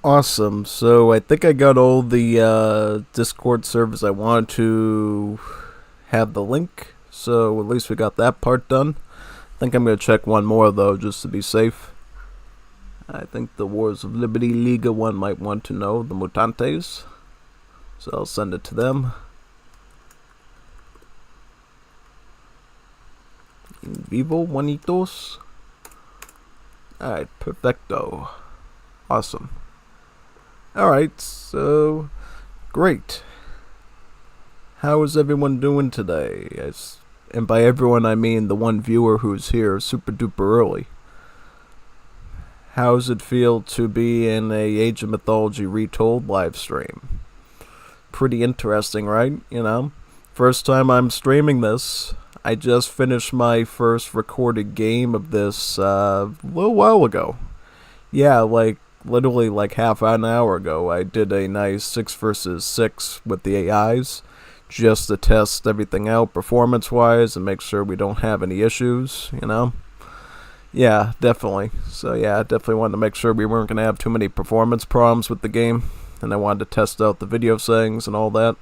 Awesome. So I think I got all the Discord servers I wanted to have the link. So at least we got that part done. I think I'm going to check one more though, just to be safe. I think the Wars of Liberty Liga one might want to know, the Mutantes. So I'll send it to them. In vivo, Juanitos. Alright, perfecto. Awesome. Alright, so great. How is everyone doing today? And by everyone I mean the one viewer who's here super duper early. How does it feel to be in a Age of Mythology Retold live stream? Pretty interesting, right? You know, first time I'm streaming this. I just finished my first recorded game of this a little while ago. Yeah, literally half an hour ago. I did a nice 6 versus 6 with the AIs just to test everything out performance-wise and make sure we don't have any issues, you know? Yeah, definitely. So yeah, I definitely wanted to make sure we weren't going to have too many performance problems with the game. And I wanted to test out the video settings and all that.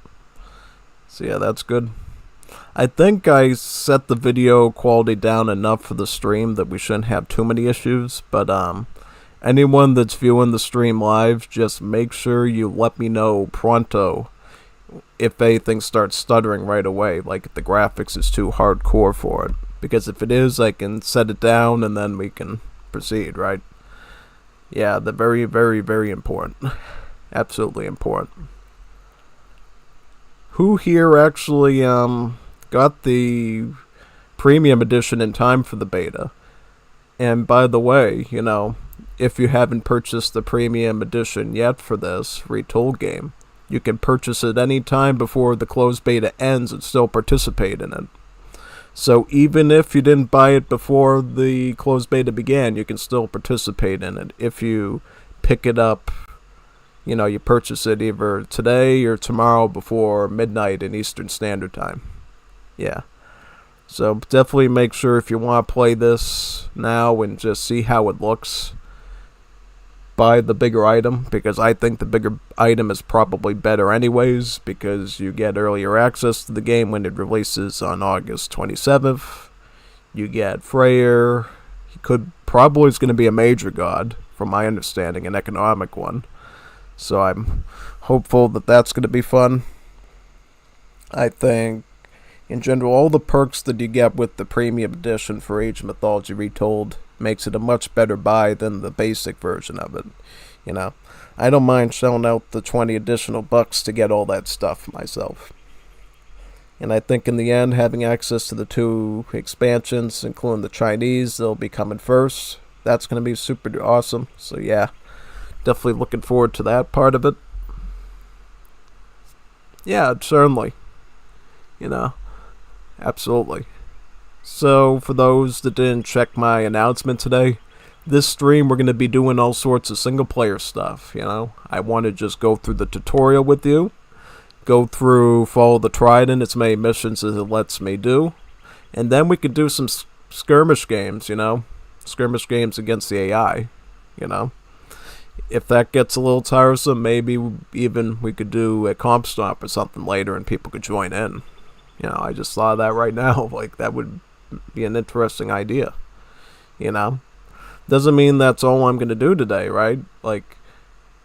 So yeah, that's good. I think I set the video quality down enough for the stream that we shouldn't have too many issues. But anyone that's viewing the stream live, just make sure you let me know pronto if anything starts stuttering right away. Like if the graphics is too hardcore for it. Because if it is, I can set it down and then we can proceed, right? Yeah, they're very, very, very important. Absolutely important. Who here actually got the premium edition in time for the beta? And by the way, you know, if you haven't purchased the premium edition yet for this Retold game, you can purchase it any time before the closed beta ends and still participate in it. So even if you didn't buy it before the closed beta began, you can still participate in it. If you pick it up, you know, you purchase it either today or tomorrow before midnight in Eastern Standard Time. Yeah. So definitely make sure if you want to play this now and just see how it looks, buy the bigger item, because I think the bigger item is probably better anyways, because you get earlier access to the game when it releases on August 27th. You get Freyr. He probably is going to be a major god, from my understanding, an economic one. So I'm hopeful that that's going to be fun. I think, in general, all the perks that you get with the premium edition for Age of Mythology Retold makes it a much better buy than the basic version of it. You know, I don't mind shelling out the 20 additional bucks to get all that stuff myself. And I think in the end, having access to the 2 expansions, including the Chinese, they'll be coming first. That's going to be super awesome. So yeah, definitely looking forward to that part of it. Yeah, certainly. You know, absolutely. So, for those that didn't check my announcement today, this stream we're going to be doing all sorts of single-player stuff, you know. I want to just go through the tutorial with you, follow the Trident, as many missions as it lets me do, and then we could do some skirmish games, you know. Skirmish games against the AI, you know. If that gets a little tiresome, maybe even we could do a comp stomp or something later and people could join in. You know, I just thought of that right now. Like, that would be an interesting idea. You know? Doesn't mean that's all I'm going to do today, right? Like,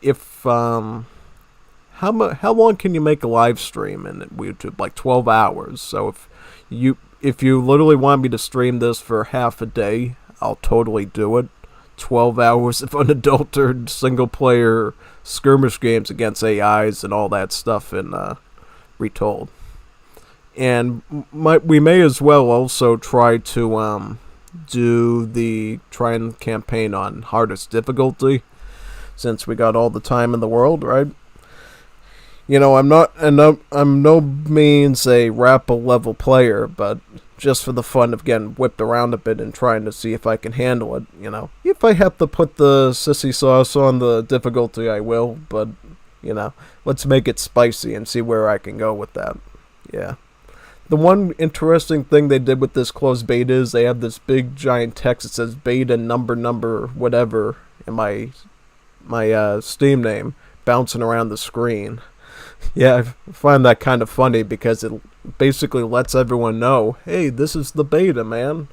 if, how long can you make a live stream in YouTube? Like 12 hours. So if you literally want me to stream this for half a day, I'll totally do it. 12 hours of unadulterated single-player skirmish games against AIs and all that stuff in Retold. And we may as well also try to do the Trident campaign on hardest difficulty, since we got all the time in the world, right? You know, I'm no means a Rapple level player, but just for the fun of getting whipped around a bit and trying to see if I can handle it, you know. If I have to put the sissy sauce on the difficulty, I will, but, you know, let's make it spicy and see where I can go with that. Yeah. The one interesting thing they did with this closed beta is they have this big giant text that says beta number whatever in my my Steam name bouncing around the screen. Yeah, I find that kind of funny because it basically lets everyone know, hey, this is the beta, man.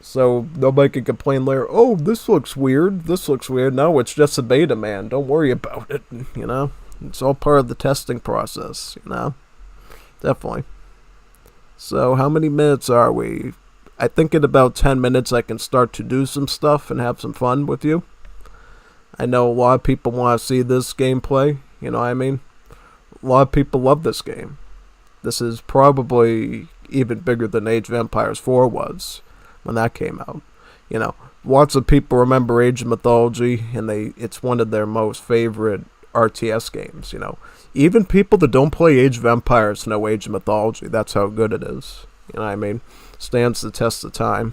So nobody can complain later, oh, this looks weird. No, it's just a beta, man. Don't worry about it, you know? It's all part of the testing process, you know? Definitely. So how many minutes are we? I think in about 10 minutes I can start to do some stuff and have some fun with you. I know a lot of people want to see this gameplay, you know what I mean? A lot of people love this game. This is probably even bigger than Age of Empires 4 was when that came out. You know, lots of people remember Age of Mythology, and it's one of their most favorite RTS games, you know. Even people that don't play Age of Empires know Age of Mythology. That's how good it is. You know what I mean? Stands the test of time.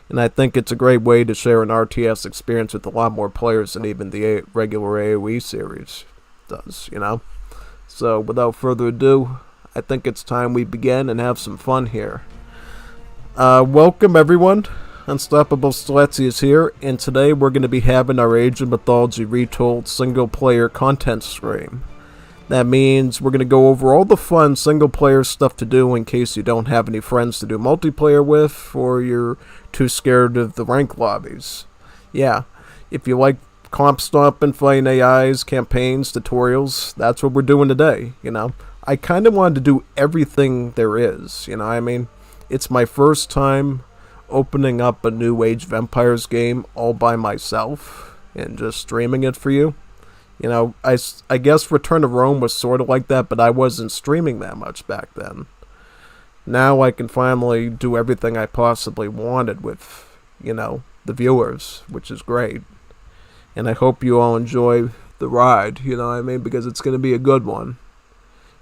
And I think it's a great way to share an RTS experience with a lot more players than even the regular AoE series does, you know? So, without further ado, I think it's time we begin and have some fun here. Welcome, everyone. UnstoppableStreletsy is here, and today we're going to be having our Age of Mythology Retold single-player content stream. That means we're going to go over all the fun single-player stuff to do in case you don't have any friends to do multiplayer with, or you're too scared of the rank lobbies. Yeah, if you like comp stomping, fighting AIs, campaigns, tutorials, that's what we're doing today, you know. I kind of wanted to do everything there is, you know what I mean? It's my first time opening up a new Age of Empires game all by myself and just streaming it for you. You know, I guess Return of Rome was sort of like that, but I wasn't streaming that much back then. Now I can finally do everything I possibly wanted with, you know, the viewers, which is great. And I hope you all enjoy the ride, you know what I mean? Because it's going to be a good one.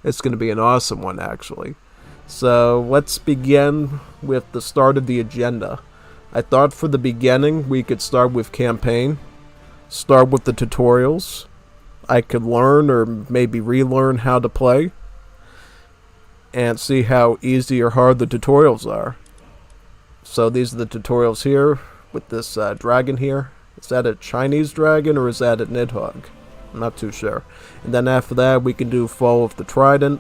It's going to be an awesome one, actually. So let's begin with the start of the agenda. I thought for the beginning we could start with campaign, start with the tutorials. I could learn or maybe relearn how to play and see how easy or hard the tutorials are. So these are the tutorials here with this dragon here. Is that a Chinese dragon or is that a Nidhogg? I'm not too sure. And then after that we can do Fall of the Trident.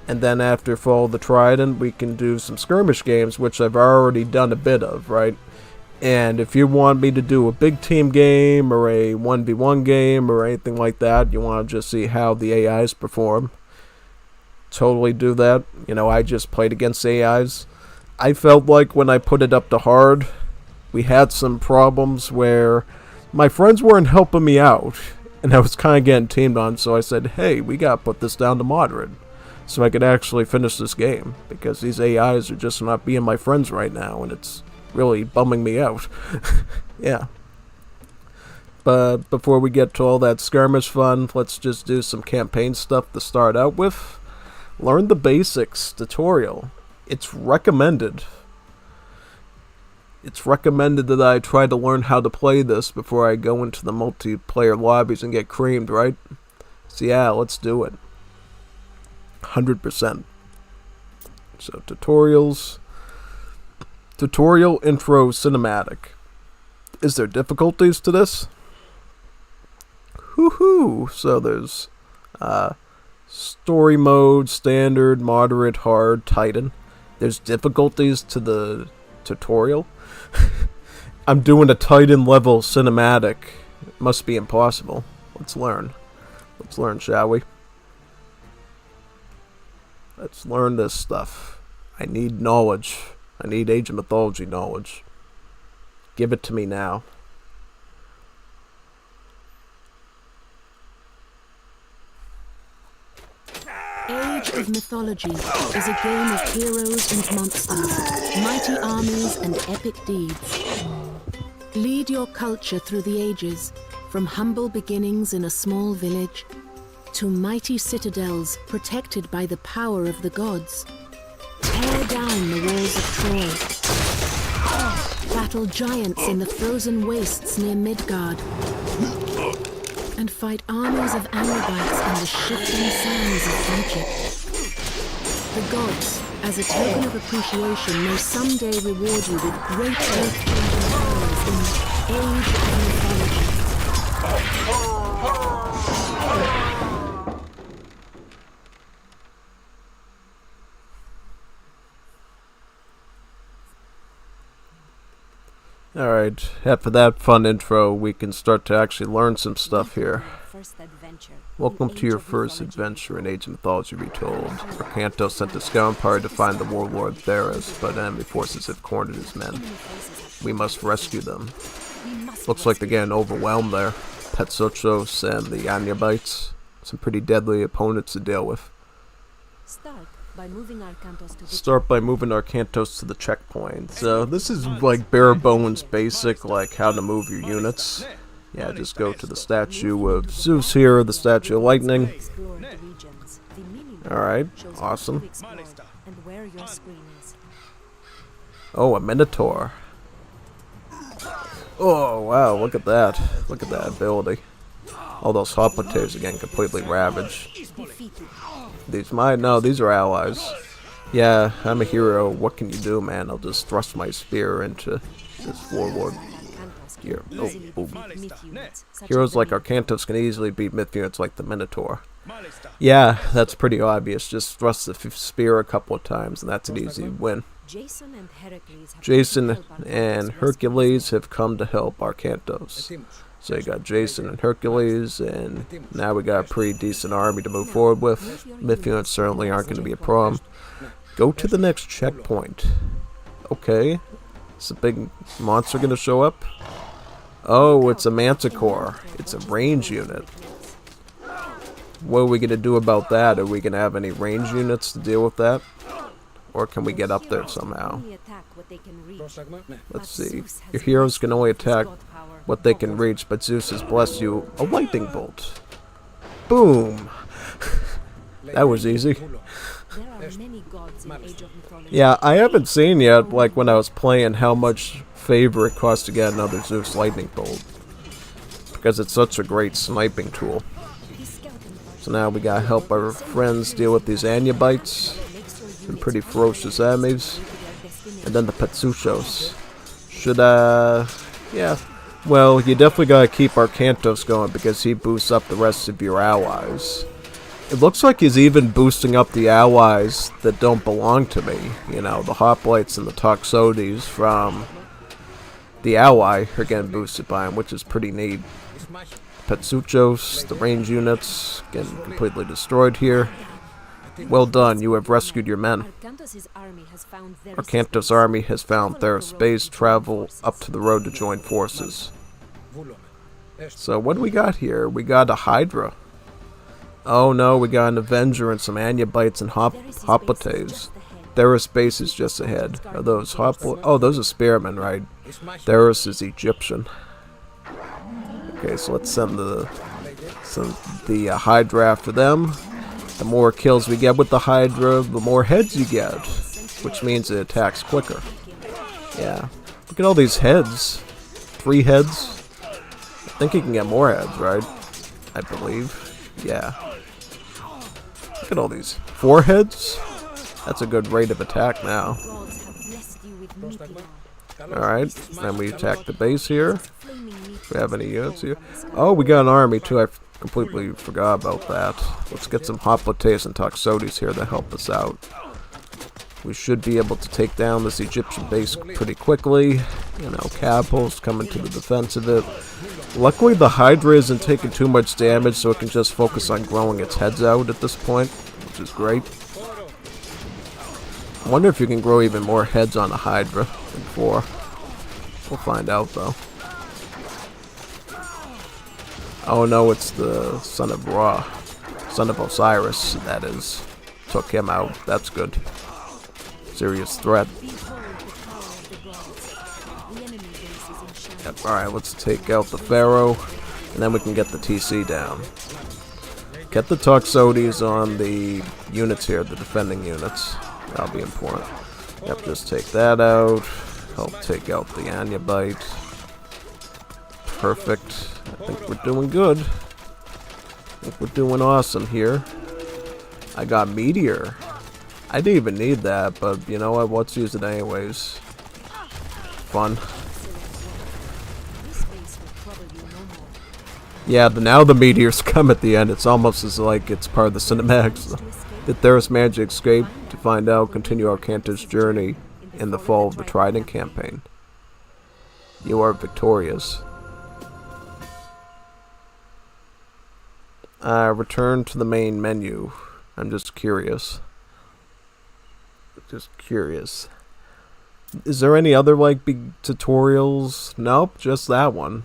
And then after Fall of the Trident we can do some skirmish games, which I've already done a bit of, right? And if you want me to do a big team game or a 1v1 game or anything like that, you want to just see how the AIs perform, totally do that. You know, I just played against AIs. I felt like when I put it up to hard, we had some problems where my friends weren't helping me out, and I was kind of getting teamed on, so I said, hey, we got to put this down to moderate so I could actually finish this game, because these AIs are just not being my friends right now, and it's really bumming me out. Yeah. But before we get to all that skirmish fun, let's just do some campaign stuff to start out with. Learn the basics tutorial. It's recommended. It's recommended that I try to learn how to play this before I go into the multiplayer lobbies and get creamed, right? So yeah, let's do it. 100%. So tutorials. Tutorial intro cinematic. Is there difficulties to this? Woohoo! So there's story mode, standard, moderate, hard, Titan. There's difficulties to the tutorial. I'm doing a Titan level cinematic. It must be impossible. Let's learn. Let's learn, shall we? Let's learn this stuff. I need knowledge. I need Age of Mythology knowledge. Give it to me now. Age of Mythology is a game of heroes and monsters, mighty armies and epic deeds. Lead your culture through the ages, from humble beginnings in a small village to mighty citadels protected by the power of the gods. Tear down the walls of Troy. Battle giants in the frozen wastes near Midgard. And fight armies of Anabites in the shifting sands of Egypt. The gods, as a token of appreciation, may someday reward you with great earth-changing powers in Age of Mythology. Alright, after that fun intro, we can start to actually learn some stuff here. Welcome to your first adventure in Age of Mythology Retold. Arcanto sent a scout party to find the warlord Theras, but enemy forces have cornered his men. We must rescue them. Looks like they're getting overwhelmed there. Petsochos and the Anyabites. Some pretty deadly opponents to deal with. Start by moving Arcantos to the checkpoint. So this is like bare bones basic, like how to move your units. Yeah, just go to the statue of Zeus here, the statue of lightning. Alright, awesome. Oh, a minotaur. Oh wow, look at that. Look at that ability. All those hoplites are getting completely ravaged. These are allies. Yeah, I'm a hero. What can you do, man? I'll just thrust my spear into this warlord here. Oh, boom. Heroes like Arcantos can easily beat myth units like the Minotaur. Yeah, that's pretty obvious. Just thrust the spear a couple of times, and that's an easy win. Jason and Hercules have come to help Arcantos. So you got Jason and Hercules, and now we got a pretty decent army to move forward with. Myth units certainly aren't going to be a problem. Go to the next checkpoint. Okay. Is a big monster going to show up? Oh, it's a Manticore. It's a range unit. What are we going to do about that? Are we going to have any range units to deal with that? Or can we get up there somehow? Let's see. Your heroes can only attack what they can reach, but Zeus has blessed you a lightning bolt. Boom! That was easy. Yeah, I haven't seen yet, like when I was playing, how much favor it costs to get another Zeus lightning bolt. Because it's such a great sniping tool. So now we gotta help our friends deal with these Anyabites. Some pretty ferocious enemies. And then the Petsuchos. Yeah. Well, you definitely gotta keep Arcantos going because he boosts up the rest of your allies. It looks like he's even boosting up the allies that don't belong to me. You know, the Hoplites and the Toxotes from the ally are getting boosted by him, which is pretty neat. Petsuchos, the range units, getting completely destroyed here. Well done, you have rescued your men. Arcantos' army has found Theras' base. Travel up to the road to join forces. So what do we got here? We got a Hydra. Oh no, we got an Avenger and some Anyabites and Hoplites. Theras' base is just ahead. Are those Oh, those are spearmen, right? Theras is Egyptian. Okay, so let's send the Hydra after them. The more kills we get with the Hydra, the more heads you get, which means it attacks quicker. Yeah. Look at all these heads. 3 heads. I think you can get more heads, right? I believe. Yeah. Look at all these. 4 heads? That's a good rate of attack now. Alright, then we attack the base here. Do we have any units here? Oh, we got an army too. I completely forgot about that. Let's get some Hoplites and Toxotes here to help us out. We should be able to take down this Egyptian base pretty quickly. You know, catapults coming to the defense of it. Luckily, the Hydra isn't taking too much damage, so it can just focus on growing its heads out at this point, which is great. I wonder if you can grow even more heads on a Hydra than 4. We'll find out, though. Oh no, it's the son of Ra. Son of Osiris, that is. Took him out. That's good. Serious threat. Yep, alright, let's take out the Pharaoh, and then we can get the TC down. Get the Toxotes on the units here, the defending units. That'll be important. Yep, just take that out. Help take out the Anyabite. Perfect. I think we're doing good. I think we're doing awesome here. I got Meteor. I didn't even need that, but you know what? Let's use it anyways. Fun. Yeah, now the meteors come at the end. It's almost as like it's part of the cinematics. Did Theros manage to escape? To find out, continue Arcanto's journey in the fall of the Trident campaign. You are victorious. Return to the main menu. I'm just curious. Is there any other like big tutorials? Nope, just that one.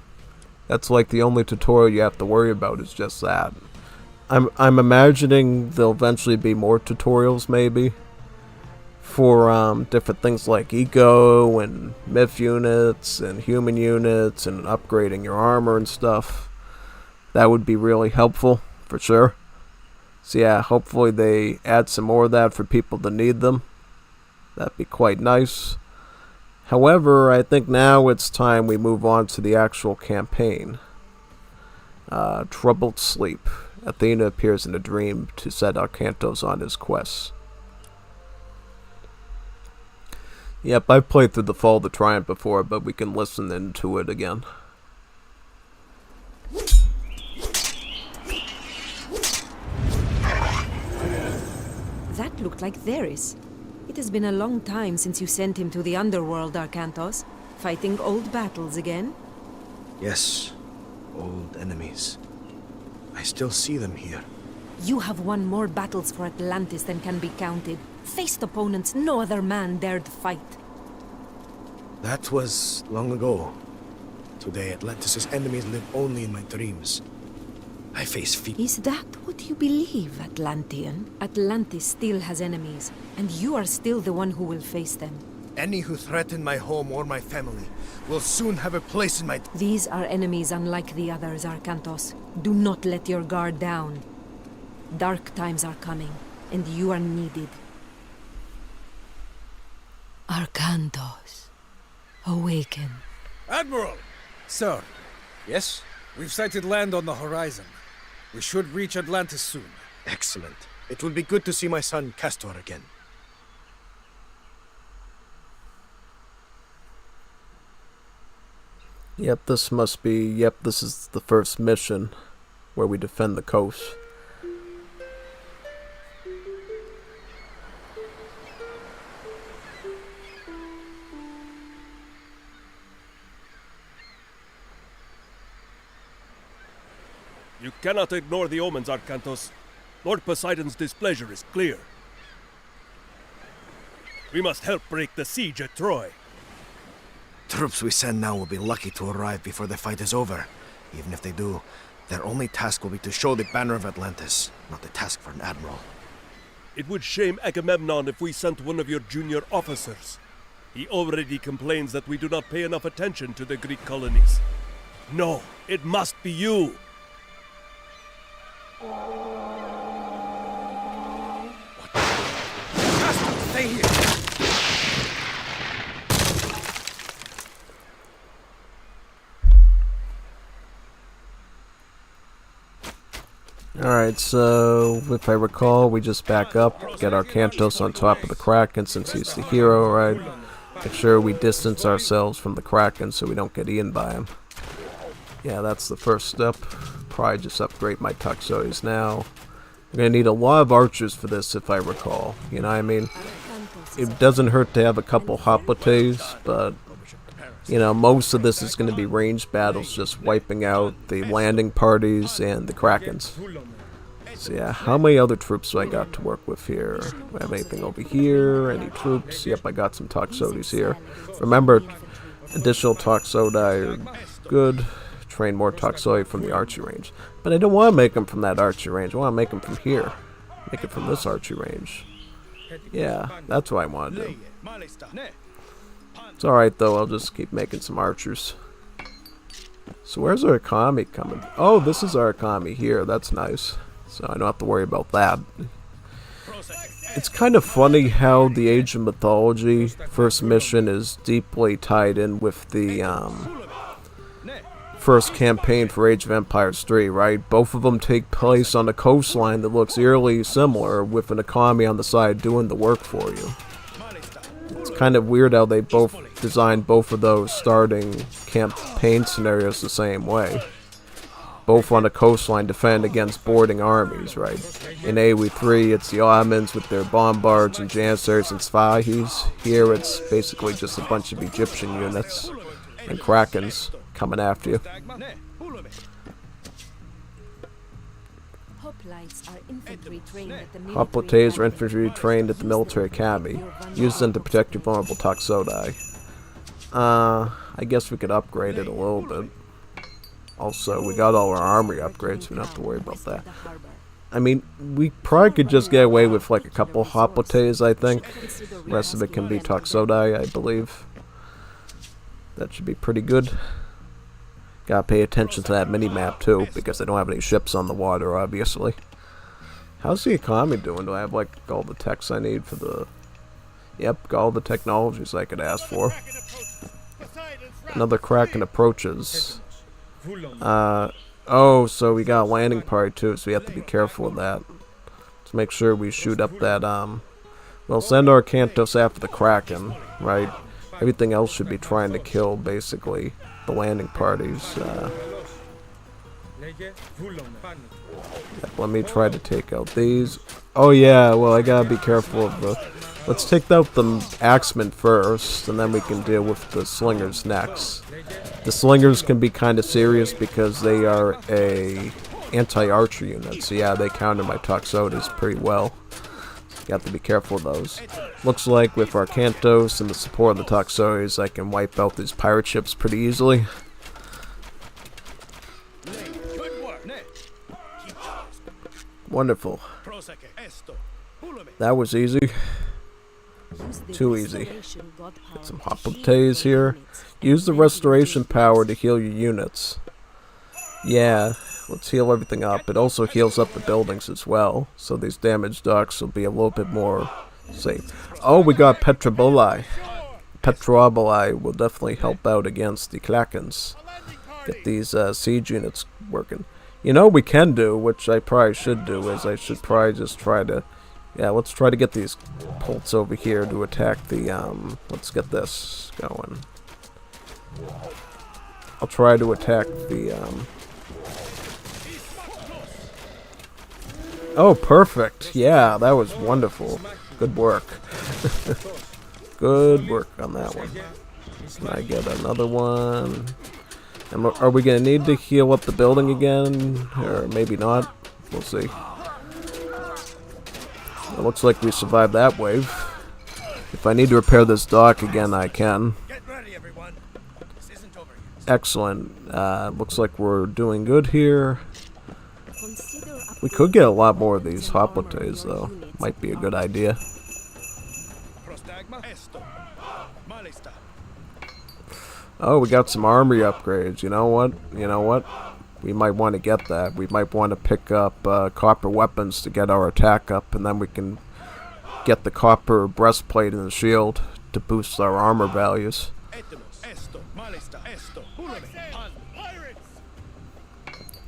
That's like the only tutorial you have to worry about is just that. I'm imagining there'll eventually be more tutorials maybe for different things like eco and myth units and human units and upgrading your armor and stuff. That would be really helpful for sure. So yeah, hopefully they add some more of that for people that need them. That'd be quite nice. However, I think now it's time we move on to the actual campaign. Troubled Sleep. Athena appears in a dream to set Arcantos on his quest. Yep, I've played through the Fall of the Trident before, but we can listen into it again. That looked like Theris. It has been a long time since you sent him to the underworld, Arcantos. Fighting old battles again? Yes, old enemies. I still see them here. You have won more battles for Atlantis than can be counted. Faced opponents no other man dared fight. That was long ago. Today, Atlantis' enemies live only in my dreams. I face feet. Is that what you believe, Atlantean? Atlantis still has enemies, and you are still the one who will face them. Any who threaten my home or my family will soon have a place in my... These are enemies unlike the others, Arcantos. Do not let your guard down. Dark times are coming, and you are needed. Arcantos, awaken. Admiral! Sir, Yes? we've sighted land on the horizon. We should reach Atlantis soon. Excellent. It will be good to see my son, Castor, again. Yep, this is the first mission where we defend the coast. You cannot ignore the omens, Arcantos. Lord Poseidon's displeasure is clear. We must help break the siege at Troy. Troops we send now will be lucky to arrive before the fight is over. Even if they do, their only task will be to show the banner of Atlantis, not the task for an admiral. It would shame Agamemnon if we sent one of your junior officers. He already complains that we do not pay enough attention to the Greek colonies. No, it must be you! Stay here! Alright, so if I recall, we just back up, get Arcantos on top of the Kraken since he's the hero, right? Make sure we distance ourselves from the Kraken so we don't get eaten by him. Yeah, that's the first step. Probably just upgrade my Tuxodes now. I'm gonna need a lot of archers for this if I recall. You know what I mean? It doesn't hurt to have a couple Hoplites, but you know, most of this is going to be ranged battles, just wiping out the landing parties and the Krakens. So yeah, how many other troops do I got to work with here? Do I have anything over here? Any troops? Yep, I got some Toxotes here. Remember, additional Toxodi are good. Train more Toxoi from the archery range. But I don't want to make them from that archery range. I want to make them from here. Make it from this archery range. Yeah, that's what I want to do. It's alright though, I'll just keep making some archers. So where's our economy coming? Oh, this is our economy here. That's nice. So I don't have to worry about that. It's kind of funny how the Age of Mythology first mission is deeply tied in with the first campaign for Age of Empires 3, right? Both of them take place on a coastline that looks eerily similar, with an economy on the side doing the work for you. It's kind of weird how they both designed both of those starting campaign scenarios the same way. both on the coastline defend against boarding armies, right? In AOE3, it's the Ottomans with their bombards and janissaries and Spahis. Here, it's basically just a bunch of Egyptian units and Krakens coming after you. Hoplites are infantry trained at the military academy. Use them to protect your vulnerable Toxodai. I guess we could upgrade it a little bit. Also, we got all our armory upgrades, we don't have to worry about that. I mean, we probably could just get away with like a couple Hoplites, I think. The rest of it can be Toxodai, I believe. That should be pretty good. Gotta pay attention to that mini-map too, because they don't have any ships on the water, obviously. How's the economy doing? Do I have like all the techs I need for the... Yep, got all the technologies I could ask for. Another Kraken approaches. Oh, so we got a landing party too, so we have to be careful with that. Let's make sure we shoot up that, well, send our Cantos after the Kraken, right? Everything else should be trying to kill, basically, the landing parties. Let me try to take out these. Oh yeah, well, I gotta be careful of the... Let's take out the Axemen first, and then we can deal with the Slingers next. The Slingers can be kind of serious because they are a anti-archer unit, so yeah, they counter my Toxodas pretty well. You have to be careful of those. Looks like with our Cantos and the support of the Toxodas, I can wipe out these pirate ships pretty easily. Wonderful. That was easy. Too easy. Get some Hoplites here. Use the restoration power to heal your units. Yeah, let's heal everything up. It also heals up the buildings as well, so these damaged docks will be a little bit more safe. Oh, we got Petroboli. Petroboli will definitely help out against the Krakens. Get these siege units working. You know what we can do, which I probably should do, is I should probably just try to... Yeah, let's try to get these Colts over here to attack the, let's get this going. I'll try to attack the, Oh, perfect. Yeah, that was wonderful. Good work. Good work on that one. Can I get another one? And are we going to need to heal up the building again? Or maybe not. We'll see. It looks like we survived that wave. If I need to repair this dock again, I can. Excellent. Looks like we're doing good here. We could get a lot more of these Hoplites, though. Might be a good idea. Oh, we got some armory upgrades. You know what? You know what? We might want to get that. We might want to pick up copper weapons to get our attack up, and then we can get the copper breastplate and the shield to boost our armor values.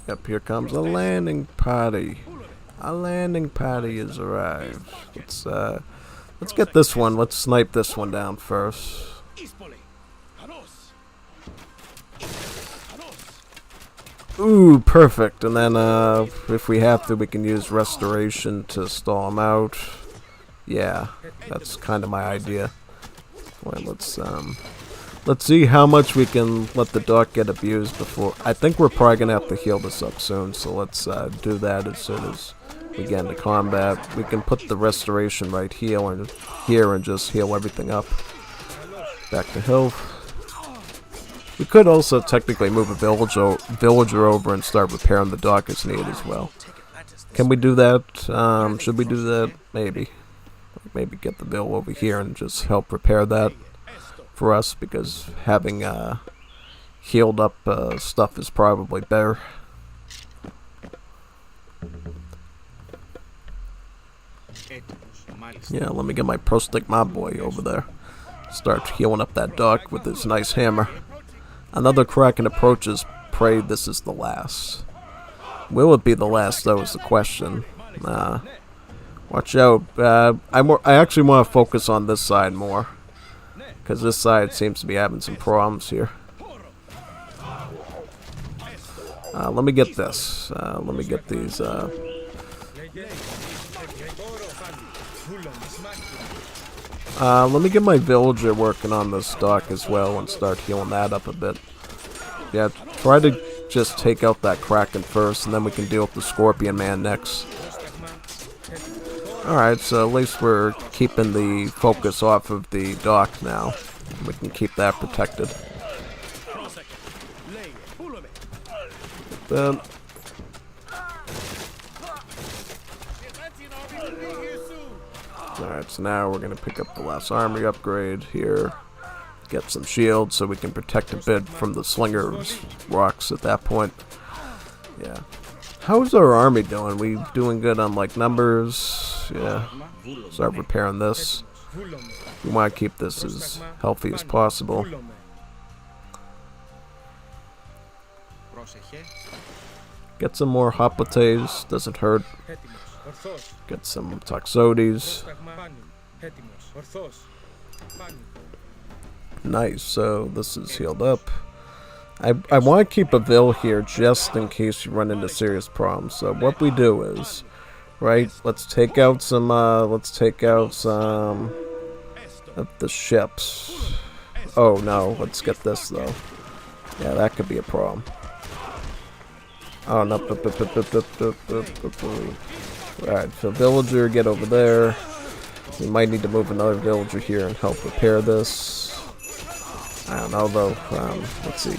Yep, here comes a landing party. A landing party has arrived. Let's get this one. Let's snipe this one down first. Ooh, perfect. And then, if we have to, we can use restoration to stall them out. Yeah, that's kind of my idea. Well, let's see how much we can let the dock get abused before. I think we're probably gonna have to heal this up soon, so let's do that as soon as we get into combat. We can put the restoration right here and just heal everything up. Back to health. We could also technically move a villager over and start repairing the dock as needed as well. Can we do that? Should we do that? Maybe. Maybe get the bill over here and just help repair that for us, because having healed up stuff is probably better. Yeah, let me get my pro stick mob boy over there. Start healing up that dock with his nice hammer. Another Kraken approaches. Pray this is the last. Will it be the last, though, is the question. Watch out. I actually want to focus on this side more, because this side seems to be having some problems here. Let me get this. Let me get these. Let me get my villager working on this dock as well and start healing that up a bit. Yeah, try to just take out that Kraken first, and then we can deal with the Scorpion Man next. Alright, so at least we're keeping the focus off of the dock now. We can keep that protected. Then... Alright, so now we're going to pick up the last army upgrade here. Get some shields so we can protect a bit from the slingers rocks at that point. Yeah. How's our army doing? We doing good on like numbers? Yeah. Start repairing this. We want to keep this as healthy as possible. Get some more hoplites, doesn't hurt. Get some toxotes. Nice, so this is healed up. I want to keep a Vil here just in case you run into serious problems. So what we do is, right, let's take out some of the ships. Oh no, let's get this though. Yeah, that could be a problem. Oh no, alright, so villager, get over there. We might need to move another villager here and help repair this. I don't know though, let's see.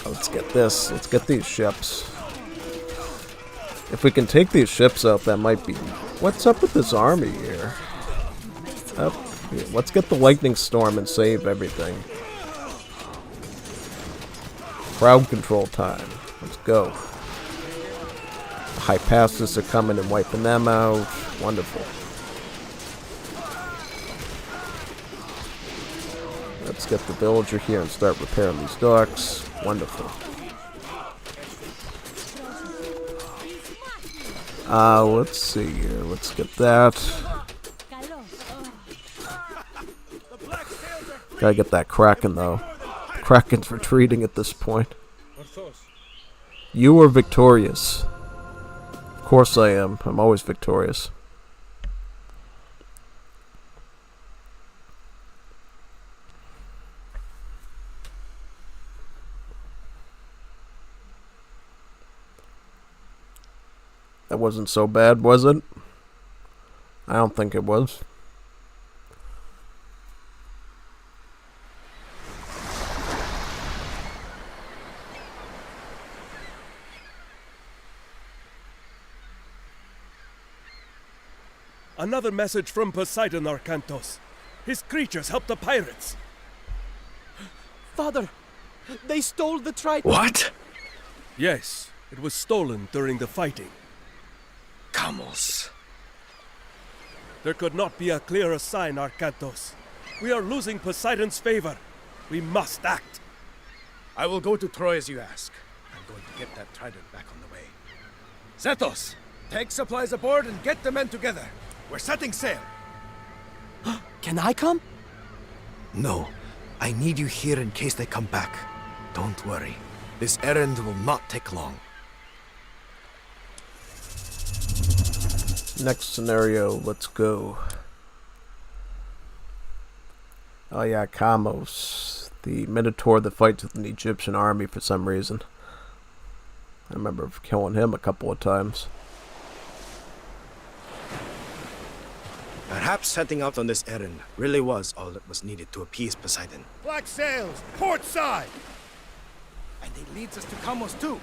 Let's get this, let's get these ships. If we can take these ships out, that might be... What's up with this army here? Let's get the lightning storm and save everything. Crowd control time, let's go. High passes are coming and wiping them out. Wonderful. Let's get the villager here and start repairing these docks. Wonderful. Let's see here. Let's get that. Gotta get that Kraken though. Kraken's retreating at this point. You are victorious. Of course I am. I'm always victorious. That wasn't so bad, was it? I don't think it was. Another message from Poseidon, Arkantos. His creatures helped the pirates. Father, they stole the trident. What? Yes, it was stolen during the fighting. Camels. There could not be a clearer sign, Arkantos. We are losing Poseidon's favor. We must act. I will go to Troy as you ask. I'm going to get that trident back on the way. Zethos, take supplies aboard and get the men together. We're setting sail. Can I come? No, I need you here in case they come back. Don't worry. This errand will not take long. Next scenario, let's go. Oh yeah, Kamos. The Minotaur that fights with an Egyptian army for some reason. I remember killing him a couple of times. Perhaps setting out on this errand really was all that was needed to appease Poseidon. Black sails, port side! And it leads us to Kamos too.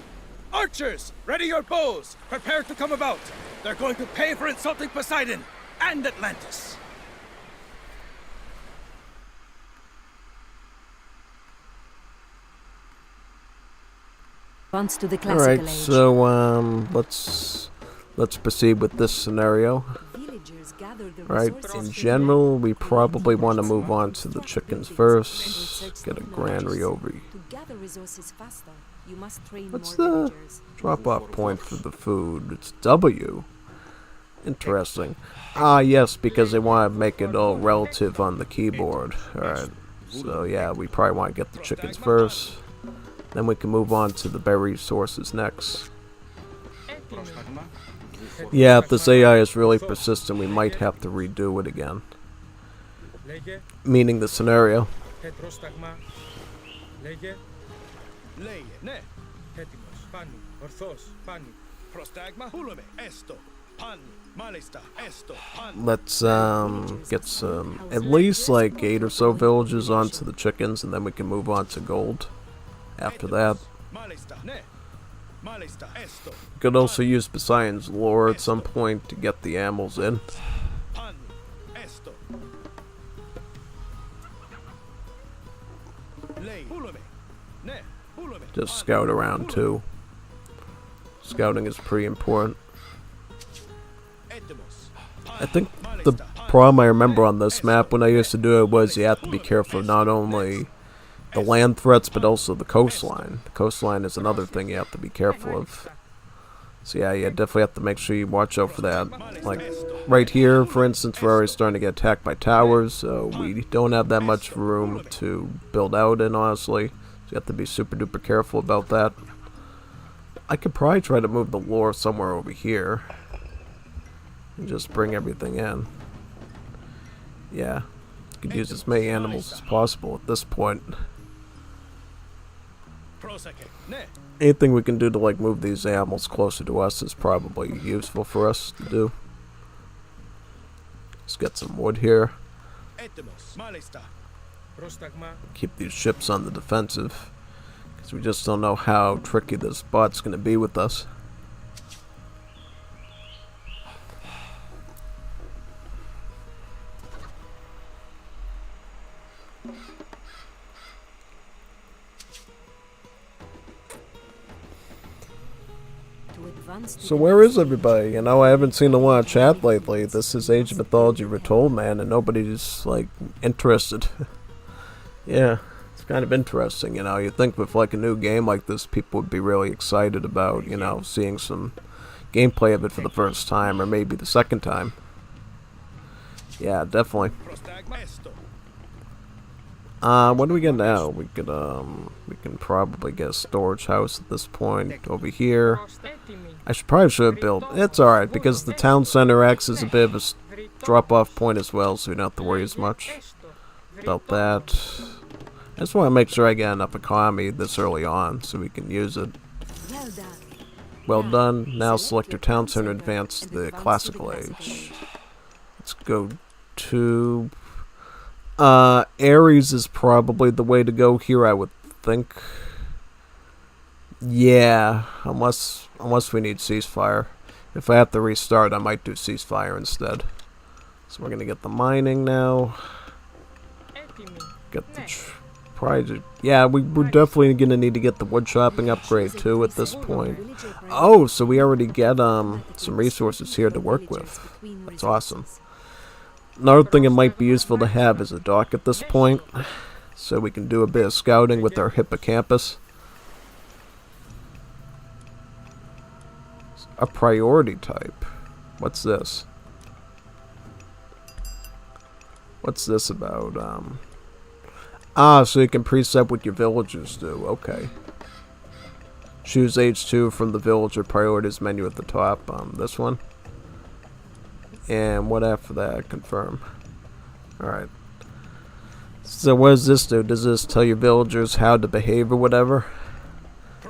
Archers, ready your bows. Prepare to come about. They're going to pay for insulting Poseidon and Atlantis. Once to the classical Alright, age. so let's proceed with this scenario. Villagers gather the Right, resources in for general, their we probably want to move on to the chickens first. Get a granary over. To gather resources faster, you must train What's more the villagers. drop-off point for the food? It's W. Interesting. Ah, yes, because they want to make it all relative on the keyboard. Alright, so yeah, we probably want to get the chickens first. Then we can move on to the berry sources next. Yeah, if this AI is really persistent, we might have to redo it again. Meaning the scenario. Let's get some, at least like 8 or so villages onto the chickens, and then we can move on to gold after that. Could also use Poseidon's lore at some point to get the animals in. Just scout around too. Scouting is pretty important. I think the problem I remember on this map when I used to do it was you have to be careful of not only the land threats but also the coastline. The coastline is another thing you have to be careful of. So yeah, you definitely have to make sure you watch out for that. Like right here, for instance, we're already starting to get attacked by towers, so we don't have that much room to build out in, honestly. So you have to be super duper careful about that. I could probably try to move the lore somewhere over here and just bring everything in. Yeah, you could use as many animals as possible at this point. Anything we can do to like move these animals closer to us is probably useful for us to do. Let's get some wood here. Keep these ships on the defensive, because we just don't know how tricky this bot's going to be with us. So where is everybody? You know, I haven't seen a lot of chat lately. This is Age of Mythology Retold, man, and nobody's, like, interested. Yeah, it's kind of interesting, you know. You'd think with, like, a new game like this, people would be really excited about, you know, seeing some gameplay of it for the first time, or maybe the second time. Yeah, definitely. What do we get now? We can probably get a storage house at this point over here. I should have built. It's alright, because the town center acts as a bit of a drop-off point as well, so we don't have to worry as much about that. I just want to make sure I get enough economy this early on, so we can use it. Well done. Now select your town center and advance to the classical age. Let's go to... Ares is probably the way to go here, I would think. Yeah, unless we need ceasefire. If I have to restart, I might do ceasefire instead. So we're gonna get the mining now. Get the project. Yeah, we're definitely gonna need to get the wood chopping upgrade too at this point. Oh, so we already get some resources here to work with. That's awesome. Another thing it might be useful to have is a dock at this point, so we can do a bit of scouting with our hippocampus. A priority type. What's this? What's this about? So you can preset what your villagers do. Okay. Choose age 2 from the villager priorities menu at the top. This one. And what after that? Confirm. Alright. So what does this do? Does this tell your villagers how to behave or whatever?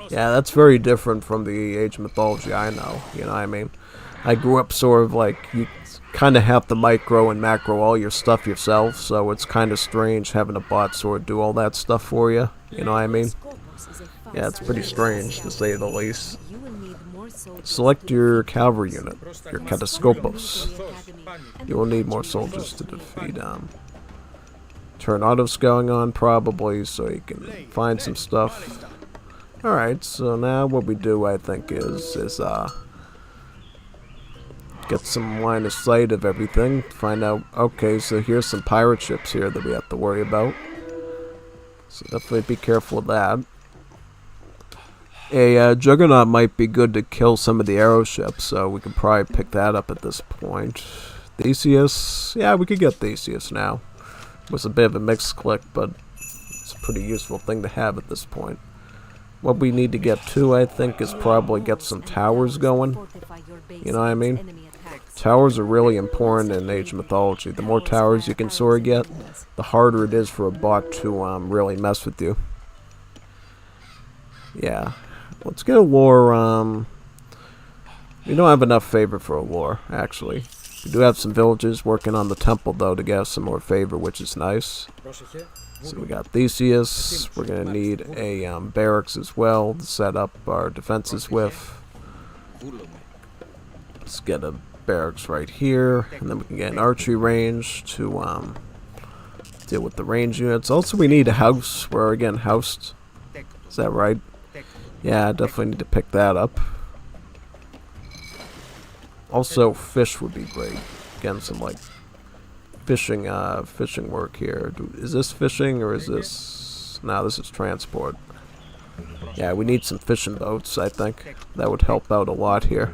Yeah, that's very different from the Age of Mythology I know. You know what I mean? I grew up sort of like, you kind of have to micro and macro all your stuff yourself, so it's kind of strange having a bot sort of do all that stuff for you. You know what I mean? Yeah, it's pretty strange, to say the least. Select your cavalry unit, your Kataskopos. You will need more soldiers to defeat turn autos going on probably, so you can find some stuff. Alright, so now what we do, I think, is get some line of sight of everything. Find out, okay, so here's some pirate ships here that we have to worry about. So definitely be careful of that. A Juggernaut might be good to kill some of the arrow ships, so we could probably pick that up at this point. Theseus, yeah, we could get Theseus now. It was a bit of a mixed click, but it's a pretty useful thing to have at this point. what we need to get to, I think, is probably get some towers going. You know what I mean? Towers are really important in Age of Mythology. The more towers you can sort of get, the harder it is for a bot to really mess with you. Yeah. Let's get a lore. We don't have enough favor for a lore, actually. We do have some villages working on the temple, though, to get us some more favor, which is nice. So we got Theseus. We're going to need a barracks as well to set up our defenses with. Let's get a barracks right here, and then we can get an archery range to deal with the range units. Also, we need a house. We're again housed. Is that right? Yeah, I definitely need to pick that up. Also, fish would be great. Again, some like fishing work here. Is this fishing or is this? No, this is transport. Yeah, we need some fishing boats. I think that would help out a lot here.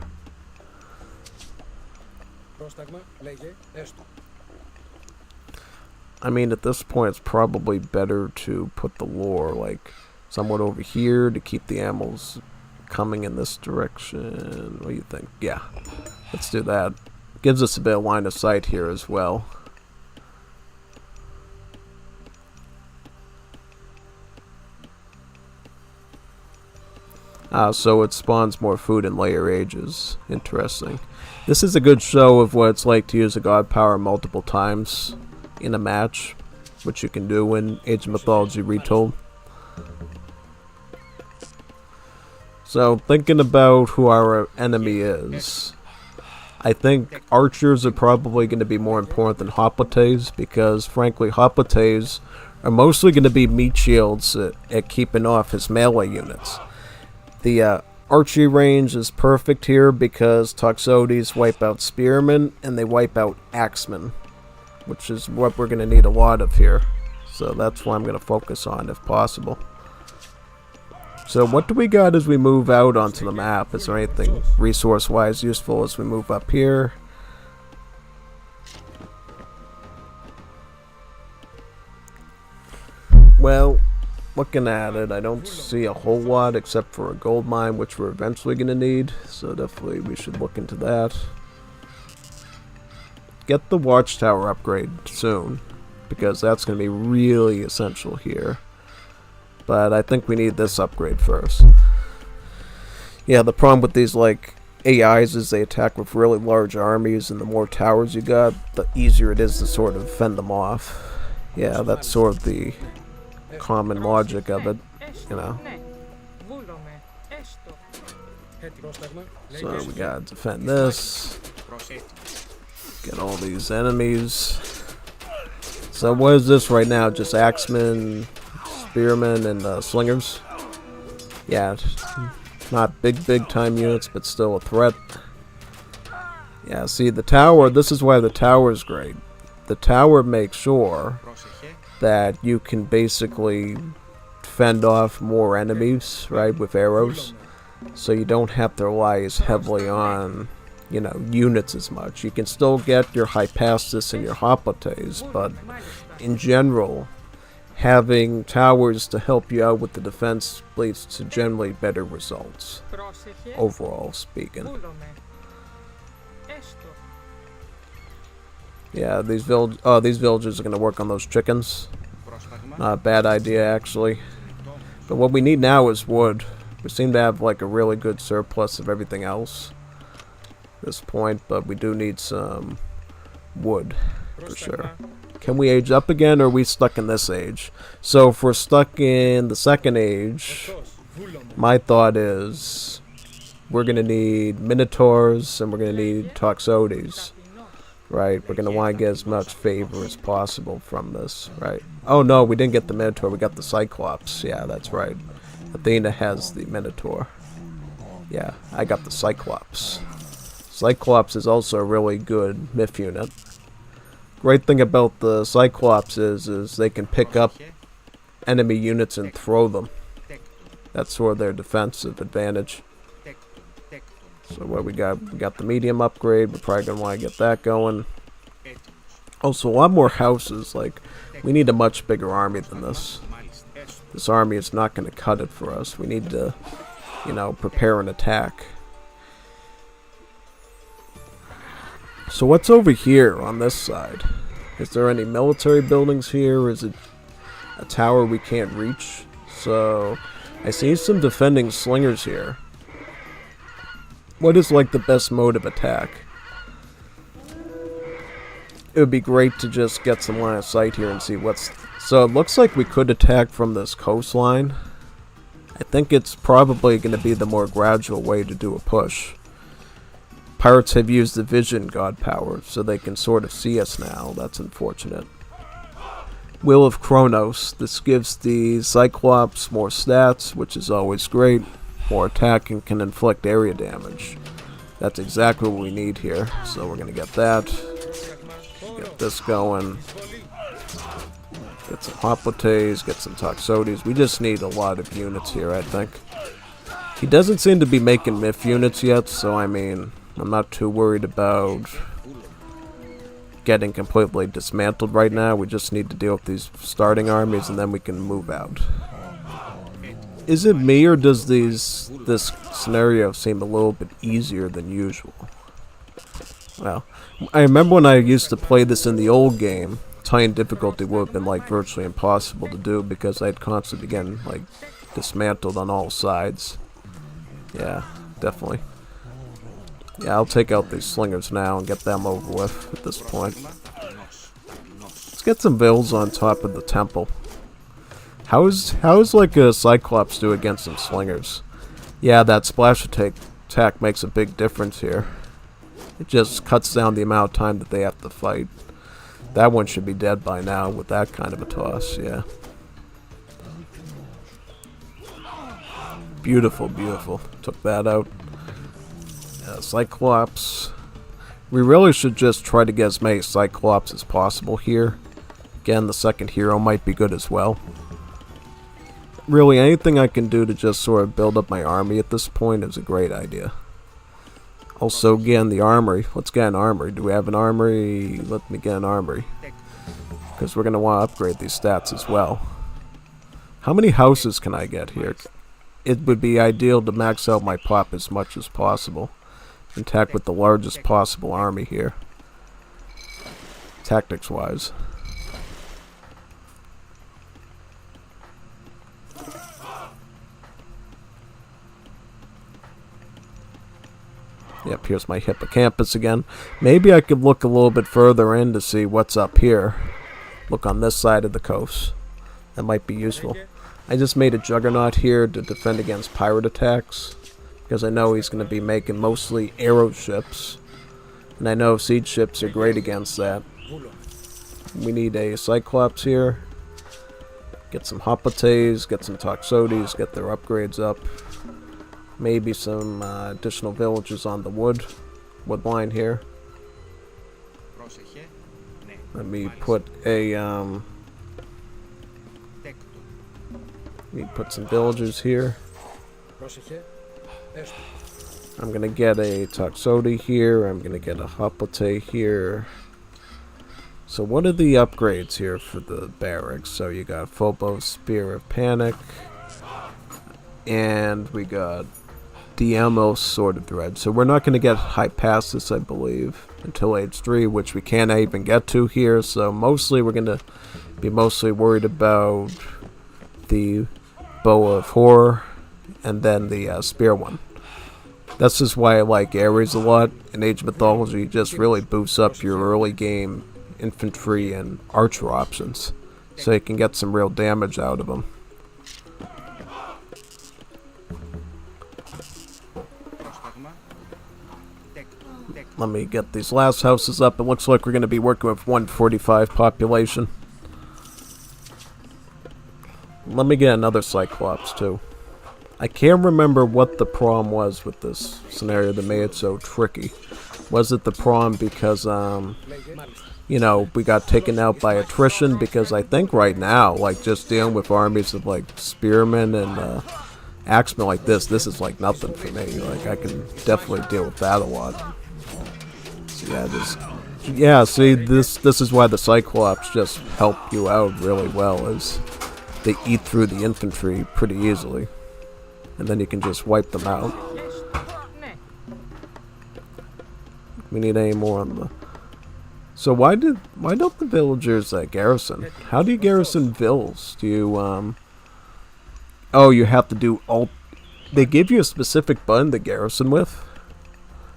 I mean, at this point, it's probably better to put the lore like somewhat over here to keep the animals coming in this direction. What do you think? Yeah, let's do that. Gives us a bit of line of sight here as well. So it spawns more food in later ages. Interesting. This is a good show of what it's like to use a god power multiple times in a match, which you can do in Age of Mythology Retold. So, thinking about who our enemy is, I think archers are probably going to be more important than hoplites, because frankly hoplites are mostly going to be meat shields at keeping off his melee units. The archery range is perfect here because Toxotes wipe out spearmen and they wipe out axemen, which is what we're going to need a lot of here. So that's what I'm going to focus on if possible. So what do we got as we move out onto the map? Is there anything resource-wise useful as we move up here? Well, looking at it, I don't see a whole lot except for a gold mine, which we're eventually going to need. So definitely we should look into that. Get the watchtower upgrade soon, because that's going to be really essential here. But I think we need this upgrade first. Yeah, the problem with these like AIs is they attack with really large armies, and the more towers you got, the easier it is to sort of fend them off. Yeah, that's sort of the common logic of it, you know. So we gotta defend this. Get all these enemies. So what is this right now? Just axemen, spearmen, and slingers? Yeah, not big time units, but still a threat. Yeah, see the tower, this is why the tower is great. The tower makes sure that you can basically fend off more enemies, right, with arrows. So you don't have to rely as heavily on, you know, units as much. You can still get your Hypasus and your Hoplites, but in general, having towers to help you out with the defense leads to generally better results, overall speaking. Yeah, these villagers are going to work on those chickens. Not a bad idea, actually. But what we need now is wood. We seem to have like a really good surplus of everything else at this point, but we do need some wood for sure. Can we age up again, or are we stuck in this age? So if we're stuck in the second age, my thought is we're going to need Minotaurs and we're going to need Toxotes. Right, we're going to want to get as much favor as possible from this, right? Oh no, we didn't get the Minotaur, we got the Cyclops. Yeah, that's right. Athena has the Minotaur. Yeah, I got the Cyclops. Cyclops is also a really good myth unit. Great thing about the Cyclops is they can pick up enemy units and throw them. That's sort of their defensive advantage. So what we got the medium upgrade. We're probably going to want to get that going. Also, a lot more houses. Like, we need a much bigger army than this. This army is not going to cut it for us. We need to, you know, prepare an attack. So what's over here on this side? Is there any military buildings here? Is it a tower we can't reach? So I see some defending slingers here. What is like the best mode of attack? It would be great to just get some line of sight here and see what's... So it looks like we could attack from this coastline. I think it's probably going to be the more gradual way to do a push. Pirates have used the vision god power, so they can sort of see us now. That's unfortunate. Will of Kronos. This gives the Cyclops more stats, which is always great. More attack and can inflict area damage. That's exactly what we need here. So we're going to get that. Get this going. Get some Hoplites, get some Toxotes. We just need a lot of units here, I think. He doesn't seem to be making myth units yet, so I mean, I'm not too worried about getting completely dismantled right now. We just need to deal with these starting armies and then we can move out. Is it me or does this scenario seem a little bit easier than usual? Well, I remember when I used to play this in the old game, tying difficulty would have been like virtually impossible to do because I'd constantly getting like dismantled on all sides. Yeah, definitely. Yeah, I'll take out these slingers now and get them over with at this point. Let's get some vills on top of the temple. How's like a Cyclops do against some slingers? Yeah, that splash attack makes a big difference here. It just cuts down the amount of time that they have to fight. That one should be dead by now with that kind of a toss, yeah. Beautiful, beautiful. Took that out. Cyclops. We really should just try to get as many Cyclops as possible here. Again, the second hero might be good as well. Really, anything I can do to just sort of build up my army at this point is a great idea. Also, again, the armory. Let's get an armory. Do we have an armory? Let me get an armory. Because we're going to want to upgrade these stats as well. How many houses can I get here? It would be ideal to max out my pop as much as possible. Attack with the largest possible army here. Tactics-wise. Yep, here's my hippocampus again. Maybe I could look a little bit further in to see what's up here. Look on this side of the coast. That might be useful. I just made a juggernaut here to defend against pirate attacks. Because I know he's going to be making mostly arrow ships. And I know siege ships are great against that. We need a Cyclops here. Get some Hoplites, get some Toxotes, get their upgrades up. Maybe some additional villages on the wood line here. Let me put a let me put some villagers here. I'm gonna get a Toxote here. I'm gonna get a Hoplite here. So what are the upgrades here for the barracks? So you got Phobos Spear of Panic, and we got Diamos Sword of Dread. So we're not going to get Hypasus, I believe, until age 3, which we can't even get to here. So mostly we're going to be mostly worried about the Bow of Horror and then the Spear one. This is why I like Ares a lot. In Age of Mythology, it just really boosts up your early game infantry and archer options. So you can get some real damage out of them. Let me get these last houses up. It looks like we're going to be working with 145 population. Let me get another Cyclops too. I can't remember what the problem was with this scenario that made it so tricky. Was it the problem because, you know, we got taken out by attrition? Because I think right now, like, just dealing with armies of, like, spearmen and axemen like this is, like, nothing for me. Like, I can definitely deal with that a lot. Yeah, see, this is why the Cyclops just help you out really well. Is they eat through the infantry pretty easily. And then you can just wipe them out. We need any more on the... So why don't the villagers garrison? How do you garrison vills? Do you, Oh, you have to do alt... They give you a specific button to garrison with?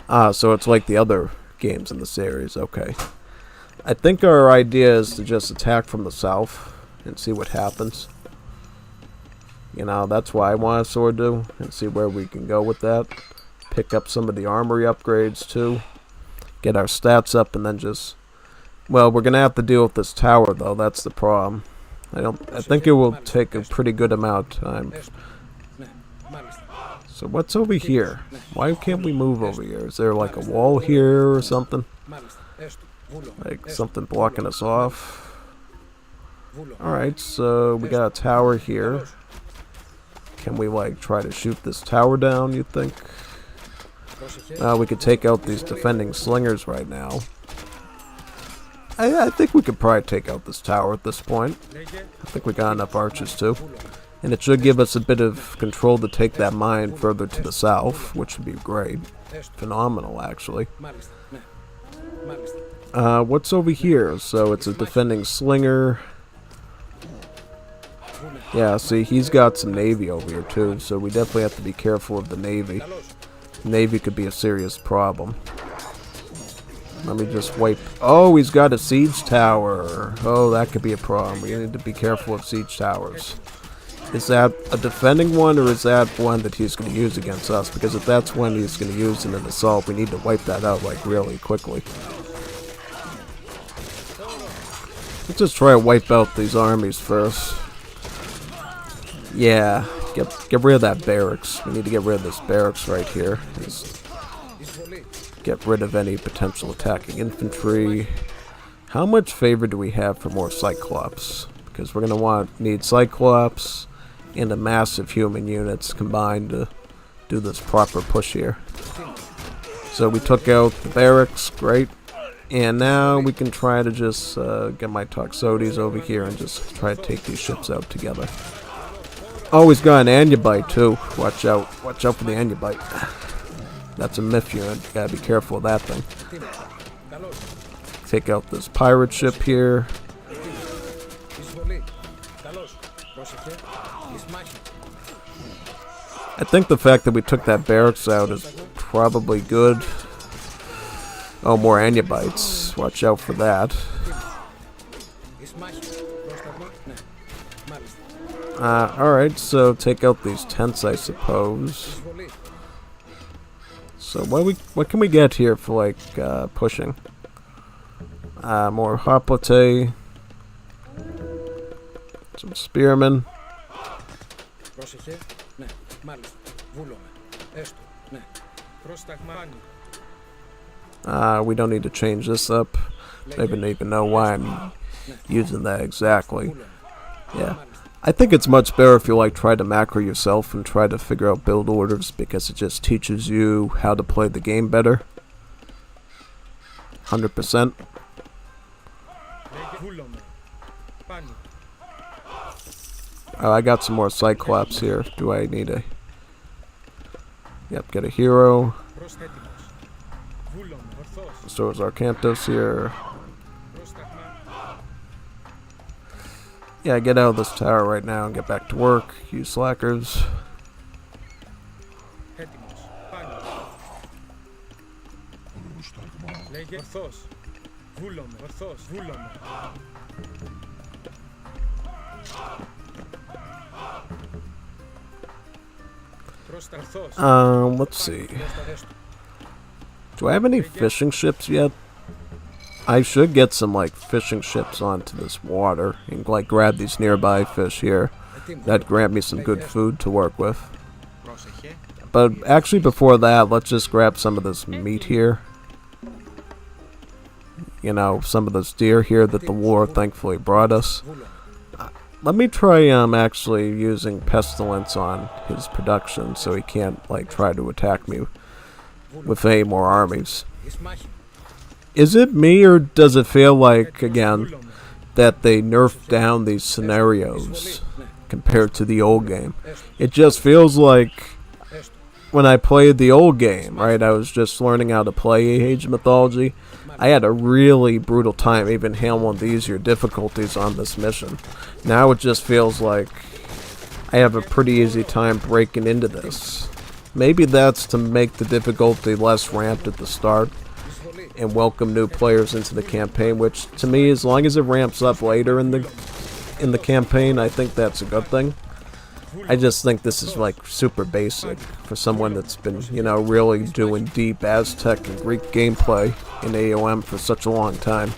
Ah, so it's like the other games in the series. Okay. I think our idea is to just attack from the south and see what happens. You know, that's why I want a sword to, and see where we can go with that. Pick up some of the armory upgrades too. Get our stats up and then just... Well, we're gonna have to deal with this tower though, that's the problem. I think it will take a pretty good amount of time. So what's over here? Why can't we move over here? Is there like a wall here or something? Like something blocking us off? Alright, so we got a tower here. Can we like try to shoot this tower down, you think? We could take out these defending slingers right now. I think we could probably take out this tower at this point. I think we got enough archers too. And it should give us a bit of control to take that mine further to the south, which would be great. Phenomenal, actually. What's over here? So it's a defending slinger. Yeah, see, he's got some navy over here too, so we definitely have to be careful of the navy. Navy could be a serious problem. Let me just wipe... Oh, he's got a siege tower. Oh, that could be a problem. We need to be careful of siege towers. Is that a defending one, or is that one that he's going to use against us? Because if that's one he's going to use in an assault, we need to wipe that out, like, really quickly. Let's just try to wipe out these armies first. Yeah, get rid of that barracks. We need to get rid of this barracks right here. Just get rid of any potential attacking infantry. How much favor do we have for more Cyclops? Because we're going to need Cyclops and a massive human units combined to do this proper push here. So we took out the barracks, great. And now we can try to just get my Toxotes over here and just try to take these ships out together. Oh, he's got an Anubite too. Watch out. Watch out for the Anubite. That's a myth unit. Gotta be careful of that thing. Take out this pirate ship here. I think the fact that we took that barracks out is probably good. Oh, more Anubites. Watch out for that. Alright, so take out these tents, I suppose. So what can we get here for like pushing? More hoplite. Some spearmen. We don't need to change this up. I don't even know why I'm using that exactly. Yeah. I think it's much better if you like try to macro yourself and try to figure out build orders, because it just teaches you how to play the game better. 100%. I got some more Cyclops here. Do I need a... Yep, get a hero. So is Arcantos here. Yeah, get out of this tower right now and get back to work. You slackers. Let's see. Do I have any fishing ships yet? I should get some like fishing ships onto this water and like grab these nearby fish here. That'd grant me some good food to work with. But actually before that, let's just grab some of this meat here. You know, some of this deer here that the war thankfully brought us. Let me try actually using pestilence on his production so he can't like try to attack me with any more armies. Is it me, or does it feel like, again, that they nerfed down these scenarios compared to the old game. It just feels like when I played the old game, right, I was just learning how to play Age of Mythology. I had a really brutal time even handling the easier difficulties on this mission. Now it just feels like I have a pretty easy time breaking into this. Maybe that's to make the difficulty less ramped at the start and welcome new players into the campaign, which to me, as long as it ramps up later in the campaign, I think that's a good thing. I just think this is like super basic for someone that's been, you know, really doing deep Aztec and Greek gameplay in AOM for such a long time.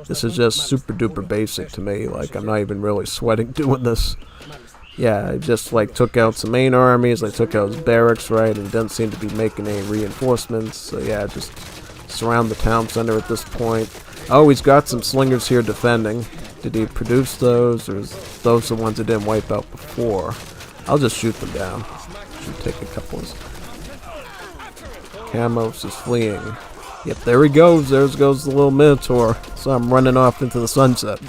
This is just super duper basic to me. Like, I'm not even really sweating doing this. Yeah, I just like took out some main armies, I took out his barracks, right, and doesn't seem to be making any reinforcements. So yeah, just surround the town center at this point. Oh, he's got some slingers here defending. Did he produce those, or is those the ones that didn't wipe out before? I'll just shoot them down. Should take a couple of... Camos is fleeing. Yep, there he goes. There goes the little Minotaur. So I'm running off into the sunset.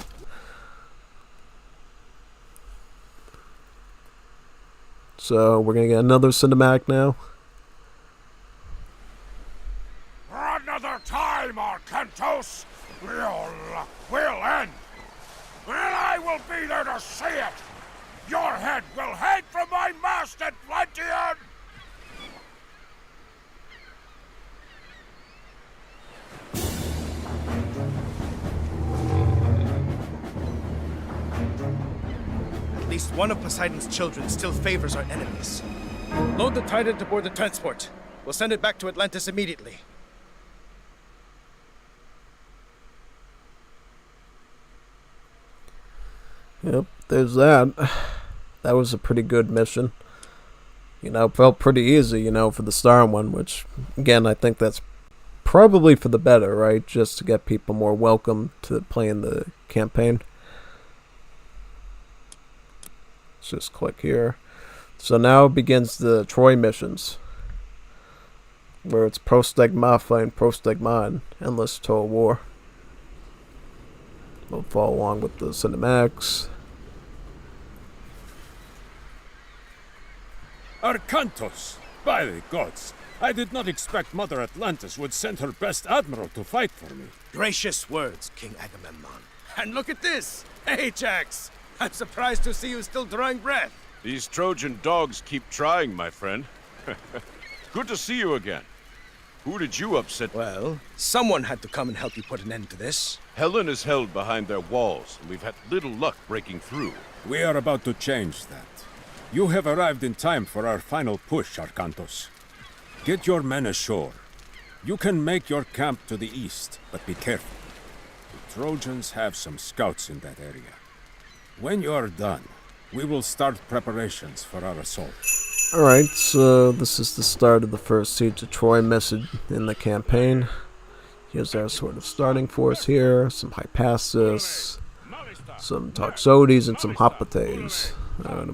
So we're going to get another cinematic now. For another time, Arcantos, your luck will end. And I will be there to see it. Your head will hang from my mast, Atlantean! At least one of Poseidon's children still favors our enemies. Load the Trident aboard the transport. We'll send it back to Atlantis immediately. Yep, there's that. That was a pretty good mission. You know, felt pretty easy, you know, for the Star one, which, again, I think that's probably for the better, right? Just to get people more welcome to playing the campaign. Let's just click here. So now begins the Troy missions, where it's Prostegma fighting Prostegma and Endless Total War. We'll follow along with the cinematics. Arcantos! By the gods! I did not expect Mother Atlantis would send her best admiral to fight for me. Gracious words, King Agamemnon. And look at this! Ajax! I'm surprised to see you still drawing breath. These Trojan dogs keep trying, my friend. Good to see you again. Who did you upset? Well, someone had to come and help you put an end to this. Helen is held behind their walls, and we've had little luck breaking through. We are about to change that. You have arrived in time for our final push, Arcantos. Get your men ashore. You can make your camp to the east, but be careful. The Trojans have some scouts in that area. When you are done, we will start preparations for our assault. Alright, so this is the start of the first Siege of Troy mission in the campaign. Here's our sort of starting force here. Some Hypasus, some Toxotes, and some Hoplites.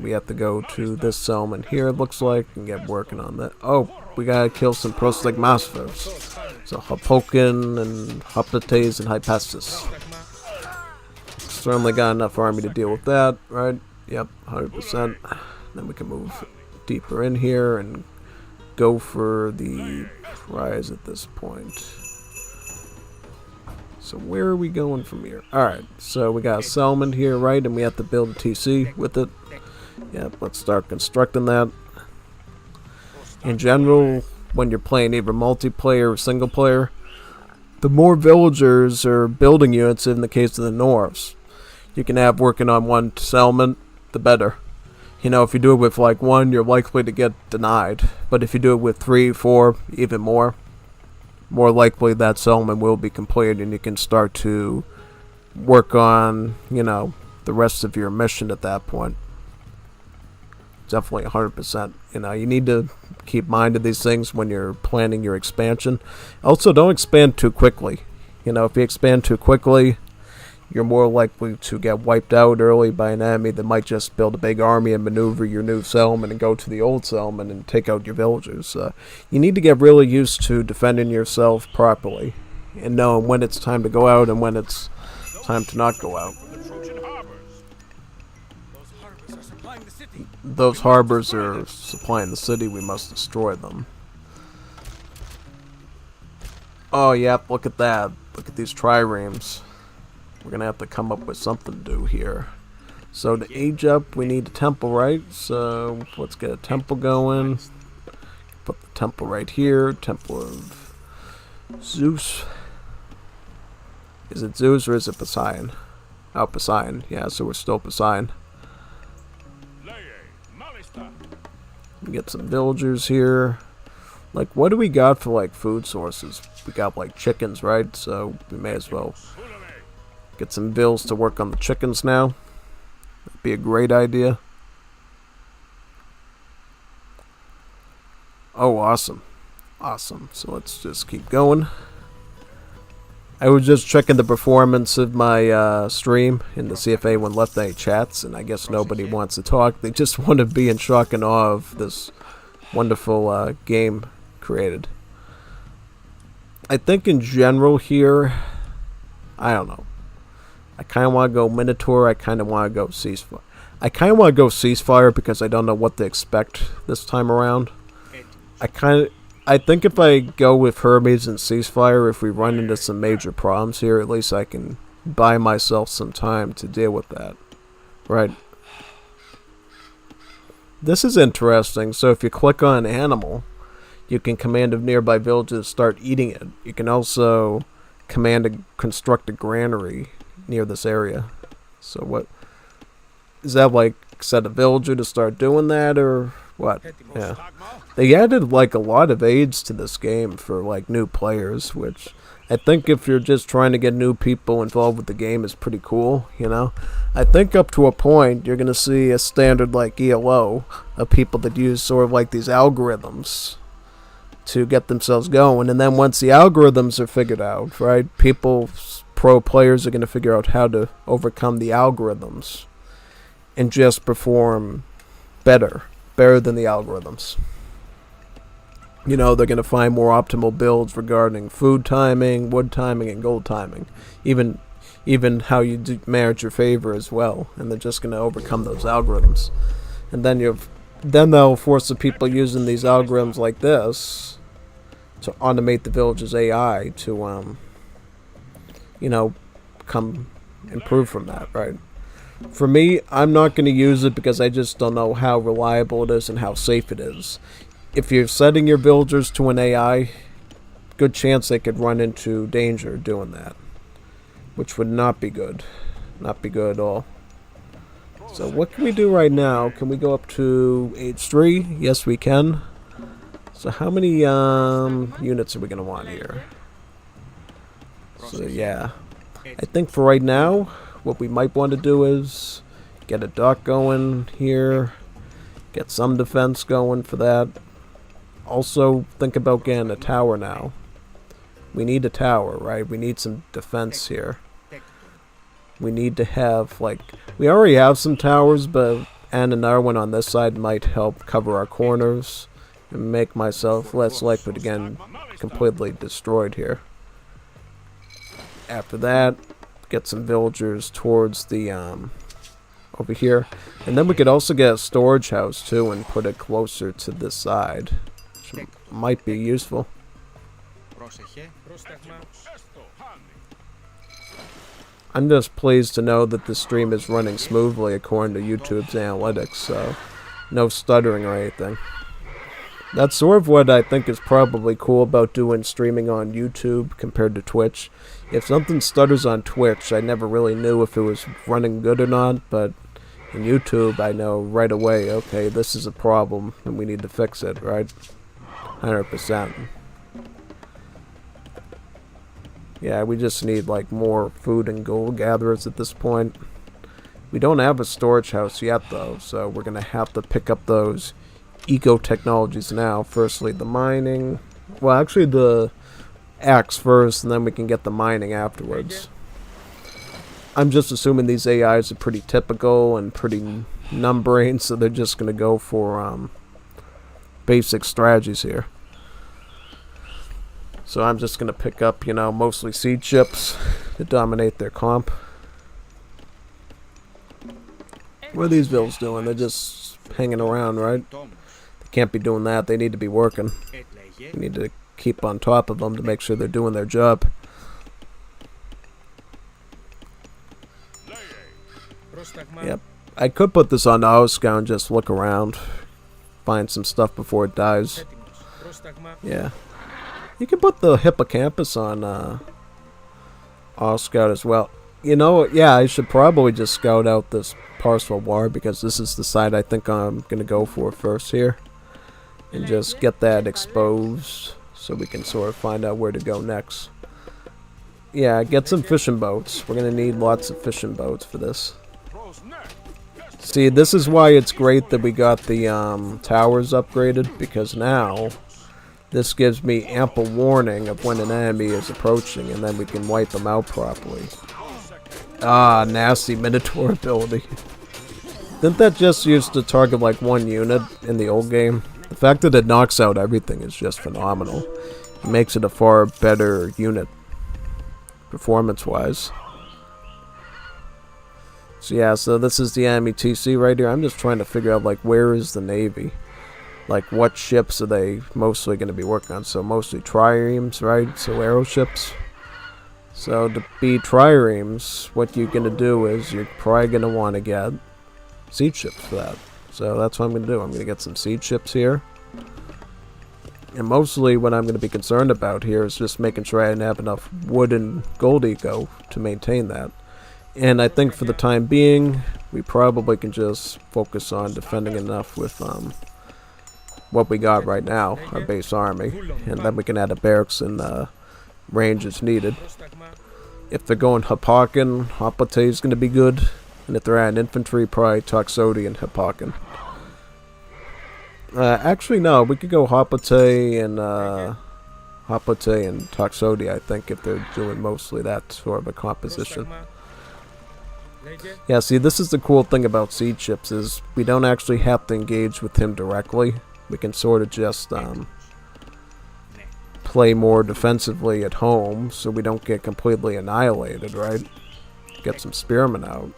We have to go to this settlement here, it looks like, and get working on that. Oh, we gotta kill some Prostegmas first. So Hopoken and Hoplites and Hypasus. Certainly got enough army to deal with that, right? Yep, 100%. Then we can move deeper in here and go for the prize at this point. So where are we going from here? Alright, so we got a settlement here, right? And we have to build a TC with it. Yep, let's start constructing that. In general, when you're playing either multiplayer or single player, the more villagers or building units, in the case of the Norse, you can have working on one settlement, the better. You know, if you do it with like one, you're likely to get denied. But if you do it with 3, 4, even more likely that settlement will be completed and you can start to work on, you know, the rest of your mission at that point. Definitely 100%. You know, you need to keep mind of these things when you're planning your expansion. Also, don't expand too quickly. You know, if you expand too quickly, you're more likely to get wiped out early by an enemy that might just build a big army and maneuver your new settlement and go to the old settlement and take out your villagers. You need to get really used to defending yourself properly and knowing when it's time to go out and when it's time to not go out. The Trojan those harbors are supplying the city, we must destroy them. Oh, yep, look at that. Look at these triremes. We're gonna have to come up with something to do here. So to age up, we need a temple, right? So let's get a temple going. Put the temple right here. Temple of Zeus. Is it Zeus or is it Poseidon? Oh, Poseidon. Yeah, so we're still Poseidon. We get some villagers here. Like, what do we got for, like, food sources? We got, like, chickens, right? So we may as well get some vills to work on the chickens now. That'd be a great idea. Oh, awesome. Awesome. So let's just keep going. I was just checking the performance of my stream and to see if anyone left any chats, and I guess nobody wants to talk. They just want to be in shock and awe of this wonderful game created. I think in general here, I don't know. I kind of want to go Minotaur. I kind of want to go Ceasefire. I kind of want to go Ceasefire because I don't know what to expect this time around. I think if I go with Hermes and Ceasefire, if we run into some major problems here, at least I can buy myself some time to deal with that. Right. This is interesting. So if you click on an animal, you can command a nearby village to start eating it. You can also command to construct a granary near this area. So what is that, like, set a villager to start doing that or what? Yeah. They added like a lot of aids to this game for like new players, which I think if you're just trying to get new people involved with the game is pretty cool, you know? I think up to a point you're going to see a standard like ELO of people that use sort of like these algorithms to get themselves going, and then once the algorithms are figured out, right, pro players are going to figure out how to overcome the algorithms and just perform better than the algorithms. You know, they're going to find more optimal builds regarding food timing, wood timing, and gold timing. Even how you manage your favor as well. And they're just going to overcome those algorithms. And then they'll force the people using these algorithms like this to automate the village's AI to, come improve from that, right? For me, I'm not going to use it because I just don't know how reliable it is and how safe it is. If you're setting your villagers to an AI, good chance they could run into danger doing that, which would not be good. Not be good at all. So what can we do right now? Can we go up to age 3? Yes, we can. So how many units are we going to want here? So yeah, I think for right now, what we might want to do is get a dock going here, get some defense going for that. Also, think about getting a tower now. We need a tower, right? We need some defense here. We need to have, like, we already have some towers, but another one on this side might help cover our corners and make myself less likely to get completely destroyed here. After that, get some villagers towards the over here, and then we could also get a storage house too and put it closer to this side, which might be useful. I'm just pleased to know that the stream is running smoothly according to YouTube's analytics, so no stuttering or anything. That's sort of what I think is probably cool about doing streaming on YouTube compared to Twitch. If something stutters on Twitch, I never really knew if it was running good or not, but in YouTube, I know right away, okay, this is a problem, and we need to fix it, right? 100%. Yeah, we just need, like, more food and gold gatherers at this point. We don't have a storage house yet, though, so we're going to have to pick up those eco-technologies now. Firstly, the mining. Well, actually, the axe first, and then we can get the mining afterwards. I'm just assuming these AIs are pretty typical and pretty numbering, so they're just going to go for basic strategies here. So I'm just going to pick up, mostly seed ships to dominate their comp. What are these vills doing? They're just hanging around, right? They can't be doing that. They need to be working. We need to keep on top of them to make sure they're doing their job. Yep. I could put this on Oscar and just look around. Find some stuff before it dies. Yeah. You can put the hippocampus on Scout as well. You know, yeah, I should probably just scout out this parcel war because this is the side I think I'm going to go for first here. And just get that exposed so we can sort of find out where to go next. Yeah, get some fishing boats. We're going to need lots of fishing boats for this. See, this is why it's great that we got the towers upgraded, because now this gives me ample warning of when an enemy is approaching, and then we can wipe them out properly. Ah, nasty Minotaur ability. Didn't that just used to target like one unit in the old game? The fact that it knocks out everything is just phenomenal. It makes it a far better unit, performance-wise. So yeah, so this is the enemy TC right here. I'm just trying to figure out, like, where is the Navy? Like, what ships are they mostly going to be working on? So mostly triremes, right? So arrow ships. So to be triremes, what you're going to do is you're probably going to want to get siege ships for that. So that's what I'm going to do. I'm going to get some siege ships here. And mostly what I'm going to be concerned about here is just making sure I have enough wood and gold eco to maintain that. And I think for the time being, we probably can just focus on defending enough with what we got right now, our base army. And then we can add a barracks in range as needed. If they're going Hippocan, Hoplite is going to be good. And if they're adding infantry, probably Toxote and Hippocan. Actually, no, we could go Hoplite and Toxote, I think, if they're doing mostly that sort of a composition. Yeah, see, this is the cool thing about siege ships, is we don't actually have to engage with him directly. We can sort of just play more defensively at home, so we don't get completely annihilated, right? Get some spearmen out.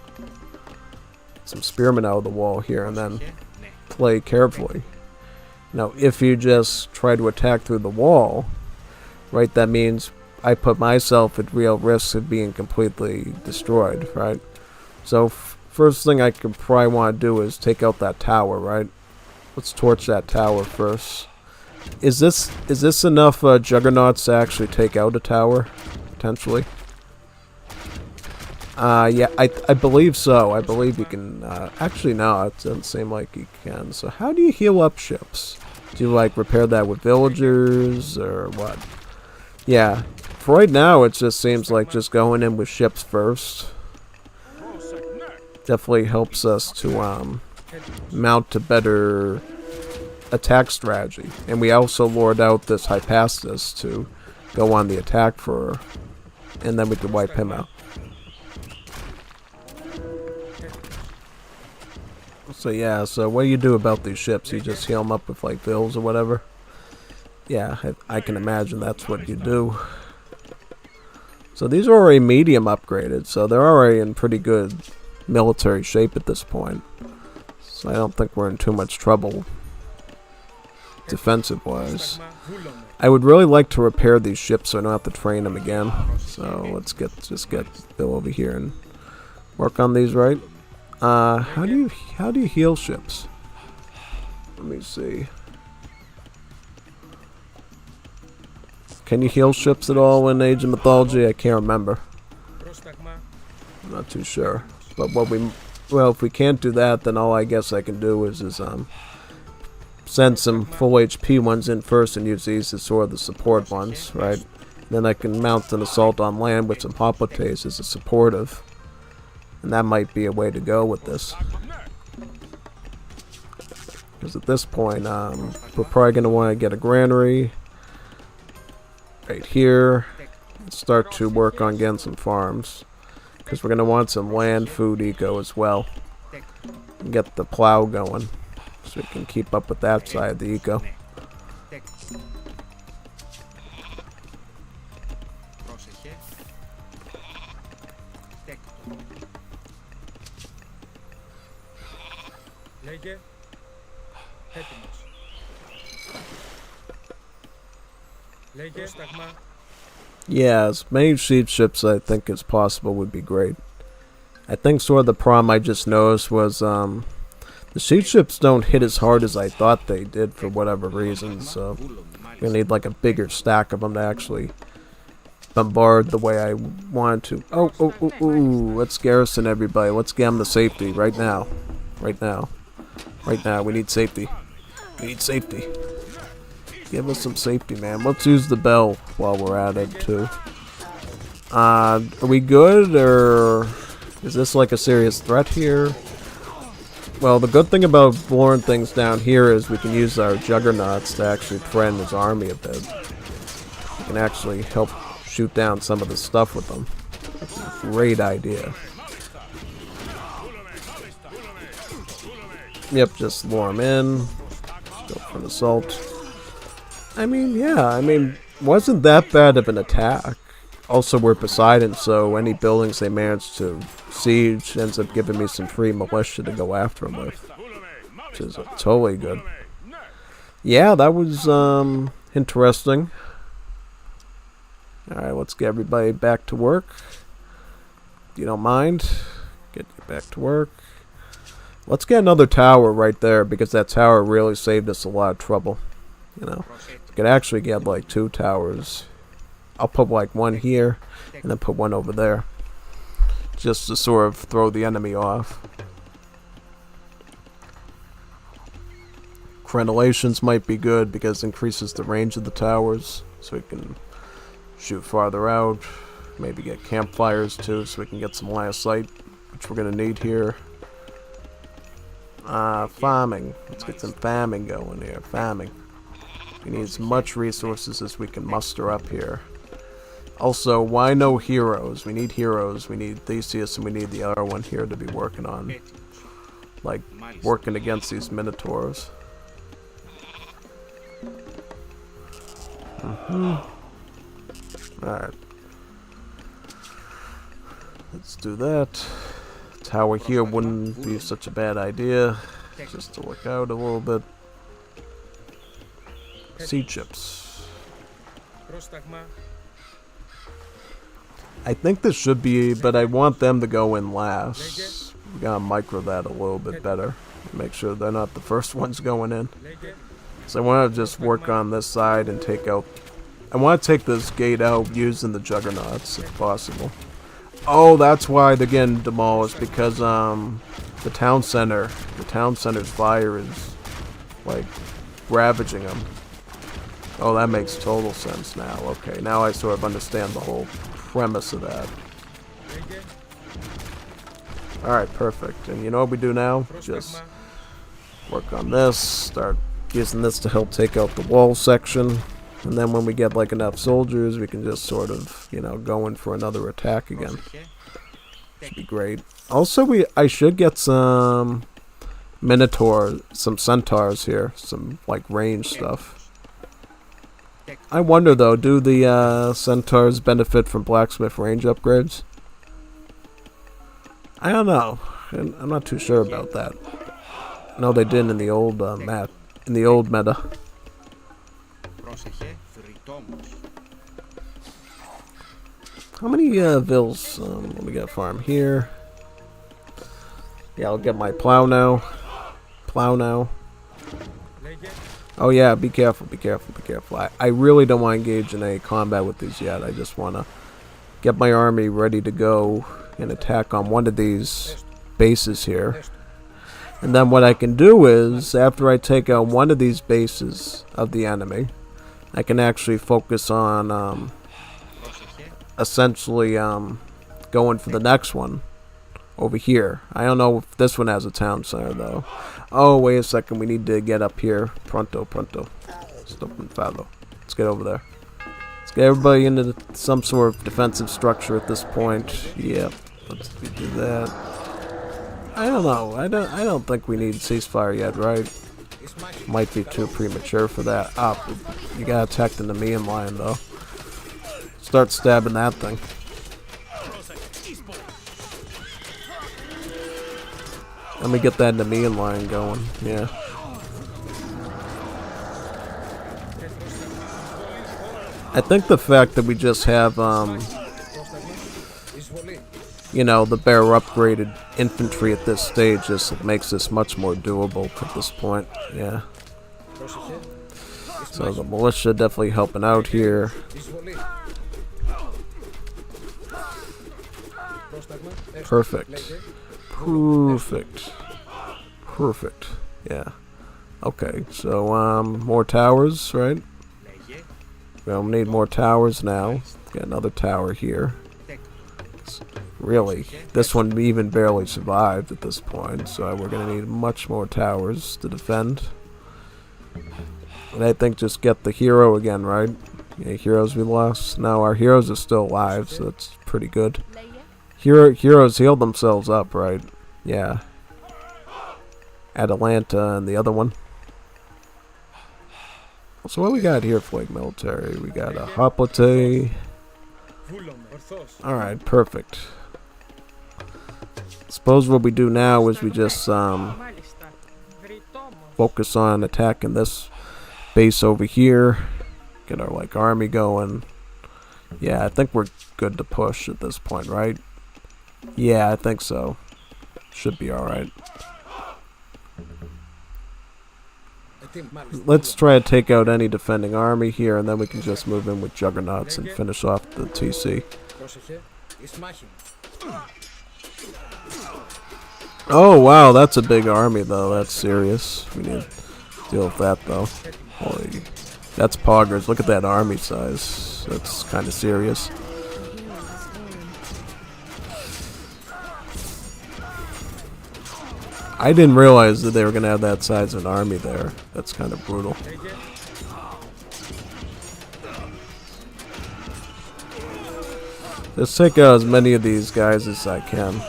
Some spearmen out of the wall here, and then play carefully. Now, if you just try to attack through the wall, right, that means I put myself at real risk of being completely destroyed, right? So, first thing I could probably want to do is take out that tower, right? Let's torch that tower first. Is this enough juggernauts to actually take out a tower, potentially? Yeah, I believe so. I believe you can, actually no, it doesn't seem like you can. So how do you heal up ships? Do you, like, repair that with villagers, or what? Yeah, for right now it just seems like just going in with ships first definitely helps us to mount a better attack strategy. And we also lured out this Hypasus to go on the attack for her, and then we could wipe him out. So yeah, so what do you do about these ships? You just heal them up with, like, vills or whatever? Yeah, I can imagine that's what you do. So these are already medium upgraded, so they're already in pretty good military shape at this point. So I don't think we're in too much trouble defensive-wise. I would really like to repair these ships so I don't have to train them again. So let's just get Bill over here and work on these, right? How do you heal ships? Let me see. Can you heal ships at all in Age of Mythology? I can't remember. I'm not too sure. But well, if we can't do that, then all I guess I can do is send some full HP ones in first and use these as sort of the support ones, right? Then I can mount an assault on land with some Hoplites as a supportive. And that might be a way to go with this. Because at this point, we're probably going to want to get a granary right here and start to work on getting some farms. Because we're going to want some land food eco as well. And get the plow going so we can keep up with that side of the eco. Yeah, as many siege ships I think as possible would be great. I think sort of the problem I just noticed was the siege ships don't hit as hard as I thought they did for whatever reason, so I'm gonna need like a bigger stack of them to actually bombard the way I wanted to. Oh, let's garrison everybody. Let's get them to safety right now. Right now. Right now, we need safety. We need safety. Give us some safety, man. Let's use the bell while we're at it, too. Are we good, or is this like a serious threat here? Well, the good thing about blowing things down here is we can use our juggernauts to actually threaten his army a bit. We can actually help shoot down some of the stuff with them. That's a great idea. Yep, just lure him in. Go for an assault. I mean, yeah, wasn't that bad of an attack. Also, we're Poseidon, so any buildings they manage to siege ends up giving me some free militia to go after them with. Which is totally good. Yeah, that was, interesting. Alright, let's get everybody back to work. If you don't mind, get you back to work. Let's get another tower right there, because that tower really saved us a lot of trouble. You know, we could actually get like 2 towers. I'll put like one here, and then put one over there. Just to sort of throw the enemy off. Crenellations might be good, because it increases the range of the towers, so we can shoot farther out. Maybe get campfires too, so we can get some line of sight, which we're going to need here. Farming. Let's get some farming going here. Farming. We need as much resources as we can muster up here. Also, why no heroes? We need heroes. We need Theseus, and we need the other one here to be working on. Like, working against these minotaurs. Alright. Let's do that. Tower here wouldn't be such a bad idea. Just to look out a little bit. Sea chips. I think this should be, but I want them to go in last. We gotta micro that a little bit better. Make sure they're not the first ones going in. So I want to just work on this side and take out... I want to take this gate out using the juggernauts, if possible. Oh, that's why they're getting demolished, because the town center's fire is like ravaging them. Oh, that makes total sense now. Okay, now I sort of understand the whole premise of that. Alright, perfect. And you know what we do now? Just work on this, start using this to help take out the wall section. And then when we get like enough soldiers, we can just sort of, you know, go in for another attack again. Should be great. Also, I should get some some centaurs here, some like range stuff. I wonder though, do the centaurs benefit from blacksmith range upgrades? I don't know. I'm not too sure about that. No, they didn't in the old meta. How many vills? Let me get a farm here. Yeah, I'll get my plow now. Oh yeah, be careful. I really don't want to engage in any combat with these yet. I just want to get my army ready to go and attack on one of these bases here. And then what I can do is, after I take out one of these bases of the enemy, I can actually focus on essentially going for the next one over here. I don't know if this one has a town center though. Oh, wait a second, we need to get up here. Pronto. Stop and follow. Let's get over there. Let's get everybody into some sort of defensive structure at this point. Yep, let's do that. I don't know. I don't think we need ceasefire yet, right? Might be too premature for that. You gotta attack the Nemean lion though. Start stabbing that thing. Let me get that Nemean lion going. Yeah. I think the fact that we just have, you know, the bare upgraded infantry at this stage just makes this much more doable at this point. Yeah. So the militia definitely helping out here. Perfect. Perfect. Perfect. Yeah. Okay, so more towers, right? We'll need more towers now. Got another tower here. Really, this one even barely survived at this point, so we're gonna need much more towers to defend. And I think just get the hero again, right? Yeah, heroes we lost. Now our heroes are still alive, so that's pretty good. Heroes healed themselves up, right? Yeah. Atalanta and the other one. So what we got here for like military? We got a hoplite. Alright, perfect. Suppose what we do now is we just focus on attacking this base over here. Get our like army going. Yeah, I think we're good to push at this point, right? Yeah, I think so. Should be alright. Let's try to take out any defending army here, and then we can just move in with juggernauts and finish off the TC. Oh wow, that's a big army though. That's serious. We need to deal with that though. Holy, that's poggers. Look at that army size. That's kind of serious. I didn't realize that they were going to have that size of an army there. That's kind of brutal. Let's take out as many of these guys as I can.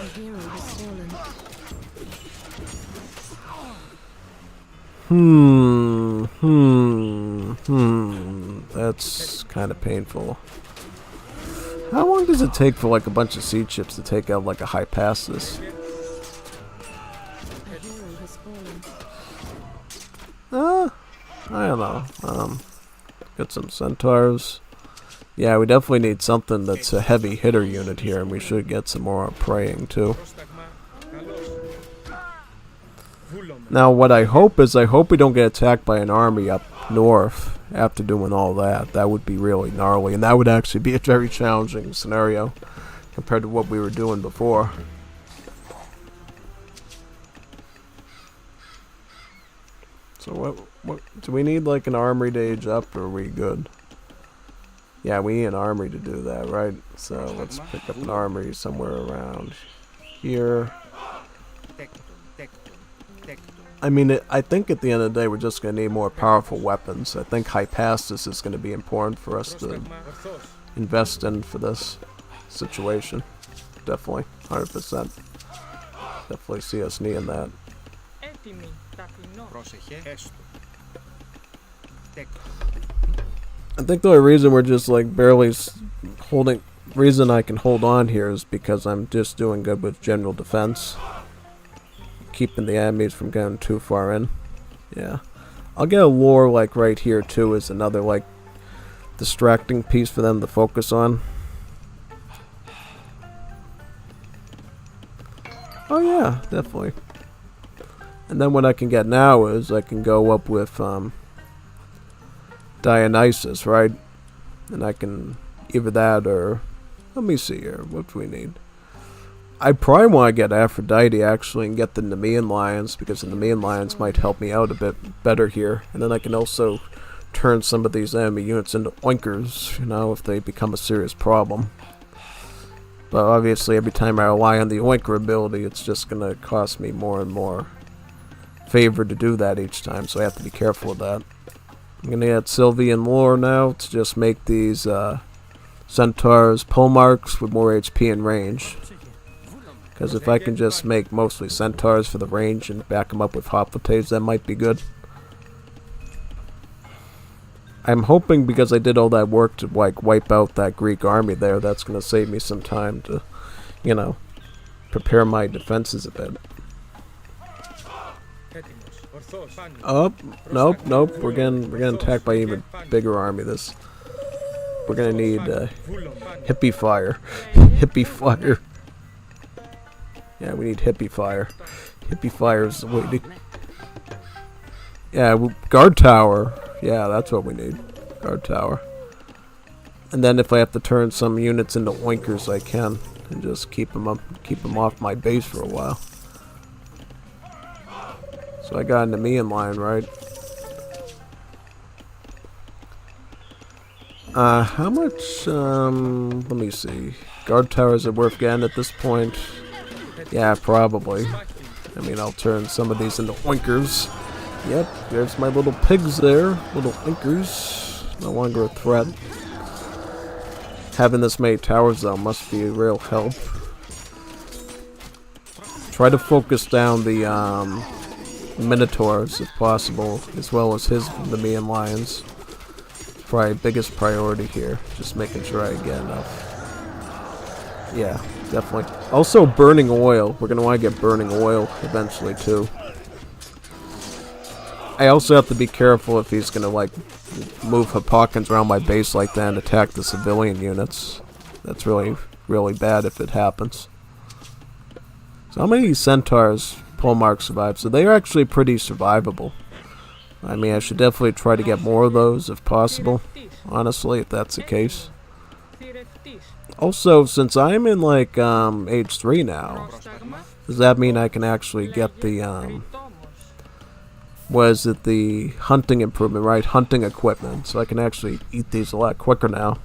That's kind of painful. How long does it take for like a bunch of siege ships to take out like a high passes? I don't know. Got some centaurs. Yeah, we definitely need something that's a heavy hitter unit here, and we should get some more praying too. Now, what I hope is, I hope we don't get attacked by an army up north after doing all that. That would be really gnarly, and that would actually be a very challenging scenario compared to what we were doing before. So what do we need, like an armory to age up, or are we good? Yeah, we need an armory to do that, right? So let's pick up an armory somewhere around here. I mean, I think at the end of the day we're just going to need more powerful weapons. I think Hypasus is going to be important for us to invest in for this situation. Definitely, 100%. Definitely see us needing that. I think the only reason we're just like barely holding, reason I can hold on here is because I'm just doing good with general defense, keeping the enemies from going too far in. Yeah, I'll get a lure like right here too as another like distracting piece for them to focus on. Oh yeah, definitely. And then what I can get now is I can go up with Dionysus, right? And I can either that or, let me see here, what do we need? I probably want to get Aphrodite actually and get the Nemean Lions, because the Nemean Lions might help me out a bit better here. And then I can also turn some of these enemy units into oinkers, you know, if they become a serious problem. But obviously every time I rely on the oinker ability, it's just going to cost me more and more favor to do that each time, so I have to be careful of that. I'm going to add Sylvian lore now to just make these centaurs polemarks with more HP and range. Because if I can just make mostly centaurs for the range and back them up with hoplites, that might be good. I'm hoping, because I did all that work to like wipe out that Greek army there, that's going to save me some time to, you know, prepare my defenses a bit. Oh, nope. We're getting attacked by an even bigger army. We're gonna need hippie fire. Hippie fire. Yeah, we need hippie fire. Hippie fire is the way to. Yeah, guard tower. Yeah, that's what we need. Guard tower. And then if I have to turn some units into oinkers, I can, and just keep them off my base for a while. So I got an Nemean line, right? How much, let me see. Guard towers are worth getting at this point. Yeah, probably. I mean, I'll turn some of these into oinkers. Yep, there's my little pigs there. Little oinkers. No longer a threat. Having this many towers, though, must be a real help. Try to focus down the, Minotaurs, if possible, as well as the Nemean lions. Probably biggest priority here. Just making sure I get enough. Yeah, definitely. Also, burning oil. We're gonna want to get burning oil eventually too. I also have to be careful if he's gonna like move Hippocans around my base like that and attack the civilian units. That's really, really bad if it happens. So how many centaurs Polmark survived? So they are actually pretty survivable. I mean, I should definitely try to get more of those if possible, honestly, if that's the case. Also, since I'm in like age 3 now, does that mean I can actually get the was it the hunting improvement, right? Hunting equipment, so I can actually eat these a lot quicker now.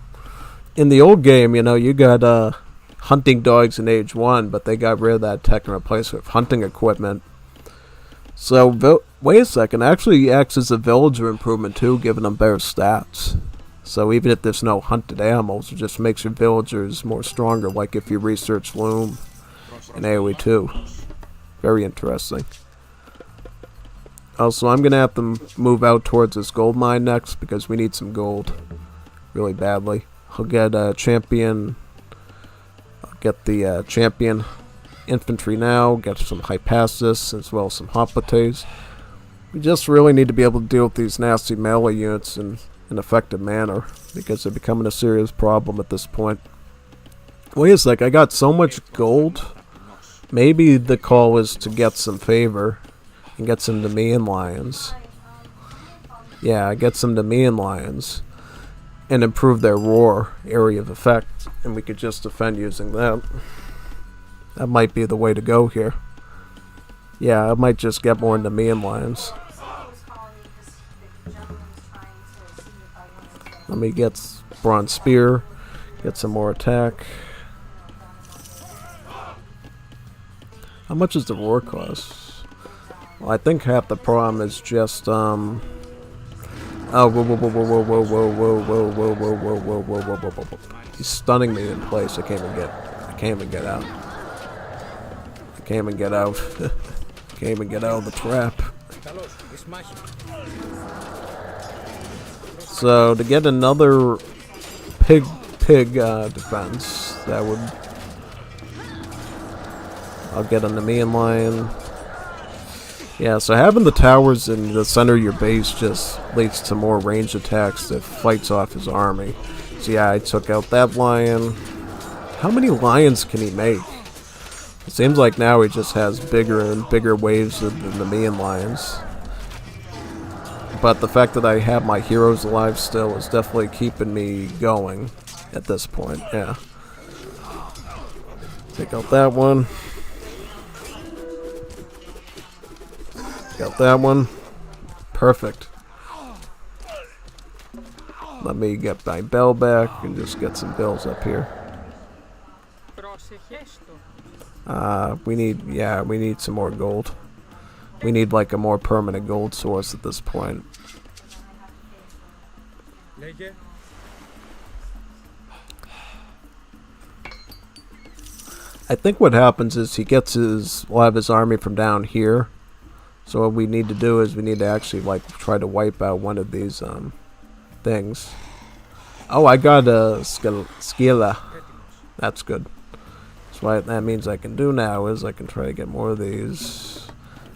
In the old game, you know, you got hunting dogs in age 1, but they got rid of that tech and replaced it with hunting equipment. So, wait a second, actually acts as a villager improvement too, giving them better stats. So even if there's no hunted animals, it just makes your villagers more stronger, like if you research Loom in AoE 2. Very interesting. Also, I'm going to have to move out towards this gold mine next, because we need some gold really badly. I'll get a champion. I'll get the champion infantry now, get some Hypasus, as well as some Hoplites. We just really need to be able to deal with these nasty melee units in an effective manner, because they're becoming a serious problem at this point. Wait a sec, I got so much gold. Maybe the call is to get some favor and get some Nemean lions. Yeah, get some Nemean lions and improve their roar area of effect, and we could just defend using that. That might be the way to go here. Yeah, I might just get more Nemean lions. Let me get Bronze Spear, get some more attack. How much does the roar cost? Well, I think half the problem is just oh, whoa, whoa, whoa, whoa, whoa, whoa, whoa, whoa, whoa, whoa, whoa, whoa, whoa, whoa, whoa, whoa, whoa. He's stunning me in place. I can't even get out. I can't even get out. Can't even get out of the trap. So to get another pig defense, that would. I'll get a Nemean lion. Yeah, so having the towers in the center of your base just leads to more ranged attacks that fights off his army. So yeah, I took out that lion. How many lions can he make? It seems like now he just has bigger and bigger waves of the Nemean lions. But the fact that I have my heroes alive still is definitely keeping me going at this point, yeah. Take out that one. Got that one. Perfect. Let me get my bell back and just get some bills up here. We need some more gold. We need like a more permanent gold source at this point. I think what happens is he gets a lot of his army from down here. So what we need to do is we need to actually like try to wipe out one of these things. Oh, I got a skilla. That's good. So what that means I can do now is I can try to get more of these.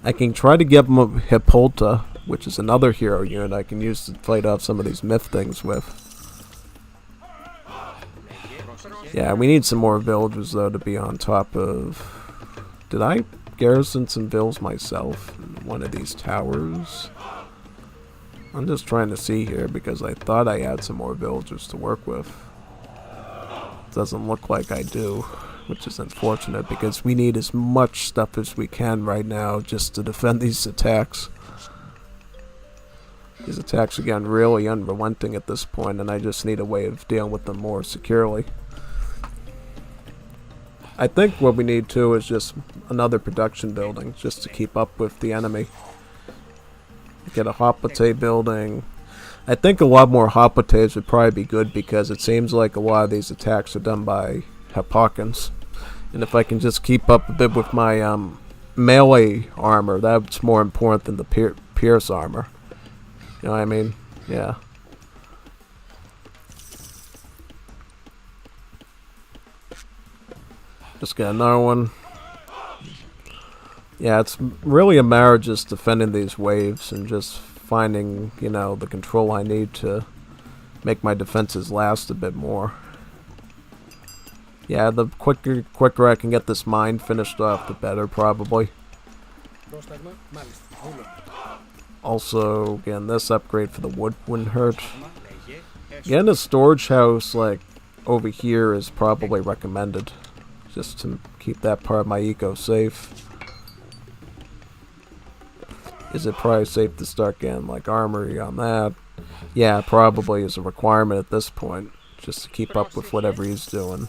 I can try to get Hippolyta, which is another hero unit I can use to fight off some of these myth things with. Yeah, we need some more villagers, though, to be on top of... Did I garrison some vills myself in one of these towers? I'm just trying to see here, because I thought I had some more villagers to work with. Doesn't look like I do, which is unfortunate, because we need as much stuff as we can right now just to defend these attacks. These attacks are getting really unrelenting at this point, and I just need a way of dealing with them more securely. I think what we need too is just another production building just to keep up with the enemy. Get a Hoplite building. I think a lot more Hoplites would probably be good because it seems like a lot of these attacks are done by Hippolytans. And if I can just keep up a bit with my melee armor, that's more important than the pierce armor. You know what I mean? Yeah. Just got another one. Yeah, it's really a matter of just defending these waves and just finding, you know, the control I need to make my defenses last a bit more. Yeah, the quicker I can get this mine finished off, the better, probably. Also, again, this upgrade for the wood wouldn't hurt. Getting a storage house, like, over here is probably recommended. Just to keep that part of my eco safe. Is it probably safe to start getting, like, armory on that? Yeah, probably is a requirement at this point. Just to keep up with whatever he's doing.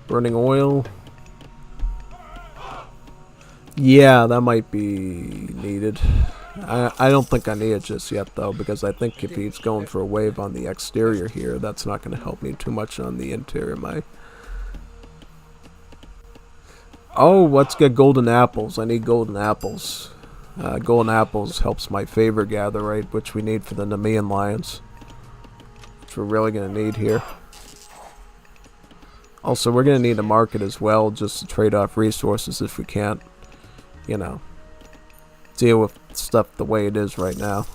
Burning oil. Yeah, that might be needed. I don't think I need it just yet, though, because I think if he's going for a wave on the exterior here, that's not going to help me too much on the interior. Oh, let's get golden apples. I need golden apples. Golden apples helps my favor gather rate, which we need for the Nemean Lions. Which we're really going to need here. Also, we're going to need a market as well, just to trade off resources if we can't, you know, deal with stuff the way it is right now.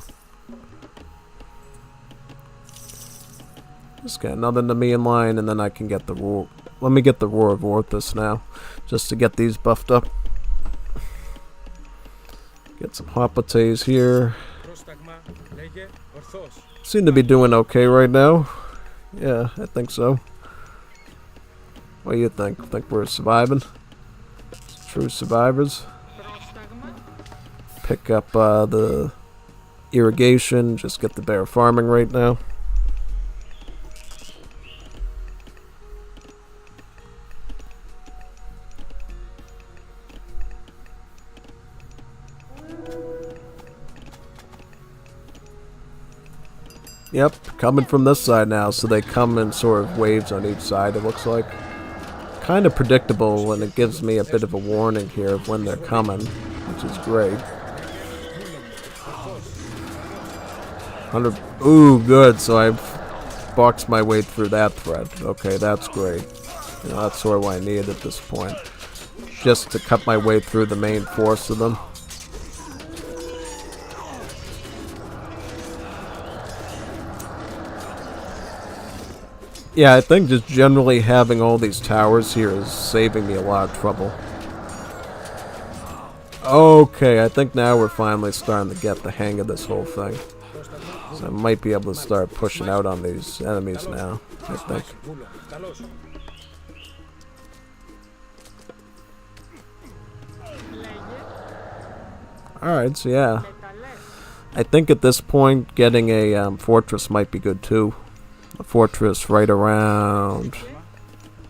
Just get another Nemean line, and then I can get the roar. Let me get the Roar of Orthus now, just to get these buffed up. Get some Hoplites here. Seem to be doing okay right now. Yeah, I think so. What do you think? Think we're surviving? True survivors. Pick up the irrigation, just get the bear farming right now. Yep, coming from this side now, so they come in sort of waves on each side, it looks like. Kind of predictable, and it gives me a bit of a warning here of when they're coming, which is great. 100. Ooh, good. So I've boxed my way through that thread. Okay, that's great. You know, that's sort of what I needed at this point. Just to cut my way through the main force of them. Yeah, I think just generally having all these towers here is saving me a lot of trouble. Okay, I think now we're finally starting to get the hang of this whole thing. So I might be able to start pushing out on these enemies now, I think. Alright, so yeah. I think at this point getting a fortress might be good too. A fortress right around...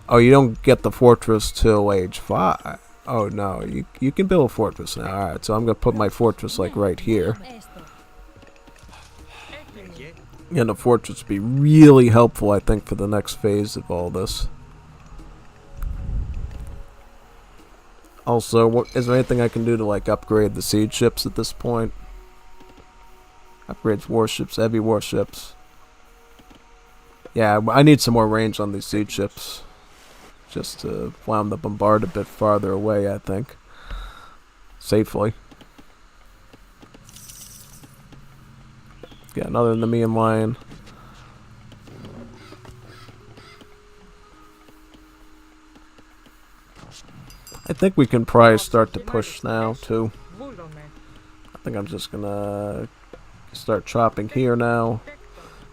Oh, you don't get the fortress till age 5. Oh no, you can build a fortress now. Alright, so I'm going to put my fortress like right here. And a fortress would be really helpful, I think, for the next phase of all this. Also, is there anything I can do to like upgrade the siege ships at this point? Upgrades warships, heavy warships. Yeah, I need some more range on these siege ships. just to allow them to bombard a bit farther away, I think. Safely. Got another Nemean lion. I think we can probably start to push now, too. I think I'm just gonna start chopping here now.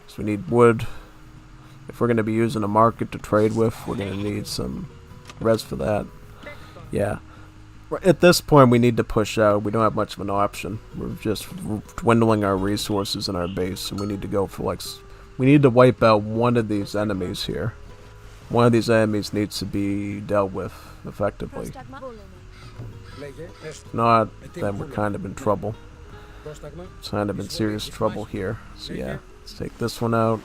So we need wood. If we're gonna be using a market to trade with, we're gonna need some res for that. Yeah. At this point, we need to push out. We don't have much of an option. We're just dwindling our resources in our base, and we need to go for like... We need to wipe out one of these enemies here. One of these enemies needs to be dealt with effectively. If not, then we're kind of in trouble. It's kind of in serious trouble here. So yeah, let's take this one out.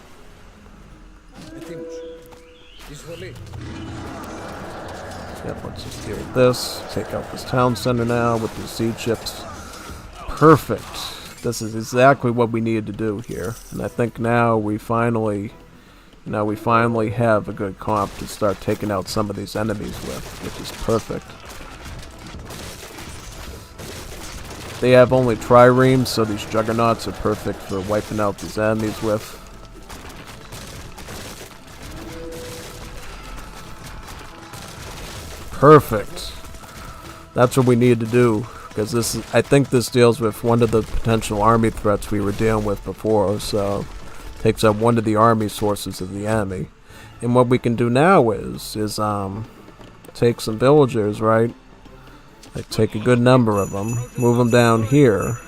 Yep, let's just deal with this. Take out this town center now with the seed chips. Perfect. This is exactly what we needed to do here. And I think now we finally have a good comp to start taking out some of these enemies with, which is perfect. They have only triremes, so these juggernauts are perfect for wiping out these enemies with. Perfect. That's what we need to do, because this is, I think this deals with one of the potential army threats we were dealing with before, so takes out one of the army sources of the enemy. And what we can do now is take some villagers, right? Like take a good number of them, move them down here,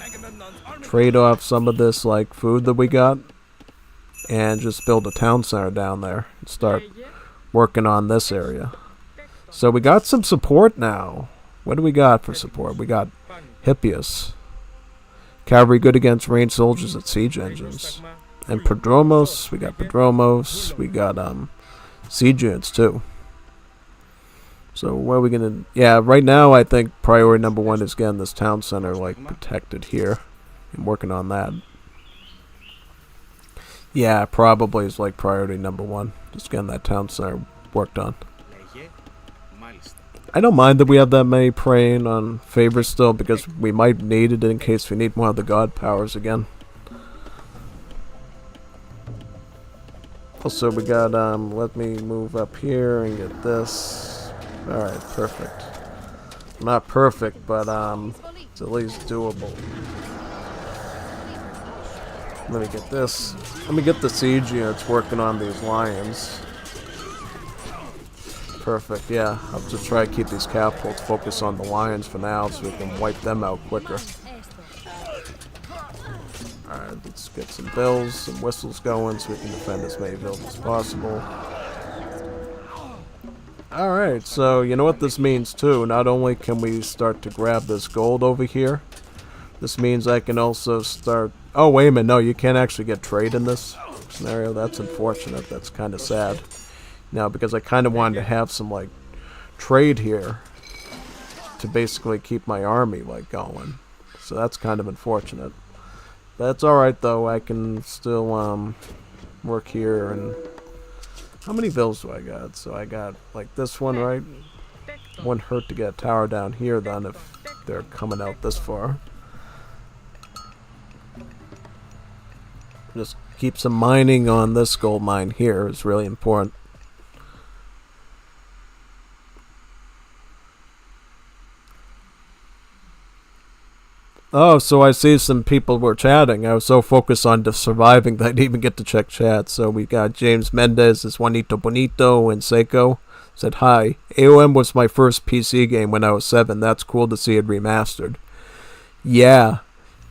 trade off some of this like food that we got, and just build a town center down there and start working on this area. So we got some support now. What do we got for support? We got Hippias. Cavalry good against ranged soldiers at siege engines. And Prodromos, we got Prodromos, we got siege units too. So what are we gonna... Yeah, right now I think priority number one is getting this town center like protected here. And working on that. Yeah, probably is like priority number one. Just getting that town center worked on. I don't mind that we have that many preying on favors still, because we might need it in case we need one of the god powers again. Also, we got, let me move up here and get this. Alright, perfect. Not perfect, but, it's at least doable. Let me get this. Let me get the siege units working on these lions. Perfect, yeah. I'll just try to keep these catapults focused on the lions for now so we can wipe them out quicker. Alright, let's get some bells, some whistles going so we can defend as many villas as possible. Alright, so you know what this means too. Not only can we start to grab this gold over here, this means I can also start... Oh, wait a minute, no, you can't actually get trade in this scenario. That's unfortunate. That's kind of sad. Now, because I kind of wanted to have some, like, trade here to basically keep my army, like, going. So that's kind of unfortunate. That's alright, though. I can still, work here. And how many villas do I got? So I got, like, this one, right? Wouldn't hurt to get a tower down here, then, if they're coming out this far. Just keep some mining on this gold mine here is really important. Oh, so I see some people were chatting. I was so focused on just surviving that I didn't even get to check chat. So we got James Mendez, is Juanito Bonito, and Seiko. Said, hi. AOM was my first PC game when I was 7. That's cool to see it remastered. Yeah.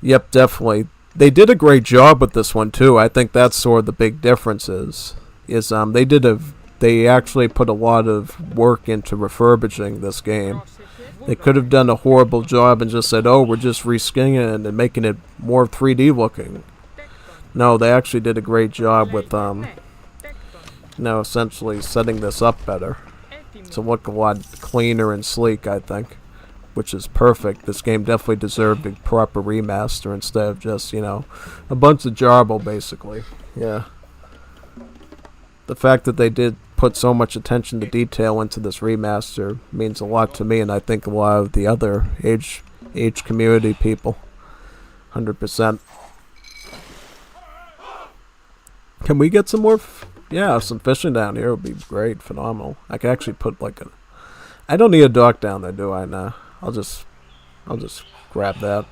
Yep, definitely. They did a great job with this one, too. I think that's sort of the big difference is they actually put a lot of work into refurbishing this game. They could have done a horrible job and just said, oh, we're just reskinning it and making it more 3D looking. No, they actually did a great job with, essentially setting this up better to look a lot cleaner and sleek, I think, which is perfect. This game definitely deserved a proper remaster instead of just, a bunch of jarble, basically. Yeah. The fact that they did put so much attention to detail into this remaster means a lot to me, and I think a lot of the other age community people. 100%. Can we get some more? Yeah, some fishing down here would be great, phenomenal. I could actually put like a. I don't need a dock down there, do I? Nah. I'll just grab that.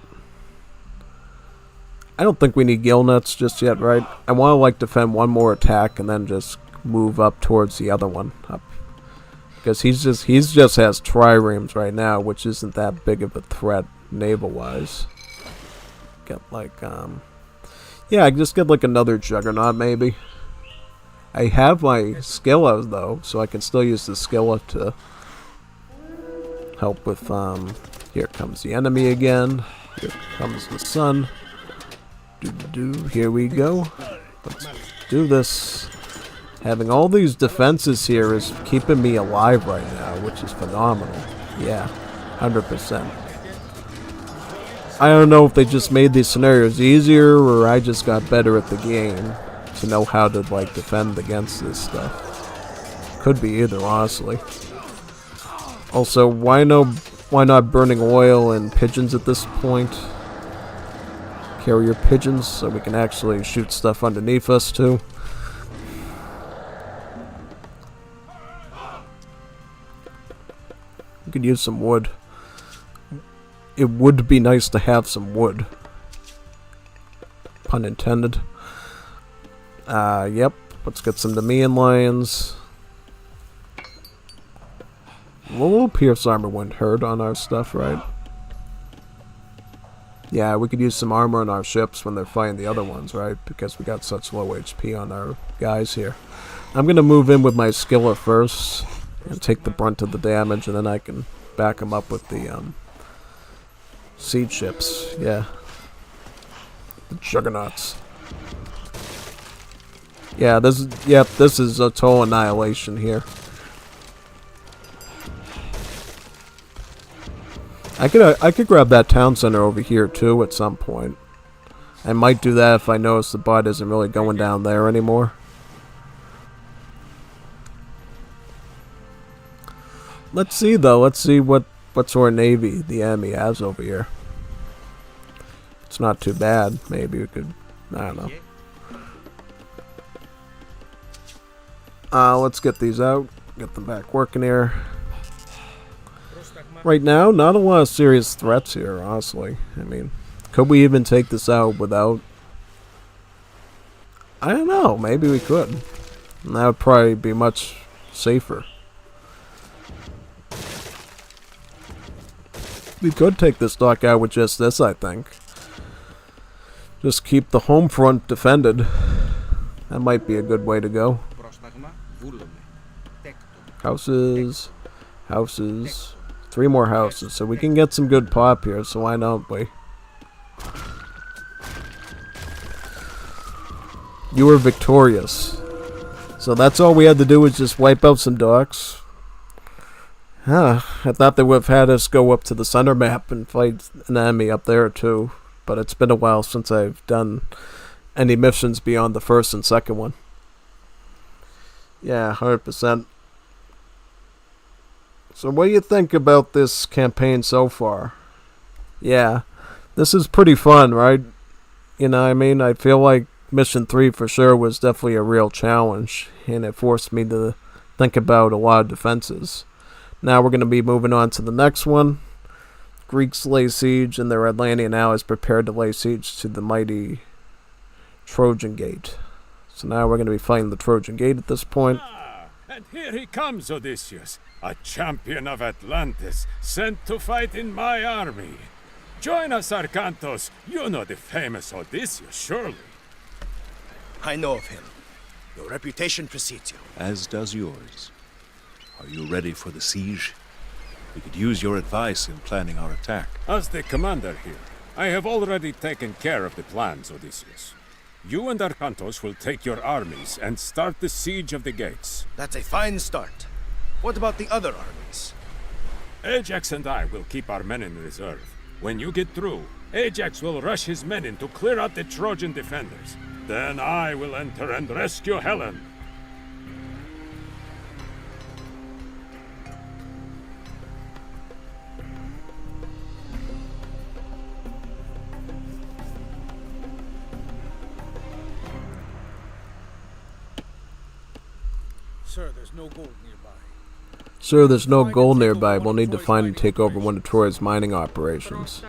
I don't think we need gill nets just yet, right? I want to like defend one more attack and then just move up towards the other one up, because he's just has triremes right now, which isn't that big of a threat naval wise. Get like yeah, I just get like another juggernaut maybe. I have my skilla though, so I can still use the skilla to help with here comes the enemy again. Here comes the sun. Here we go. Let's do this. Having all these defenses here is keeping me alive right now, which is phenomenal. Yeah, 100%. I don't know if they just made these scenarios easier or I just got better at the game to know how to like defend against this stuff. Could be either, honestly. Also, why not burning oil and pigeons at this point? Carrier pigeons so we can actually shoot stuff underneath us too. We could use some wood. It would be nice to have some wood. Pun intended. Yep. Let's get some Nemean lions. A little pierce armor wouldn't hurt on our stuff, right? Yeah, we could use some armor on our ships when they're fighting the other ones, right? Because we got such low HP on our guys here. I'm going to move in with my skiller first and take the brunt of the damage, and then I can back them up with the siege ships. Yeah. The juggernauts. Yeah, this is a total annihilation here. I could grab that town center over here too at some point. I might do that if I notice the bot isn't really going down there anymore. Let's see though. Let's see what sort of navy the enemy has over here. It's not too bad. Maybe we could. I don't know. Let's get these out. Get them back working here. Right now, not a lot of serious threats here, honestly. I mean, could we even take this out without... I don't know, maybe we could. And that would probably be much safer. We could take this dock out with just this, I think. Just keep the home front defended. That might be a good way to go. Houses. Houses. 3 more houses, so we can get some good pop here, so why not we? You were victorious. So that's all we had to do was just wipe out some docks. Huh, I thought they would have had us go up to the center map and fight an enemy up there too, but it's been a while since I've done any missions beyond the first and second one. Yeah, 100%. So what do you think about this campaign so far? Yeah, this is pretty fun, right? You know what I mean? I feel like Mission 3 for sure was definitely a real challenge, and it forced me to think about a lot of defenses. Now we're going to be moving on to the next one. Greeks lay siege, and their Atlantean allies prepared to lay siege to the mighty Trojan Gate. So now we're going to be fighting the Trojan Gate at this point. And here he comes, Odysseus, a champion of Atlantis, sent to fight in my army. Join us, Arkantos. You know the famous Odysseus, surely. I know of him. Your reputation precedes you. As does yours. Are you ready for the siege? We could use your advice in planning our attack. As the commander here, I have already taken care of the plans, Odysseus. You and Arkantos will take your armies and start the siege of the gates. That's a fine start. What about the other armies? Ajax and I will keep our men in reserve. When you get through, Ajax will rush his men in to clear out the Trojan defenders. Then I will enter and rescue Helen. Sir, there's no gold nearby. Sir, there's no gold nearby. We'll need to find and take over one of Troy's mining operations.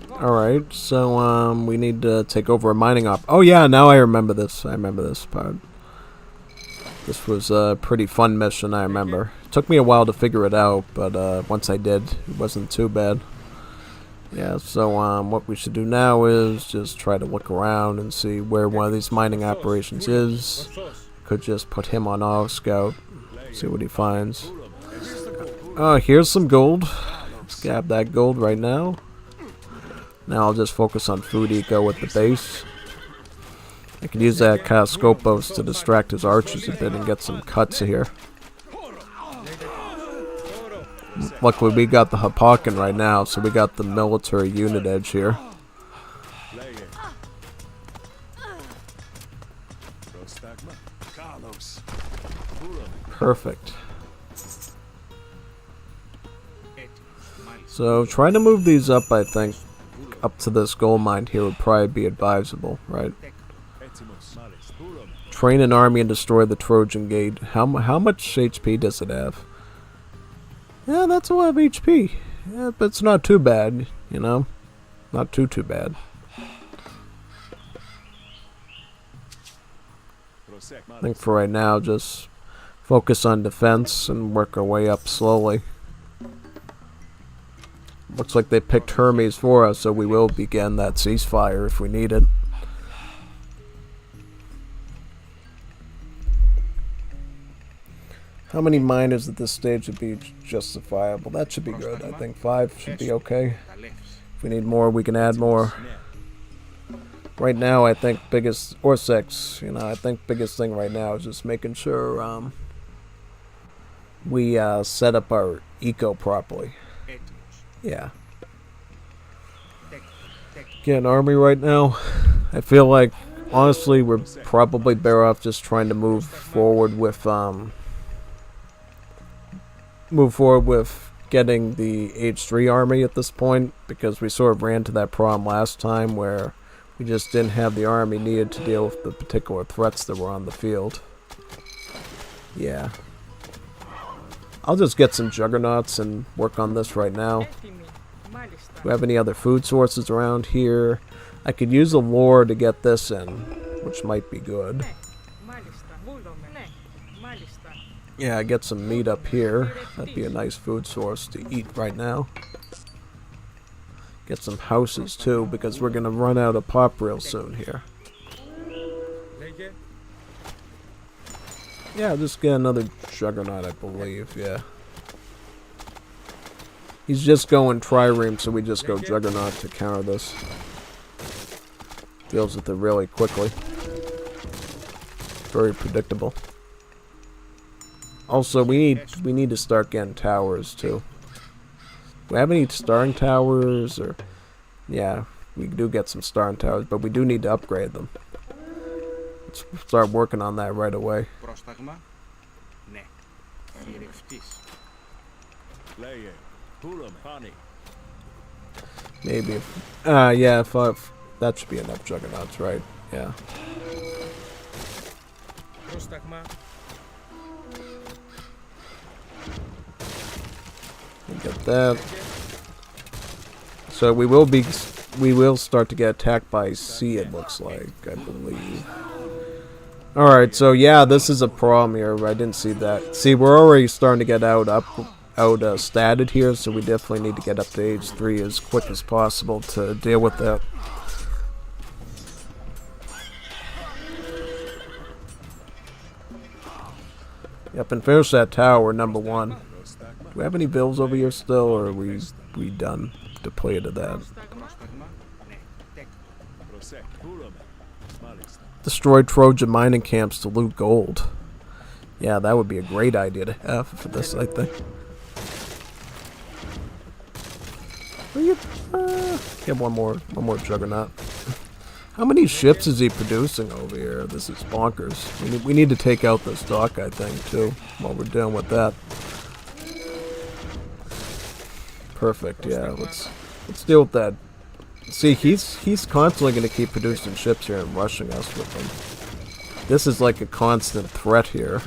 Alright, so, we need to take over a mining oh yeah, now I remember this. I remember this part. This was a pretty fun mission, I remember. It took me a while to figure it out, but, once I did, it wasn't too bad. Yeah, so, what we should do now is just try to look around and see where one of these mining operations is. Could just put him on auto scout, see what he finds. Oh, here's some gold. Let's grab that gold right now. Now I'll just focus on food eco with the base. I could use that Scopos to distract his archers a bit and get some cuts here. Luckily we got the Hapakan right now, so we got the military unit edge here. Perfect. So trying to move these up, I think, up to this gold mine here would probably be advisable, right? Train an army and destroy the Trojan Gate. How much HP does it have? Yeah, that's a lot of HP. Yeah, but it's not too bad, you know? Not too bad. I think for right now, just focus on defense and work our way up slowly. Looks like they picked Hermes for us, so we will begin that ceasefire if we need it. How many miners at this stage would be justifiable? That should be good. I think 5 should be okay. If we need more, we can add more. Right now, I think biggest, or 6, you know, I think biggest thing right now is just making sure we set up our eco properly. Yeah. Get an army right now. I feel like, honestly, we're probably better off just trying to move forward with getting the Age 3 army at this point, because we sort of ran to that problem last time where we just didn't have the army needed to deal with the particular threats that were on the field. Yeah. I'll just get some juggernauts and work on this right now. Do we have any other food sources around here? I could use a lure to get this in, which might be good. Yeah, I get some meat up here. That'd be a nice food source to eat right now. Get some houses too, because we're gonna run out of pop real soon here. Yeah, I'll just get another juggernaut, I believe, yeah. He's just going trireme, so we just go juggernaut to counter this. Deals with it really quickly. Very predictable. Also, we need to start getting towers too. Do we have any starring towers? Or yeah, we do get some starring towers, but we do need to upgrade them. Let's start working on that right away. Maybe if, yeah, if that should be enough juggernauts, right? Yeah. Get that. So we will start to get attacked by sea, it looks like, I believe. Alright, so yeah, this is a problem here. I didn't see that. See, we're already starting to get statted here, so we definitely need to get up to Age 3 as quick as possible to deal with that. Yep, and finish that tower, number 1. Do we have any bills over here still, or are we done? Depleted that. Destroy Trojan mining camps to loot gold. Yeah, that would be a great idea to have for this, I think. Get one more juggernaut. How many ships is he producing over here? This is bonkers. We need to take out this dock, I think, too, while we're dealing with that. Perfect. Yeah, let's deal with that See, he's constantly going to keep producing ships here and rushing us with them. This is like a constant threat here,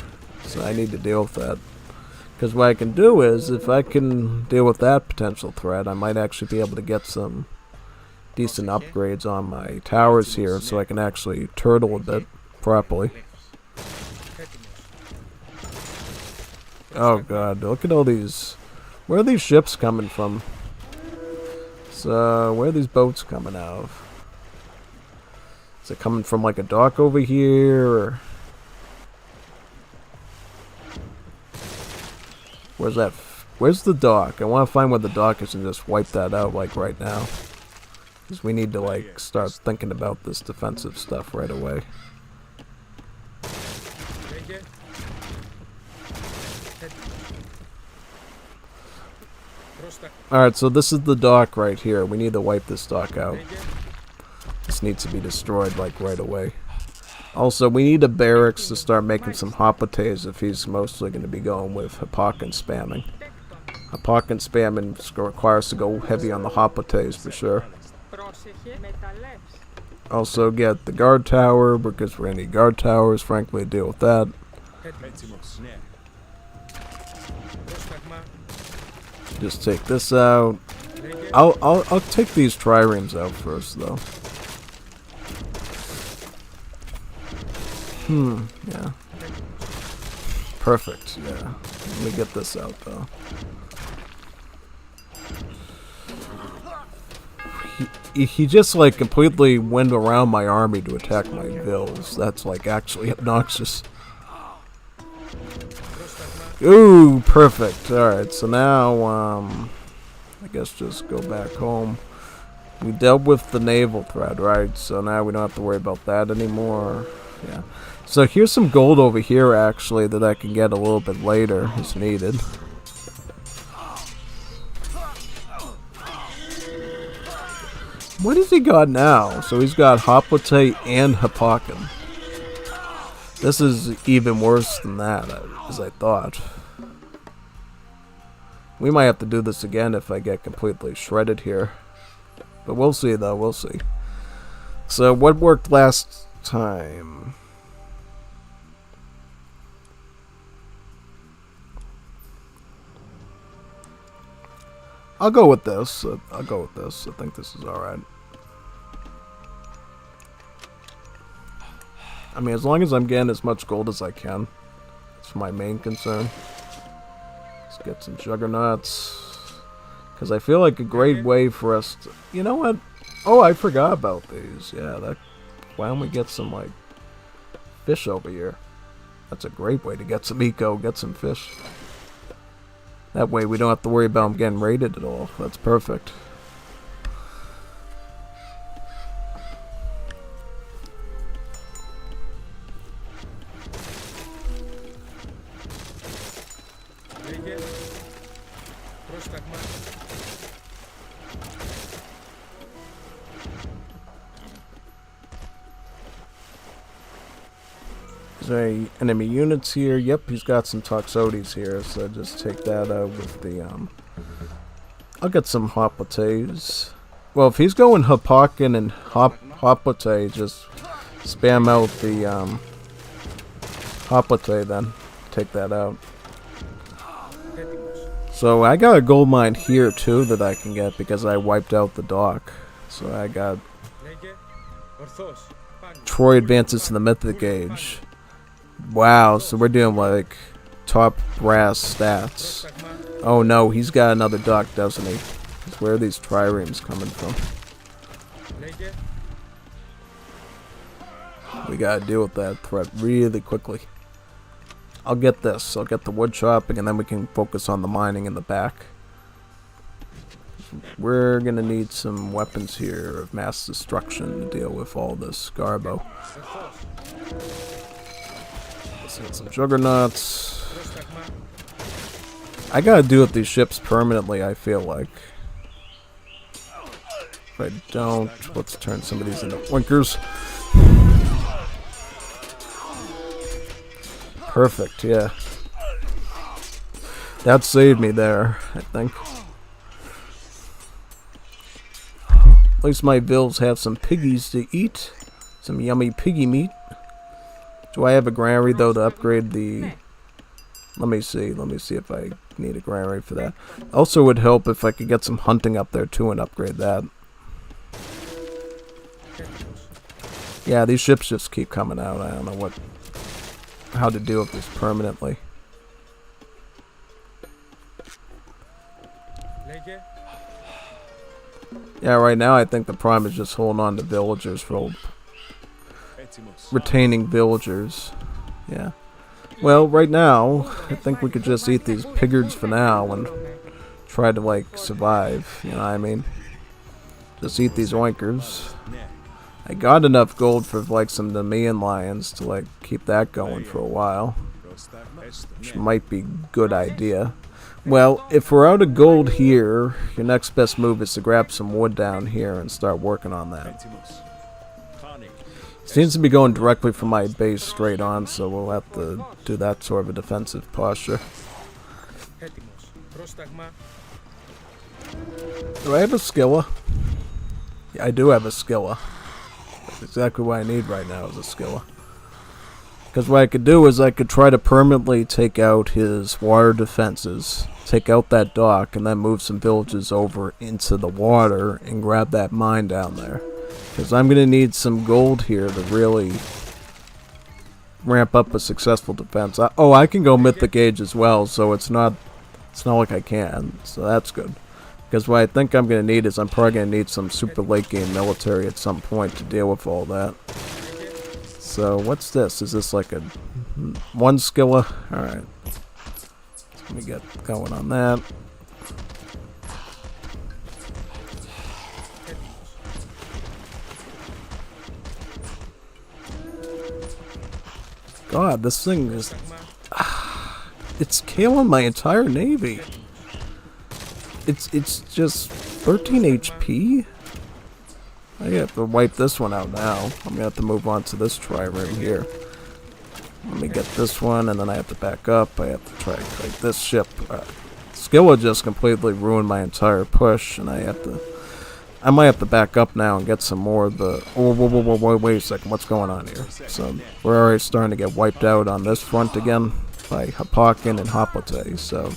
so I need to deal with that. Because what I can do is, if I can deal with that potential threat, I might actually be able to get some decent upgrades on my towers here, so I can actually turtle a bit properly. Oh god, look at all these. Where are these ships coming from? So, where are these boats coming out of? Is it coming from like a dock over here? Or where's that? Where's the dock? I want to find where the dock is and just wipe that out like right now. Because we need to like start thinking about this defensive stuff right away. Alright, so this is the dock right here. We need to wipe this dock out. This needs to be destroyed like right away. Also, we need a barracks to start making some hopotes if he's mostly going to be going with Hapakan spamming. Hapakan spamming requires to go heavy on the hopotes for sure. Also get the guard tower, because we're going to need guard towers, frankly, to deal with that. Just take this out. I'll take these triremes out first, though. Yeah. Perfect, yeah. Let me get this out, though. He just, like, completely went around my army to attack my vills. That's, like, actually obnoxious. Ooh, perfect. Alright, so now, I guess just go back home. We dealt with the naval threat, right? So now we don't have to worry about that anymore. Yeah. So here's some gold over here, actually, that I can get a little bit later, as needed. What has he got now? So he's got Hapote and Hapakan. This is even worse than that, as I thought. We might have to do this again if I get completely shredded here. But we'll see, though. We'll see. So, what worked last time? I'll go with this. I'll go with this. I think this is alright. I mean, as long as I'm getting as much gold as I can. That's my main concern. Let's get some juggernauts. Because I feel like a great way for us to... You know what? Oh, I forgot about these. Yeah, that... Why don't we get some, like, fish over here? That's a great way to get some eco, get some fish. That way we don't have to worry about them getting raided at all. That's perfect. Is there any enemy units here? Yep, he's got some Toxotes here, so just take that out with the, I'll get some Hapotes. Well, if he's going Hapakan and Hapote, just spam out the, Hapote then. Take that out. So, I got a gold mine here, too, that I can get because I wiped out the dock. So, I got Troy advances to the Mythic Age. Wow, so we're doing like top brass stats. Oh no, he's got another dock, doesn't he? Where are these triremes coming from? We gotta deal with that threat really quickly. I'll get this. I'll get the wood chopping and then we can focus on the mining in the back. We're gonna need some weapons here of mass destruction to deal with all this garbo. Let's get some juggernauts. I gotta deal with these ships permanently, I feel like. If I don't, let's turn some of these into blinkers. Perfect, yeah. That saved me there, I think. At least my vills have some piggies to eat. Some yummy piggy meat. Do I have a granary though to upgrade the... Let me see if I need a granary for that. Also would help if I could get some hunting up there too and upgrade that. Yeah, these ships just keep coming out. I don't know how to deal with this permanently. Yeah, right now I think the prime is just holding on to villagers for retaining villagers. Yeah. Well, right now, I think we could just eat these piggards for now and try to, like, survive. You know what I mean? Just eat these oinkers. I got enough gold for, like, some Nemean lions to, like, keep that going for a while. Which might be a good idea. Well, if we're out of gold here, your next best move is to grab some wood down here and start working on that. Seems to be going directly from my base straight on, so we'll have to do that sort of a defensive posture. Do I have a skilla? Yeah, I do have a skilla. That's exactly what I need right now is a skilla. Because what I could do is I could try to permanently take out his water defenses, take out that dock, and then move some villages over into the water and grab that mine down there. Because I'm going to need some gold here to really ramp up a successful defense. I can go Mythic Age as well, so it's not like I can, so that's good. Because what I think I'm going to need is I'm probably going to need some super late game military at some point to deal with all that. So what's this? Is this like a one skilla? Alright. Let me get going on that. God, this thing is... it's killing my entire navy. It's just 13 HP? I have to wipe this one out now. I'm gonna have to move on to this trireme here. Let me get this one, and then I have to back up. I have to try to take this ship. Skilla just completely ruined my entire push, and I might have to back up now and get some more of the... Oh, wait a second. What's going on here? So, we're already starting to get wiped out on this front again by Hapakin and Hoplite. So,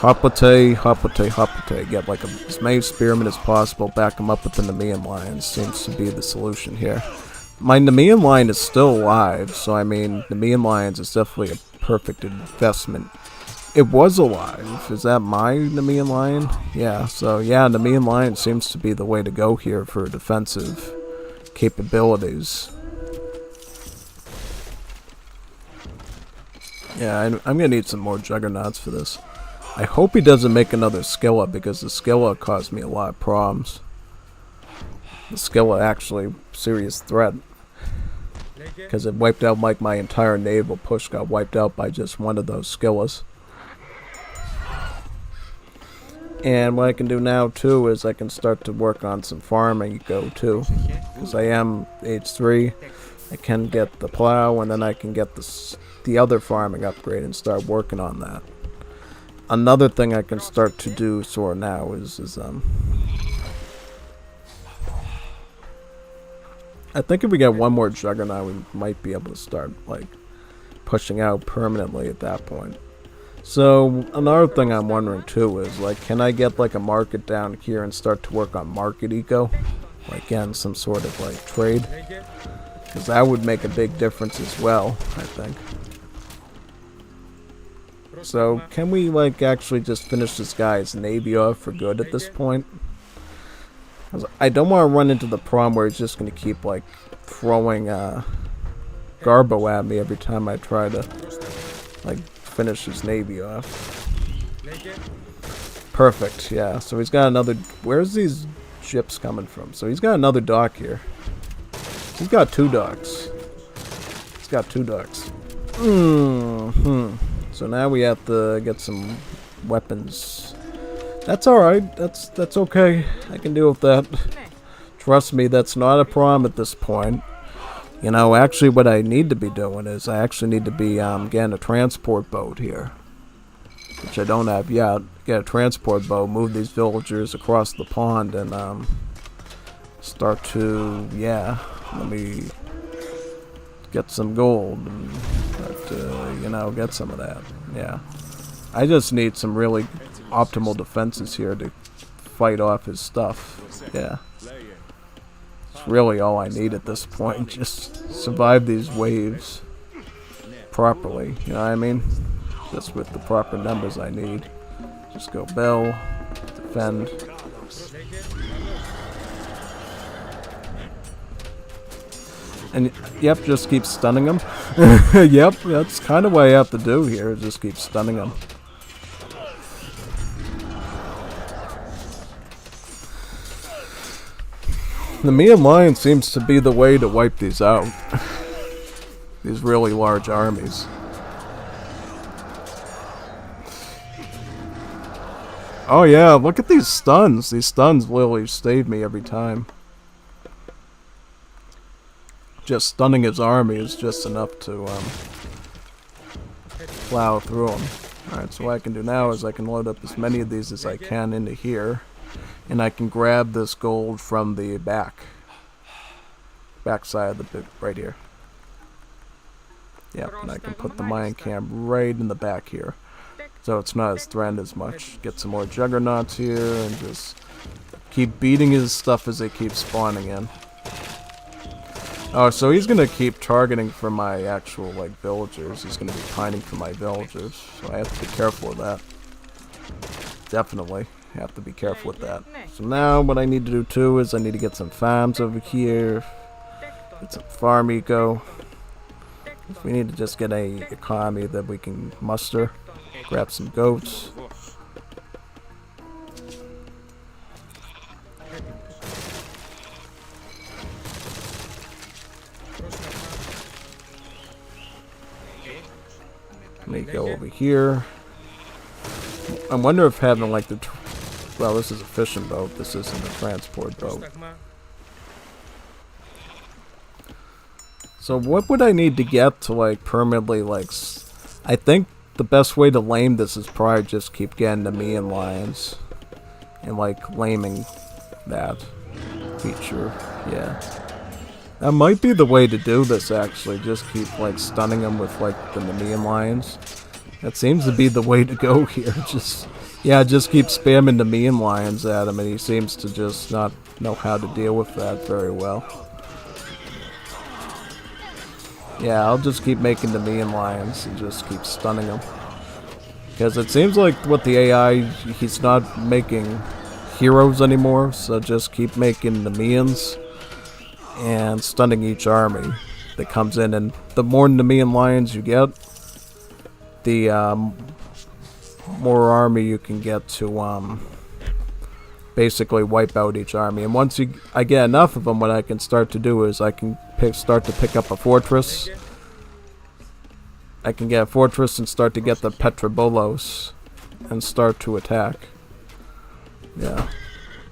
Hoplite. Get like as many spearmen as possible. Back them up with the Nemean lions. Seems to be the solution here. My Nemean lion is still alive, so I mean, Nemean lions is definitely a perfect investment. It was alive. Is that my Nemean lion? Yeah, so yeah, Nemean lion seems to be the way to go here for defensive capabilities. Yeah, I'm gonna need some more juggernauts for this. I hope he doesn't make another skilla, because the skilla caused me a lot of problems. The skilla actually serious threat. Because it wiped out like my entire naval push got wiped out by just one of those skillas. And what I can do now too is I can start to work on some farming eco too. Because I am age 3. I can get the plow, and then I can get the other farming upgrade and start working on that. Another thing I can start to do sort of now is I think if we get one more juggernaut, we might be able to start like pushing out permanently at that point. So another thing I'm wondering too is like, can I get like a market down here and start to work on market eco, like again some sort of like trade, because that would make a big difference as well, I think. So can we like actually just finish this guy's navy off for good at this point? I don't want to run into the problem where he's just going to keep like throwing Garbo at me every time I try to like finish his navy off. Perfect, yeah. So he's got another... Where's these ships coming from? So he's got another dock here. He's got 2 docks. He's got 2 docks. So now we have to get some weapons. That's alright. That's okay. I can deal with that. Trust me, that's not a problem at this point. You know, actually what I need to be doing is I actually need to be getting a transport boat here. Which I don't have yet. Get a transport boat, move these villagers across the pond, and start to, yeah, let me get some gold and start to, you know, get some of that. Yeah. I just need some really optimal defenses here to fight off his stuff. Yeah. It's really all I need at this point. Just survive these waves properly. You know what I mean? Just with the proper numbers I need. Just go bell, defend. And, yep, just keep stunning him. Yep, that's kind of what I have to do here. Just keep stunning him. The Nemean Lion seems to be the way to wipe these out. These really large armies. Oh yeah, look at these stuns. These stuns literally save me every time. Just stunning his army is just enough to plow through them. Alright, so what I can do now is I can load up as many of these as I can into here. And I can grab this gold from the back side of the bit right here. Yep, and I can put the mine camp right in the back here. So it's not as threatened as much. Get some more juggernauts here and just keep beating his stuff as they keep spawning in. Oh, so he's gonna keep targeting for my actual, like, villagers. He's gonna be pining for my villagers. So I have to be careful of that. Definitely have to be careful with that. So now what I need to do too is I need to get some farms over here. Get some farm eco. We need to just get a economy that we can muster. Grab some goats. Let me go over here. I wonder if having like the... Well, this is a fishing boat. This isn't a transport boat. So what would I need to get to like permanently like... I think the best way to lame this is probably just keep getting the Nemean lions. And like laming that feature. Yeah. That might be the way to do this actually. Just keep like stunning them with like the Nemean lions. That seems to be the way to go here. Just keep spamming the Nemean lions at him, and he seems to just not know how to deal with that very well. Yeah, I'll just keep making the Nemean lions and just keep stunning them. Because it seems like with the AI, he's not making heroes anymore, so just keep making Nemeans and stunning each army that comes in. And the more Nemean lions you get, the more army you can get to basically wipe out each army. And once I get enough of them, what I can start to do is I can start to pick up a fortress. I can get a fortress and start to get the Petrobolos and start to attack. Yeah.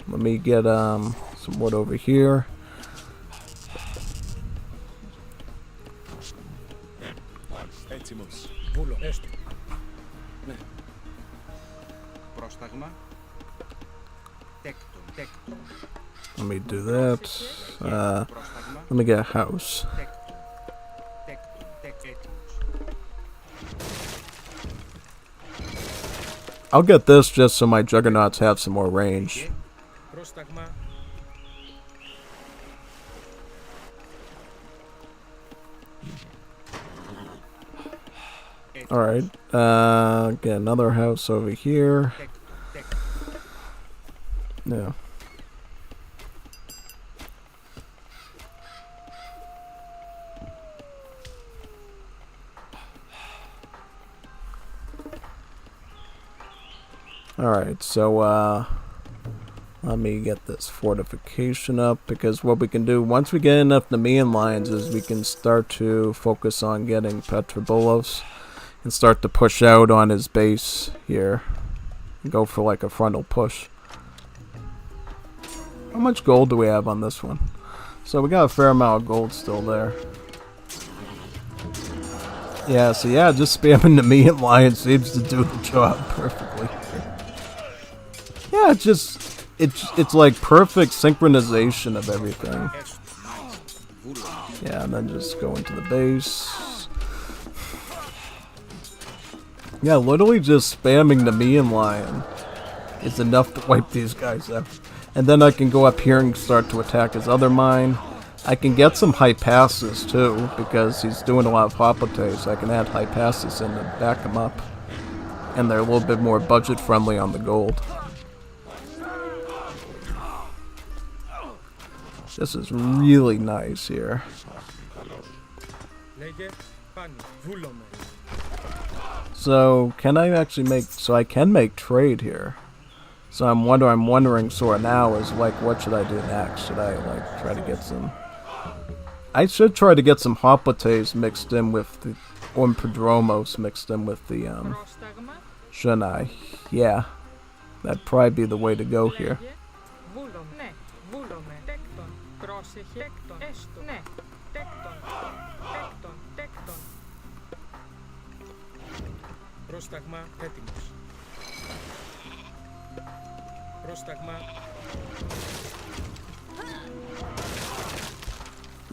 Let me get some wood over here. Let me do that. Let me get a house. I'll get this just so my juggernauts have some more range. Alright, get another house over here. Yeah. Alright, so let me get this fortification up, because what we can do once we get enough Nemean lions is we can start to focus on getting Petrobolos and start to push out on his base here and go for like a frontal push. How much gold do we have on this one? So we got a fair amount of gold still there. Yeah, so yeah, just spamming the Nemean lion seems to do the job perfectly. Yeah, just it's like perfect synchronization of everything. Yeah, and then just go into the base. Yeah, literally just spamming the Nemean Lion is enough to wipe these guys out. And then I can go up here and start to attack his other mine. I can get some high passes too, because he's doing a lot of hoplites. I can add high passes in to back him up. And they're a little bit more budget friendly on the gold. This is really nice here. So, can I actually make... So I can make trade here. So I'm wondering sort of now is like, what should I do next? Should I like try to get some... I should try to get some hoplites mixed in with the... Or Prodromos mixed in with the, shouldn't I? Yeah. That'd probably be the way to go here.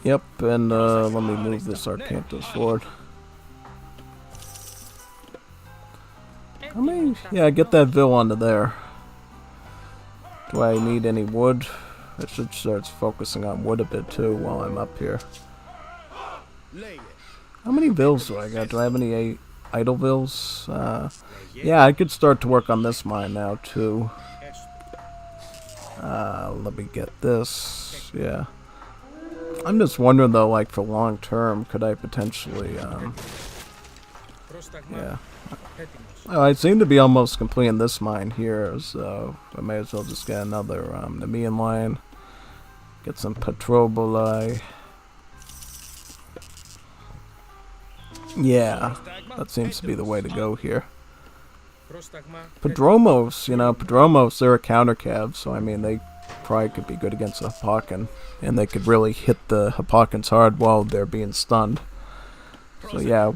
Yep, and let me move this Arcantos forward. How many? Yeah, get that Vil onto there. Do I need any wood? I should start focusing on wood a bit too while I'm up here. How many Vils do I got? Do I have any idle Vils? Yeah, I could start to work on this mine now too. Let me get this. Yeah. I'm just wondering though, like for long term, could I potentially, yeah. Oh, I seem to be almost completing this mine here, so I may as well just get another Nemean Lion. Get some Petroboli. Yeah, that seems to be the way to go here. Prodromos, you know, Prodromos, they're a counter cav, so I mean, they probably could be good against a Hippocan. And they could really hit the Hippocans hard while they're being stunned. So yeah,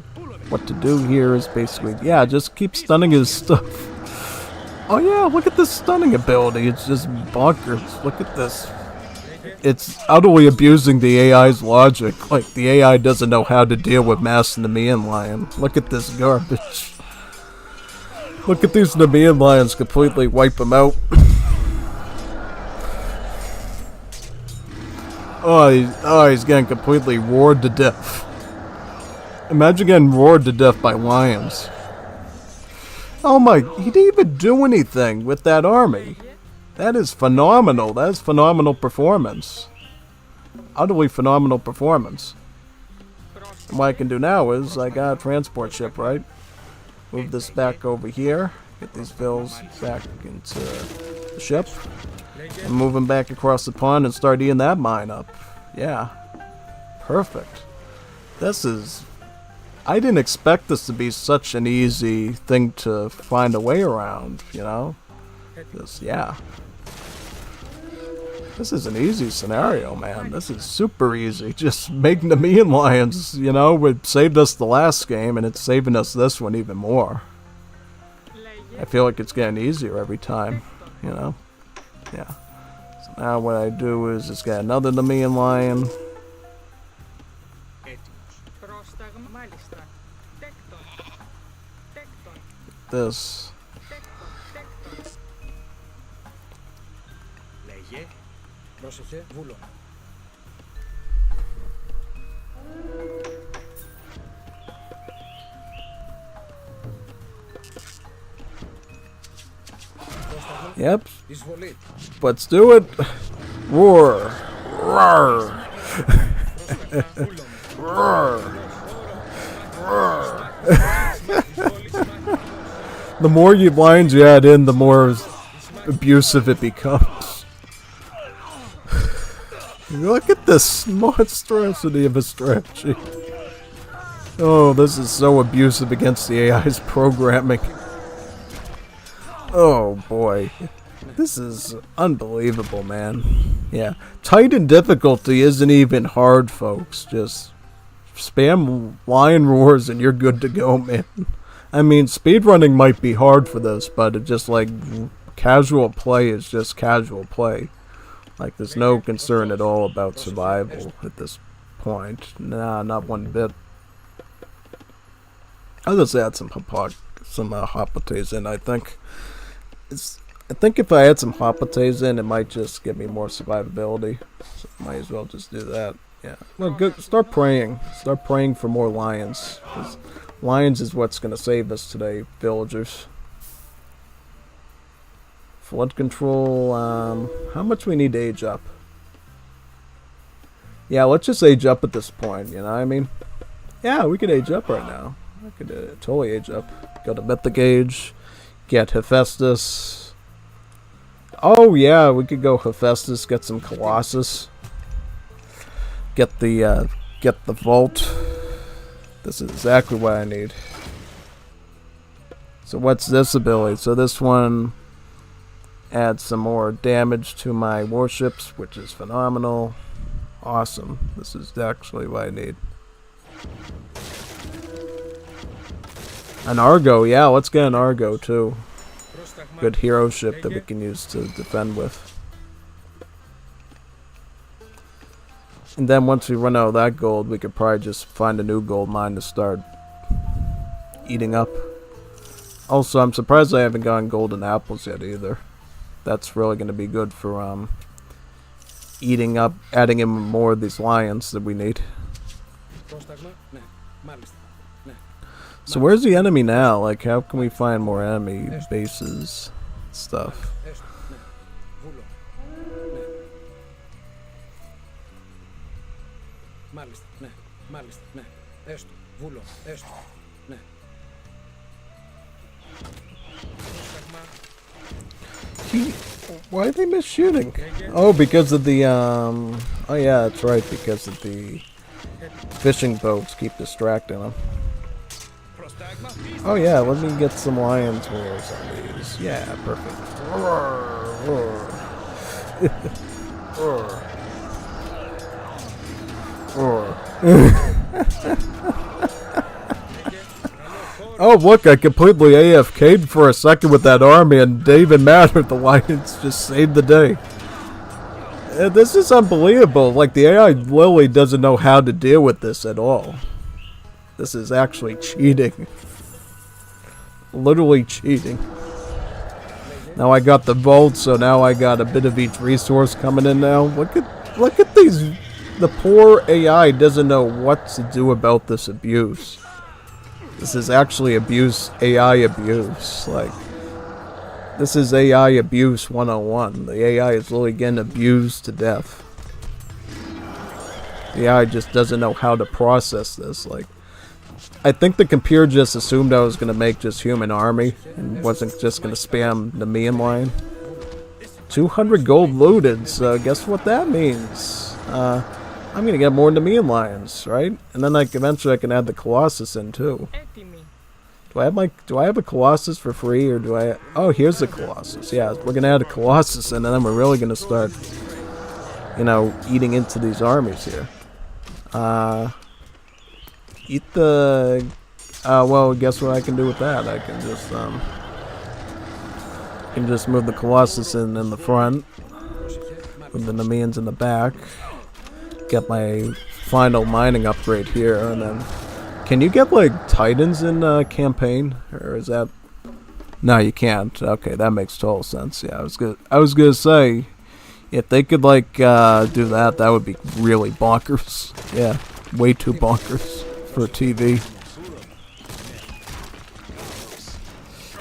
what to do here is basically, yeah, just keep stunning his stuff. Oh yeah, look at this stunning ability, it's just bonkers. Look at this. It's utterly abusing the AI's logic. Like, the AI doesn't know how to deal with Mass Nemean Lion. Look at this garbage. Look at these Nemean Lions completely wipe them out. He's getting completely roared to death. Imagine getting roared to death by lions. Oh my, he didn't even do anything with that army. That is phenomenal. That is phenomenal performance. Utterly phenomenal performance. And what I can do now is, I got a transport ship, right? Move this back over here. Get these Vils back into the ship. And move them back across the pond and start eating that mine up. Yeah. Perfect. This is... I didn't expect this to be such an easy thing to find a way around, you know? Just, yeah. This is an easy scenario, man. This is super easy. Just making the Nemean Lions, you know, it saved us the last game, and it's saving us this one even more. I feel like it's getting easier every time, you know? Yeah. So now what I do is just get another Nemean Lion. This. Yep. Let's do it. Roar. Roar. Roar. Roar. The more lines you add in, the more abusive it becomes. Look at this monstrosity of a strategy. Oh, this is so abusive against the AI's programming. Oh boy. This is unbelievable, man. Yeah. Titan difficulty isn't even hard, folks. Just spam lion roars and you're good to go, man. I mean, speedrunning might be hard for this, but it just like casual play is just casual play. Like, there's no concern at all about survival at this point. Nah, not one bit. I'll just add some hot potato in, I think. I think if I add some hot potato in, it might just give me more survivability. So might as well just do that. Yeah. Well, good. Start praying. Start praying for more lions. 'Cause lions is what's going to save us today, villagers. Flood control. How much we need to age up? Yeah, let's just age up at this point, you know what I mean? Yeah, we could age up right now. I could totally age up. Go to Mythic Age. Get Hephaestus. Oh yeah, we could go Hephaestus, get some Colossus. Get the vault. This is exactly what I need. So what's this ability? So this one adds some more damage to my warships, which is phenomenal. Awesome. This is actually what I need. An Argo, yeah, let's get an Argo too. Good hero ship that we can use to defend with. And then once we run out of that gold, we could probably just find a new gold mine to start eating up. Also, I'm surprised I haven't gotten golden apples yet either. That's really going to be good for eating up, adding in more of these lions that we need. So where's the enemy now? Like, how can we find more enemy bases stuff? Why did they miss shooting? Oh, because of the oh yeah, that's right, because of the fishing boats keep distracting them. Oh yeah, let me get some lions wars on these. Yeah, perfect. Oh look, I completely AFK'd for a second with that army, and didn't even matter. The lions just saved the day. This is unbelievable. Like, the AI literally doesn't know how to deal with this at all. This is actually cheating. Literally cheating. Now I got the vault, so now I got a bit of each resource coming in now. Look at these. The poor AI doesn't know what to do about this abuse. This is actually abuse, AI abuse. Like, this is AI abuse 101. The AI is literally getting abused to death. The AI just doesn't know how to process this. Like, I think the computer just assumed I was going to make just human army and wasn't just going to spam the Nemean line. 200 gold looted, so guess what that means? I'm going to get more Nemean lions, right? And then eventually I can add the Colossus in too. Do I have a Colossus for free, or do I? Oh, here's the Colossus. Yeah, we're going to add a Colossus in, and then we're really going to start, you know, eating into these armies here. Eat the... well, guess what I can do with that? I can just move the Colossus in the front, with the Nemeans in the back, get my final mining upgrade here, and then... Can you get, like, Titans in campaign? Or is that... No, you can't. Okay, that makes total sense. Yeah, I was gonna say, if they could, like, do that, that would be really bonkers. Yeah, way too bonkers for TV.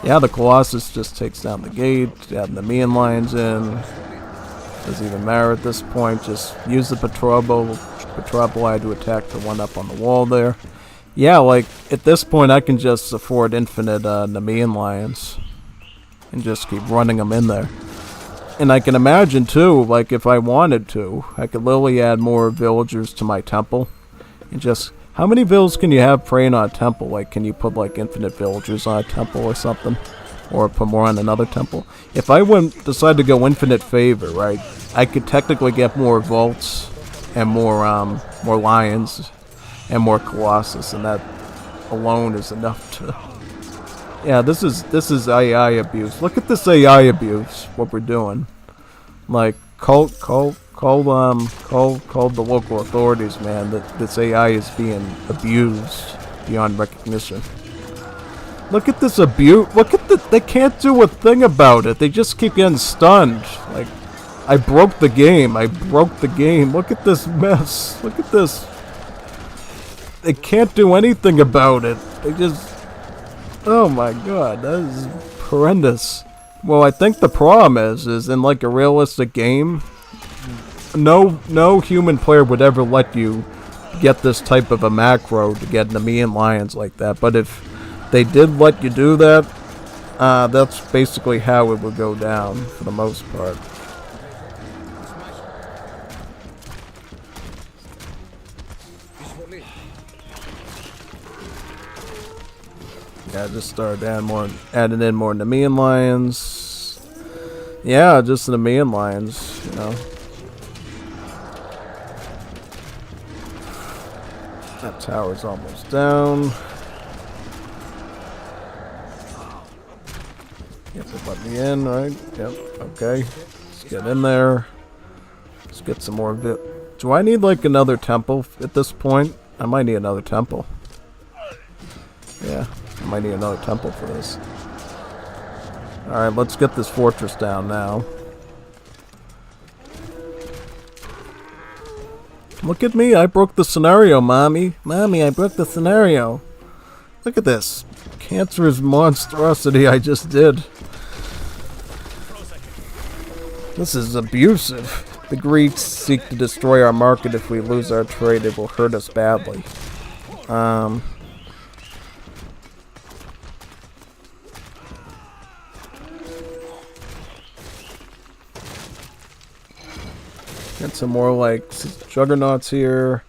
Yeah, the Colossus just takes down the gate, add the Nemean lions in. Doesn't even matter at this point. Just use the Patroboli to attack the one up on the wall there. Yeah, like, at this point I can just afford infinite Nemean lions. And just keep running them in there. And I can imagine too, like, if I wanted to, I could literally add more villagers to my temple. And just... How many villas can you have praying on a temple? Like, can you put, like, infinite villagers on a temple or something? Or put more on another temple? If I decide to go infinite favor, right, I could technically get more vaults and more lions and more Colossus, and that alone is enough to Yeah, this is AI abuse. Look at this AI abuse. What we're doing. Like, call the local authorities, man. That this AI is being abused beyond recognition. Look at this abuse. Look at they can't do a thing about it. They just keep getting stunned. Like, I broke the game. I broke the game. Look at this mess. Look at this. They can't do anything about it. They just... Oh my god, that is horrendous. Well, I think the problem is in like a realistic game, no human player would ever let you get this type of a macro to get Nemean lions like that. But if they did let you do that, that's basically how it would go down for the most part. Yeah, just start adding in more Nemean lions. Yeah, just Nemean lions, you know. That tower's almost down. Yep, they let me in, right? Yep, okay. Let's get in there. Let's get some more of it. Do I need like another temple at this point? I might need another temple. Yeah. I might need another temple for this. Alright, let's get this fortress down now. Look at me, I broke the scenario, Mommy. Mommy, I broke the scenario. Look at this cancerous monstrosity I just did. This is abusive. The Greeks seek to destroy our market. If we lose our trade, it will hurt us badly. Get some more like juggernauts here.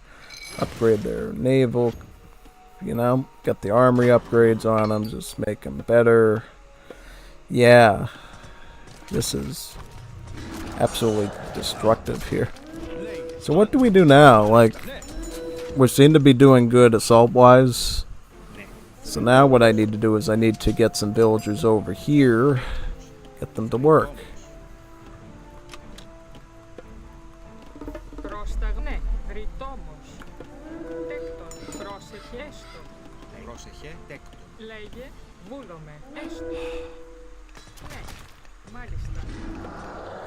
Upgrade their naval. You know, get the armory upgrades on them. Just make them better. Yeah, this is absolutely destructive here. So what do we do now? Like, we seem to be doing good assault-wise. So now what I need to do is I need to get some villagers over here. Get them to work.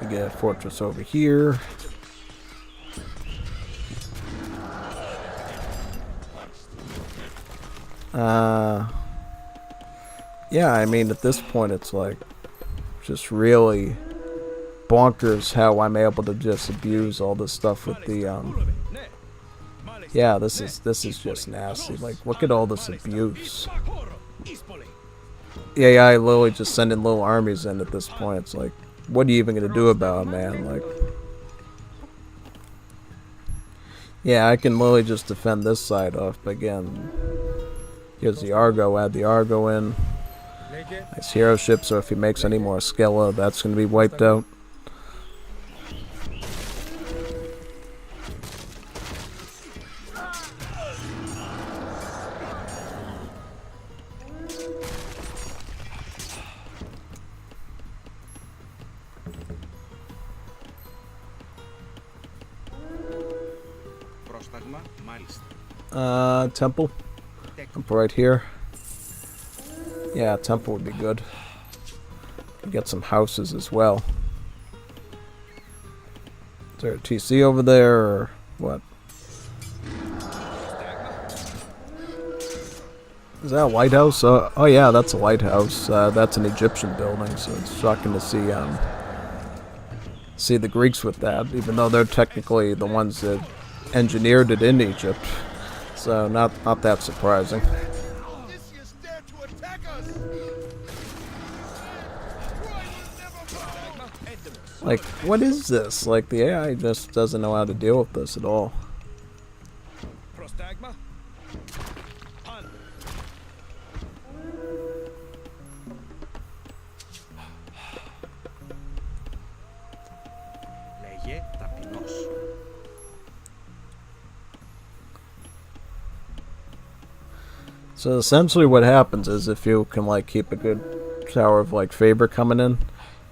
We get a fortress over here. Yeah, I mean at this point it's like just really bonkers how I'm able to just abuse all this stuff with the yeah, this is just nasty. Like, look at all this abuse. Yeah, I literally just sending little armies in at this point. It's like, what are you even gonna do about it, man? Like, yeah, I can literally just defend this side off, but again, here's the Argo, add the Argo in. Nice hero ship, so if he makes any more Skella, that's gonna be wiped out. Temple. Temple right here. Yeah, temple would be good. Get some houses as well. Is there a TC over there, or what? Is that a lighthouse? Oh yeah, that's a lighthouse. That's an Egyptian building, so it's shocking to see the Greeks with that, even though they're technically the ones that engineered it in Egypt. So not that surprising. Like, what is this? Like, the AI just doesn't know how to deal with this at all. So essentially what happens is if you can like keep a good tower of like favor coming in,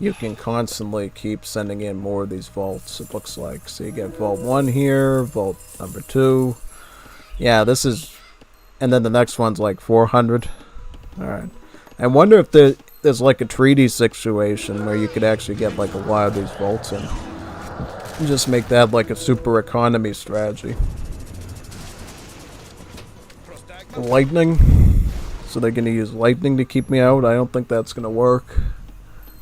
you can constantly keep sending in more of these vaults, it looks like. So you get vault 1 here, vault number 2. Yeah, this is... And then the next one's like 400. Alright. I wonder if there's like a treaty situation where you could actually get like a lot of these vaults in. And just make that like a super economy strategy. Lightning. So they're gonna use lightning to keep me out. I don't think that's gonna work.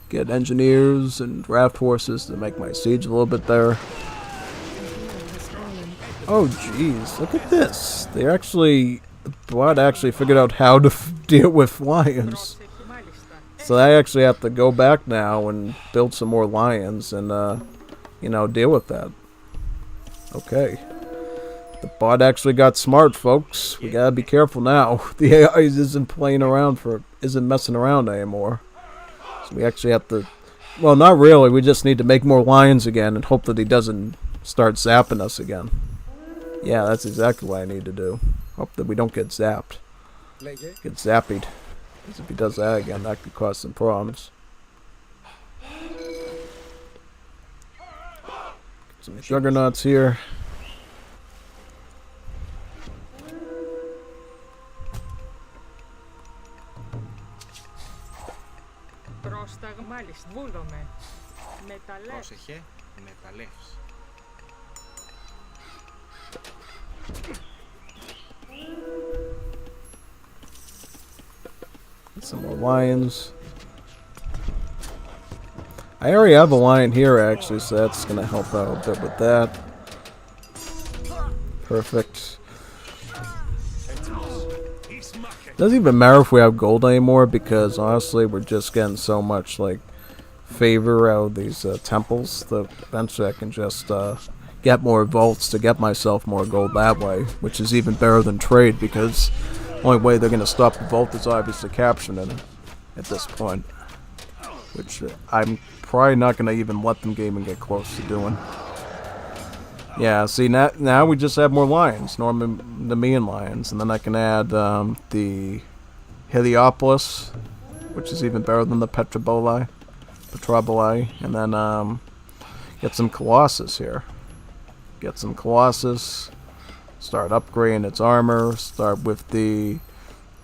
Get engineers and draft horses to make my siege a little bit better. Oh jeez, look at this. They actually... The bot actually figured out how to deal with lions. So I actually have to go back now and build some more lions and, you know, deal with that. Okay. The bot actually got smart, folks. We gotta be careful now. The AI isn't messing around anymore. So we actually have to... Well, not really. We just need to make more lions again and hope that he doesn't start zapping us again. Yeah, that's exactly what I need to do. Hope that we don't get zapped. Get zappied. Because if he does that again, that could cause some problems. Get some juggernauts here. Some more lions. I already have a lion here actually, so that's gonna help out a bit with that. Perfect. Doesn't even matter if we have gold anymore because honestly we're just getting so much like favor out of these temples that eventually I can just get more vaults to get myself more gold that way, which is even better than trade because the only way they're going to stop the vault is obviously capturing it at this point, which I'm probably not going to even let them even get close to doing. Yeah, see, now we just have more lions, Nemean lions, and then I can add the Heliopolis, which is even better than the Petroboli, and then get some Colossus here. Get some Colossus, start upgrading its armor, start with the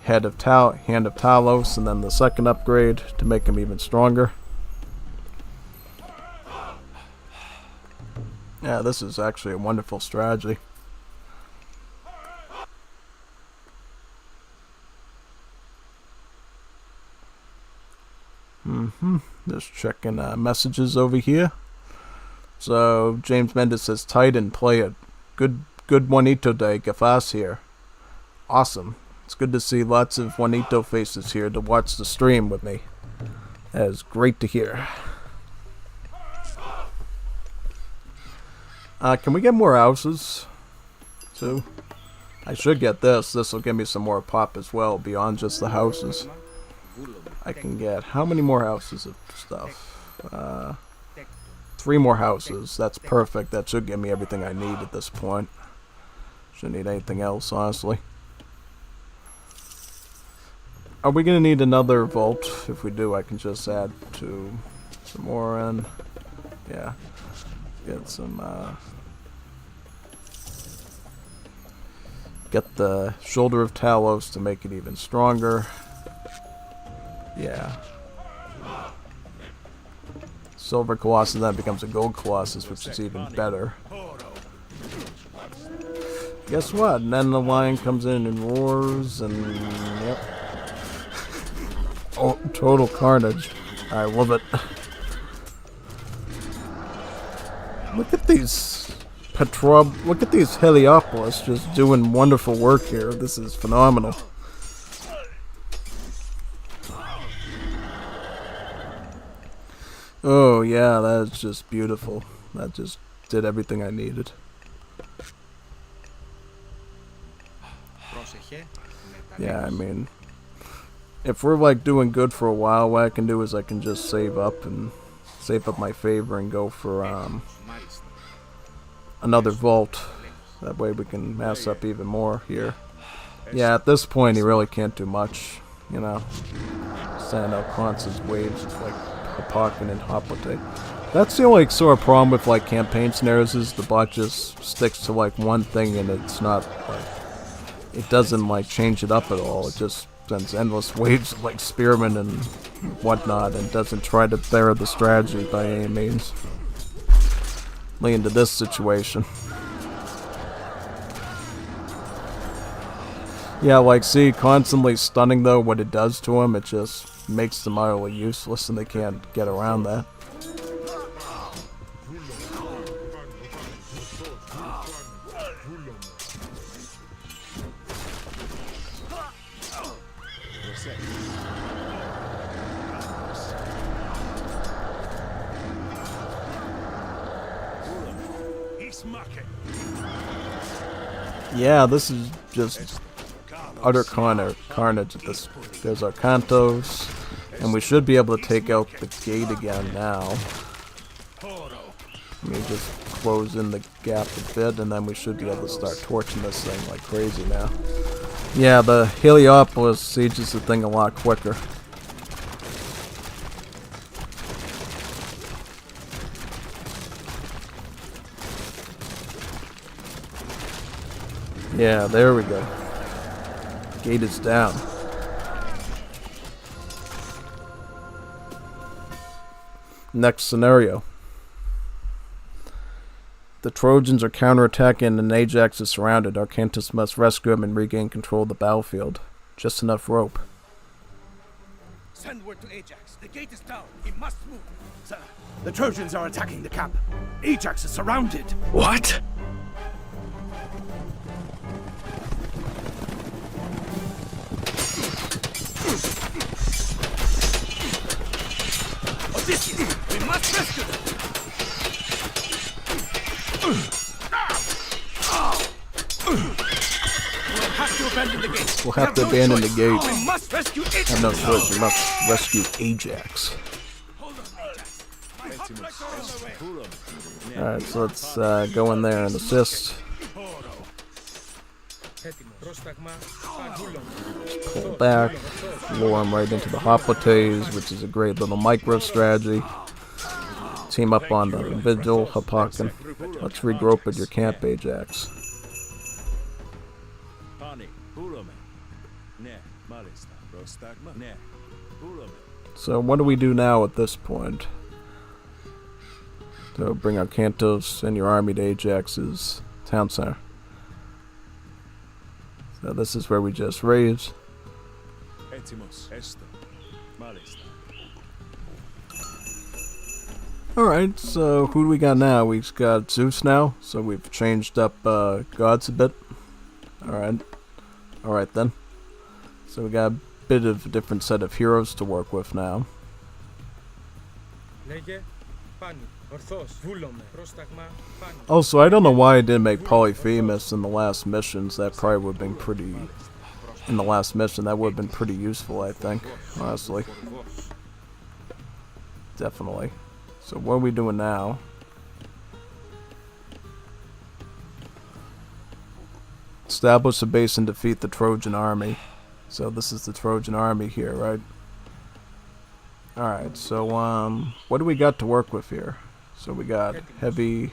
Hand of Talos, and then the second upgrade to make him even stronger. Yeah, this is actually a wonderful strategy. Just checking messages over here. So James Mendes says, Titan, play it. Good Juanito Day, Gafas here. Awesome. It's good to see lots of Juanito faces here to watch the stream with me. That is great to hear. Can we get more houses, too? I should get this. This will give me some more pop as well, beyond just the houses. I can get how many more houses of stuff? 3 more houses. That's perfect. That should give me everything I need at this point. Shouldn't need anything else, honestly. Are we going to need another vault? If we do, I can just add some more in. Yeah. Get some, get the Shoulder of Talos to make it even stronger. Yeah. Silver Colossus, then becomes a Gold Colossus, which is even better. Guess what? And then the lion comes in and roars, and yep. Oh, total carnage. I love it. Look at these look at these Heliopolis just doing wonderful work here. This is phenomenal. Oh yeah, that's just beautiful. That just did everything I needed. Yeah, I mean, if we're like doing good for a while, what I can do is I can just save up my favor and go for another vault. That way we can mass up even more here. Yeah, at this point he really can't do much, you know. Sending out constant waves of like Hapakin and Hoplite. That's the only sort of problem with like campaign scenarios is the bot just sticks to like one thing and it's not like it doesn't like change it up at all. It just sends endless waves of like spearmen and whatnot and doesn't try to bear the strategy by any means. Leading to this situation. Yeah, like, see, constantly stunning, though, what it does to them, it just makes them utterly useless, and they can't get around that. Yeah, this is just utter carnage at this. There's our Cantos, and we should be able to take out the gate again now. Let me just close in the gap a bit, and then we should be able to start torching this thing like crazy now. Yeah, the Heliopolis sieges the thing a lot quicker. Yeah, there we go. Gate is down. Next scenario. The Trojans are counterattacking and Ajax is surrounded. Arcantus must rescue him and regain control of the battlefield. Just enough rope. Send word to Ajax. The gate is down. He must move. Sir, the Trojans are attacking the camp. Ajax is surrounded. What? Odysseus, we must rescue them. We'll have to abandon the gate. We'll have to abandon the gate. We must rescue Ajax. I have no choice. We must rescue Ajax. Hold on, Ajax. My hoplites are on the way. Alright, so let's go in there and assist. Pull back, lure him right into the Hoplites, which is a great little micro strategy. Team up on the Vigil, Hapakin. Let's regroup at your camp, Ajax. So what do we do now at this point? So bring our Cantos and your army to Ajax's town center. So this is where we just raised. Alright, so who do we got now? We've got Zeus now, so we've changed up gods a bit. Alright then. So we got a bit of a different set of heroes to work with now. Also, I don't know why I didn't make Polyphemus in the last missions. That probably would have been pretty... In the last mission, that would have been pretty useful, I think. Honestly. Definitely. So what are we doing now? Establish a base and defeat the Trojan army. So this is the Trojan army here, right? Alright, so what do we got to work with here? So we got heavy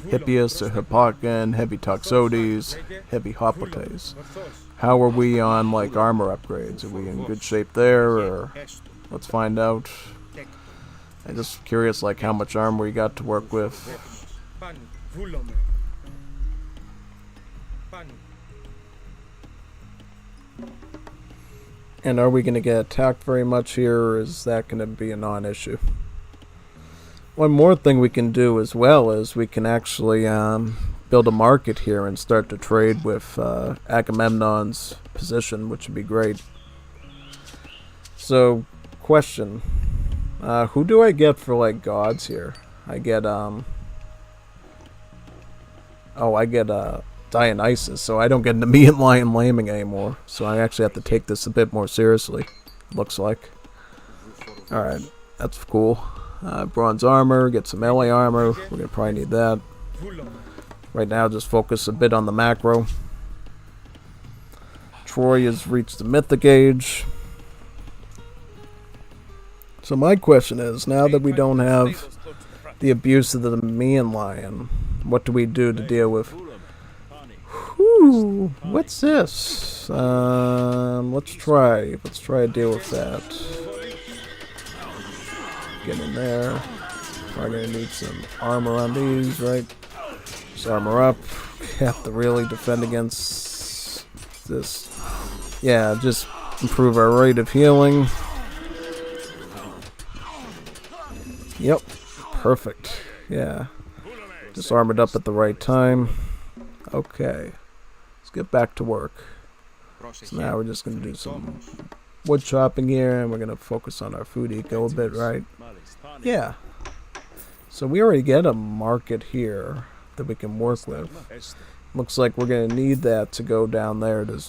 Hippias or Hippocan, heavy Toxotes, heavy Hoplites. How are we on like armor upgrades? Are we in good shape there, or let's find out. I'm just curious like how much armor we got to work with. And are we going to get attacked very much here, or is that going to be a non-issue? One more thing we can do as well is we can actually build a market here and start to trade with Agamemnon's position, which would be great. So, question. Who do I get for, like, gods here? I get, I get, Dionysus, so I don't get an immediate lion laming anymore. So I actually have to take this a bit more seriously, looks like. Alright, that's cool. Bronze armor, get some melee armor. We're gonna probably need that. Right now, just focus a bit on the macro. Troy has reached the mythic age. So my question is, now that we don't have the abuse of the Nemean lion, what do we do to deal with... Whew, what's this? Let's try to deal with that. Get in there. Probably gonna need some armor on these, right? Just armor up. Have to really defend against this. Yeah, just improve our rate of healing. Yep, perfect. Yeah, just armored up at the right time. Okay, let's get back to work. So now we're just gonna do some wood chopping here, and we're gonna focus on our food eco a bit, right? Yeah. So we already get a market here that we can work with. Looks like we're gonna need that to go down there to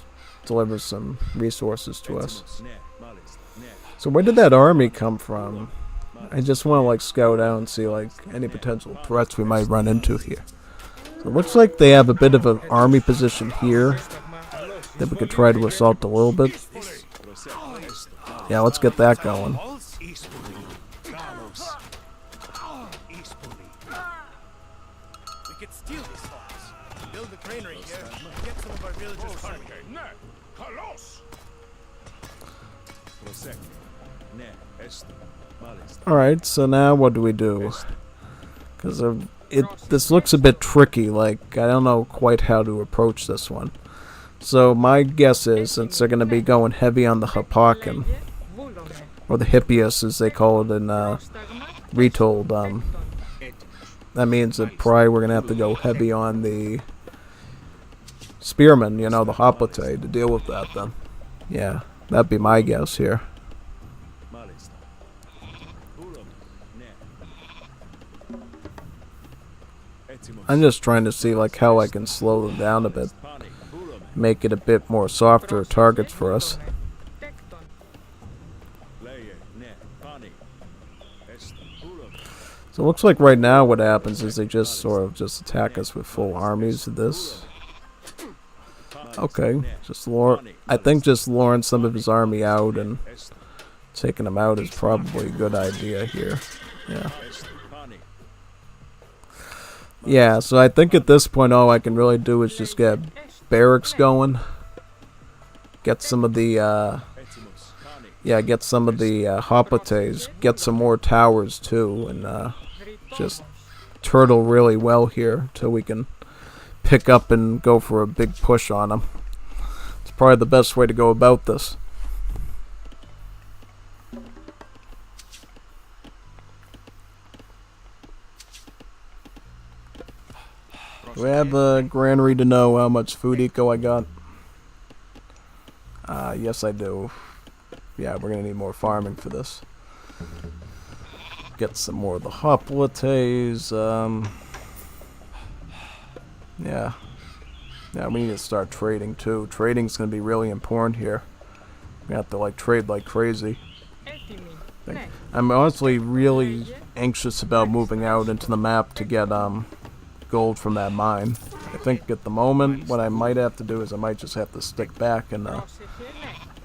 deliver some resources to us. So where did that army come from? I just want to like scout out and see like any potential threats we might run into here. So it looks like they have a bit of an army position here that we could try to assault a little bit. Yeah, let's get that going. Alright, so now what do we do? Because this looks a bit tricky, like I don't know quite how to approach this one. So my guess is, since they're going to be going heavy on the Hapakan, or the Hippias as they call it in Retold, that means that probably we're going to have to go heavy on the Spearmen, you know, the Hoplite, to deal with that then. Yeah, that'd be my guess here. I'm just trying to see like how I can slow them down a bit, make it a bit more softer targets for us. So it looks like right now what happens is they just sort of just attack us with full armies of this. Okay, I think just luring some of his army out and taking them out is probably a good idea here. Yeah. Yeah, so I think at this point all I can really do is just get barracks going. Get some of the, Hoplites. Get some more towers too, and just turtle really well here till we can pick up and go for a big push on them. It's probably the best way to go about this. Do we have a granary to know how much food eco I got? Yes I do. Yeah, we're gonna need more farming for this. Get some more of the hoplites. Yeah, we need to start trading too. Trading's gonna be really important here. We have to like trade like crazy. I'm honestly really anxious about moving out into the map to get gold from that mine. I think at the moment what I might have to do is I might just have to stick back and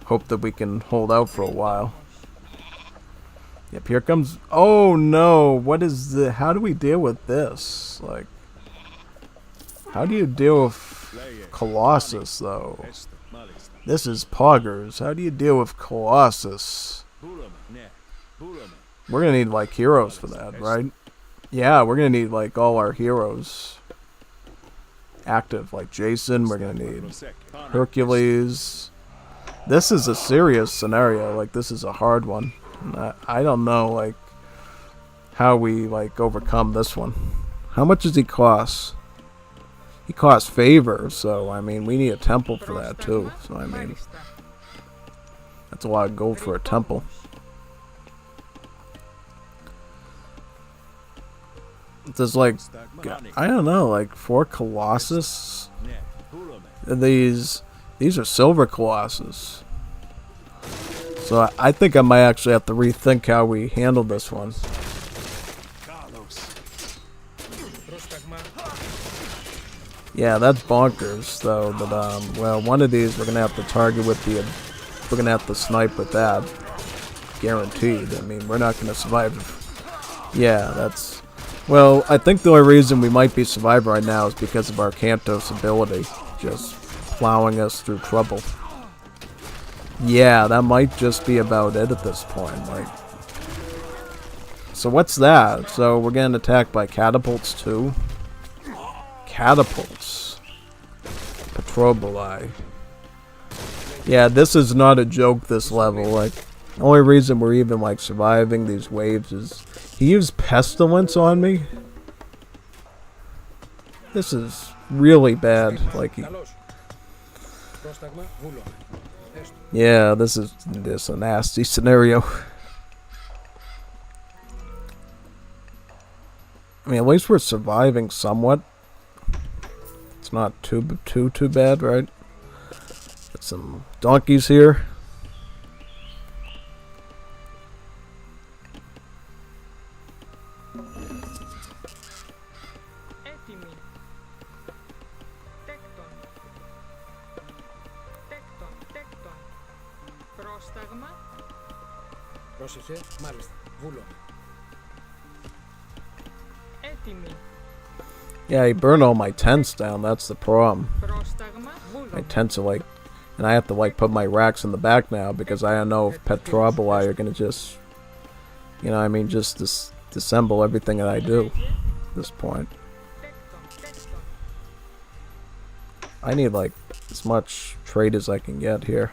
hope that we can hold out for a while. Yep, here comes... Oh no! What is the... How do we deal with this? Like... How do you deal with Colossus though? This is Poggers. How do you deal with Colossus? We're gonna need like heroes for that, right? Yeah, we're gonna need like all our heroes active, like Jason. We're gonna need Hercules. This is a serious scenario. Like this is a hard one. I don't know like how we like overcome this one. How much does he cost? He costs favor, so I mean we need a temple for that too. So I mean that's a lot of gold for a temple. There's like, I don't know, like 4 Colossus. These are silver Colossus. So I think I might actually have to rethink how we handle this one. Yeah, that's bonkers, though, that, well, one of these we're gonna have to target with the, we're gonna have to snipe with that. Guaranteed. I mean, we're not gonna survive. Yeah, that's, well, I think the only reason we might be surviving right now is because of our Kantos ability, just plowing us through trouble. Yeah, that might just be about it at this point, like. So what's that? So we're getting attacked by catapults, too? Catapults. Petroboli. Yeah, this is not a joke, this level. Like, the only reason we're even, like, surviving these waves is... He used Pestilence on me? This is really bad. Like, yeah, this is a nasty scenario. I mean, at least we're surviving somewhat. It's not too bad, right? Got some donkeys here. Yeah, he burned all my tents down, that's the problem. My tents are like... And I have to like put my racks in the back now because I don't know if Petroboli are gonna just... You know what I mean, just disassemble everything that I do at this point. I need like as much trade as I can get here.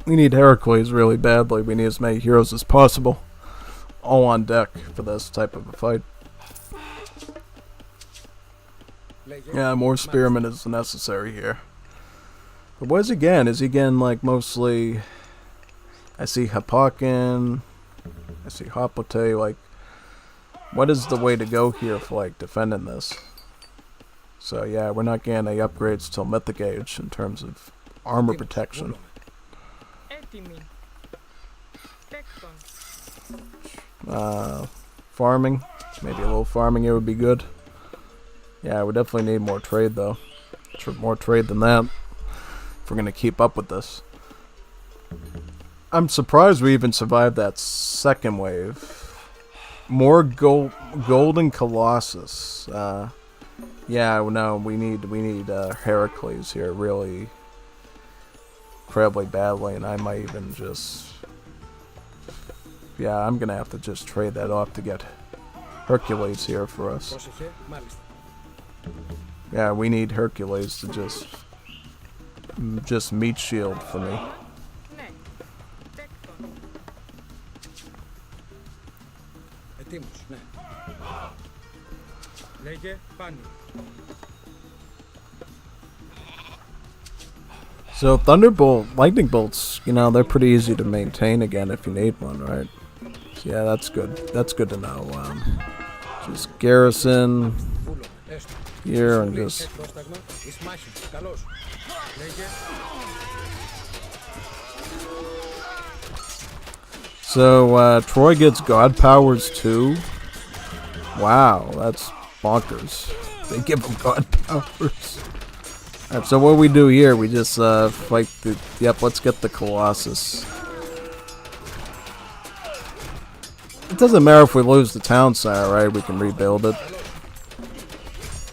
We need Heracles really badly. We need as many heroes as possible. All on deck for this type of a fight. Yeah, more spearmen is necessary here. But what is he again? Is he again like mostly... I see Hapakin. I see Hapote. Like, what is the way to go here for like defending this? So yeah, we're not getting any upgrades till Mythic Age in terms of armor protection. Farming. Maybe a little farming here would be good. Yeah, we definitely need more trade though. More trade than that if we're gonna keep up with this. I'm surprised we even survived that second wave. More golden Colossus. Yeah, no, we need Heracles here really incredibly badly, and I might even just... Yeah, I'm gonna have to just trade that off to get Hercules here for us. Yeah, we need Hercules to just meat shield for me. So Thunderbolt, Lightning Bolts, you know, they're pretty easy to maintain again if you need one, right? So yeah, that's good. That's good to know. Just garrison here and just... So, Troy gets God Powers too? Wow, that's bonkers. They give him God Powers. Alright, so what do we do here? We just, fight the... Yep, let's get the Colossus. It doesn't matter if we lose the town center, right? We can rebuild it.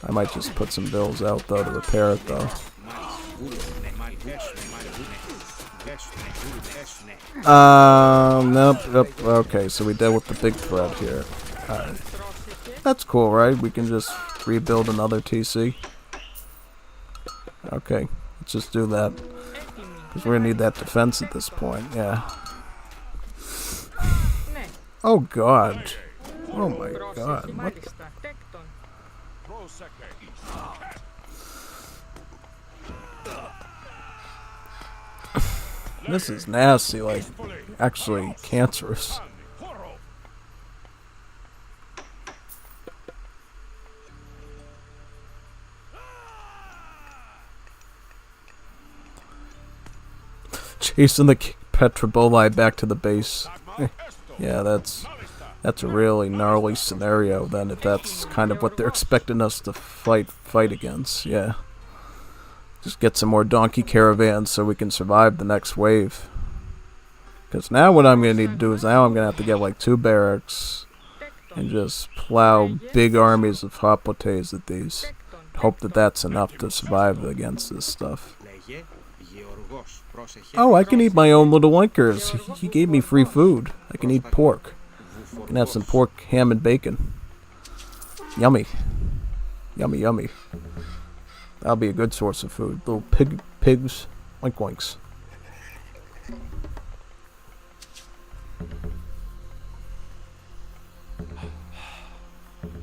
I might just put some bills out, though, to repair it, though. Nope, okay, so we dealt with the big threat here. Alright. That's cool, right? We can just rebuild another TC. Okay, let's just do that. Because we're gonna need that defense at this point, yeah. Oh god. Oh my god. What the... This is nasty, like, actually cancerous. Chasing the Petroboli back to the base. Yeah, that's a really gnarly scenario then, if that's kind of what they're expecting us to fight against. Yeah. Just get some more donkey caravans so we can survive the next wave. Because now what I'm going to need to do is now I'm going to have to get like 2 barracks and just plow big armies of hoplites at these. Hope that that's enough to survive against this stuff. Oh, I can eat my own little linkers. He gave me free food. I can eat pork. I can have some pork, ham, and bacon. Yummy. Yummy, yummy. That'll be a good source of food. Little pigs. Oink oinks.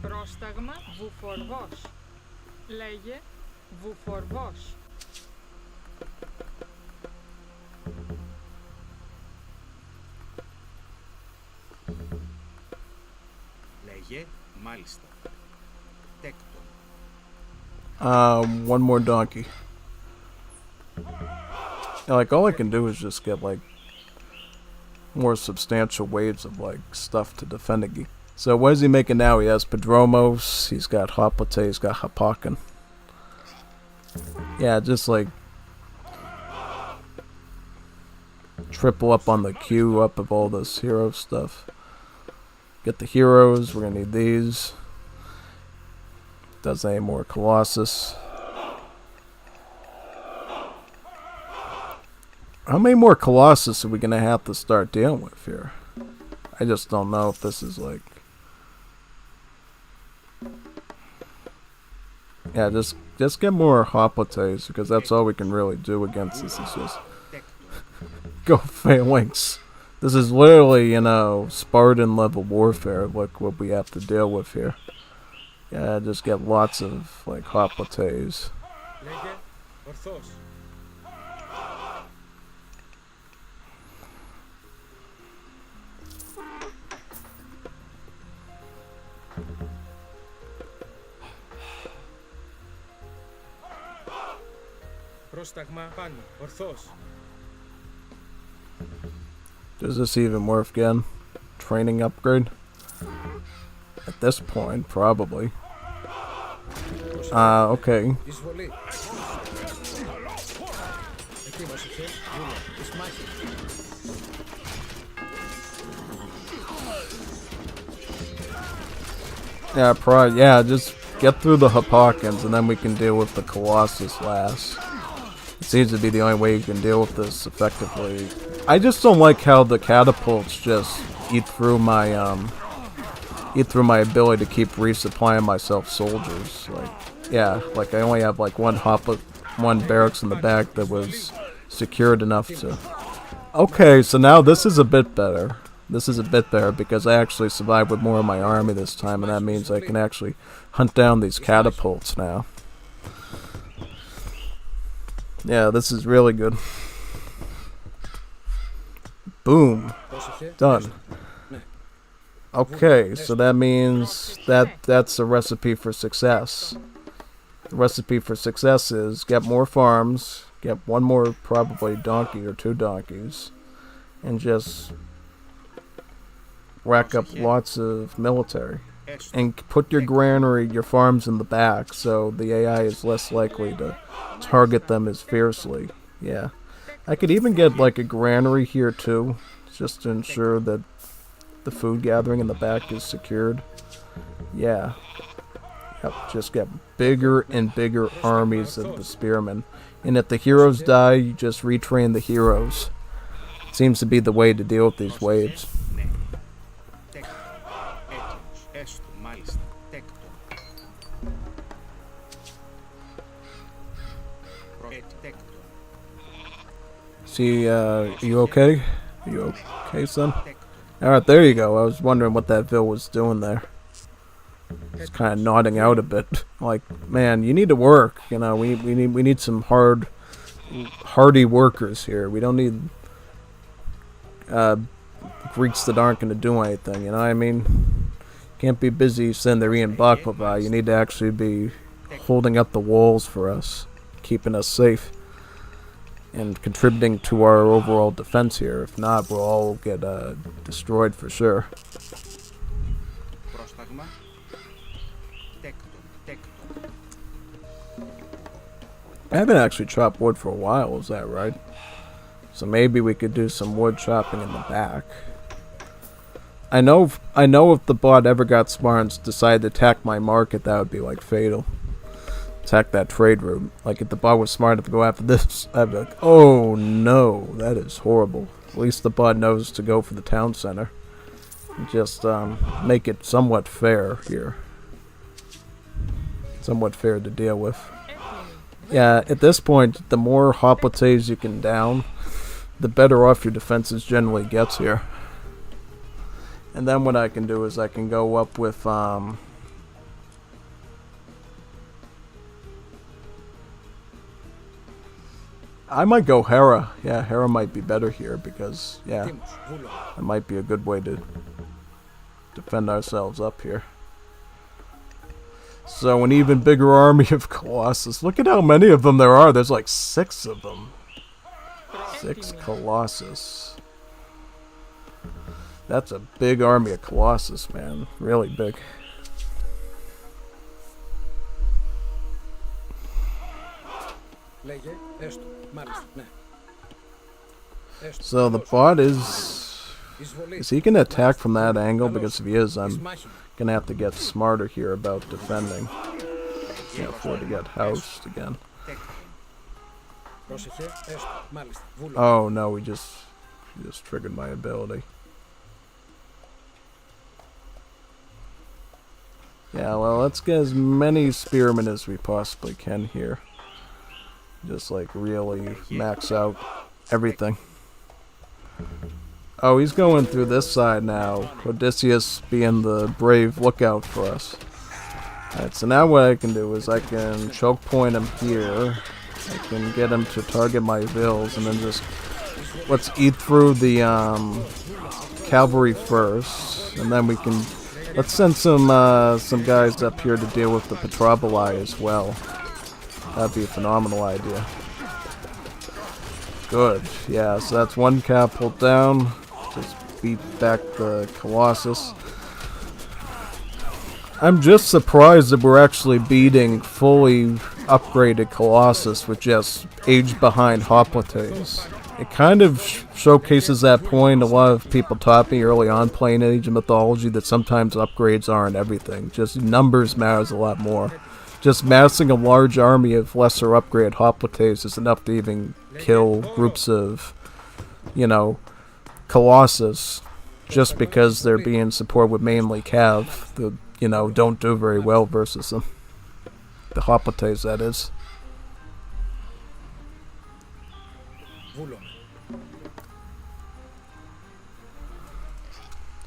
Πρόσταγμα βουφορβός. Λέγε βουφορβός. Λέγε μάλιστα. Τέκτον. One more donkey. Yeah, like all I can do is just get like more substantial waves of like stuff to defend against. So what is he making now? He has Podromos, he's got Hoplite, he's got Hapakan. Yeah, just like triple up on the queue up of all this hero stuff. Get the heroes, we're gonna need these. Does any more Colossus. How many more Colossus are we gonna have to start dealing with here? I just don't know if this is like... Yeah, just get more Hoplites, because that's all we can really do against this is just... Go phalanx. This is literally, you know, Spartan level warfare, like what we have to deal with here. Yeah, just get lots of, like, Hoplites. Πρόσταγμα πάνω, ορθώς. Does this even work again? Training upgrade? At this point, probably. Okay. Yeah, probably. Yeah, just get through the Hapakans and then we can deal with the Colossus last. It seems to be the only way you can deal with this effectively. I just don't like how the catapults just eat through my ability to keep resupplying myself soldiers. Like, yeah, like I only have like one barracks in the back that was secured enough to... Okay, so now this is a bit better. This is a bit better because I actually survived with more of my army this time, and that means I can actually hunt down these catapults now. Yeah, this is really good. Boom. Done. Okay, so that means that's a recipe for success. The recipe for success is get more farms, get one more probably donkey or 2 donkeys, and just rack up lots of military. And put your granary, your farms in the back, so the AI is less likely to target them as fiercely. Yeah. I could even get like a granary here too, just to ensure that the food gathering in the back is secured. Yeah. Yep, just get bigger and bigger armies of the spearmen. And if the heroes die, you just retrain the heroes. Seems to be the way to deal with these waves. See, you okay? You okay, son? Alright, there you go. I was wondering what that Vil was doing there. It's kind of nodding out a bit. Like, man, you need to work. You know, we need some hardy workers here. We don't need Greeks that aren't going to do anything. You know what I mean? Can't be busy sitting there eating baklava. You need to actually be holding up the walls for us, keeping us safe. and contributing to our overall defense here. If not, we'll all get destroyed for sure. Πρόσταγμα. Τέκτον. I haven't actually chopped wood for a while, is that right? So maybe we could do some wood chopping in the back. I know if the bot ever got smart and decided to attack my market, that would be like fatal. Attack that trade route. Like if the bot was smart enough to go after this, I'd be like, oh no, that is horrible. At least the bot knows to go for the town center. Just make it somewhat fair here. Somewhat fair to deal with. Yeah, at this point, the more hoplites you can down, the better off your defenses generally gets here. And then what I can do is I can go up with I might go Hera. Yeah, Hera might be better here because, yeah, it might be a good way to defend ourselves up here. So an even bigger army of Colossus. Look at how many of them there are. There's like 6 of them. 6 Colossus. That's a big army of Colossus, man. Really big. So the bot is he gonna attack from that angle? Because if he is, I'm gonna have to get smarter here about defending. Can't afford to get housed again. Oh no, we just triggered my ability. Yeah, well, let's get as many spearmen as we possibly can here. Just like really max out everything. Oh, he's going through this side now. Odysseus being the brave lookout for us. Alright, so now what I can do is I can choke point him here. I can get him to target my vills and then just let's eat through the cavalry first, and then we can let's send some guys up here to deal with the Petroboli as well. That'd be a phenomenal idea. Good. Yeah, so that's one cap pulled down. Just beat back the Colossus. I'm just surprised that we're actually beating fully upgraded Colossus with just age behind hoplites. It kind of showcases that point a lot of people taught me early on playing Age of Mythology, that sometimes upgrades aren't everything. Just numbers matters a lot more. Just massing a large army of lesser upgraded hoplites is enough to even kill groups of, you know, Colossus, just because they're being supported with mainly Cav, that, you know, don't do very well versus them. The hoplites, that is.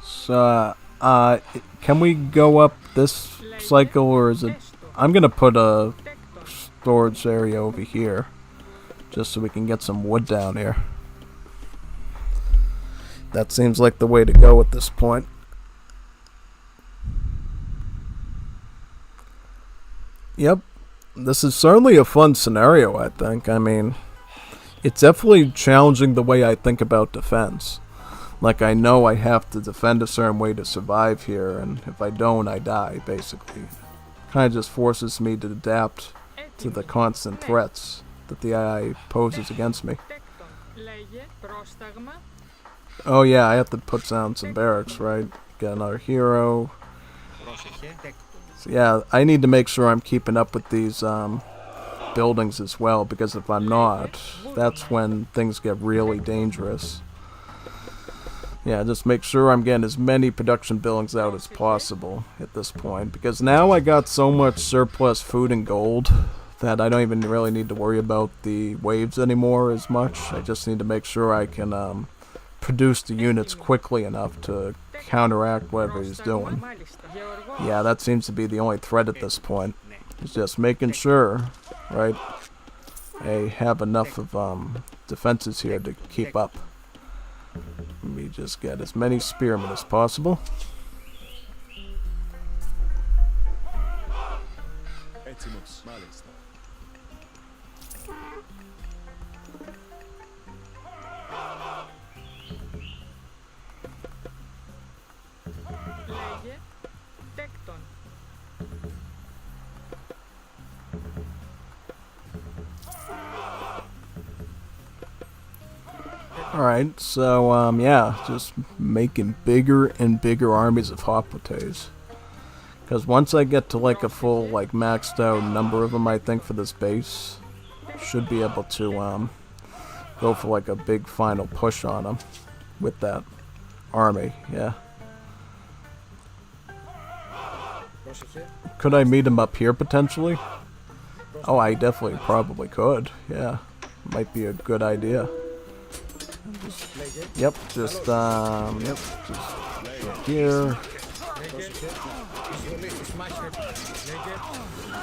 So, can we go up this cycle, or is it... I'm gonna put a storage area over here, just so we can get some wood down here. That seems like the way to go at this point. Yep, this is certainly a fun scenario, I think. I mean, it's definitely challenging the way I think about defense. Like, I know I have to defend a certain way to survive here, and if I don't, I die, basically. Kind of just forces me to adapt to the constant threats that the AI poses against me. Oh yeah, I have to put down some barracks, right? Get another hero. So yeah, I need to make sure I'm keeping up with these buildings as well, because if I'm not, that's when things get really dangerous. Yeah, just make sure I'm getting as many production buildings out as possible at this point, because now I got so much surplus food and gold that I don't even really need to worry about the waves anymore as much. I just need to make sure I can produce the units quickly enough to counteract whatever he's doing. Yeah, that seems to be the only threat at this point. It's just making sure, right, I have enough of defenses here to keep up. Let me just get as many spearmen as possible. Alright, so, yeah, just making bigger and bigger armies of Hoplites. Because once I get to, like, a full, like, maxed out number of them, I think, for this base, should be able to, go for, like, a big final push on them with that army, yeah. Could I meet him up here, potentially? Oh, I definitely probably could, yeah. Might be a good idea. Yep, just up here.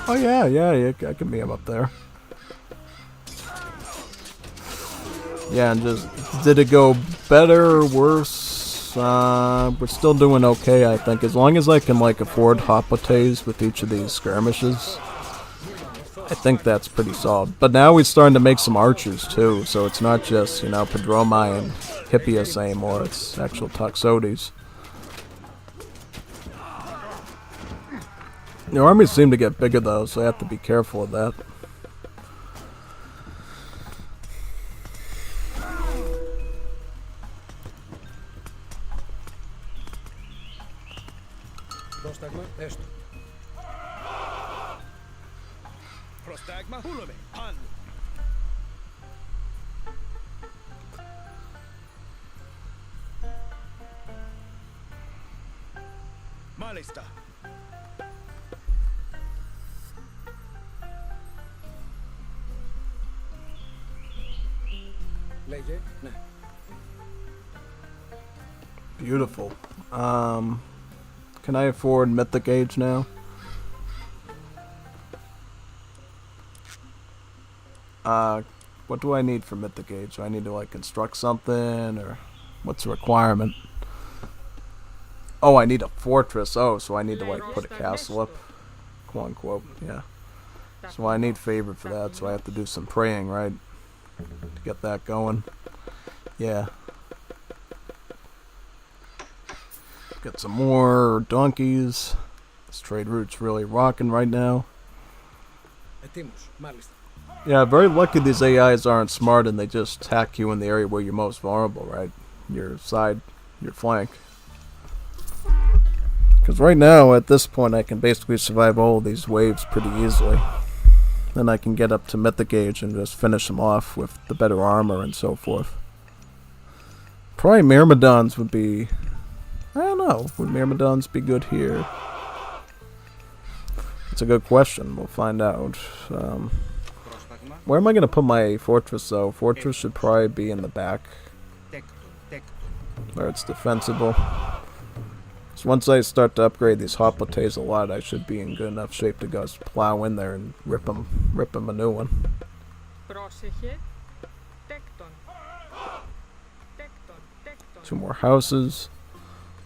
Oh yeah, I can meet him up there. Yeah, and just, did it go better or worse? We're still doing okay, I think. As long as I can, like, afford Hoplites with each of these skirmishes, I think that's pretty solid. But now we're starting to make some archers too, so it's not just, you know, Podromi and Hippias anymore, it's actual Toxotes. The armies seem to get bigger though, so I have to be careful of that. Πρόσταγμα, έστω. Πρόσταγμα, πούλομαι, αν. Μάλιστα. Λέγε, ναι. Beautiful. Can I afford Mythic Age now? What do I need for Mythic Age? Do I need to, like, construct something, or what's the requirement? Oh, I need a fortress. Oh, so I need to, like, put a castle up, quote unquote. Yeah. So I need favor for that. So I have to do some praying, right, to get that going. Yeah. Get some more donkeys. This trade route's really rocking right now. Ετοίμος, μάλιστα. Yeah, very lucky these AIs aren't smart and they just attack you in the area where you're most vulnerable, right? Your side, your flank. Because right now, at this point, I can basically survive all of these waves pretty easily. Then I can get up to Mythic Age and just finish them off with the better armor and so forth. Probably Myrmidons would be... I don't know. Would Myrmidons be good here? It's a good question. We'll find out. Where am I going to put my fortress, though? Fortress should probably be in the back, where it's defensible. So once I start to upgrade these Hoplites a lot, I should be in good enough shape to go plow in there and rip them a new one. Two more houses.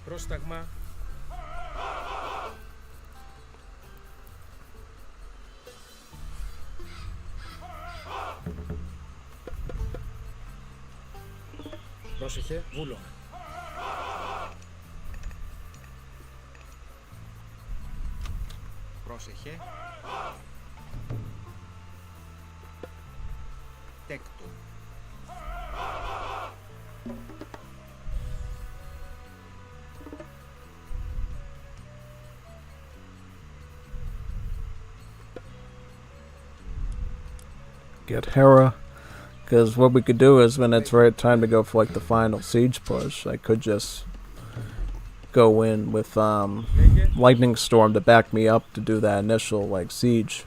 Πρόσταγμα. Πρόσεχε, βούλο. Πρόσεχε. Τέκτο. Get Hera, because what we could do is when it's right time to go for, like, the final siege push, I could just go in with Lightning Storm to back me up to do that initial, like, siege.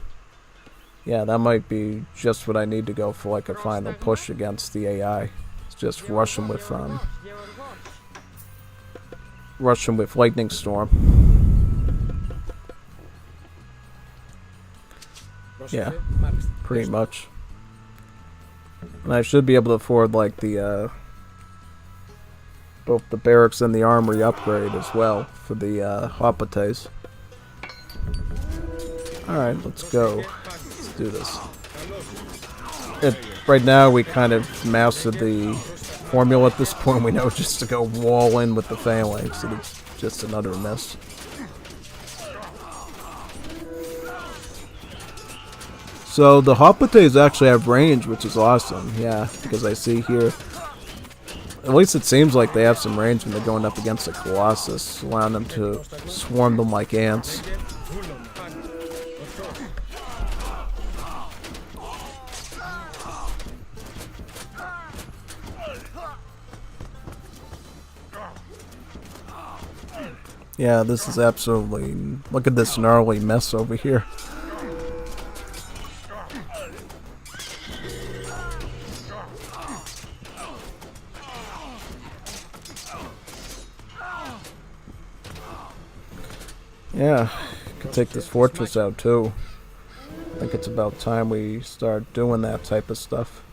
Yeah, that might be just what I need to go for, like, a final push against the AI. It's just rush them with Lightning Storm. Yeah, pretty much. And I should be able to afford, like, the both the barracks and the armory upgrade as well for the Hoplites. Alright, let's go. Let's do this. Right now we kind of mastered the formula at this point. We know just to go wall in with the phalanx, so it's just an utter miss. So the Hoplites actually have range, which is awesome, yeah, because I see here At least it seems like they have some range when they're going up against a Colossus, allowing them to swarm them like ants. Yeah, this is absolutely... Look at this gnarly mess over here. Yeah, could take this fortress out too. I think it's about time we start doing that type of stuff.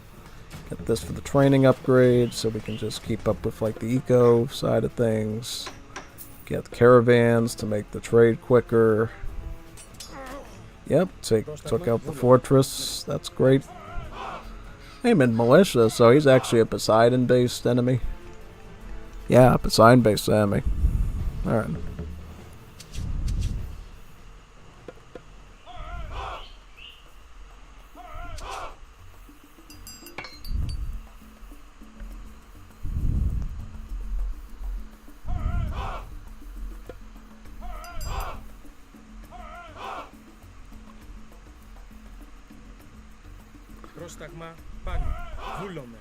Get this for the training upgrade so we can just keep up with like the eco side of things. Get caravans to make the trade quicker. Yep, took out the fortress. That's great. Hey, mid militia, so he's actually a Poseidon-based enemy. Yeah, Poseidon-based enemy. Alright. Πρόσταγμα πάνω. Βούλομαι.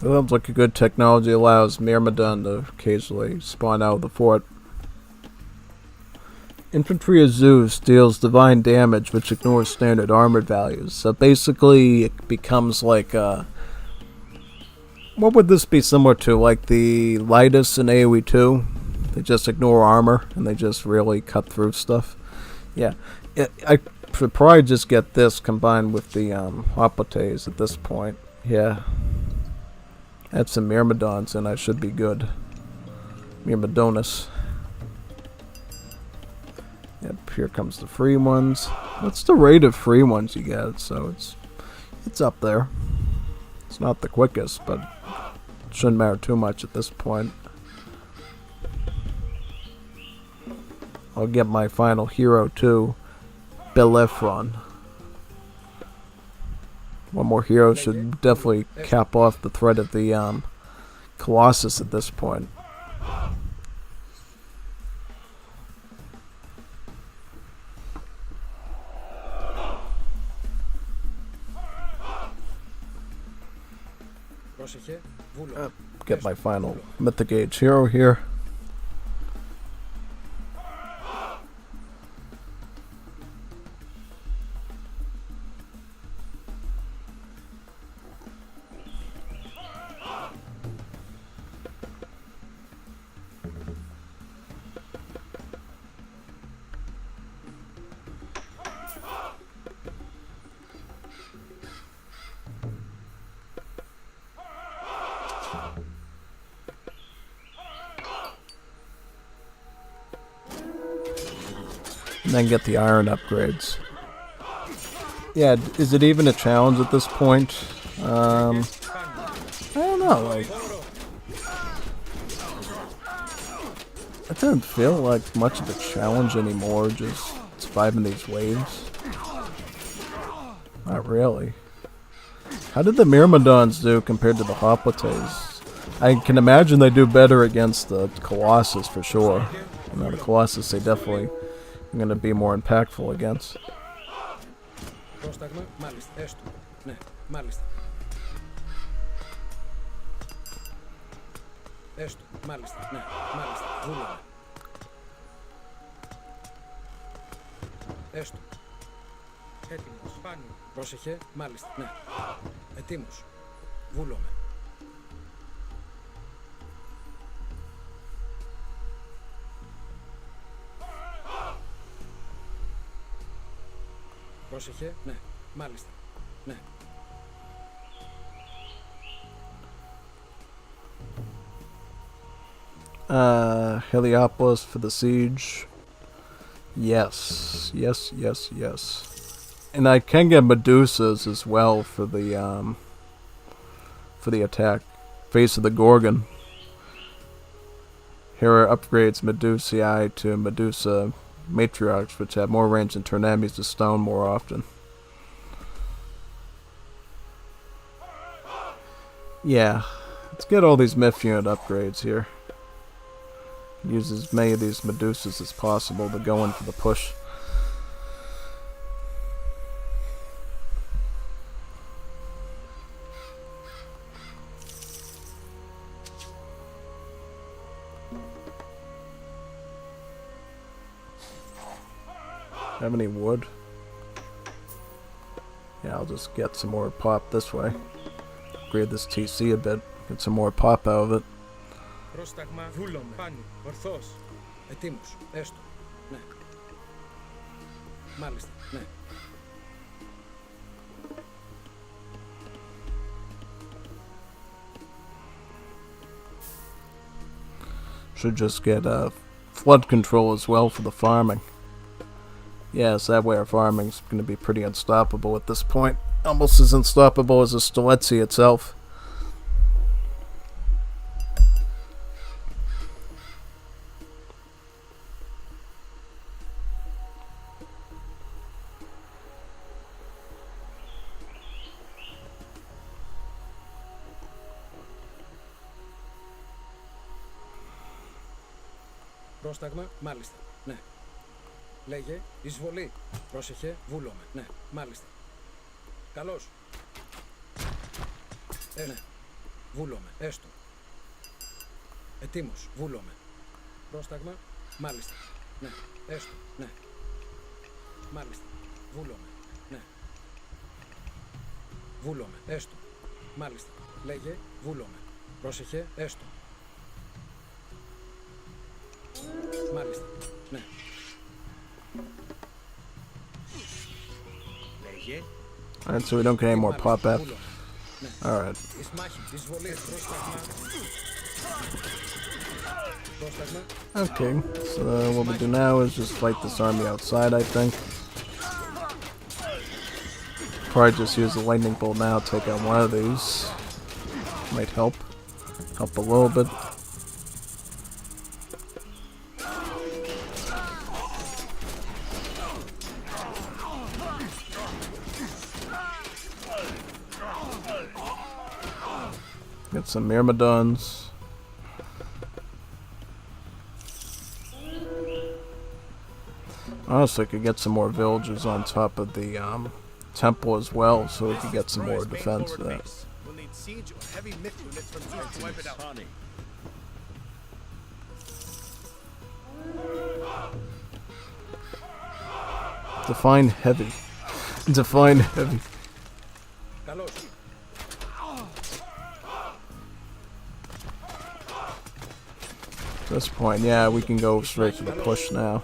It looks like a good technology allows Myrmidon to occasionally spawn out of the fort. Infantry of Zeus deals divine damage which ignores standard armored values. So basically it becomes like what would this be similar to? Like the Lightus in AoE 2? They just ignore armor and they just really cut through stuff. Yeah. I should probably just get this combined with the Hoplites at this point. Yeah. Add some Myrmidons and I should be good. Myrmidonus. Yep, here comes the free ones. What's the rate of free ones you get? So it's up there. It's not the quickest, but it shouldn't matter too much at this point. I'll get my final hero too, Bellerophon. One more hero should definitely cap off the threat of the Colossus at this point. Get my final Mythic Age hero here. And then get the iron upgrades. Yeah, is it even a challenge at this point? I don't know, like... It doesn't feel like much of a challenge anymore, just surviving these waves. Not really. How did the Myrmidons do compared to the Hoplites? I can imagine they do better against the Colossus for sure. You know, the Colossus they definitely are going to be more impactful against. Πρόσταγμα, μάλιστα, έστω. Ναι, μάλιστα. Έστω, μάλιστα, ναι, μάλιστα, βούλομαι. Έστω. Έτοιμος, πάνω. Πρόσεχε, μάλιστα, ναι. Ετοίμος. Βούλομαι. Πρόσεχε, ναι, μάλιστα, ναι. Heliopolis for the siege. Yes, yes, yes, yes. And I can get Medusas as well for the attack. Face of the Gorgon. Hera upgrades Medusae to Medusa Matriarchs, which have more range and turn enemies to stone more often. Yeah, let's get all these myth unit upgrades here. Use as many of these Medusas as possible to go in for the push. Have any wood? Yeah, I'll just get some more pop this way. Upgrade this TC a bit. Get some more pop out of it. Πρόσταγμα βούλομαι. Πάνι. Ορθώς. Ετοίμος. Έστω. Ναι. Μάλιστα. Ναι. Should just get flood control as well for the farming. Yes, that way our farming's going to be pretty unstoppable at this point. Almost as unstoppable as the Streletsy itself. Πρόσταγμα, μάλιστα. Ναι. Λέγε, εισβολή. Πρόσεχε, βούλομαι. Ναι, μάλιστα. Καλώς. Ναι. Βούλομαι. Έστω. Ετοίμος. Βούλομαι. Πρόσταγμα, μάλιστα. Ναι. Έστω. Ναι. Μάλιστα. Βούλομαι. Ναι. Βούλομαι. Έστω. Μάλιστα. Λέγε, βούλομαι. Πρόσεχε, έστω. Μάλιστα. Ναι. Alright, so we don't get any more pop F. Alright. Okay, so what we do now is just fight this army outside, I think. Probably just use the lightning bolt now, take out one of these. Might help. Help a little bit. Get some Myrmidons. Honestly, I could get some more villagers on top of the temple as well, so we could get some more defense for that. We'll need siege or heavy myth units from Zeus to wipe it out. Define heavy. Define heavy. At this point, yeah, we can go straight for the push now.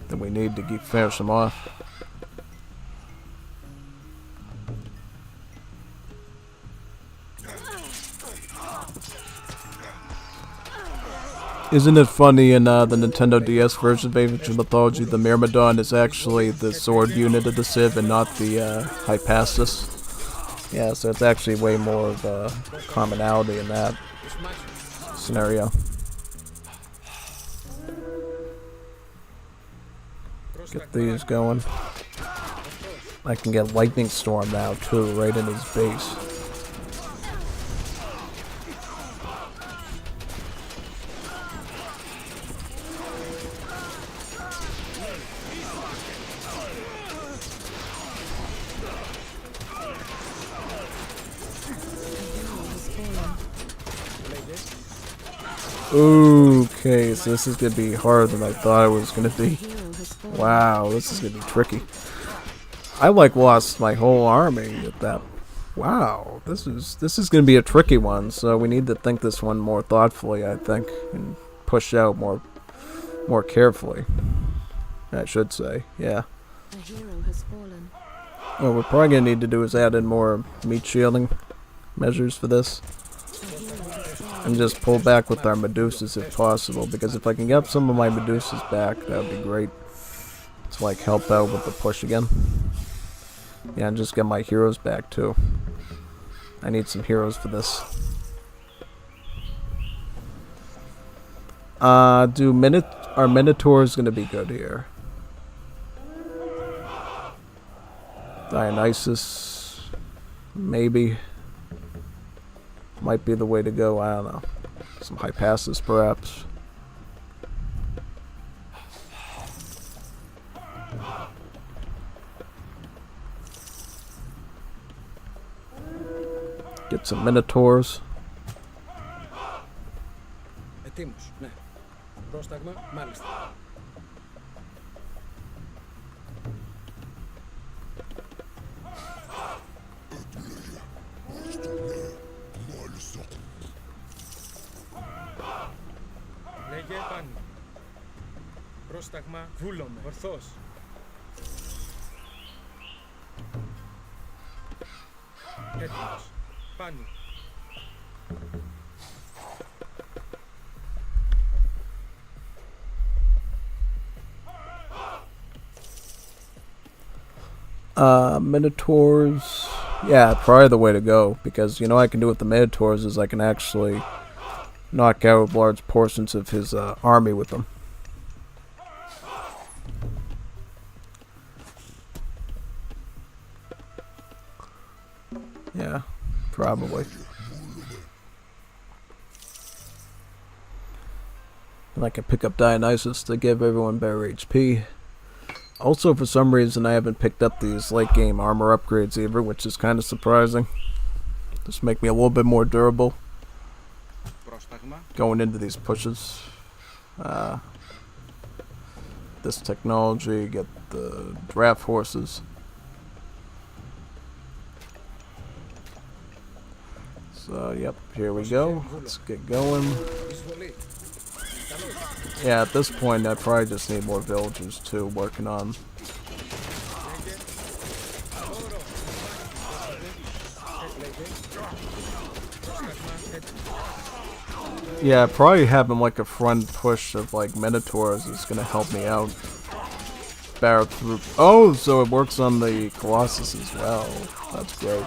Then we need to finish them off. Isn't it funny in the Nintendo DS version of AOM Mythology, the Myrmidon is actually the sword unit of the Civ and not the Hypasus? Yeah, so it's actually way more of a commonality in that scenario. Get these going. I can get Lightning Storm now too, right in his base. Okay, so this is gonna be harder than I thought it was gonna be. Wow, this is gonna be tricky. I lost my whole army at that. Wow, this is gonna be a tricky one. So we need to think this one more thoughtfully, I think, and push out more carefully. I should say, yeah. What we're probably gonna need to do is add in more meat shielding measures for this. And just pull back with our Medusas if possible, because if I can get some of my Medusas back, that would be great. to like help out with the push again. Yeah, and just get my heroes back too. I need some heroes for this. Our Minotaur's gonna be good here. Dionysus, maybe. Might be the way to go, I don't know. Some Hypasus, perhaps. Get some Minotaurs. Ετοίμος, ναι. Πρόσταγμα, μάλιστα. Λέγε πάνω. Πρόσταγμα, βούλομαι. Ορθώς. Έτοιμος. Πάνω. Minotaurs. Yeah, probably the way to go. Because, you know what I can do with the Minotaurs is I can actually knock out large portions of his army with them. Yeah, probably. And I can pick up Dionysus to give everyone better HP. Also, for some reason, I haven't picked up these late game armor upgrades either, which is kind of surprising. Just make me a little bit more durable going into these pushes. This technology, get the draft horses. So, yep, here we go. Let's get going. Yeah, at this point, I probably just need more villagers too, working on. Yeah, probably having like a front push of like Minotaurs is gonna help me out. Barrel through. Oh, so it works on the Colossus as well. That's great.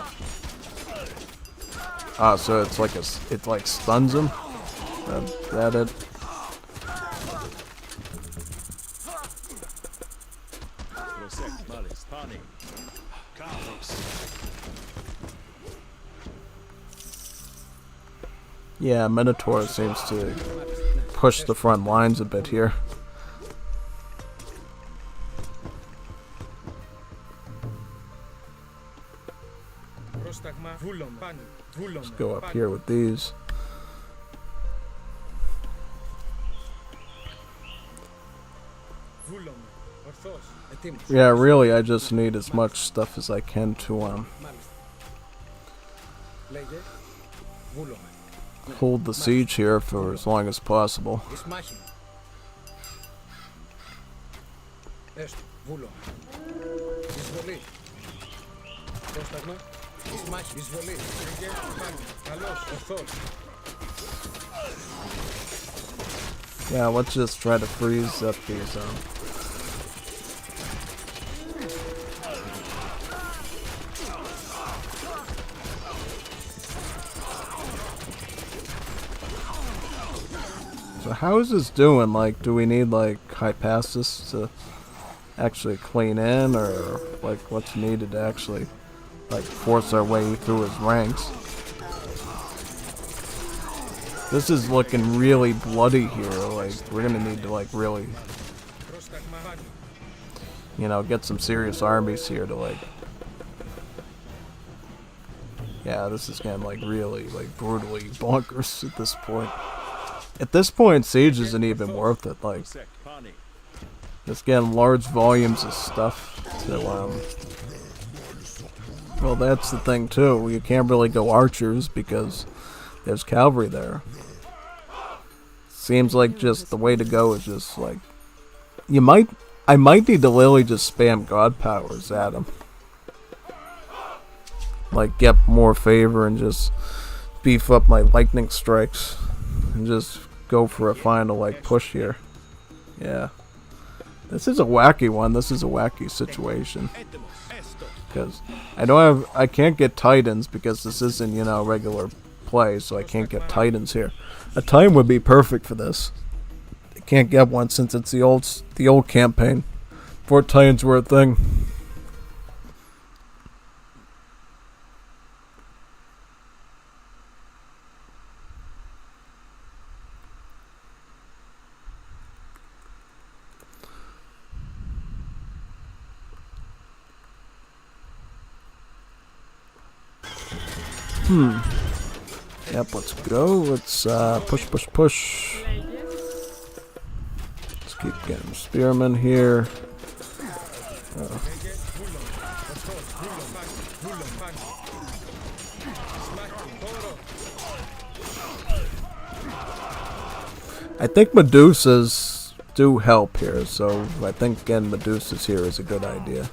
Ah, so it's like it like stuns him. That it. Yeah, Minotaur seems to push the front lines a bit here. Let's go up here with these. Yeah, really, I just need as much stuff as I can to hold the siege here for as long as possible. Yeah, let's just try to freeze up these So how is this doing? Like, do we need like Hypasus to actually clean in, or like what's needed to actually like force our way through his ranks? This is looking really bloody here. Like, we're gonna need to like really, you know, get some serious armies here to like. Yeah, this is getting like really like brutally bonkers at this point. At this point, siege isn't even worth it. Like, just getting large volumes of stuff to well, that's the thing too. You can't really go archers because there's cavalry there. Seems like just the way to go is just like I might need to literally just spam god powers at them. Like, get more favor and just beef up my lightning strikes and just go for a final like push here. Yeah. This is a wacky one. This is a wacky situation. Because I can't get Titans because this isn't, you know, regular play, so I can't get Titans here. A Titan would be perfect for this. I can't get one since it's the old campaign. Before Titans were a thing. Yep, let's go. Let's push. Let's keep getting spearmen here. I think Medusas do help here, so I think getting Medusas here is a good idea.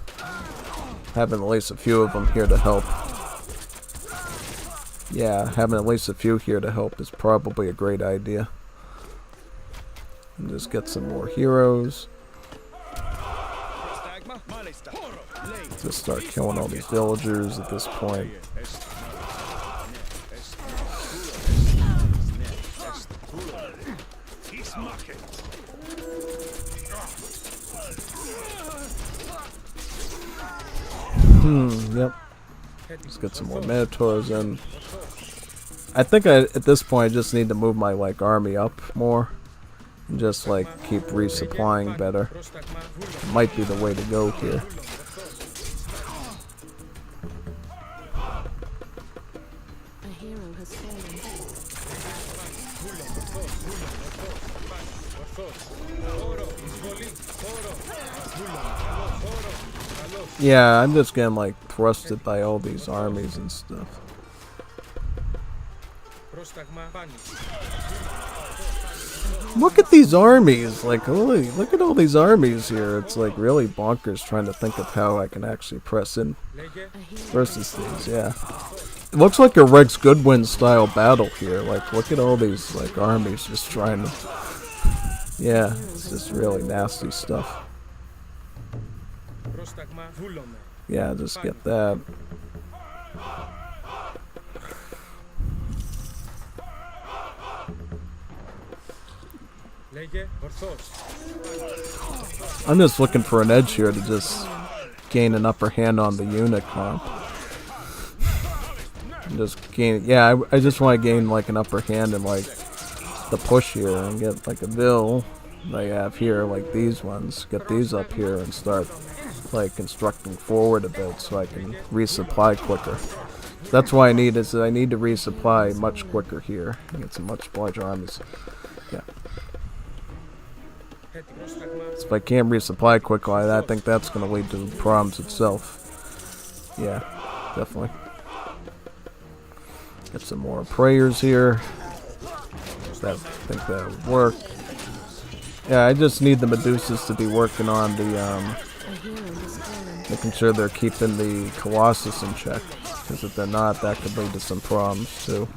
Having at least a few of them here to help. Yeah, having at least a few here to help is probably a great idea. And just get some more heroes. Just start killing all these villagers at this point. Yep. Let's get some more Minotaurs in. I think at this point I just need to move my army up more and just keep resupplying better. Might be the way to go here. A hero has fallen. Yeah, I'm just getting thrusted by all these armies and stuff. Look at these armies! Holy, look at all these armies here. It's really bonkers trying to think of how I can actually press in versus these, yeah. It looks like a Rex Goodwin style battle here. Look at all these armies just trying to... Yeah, it's just really nasty stuff. Yeah, just get that. I'm just looking for an edge here to just gain an upper hand on the unit comp. And just gain, yeah, I just want to gain an upper hand in the push here and get a bill I have here, these ones. Get these up here and start constructing forward a bit so I can resupply quicker. That's why I need to resupply much quicker here and get some much larger armies. Yeah. So if I can't resupply quickly, I think that's going to lead to problems itself. Yeah, definitely. Get some more prayers here. I think that would work. Yeah, I just need the Medusas to be working on the, making sure they're keeping the Colossus in check. Because if they're not, that could lead to some problems, too.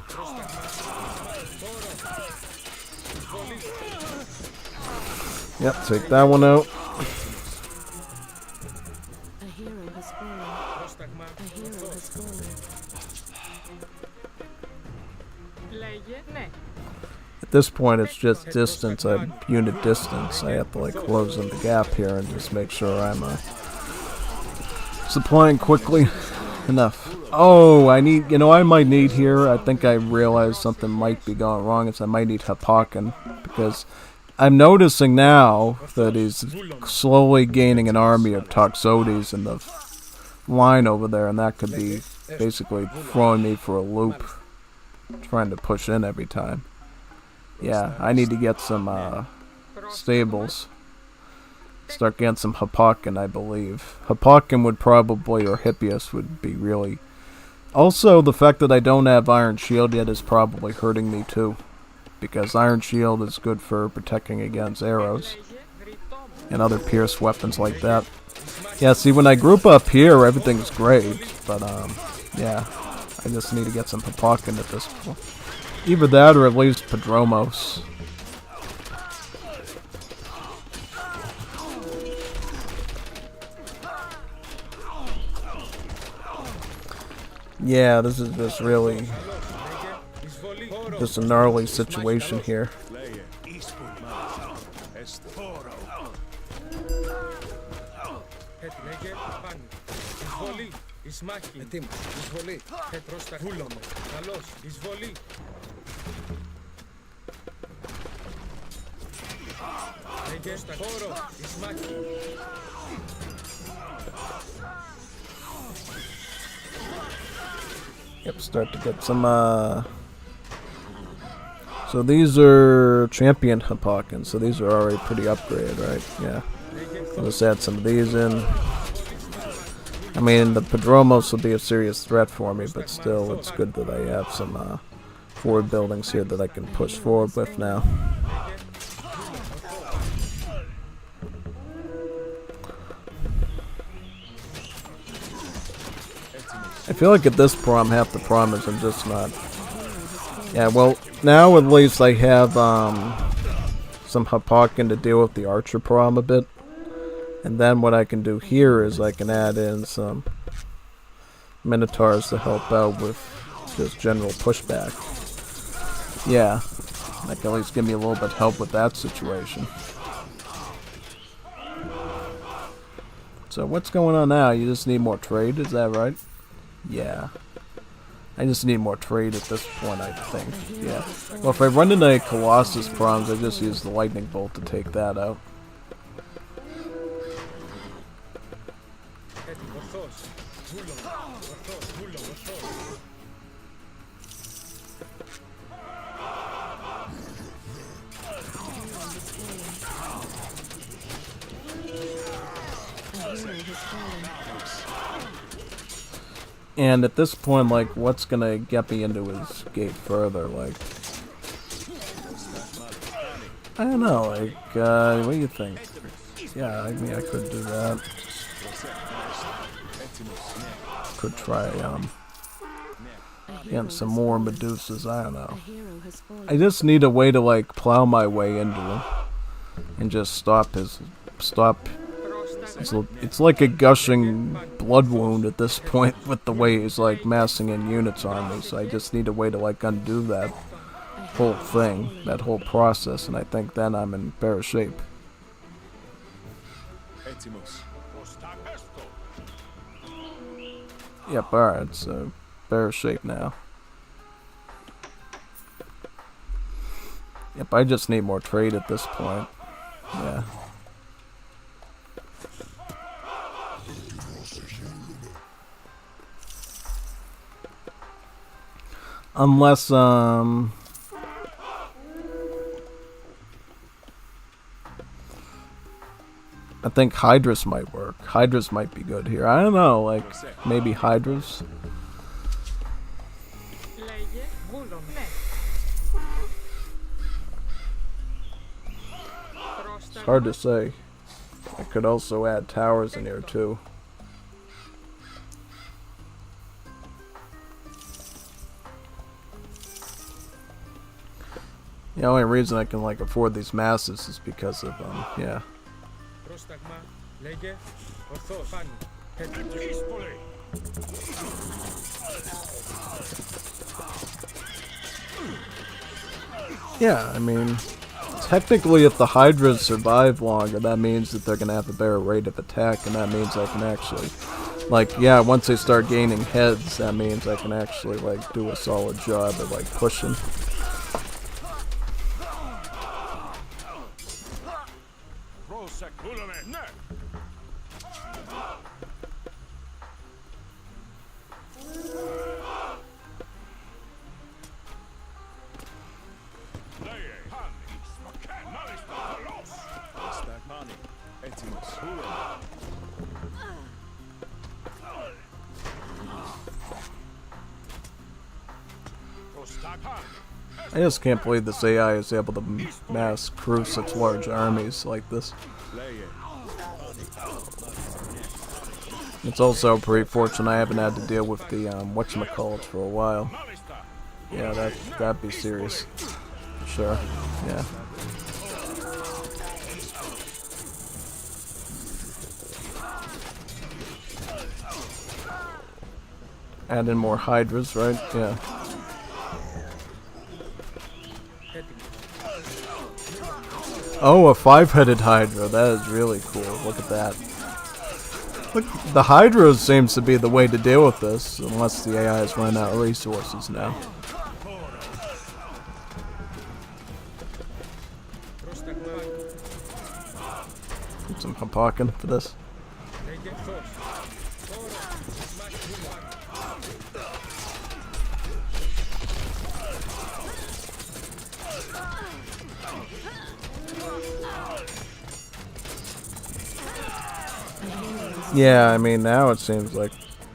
Yep, take that one out. A hero has fallen. A hero has fallen. At this point, it's just distance, unit distance. I have to close in the gap here and just make sure I'm supplying quickly enough. Oh, I might need here. I think I realized something might be going wrong. I might need Hapakin because I'm noticing now that he's slowly gaining an army of Toxotes in the line over there, and that could be basically throwing me for a loop, trying to push in every time. Yeah, I need to get some stables. Start getting some Hapakin, I believe. Hapakin would probably, or Hippias would be really... Also, the fact that I don't have Iron Shield yet is probably hurting me too. Because Iron Shield is good for protecting against arrows. And other pierced weapons like that. Yeah, see, when I group up here, everything's great. But, yeah. I just need to get some Hapakin at this point. Either that or at least Yeah, this is just really just a gnarly situation here. Yep, start to get some, so these are champion Hippokins, so these are already pretty upgraded, right? Yeah. I'll just add some of these in. I mean, the Padromos will be a serious threat for me, but still, it's good that I have some, forward buildings here that I can push forward with now. I feel like at this prom, half the problem is I'm just not... Yeah, well, now at least I have some Hippokin to deal with the archer prom a bit. And then what I can do here is I can add in some Minotaurs to help out with just general pushback. Yeah, that can at least give me a little bit of help with that situation. So what's going on now? You just need more trade, is that right? Yeah. I just need more trade at this point, I think. Yeah. Well, if I run into Colossus proms, I just use the lightning bolt to take that out. And at this point, like, what's gonna get me into his gate further? Like, I don't know, like, what do you think? Yeah, I mean, I could do that. Could try, getting some more Medusas, I don't know. I just need a way to, like, plow my way into him. And just stop. It's like a gushing blood wound at this point with the way he's like massing in units on me, so I just need a way to like undo that whole thing, that whole process, and I think then I'm in better shape. Yep, alright, so better shape now. Yep, I just need more trade at this point. Yeah. Unless, I think Hydrus might work. Hydrus might be good here. I don't know, like, maybe Hydrus? It's hard to say. I could also add towers in here, too. The only reason I can like afford these masses is because of yeah. Yeah, I mean, technically if the Hydras survive longer, that means that they're gonna have a better rate of attack, and that means I can actually, like, yeah, once they start gaining heads, that means I can actually like do a solid job of like pushing. I just can't believe this AI is able to mass crew such large armies like this. It's also pretty fortunate I haven't had to deal with the whatchamacallit for a while. Yeah, that'd be serious. Sure, yeah. Add in more hydras, right? Yeah. Oh, a 5-headed hydra. That is really cool. Look at that. Look, the hydras seems to be the way to deal with this, unless the AI is running out of resources now. Put some Hapakin for this. Yeah, I mean, now it seems like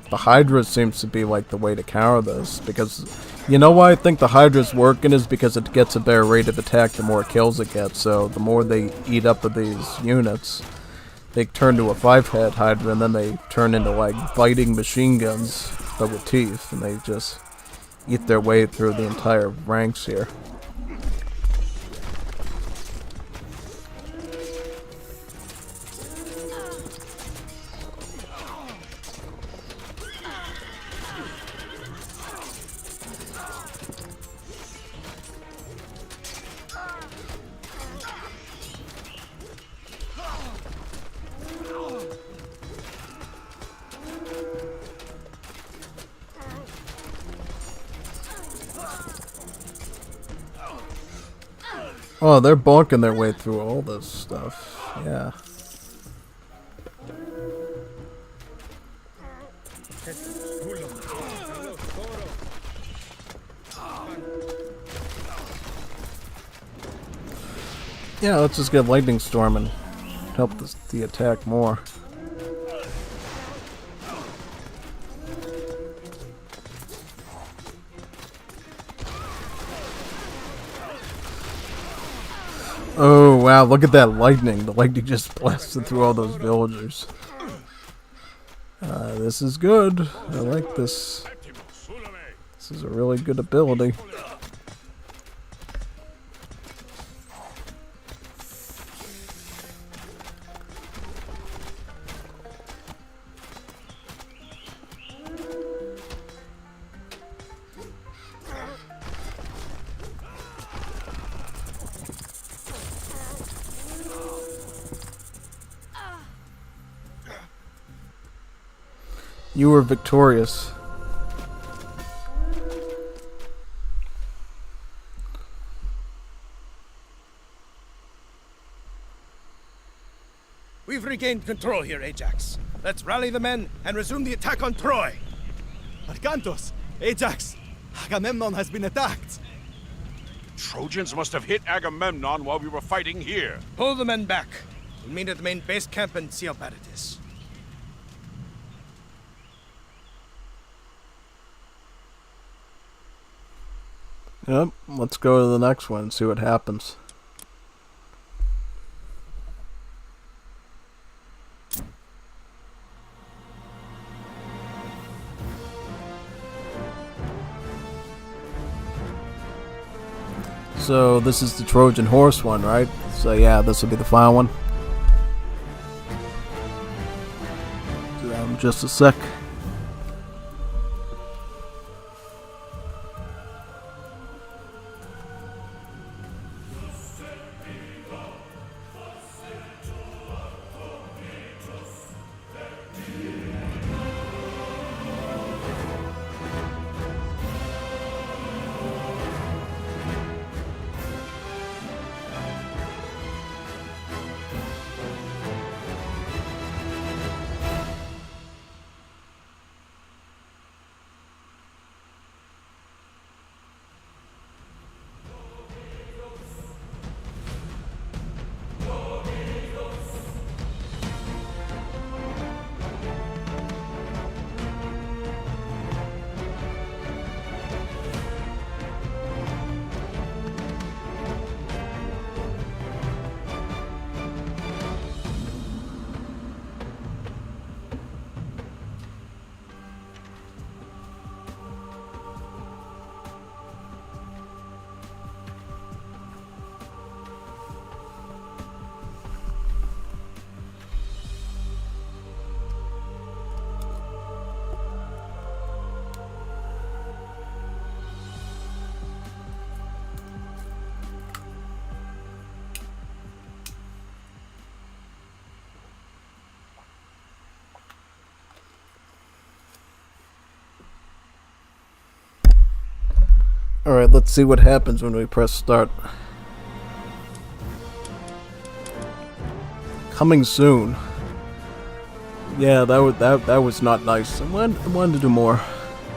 the Hydra seems to be like the way to counter this, because you know why I think the Hydra's working is because it gets a better rate of attack the more kills it gets, so the more they eat up of these units, they turn to a 5-head Hydra, and then they turn into like biting machine guns, but with teeth, and they just eat their way through the entire ranks here. Oh, they're bonking their way through all this stuff. Yeah. Yeah, let's just get Lightning Storm and help the attack more. Oh wow, look at that lightning. The lightning just blasted through all those villagers. This is good. I like this. This is a really good ability. You were victorious. We've regained control here, Ajax. Let's rally the men and resume the attack on Troy. Arkantos, Ajax, Agamemnon has been attacked. Trojans must have hit Agamemnon while we were fighting here. Pull the men back. We'll meet at the main base camp and see how bad it is. Yep, let's go to the next one and see what happens. So this is the Trojan horse one, right? So yeah, this will be the final one. Just a sec. Alright, let's see what happens when we press start. Coming soon. Yeah, that was not nice. I wanted to do more.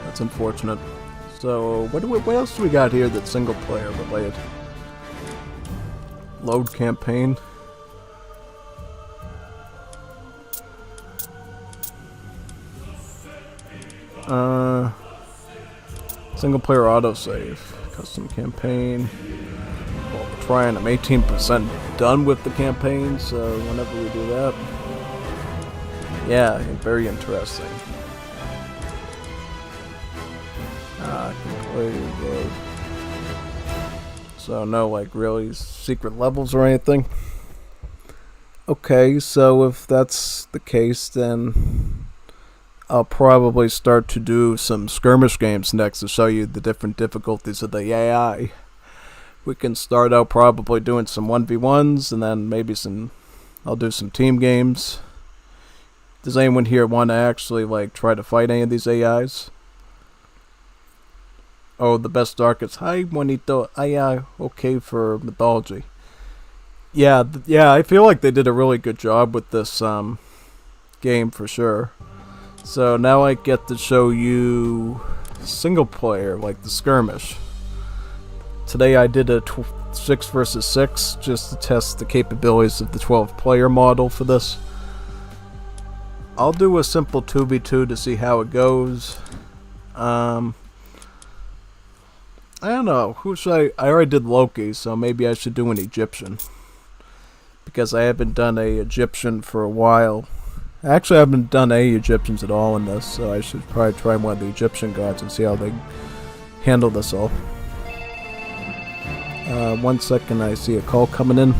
That's unfortunate. So, what else do we got here that's single player related? Load campaign. Single player autosave. Custom campaign. Well, we're trying. I'm 18% done with the campaign, so whenever we do that. Yeah, very interesting. Complete. So no, like, really secret levels or anything. Okay, so if that's the case, then I'll probably start to do some skirmish games next to show you the different difficulties of the AI. We can start out probably doing some 1v1s, and then maybe I'll do some team games. Does anyone here want to actually, like, try to fight any of these AIs? Oh, the best darkest. Hi, Juanito. Okay for Mythology. Yeah, I feel like they did a really good job with this game for sure. So now I get to show you single player, like the skirmish. Today I did a 6 versus 6 just to test the capabilities of the 12 player model for this. I'll do a simple 2v2 to see how it goes. I don't know, who should I already did Loki, so maybe I should do an Egyptian. Because I haven't done a Egyptian for a while. Actually, I haven't done any Egyptians at all in this, so I should probably try one of the Egyptian gods and see how they handle this all. 1 second, I see a call coming in.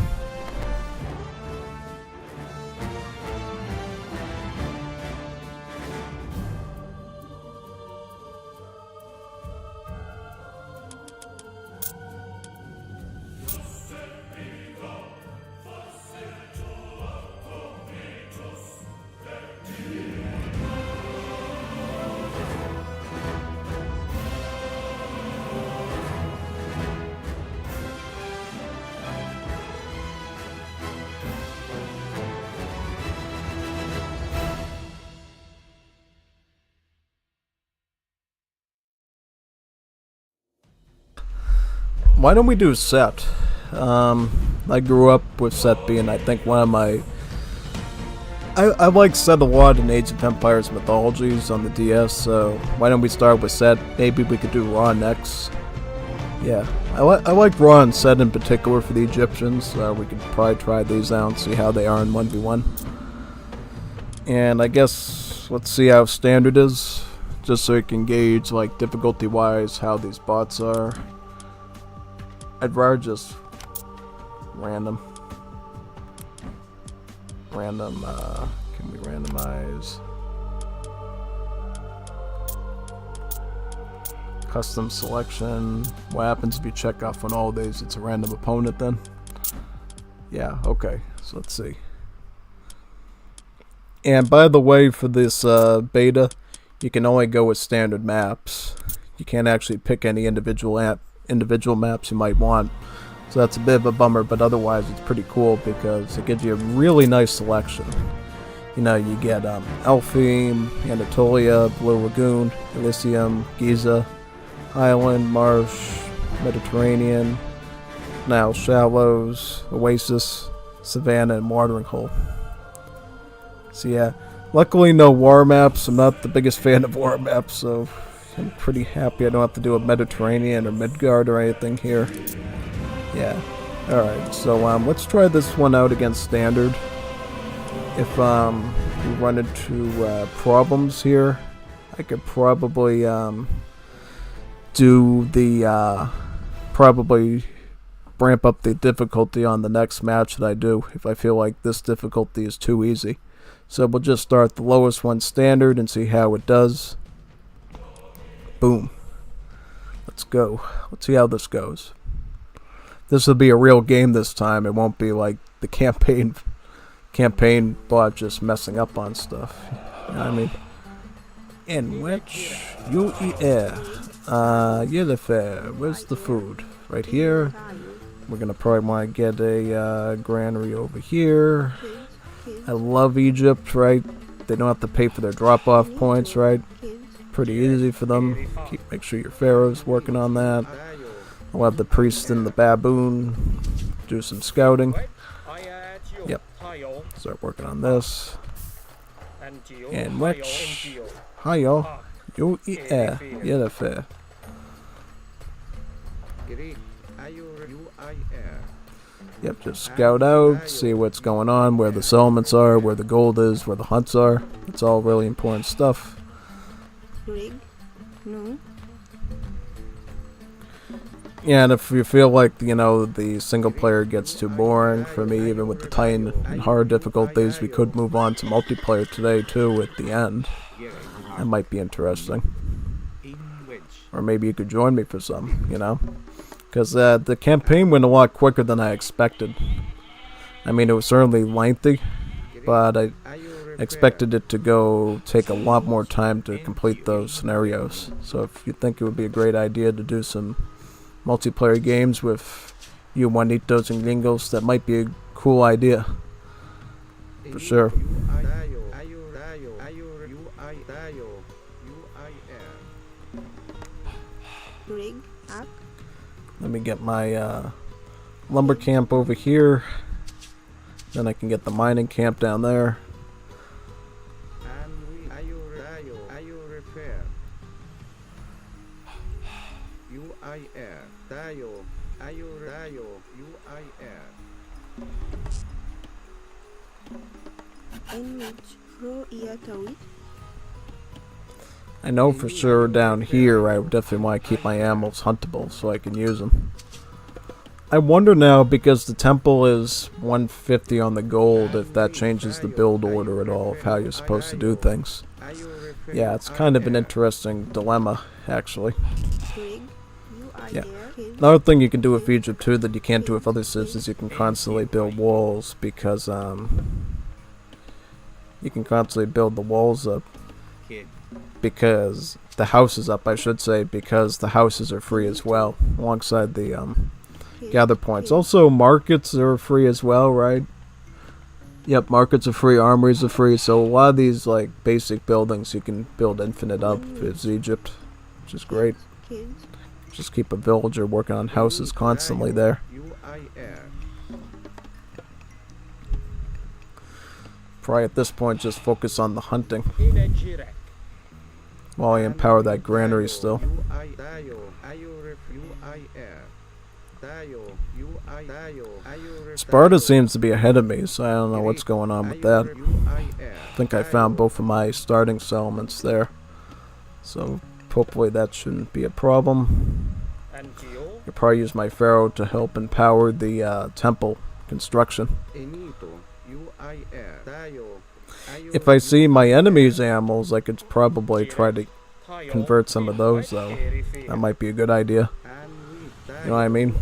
Why don't we do Set? I grew up with Set being, I think, one of my... I like Set a lot in Age of Empires Mythologies on the DS, so why don't we start with Set? Maybe we could do Ra next. Yeah, I like Ra and Set in particular for the Egyptians, so we could probably try these out and see how they are in 1v1. And I guess, let's see how standard is, just so you can gauge, like, difficulty-wise, how these bots are. I'd rather just random, can we randomize? Custom selection. What happens if you check off on all these? It's a random opponent then? Yeah, okay, so let's see. And by the way, for this beta, you can only go with standard maps. You can't actually pick any individual maps you might want, so that's a bit of a bummer, but otherwise it's pretty cool because it gives you a really nice selection. You know, you get Elfheim, Anatolia, Blue Lagoon, Elysium, Giza, Highland, Marsh, Mediterranean, Nile Shallows, Oasis, Savannah, and Watering Hole. So yeah, luckily no war maps. I'm not the biggest fan of war maps, so I'm pretty happy I don't have to do a Mediterranean or Midgard or anything here. Yeah. Alright, so let's try this one out against standard. If we run into problems here, I could probably do the probably ramp up the difficulty on the next match that I do if I feel like this difficulty is too easy. So we'll just start the lowest one standard and see how it does. Boom. Let's go. Let's see how this goes. This will be a real game this time. It won't be like the campaign bot just messing up on stuff. You know what I mean? In which you eat air. Where's the food? Right here. We're gonna probably want to get a granary over here. I love Egypt, right? They don't have to pay for their drop-off points, right? Pretty easy for them. Make sure your pharaoh's working on that. We'll have the priest and the baboon do some scouting. Yep. Start working on this. In which you eat air. Yep, just scout out, see what's going on, where the settlements are, where the gold is, where the hunts are. It's all really important stuff. Yeah, and if you feel like, the single player gets too boring for me, even with the Titan and hard difficulties, we could move on to multiplayer today, too, at the end. That might be interesting. Or maybe you could join me for some, Because the campaign went a lot quicker than I expected. I mean, it was certainly lengthy, but I expected it to take a lot more time to complete those scenarios. So if you think it would be a great idea to do some multiplayer games with you Juanitos and Gringos, that might be a cool idea. For sure. Let me get my lumber camp over here. Then I can get the mining camp down there. I know for sure down here I would definitely want to keep my animals huntable so I can use them. I wonder now, because the temple is 150 on the gold, if that changes the build order at all of how you're supposed to do things. Yeah, it's kind of an interesting dilemma, actually. Yeah. Another thing you can do with Egypt too that you can't do with other civs is you can constantly build walls, because you can constantly build the walls up because the houses up, I should say, because the houses are free as well, alongside the gather points. Also, markets are free as well, right? Yep, markets are free, armories are free, so a lot of these basic buildings you can build infinite up. It's Egypt, which is great. Just keep a villager working on houses constantly there. Probably at this point just focus on the hunting while I empower that granary still. Sparta seems to be ahead of me, so I don't know what's going on with that. I think I found both of my starting settlements there, so hopefully that shouldn't be a problem. I'll probably use my pharaoh to help empower the temple construction. If I see my enemy's animals, I could probably try to convert some of those, though. That might be a good idea. You know what I mean?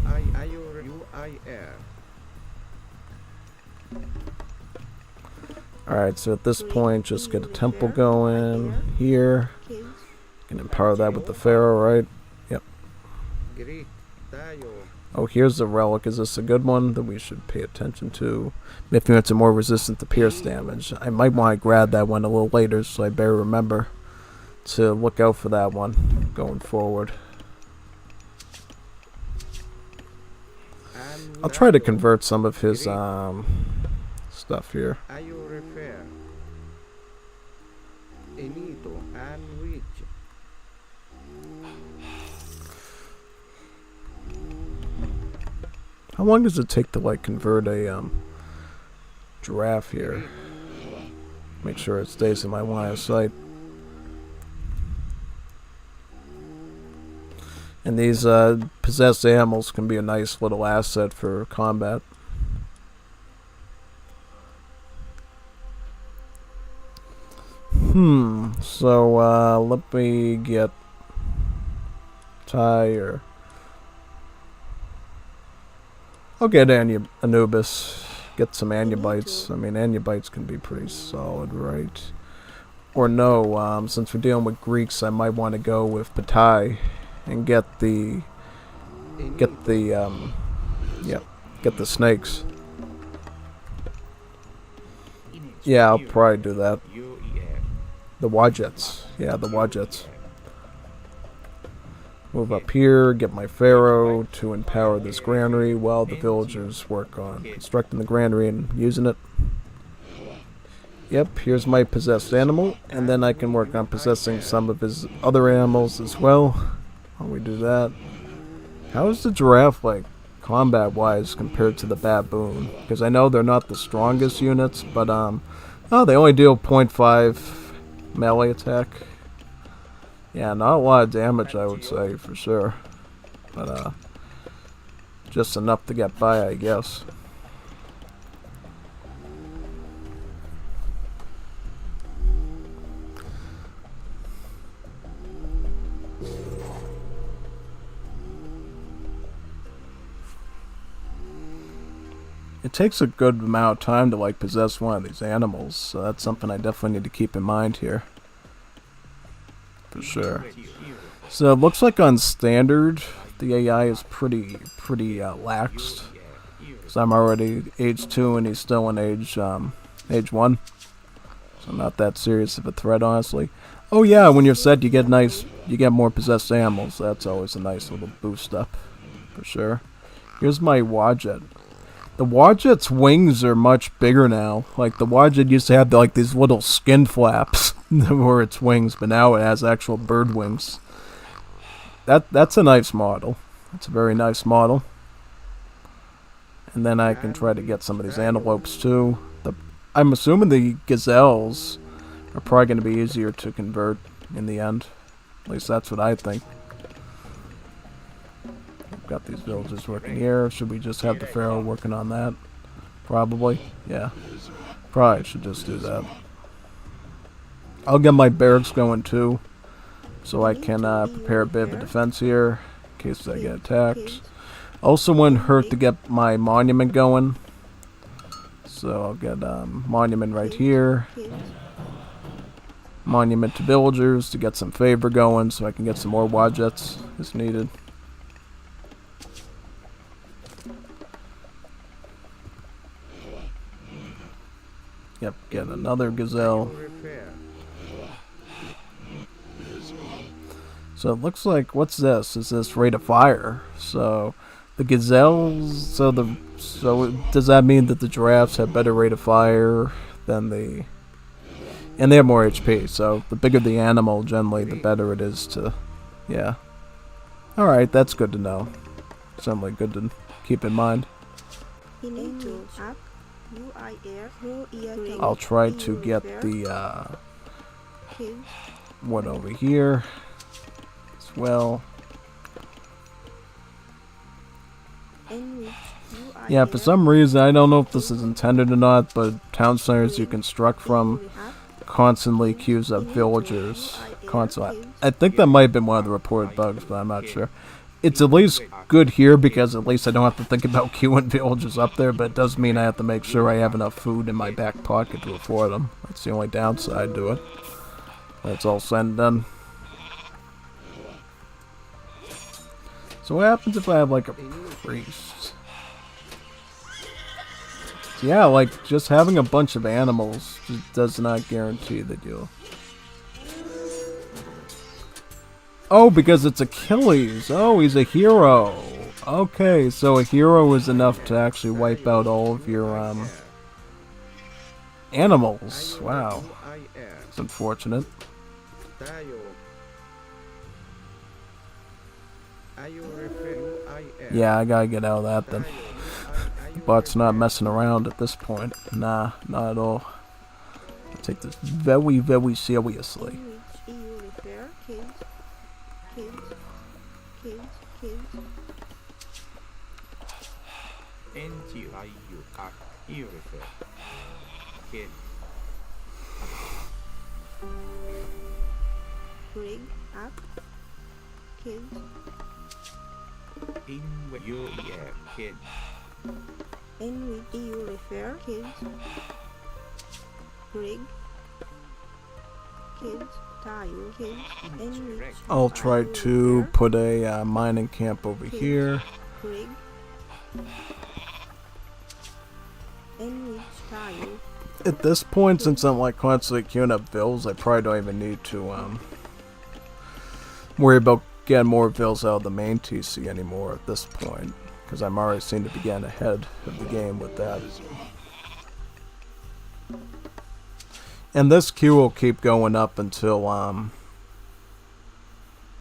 Alright, so at this point, just get a temple going here. Can empower that with the pharaoh, right? Yep. Oh, here's the relic. Is this a good one that we should pay attention to? Mythiots are more resistant to pierce damage. I might want to grab that one a little later, so I better remember to look out for that one going forward. I'll try to convert some of his stuff here. How long does it take to convert a giraffe here? Make sure it stays in my line of sight. And these possessed animals can be a nice little asset for combat. So let me get Ty, or I'll get Anubis. Get some Anubites. I mean, Anubites can be pretty solid, right? Or no, since we're dealing with Greeks, I might want to go with Patai and get the snakes. Yeah, I'll probably do that. The Wadjets. Yeah, the Wadjets. Move up here, get my pharaoh to empower this granary while the villagers work on constructing the granary and using it. Yep, here's my possessed animal, and then I can work on possessing some of his other animals as well. While we do that. How is the giraffe, like, combat-wise compared to the baboon? Because I know they're not the strongest units, but, oh, they only deal 0.5 melee attack. Yeah, not a lot of damage, I would say, for sure. But, just enough to get by, I guess. It takes a good amount of time to, like, possess one of these animals, so that's something I definitely need to keep in mind here. For sure. So it looks like on standard, the AI is pretty laxed. Because I'm already age 2 and he's still in age 1. So not that serious of a threat, honestly. Oh yeah, when you're set, you get more possessed animals. That's always a nice little boost up, for sure. Here's my Wadjet. The Wadjet's wings are much bigger now. Like, the Wadjet used to have, like, these little skin flaps that were its wings, but now it has actual bird wings. That's a nice model. It's a very nice model. And then I can try to get some of these antelopes, too. I'm assuming the gazelles are probably going to be easier to convert in the end. At least that's what I think. Got these villagers working here. Should we just have the pharaoh working on that? Probably. Yeah. Probably should just do that. I'll get my barracks going too, so I can prepare a bit of a defense here in case I get attacked. Also wouldn't hurt to get my monument going, so I'll get monument right here. Monument to villagers to get some favor going, so I can get some more Wadjets as needed. Yep, get another gazelle. So it looks like, what's this? Is this rate of fire? So the gazelles, so does that mean that the giraffes have better rate of fire than the, and they have more HP, so the bigger the animal, generally, the better it is to, yeah. Alright, that's good to know. Certainly good to keep in mind. I'll try to get the one over here as well. Yeah, for some reason, I don't know if this is intended or not, but town centers you construct from constantly queues up villagers. Constantly. I think that might have been one of the reported bugs, but I'm not sure. It's at least good here because at least I don't have to think about queuing villagers up there, but it does mean I have to make sure I have enough food in my back pocket to afford them. That's the only downside to it. That's all said and done. So what happens if I have like a priest? So yeah, like just having a bunch of animals just does not guarantee that you'll... Oh, because it's Achilles. Oh, he's a hero. Okay, so a hero is enough to actually wipe out all of your animals. Wow. It's unfortunate. Yeah, I gotta get out of that then. Bot's not messing around at this point. Nah, not at all. I take this very, very seriously. Bring up kids. In with you kids. In with you refer kids. Bring I'll try to put a mining camp over here. At this point, since I'm like constantly queuing up vills, I probably don't even need to worry about getting more vills out of the main TC anymore at this point, because I'm already seem to be getting ahead of the game with that. And this queue will keep going up until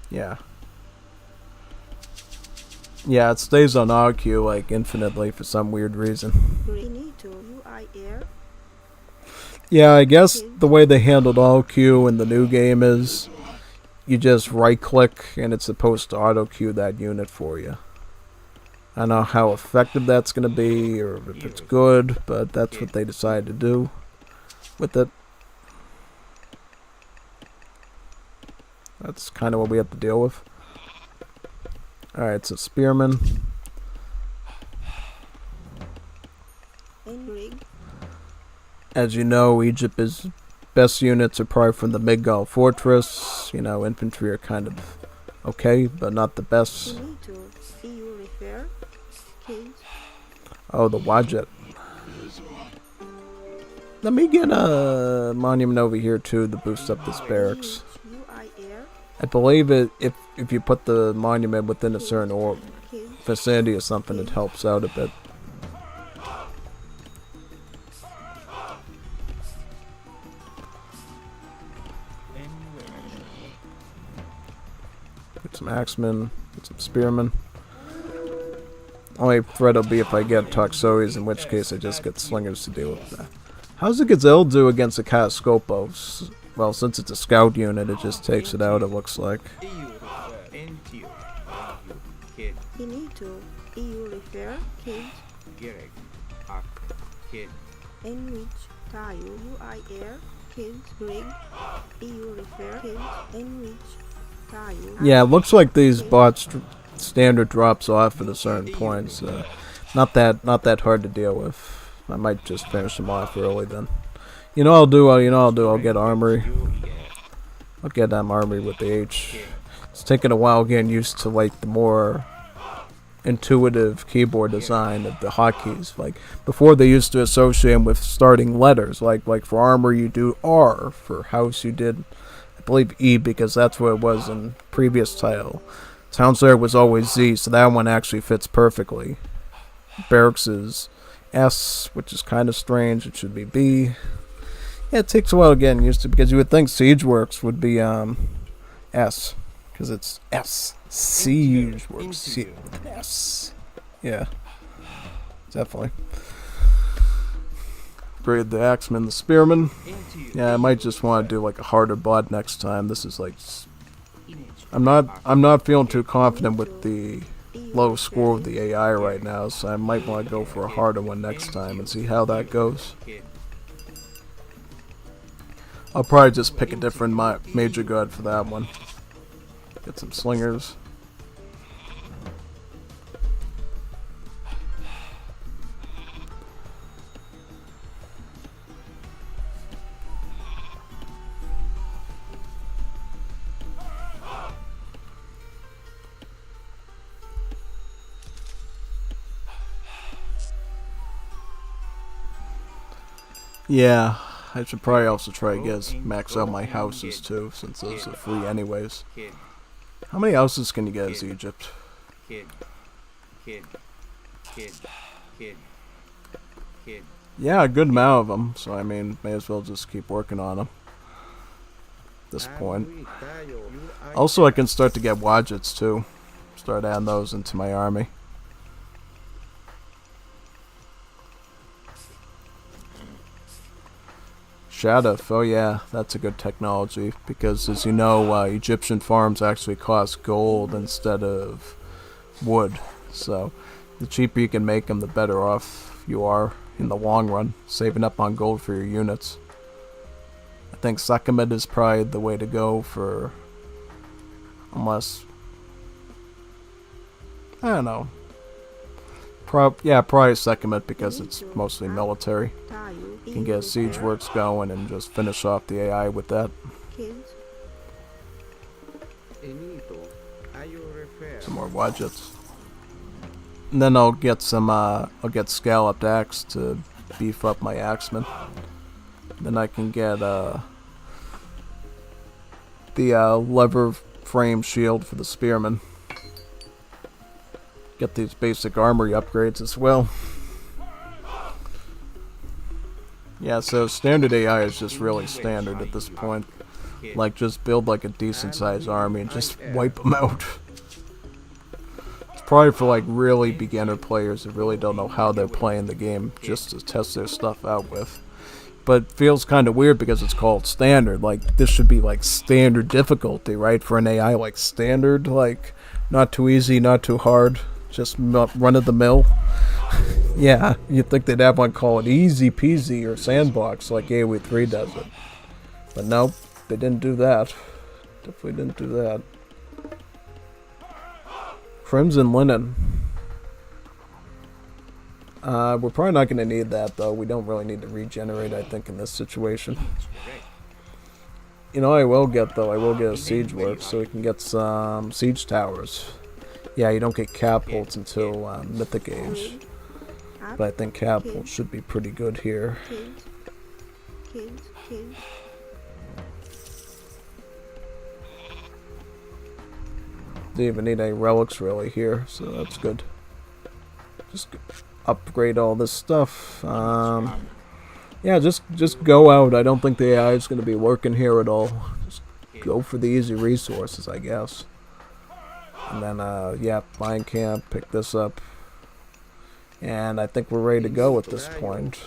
yeah, it stays on our queue like infinitely for some weird reason. Yeah, I guess the way they handled all queue in the new game is you just right click and it's supposed to auto queue that unit for you. I don't know how effective that's going to be or if it's good, but that's what they decided to do with it. That's kind of what we have to deal with. Alright, so Spearman. As you know, Egypt's best units are probably from the Midgard Fortress. You know, infantry are kind of okay, but not the best. Oh, the Wadjet. Let me get a monument over here too to boost up this barracks. I believe if you put the monument within a certain vicinity or something, it helps out a bit. Get some axemen, get some spearmen. Only threat will be if I get Toxoes, in which case I just get slingers to deal with that. How's the Gazelle do against the Catascopos? Well, since it's a scout unit, it just takes it out, it looks like. Yeah, it looks like these bots standard drops off at a certain point, so not that hard to deal with. I might just finish them off early then. You know what I'll do? I'll get armory. I'll get armory with the H. It's taken a while getting used to like the more intuitive keyboard design of the hotkeys. Like before, they used to associate them with starting letters. Like for armor you do R, for house you did, I believe, E, because that's what it was in previous title. Town Slayer was always Z, so that one actually fits perfectly. Barracks is S, which is kind of strange. It should be B. Yeah, it takes a while getting used to, because you would think Siegeworks would be S, because it's S. Siegeworks, C S. Yeah, definitely. Upgrade the Axeman, the Spearman. Yeah, I might just want to do like a harder bot next time. This is like, I'm not feeling too confident with the low score of the AI right now, so I might want to go for a harder one next time and see how that goes. I'll probably just pick a different major guard for that one. Get some slingers. Yeah, I should probably also try to max out my houses too, since those are free anyways. How many houses can you get as Egypt? Yeah, a good amount of them, so I mean, may as well just keep working on them at this point. Also, I can start to get Wadgets too. Start adding those into my army. Shadif, oh yeah, that's a good technology, because as you know, Egyptian farms actually cost gold instead of wood, so the cheaper you can make them, the better off you are in the long run, saving up on gold for your units. I think Sekhmet is probably the way to go for, unless, I don't know. Probably Sekhmet, because it's mostly military. You can get Siege Works going and just finish off the AI with that. Some more widgets. And then I'll get some, I'll get scalloped axe to beef up my axeman. Then I can get, the, lever frame shield for the spearman. Get these basic armory upgrades as well. Yeah, so standard AI is just really standard at this point. Like, just build like a decent sized army and just wipe them out. It's probably for like really beginner players that really don't know how they're playing the game, just to test their stuff out with. But it feels kind of weird because it's called standard. Like, this should be like standard difficulty, right? For an AI, like standard, like not too easy, not too hard, just run of the mill. Yeah, you'd think they'd have one called easy peasy or sandbox like AOE 3 does it. But nope, they didn't do that. Definitely didn't do that. Crimson linen. We're probably not going to need that though. We don't really need to regenerate, I think, in this situation. You know, I will get a siege work so we can get some siege towers. Yeah, you don't get catapults until Mythic Age. But I think catapults should be pretty good here. Didn't even need any relics really here, so that's good. Just upgrade all this stuff. Yeah, just go out. I don't think the AI is going to be working here at all. Just go for the easy resources, I guess. And then, yeah, mine camp, pick this up. And I think we're ready to go at this point,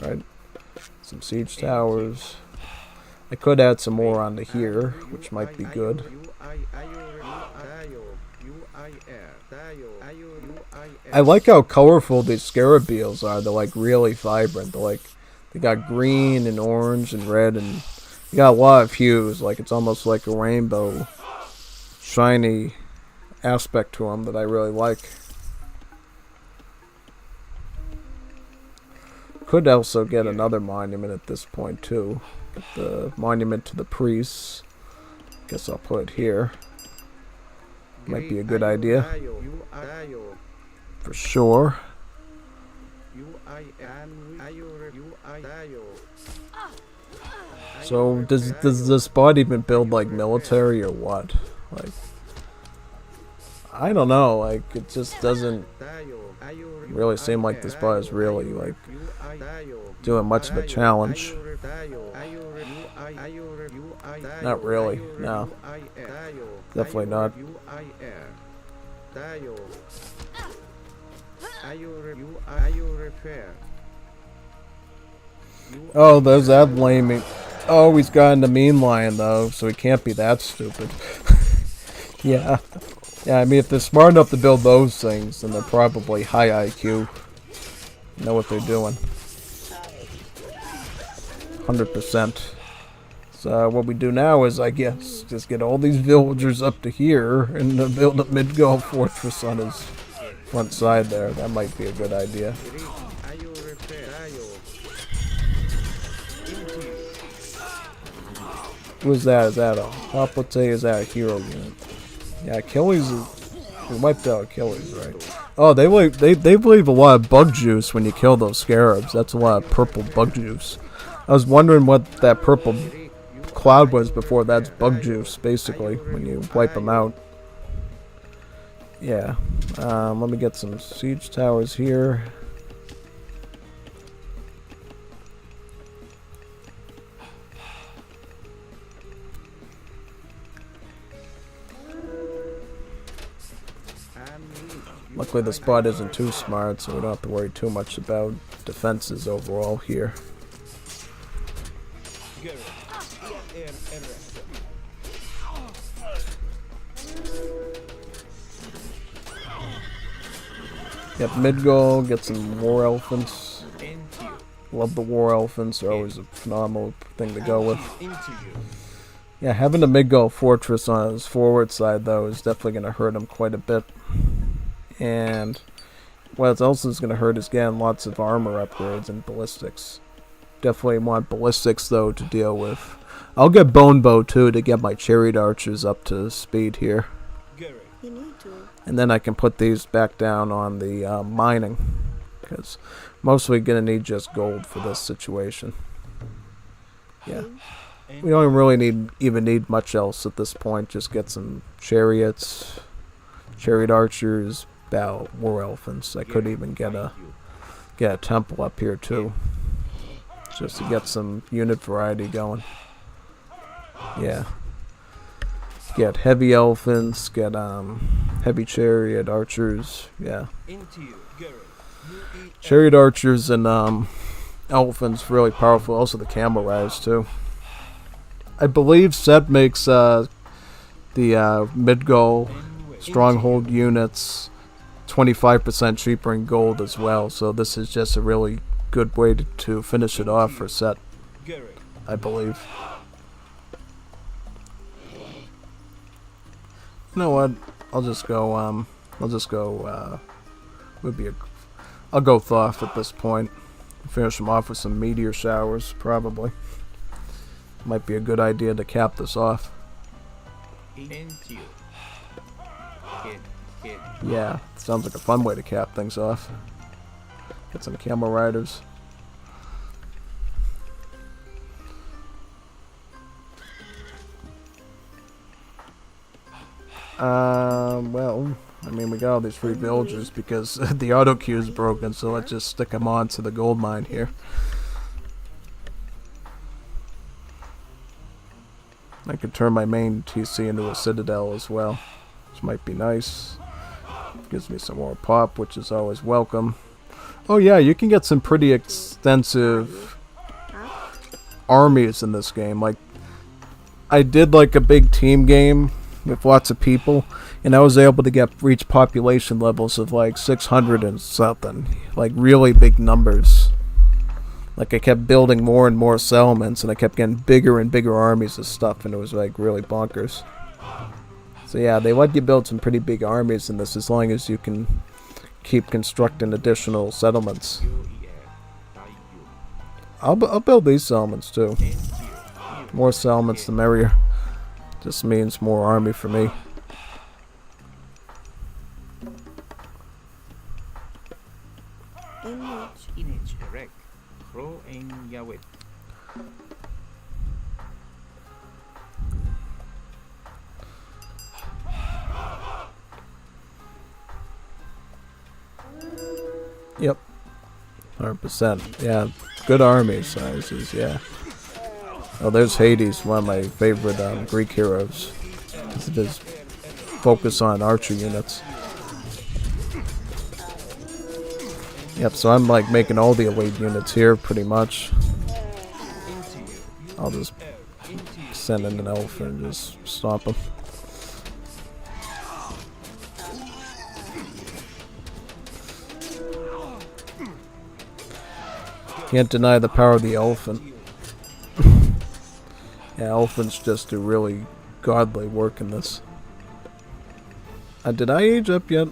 right? Some siege towers. I could add some more onto here, which might be good. I like how colorful these scarab beetles are. They're like really vibrant. They're like, they got green and orange and red, and you got a lot of hues. Like, it's almost like a rainbow, shiny aspect to them that I really like. Could also get another monument at this point too. Get the monument to the priests. Guess I'll put it here. Might be a good idea. For sure. So does this bot even build like military or what? Like, I don't know, like it just doesn't really seem like this bot is really like doing much of a challenge. Not really, no. Definitely not. Oh, there's that blaming. Oh, he's got into mean lion though, so he can't be that stupid. Yeah. Yeah, I mean, if they're smart enough to build those things, then they're probably high IQ. Know what they're doing. 100%. So what we do now is, I guess, just get all these villagers up to here and build a Midgard fortress on his front side there. That might be a good idea. Who is that? Is that a Hoplite? Is that a hero unit? Yeah, Achilles is... We wiped out Achilles, right? Oh, they leave a lot of bug juice when you kill those scarabs. That's a lot of purple bug juice. I was wondering what that purple cloud was before. That's bug juice, basically, when you wipe them out. Yeah. Let me get some siege towers here. Luckily this bot isn't too smart, so we don't have to worry too much about defenses overall here. Yep, mid-goal, get some war elephants. Love the war elephants, they're always a phenomenal thing to go with. Yeah, having a mid-goal fortress on his forward side though is definitely going to hurt him quite a bit. And what else is going to hurt is getting lots of armor upgrades and ballistics. Definitely want ballistics though to deal with I'll get Bone Bow too to get my chariot archers up to speed here. And then I can put these back down on the mining. Because mostly gonna need just gold for this situation. Yeah. We don't really even need much else at this point. Just get some chariots, chariot archers, war elephants. I could even get a temple up here too, just to get some unit variety going. Yeah. Get heavy elephants. Get heavy chariot archers. Yeah. Chariot archers and elephants really powerful. Also the camel riders too. I believe Set makes the mid-goal stronghold units 25% cheaper in gold as well, so this is just a really good way to finish it off for Set, I believe. You know what? I'll go Thoth at this point. Finish him off with some meteor showers, probably. Might be a good idea to cap this off. Yeah, sounds like a fun way to cap things off. Get some camel riders. Well, I mean, we got all these free villagers because the auto queue is broken, so let's just stick them on to the gold mine here. I could turn my main TC into a citadel as well, which might be nice. Gives me some more pop, which is always welcome. Oh yeah, you can get some pretty extensive armies in this game. Like, I did like a big team game with lots of people, and I was able to reach population levels of like 600 and something. Like really big numbers. Like, I kept building more and more settlements, and I kept getting bigger and bigger armies of stuff, and it was, like, really bonkers. So, yeah, they let you build some pretty big armies in this, as long as you can keep constructing additional settlements. I'll build these settlements, too. More settlements, the merrier. Just means more army for me. Yep, 100%. Yeah, good army sizes. Yeah. Oh, there's Hades, one of my favorite Greek heroes. Because of his focus on archer units. Yep, so I'm like making all the elite units here, pretty much. I'll just send in an elephant and just stomp them. Can't deny the power of the elephant. Yeah, elephants just do really godly work in this. Did I age up yet?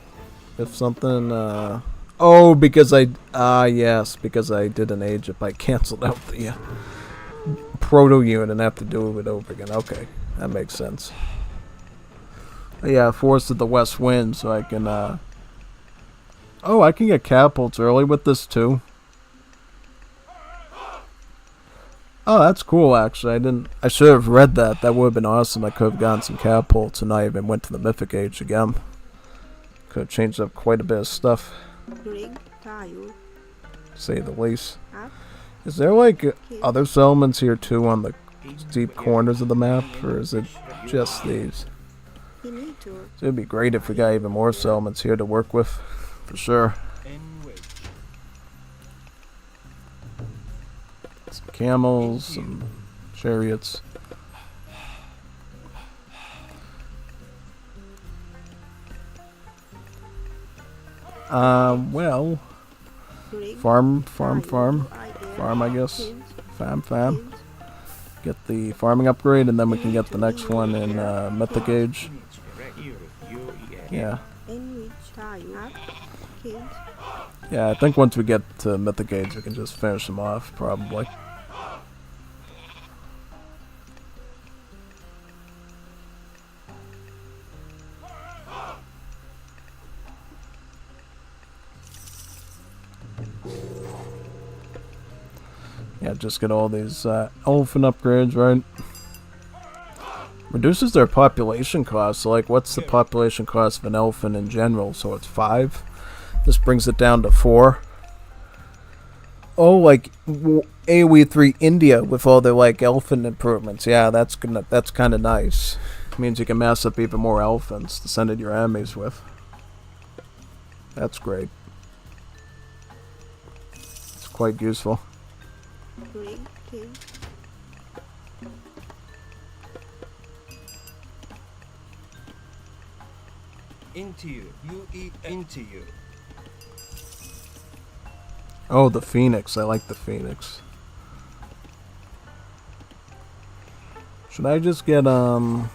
If something, oh, because yes, because I didn't age up, I canceled out the proto unit and have to do it over again. Okay, that makes sense. Yeah, Forest of the West Wind, so I can, oh, I can get catapults early with this too. Oh, that's cool, actually. I should have read that. That would have been awesome. I could have gotten some catapults and I even went to the Mythic Age again. Could have changed up quite a bit of stuff. To say the least. Is there, like, other settlements here, too, on the deep corners of the map? Or is it just these? So it would be great if we got even more settlements here to work with. For sure. Some camels, some chariots. Well, farm, I guess. Fam. Get the farming upgrade, and then we can get the next one in Mythic Age. Yeah. Yeah, I think once we get to Mythic Age, we can just finish them off, probably. Yeah, just get all these elephant upgrades, right? Reduces their population cost. So, like, what's the population cost of an elephant in general? So it's 5. This brings it down to 4. Oh, like AoE 3 India with all their like elephant improvements. Yeah, that's kind of nice. It means you can mass up even more elephants to send at your enemies with. That's great. It's quite useful. Into you. You eat into you. Oh, the Phoenix. I like the Phoenix. Should I just get Yeah,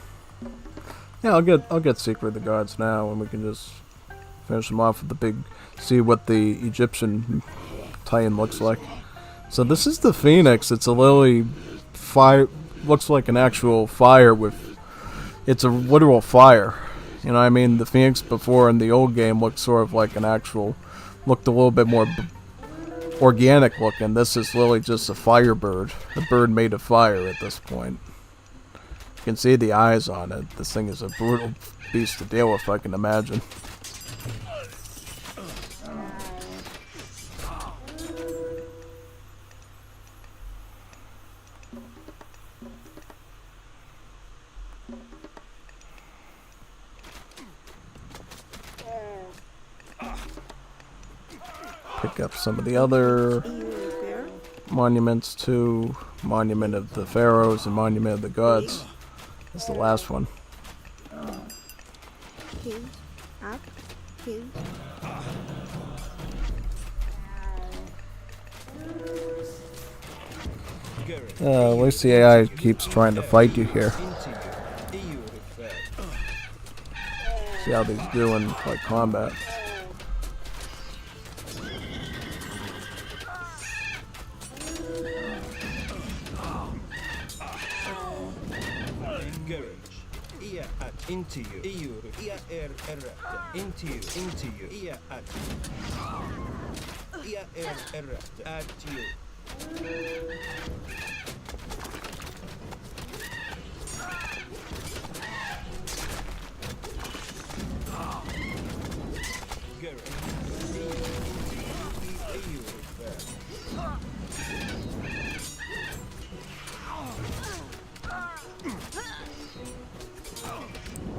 I'll get Secret of the Gods now, and we can just finish them off with the big. See what the Egyptian Titan looks like. So this is the Phoenix. It's a lily fire. Looks like an actual fire with. It's a literal fire. You know what I mean? The Phoenix before in the old game looked sort of like an actual. Looked a little bit more organic looking. This is literally just a firebird. A bird made of fire at this point. You can see the eyes on it. This thing is a brutal beast to deal with, I can imagine. Pick up some of the other monuments too. Monument of the Pharaohs and Monument of the Gods. That's the last one. At least the AI keeps trying to fight you here. See how these do in like combat. Into you. Into you. At you.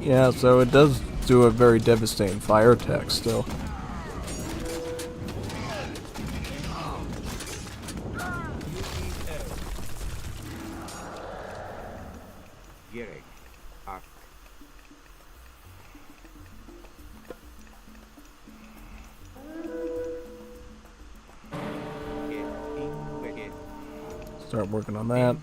Yeah, so it does do a very devastating fire attack still. Start working on that.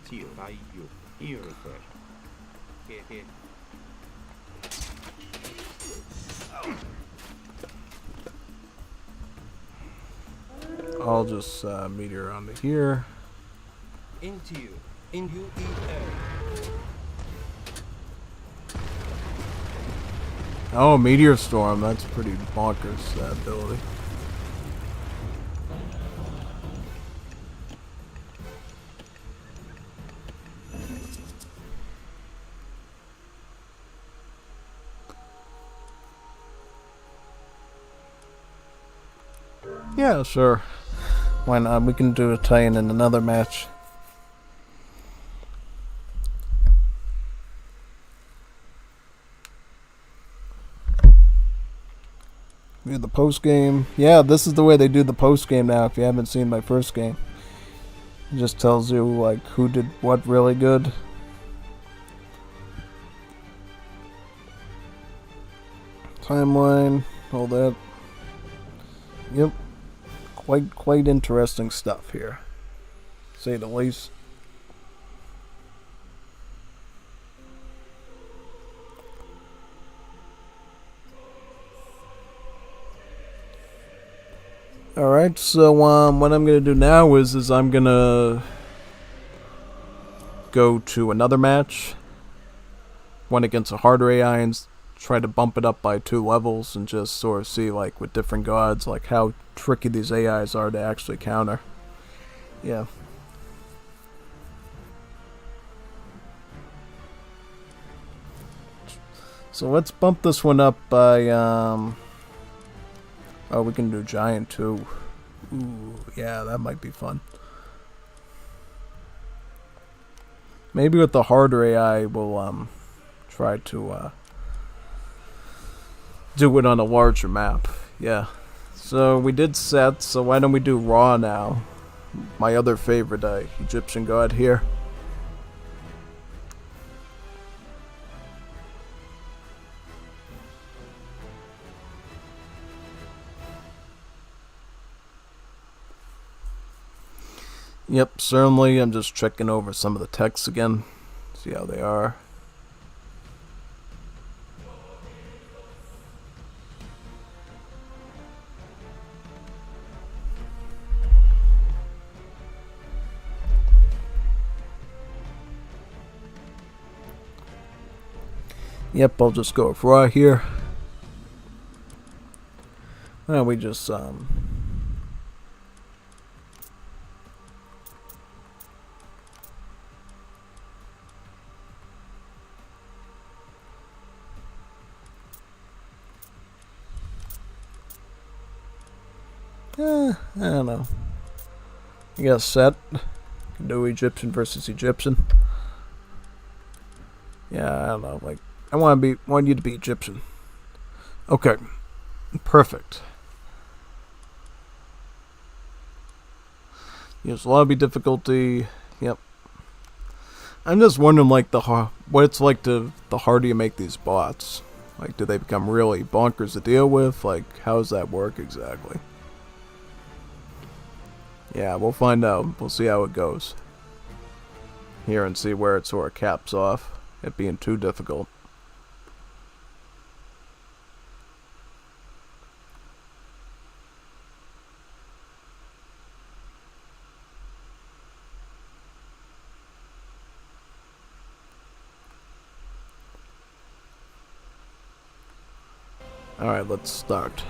I'll just meteor onto here. Into you. In you Oh, Meteor Storm. That's pretty bonkers, that ability. Yeah, sure. Why not? We can do a tie-in in another match. Do the post game. Yeah, this is the way they do the post game now. If you haven't seen my first game, it just tells you like who did what really good. Timeline, all that. Yep. Quite interesting stuff here, to say the least. Alright, so what I'm gonna do now is I'm gonna go to another match, one against a harder AI, and try to bump it up by 2 levels and just sort of see like with different gods like how tricky these AIs are to actually counter. Yeah. So let's bump this one up by, oh, we can do giant too. Ooh, yeah, that might be fun. Maybe with the harder AI, we'll, try to, do it on a larger map. Yeah. So we did set, so why don't we do Ra now? My other favorite, Egyptian god here. Yep, certainly. I'm just checking over some of the texts again. See how they are. Yep, I'll just go with Ra here. Well, we just, I don't know. You got set. Can do Egyptian versus Egyptian. Yeah, I don't know. Like, I want you to be Egyptian. Okay, perfect. Use lobby difficulty. Yep. I'm just wondering, like, what it's like the harder you make these bots. Like, do they become really bonkers to deal with? Like, how does that work exactly? Yeah, we'll find out. We'll see how it goes. Here and see where it sort of caps off. It being too difficult. Alright, let's start.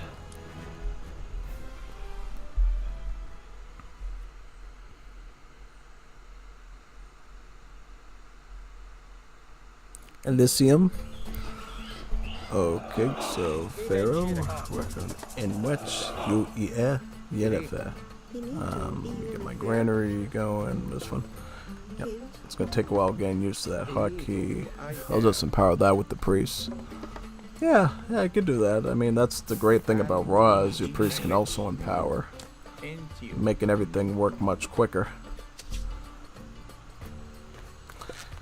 Elysium. Okay, so Pharaoh, in which UEE Yennefer. Let me get my granary going. This one. Yep. It's gonna take a while getting used to that hotkey. I'll just empower that with the priest. Yeah, I could do that. I mean, that's the great thing about Ra is your priest can also empower, making everything work much quicker.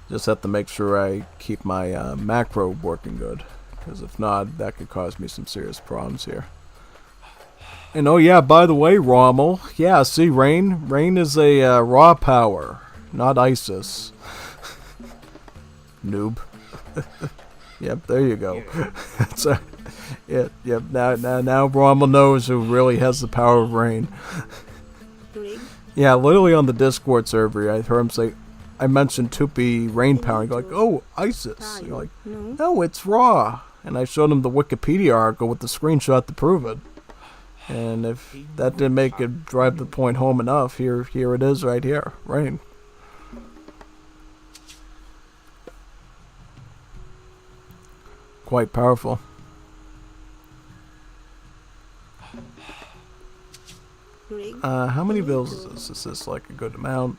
Just have to make sure I keep my macro working good, because if not, that could cause me some serious problems here. And oh yeah, by the way, Rommel, yeah, see, Rain is a Ra power, not ISIS. Noob. Yep, there you go. So, yep. Now Rommel knows who really has the power of Rain. Yeah, literally on the Discord server, I heard him say, I mentioned Tupi Rain power, and you're like, oh, ISIS. And you're like, no, it's Ra. And I showed him the Wikipedia article with the screenshot to prove it. And if that didn't make it drive the point home enough, here it is right here, Rain. Quite powerful. How many bills is this? Is this like a good amount?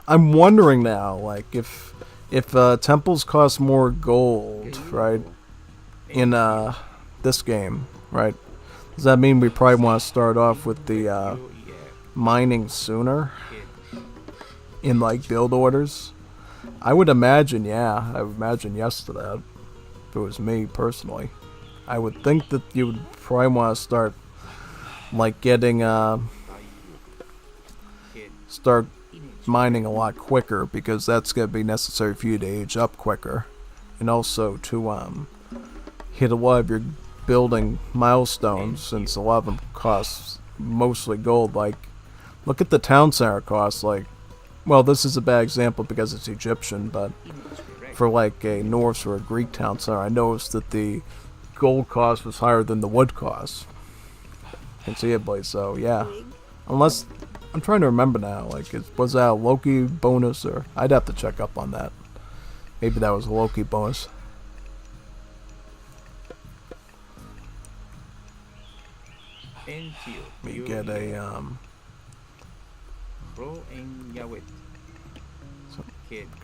I'm wondering now, like, if temples cost more gold, right, in this game, right, does that mean we probably want to start off with the mining sooner in, like, build orders? I would imagine, yeah, I would imagine yes to that, if it was me, personally. I would think that you would probably want to start, like, getting, start mining a lot quicker, because that's going to be necessary for you to age up quicker, and also to hit a lot of your building milestones, since a lot of them cost mostly gold. Like, look at the town center cost. Like, well, this is a bad example because it's Egyptian, but for like a Norse or a Greek town center, I noticed that the gold cost was higher than the wood cost. Conceivably, so yeah, unless I'm trying to remember now, like, was that a Loki bonus, or I'd have to check up on that. Maybe that was a Loki bonus. me get a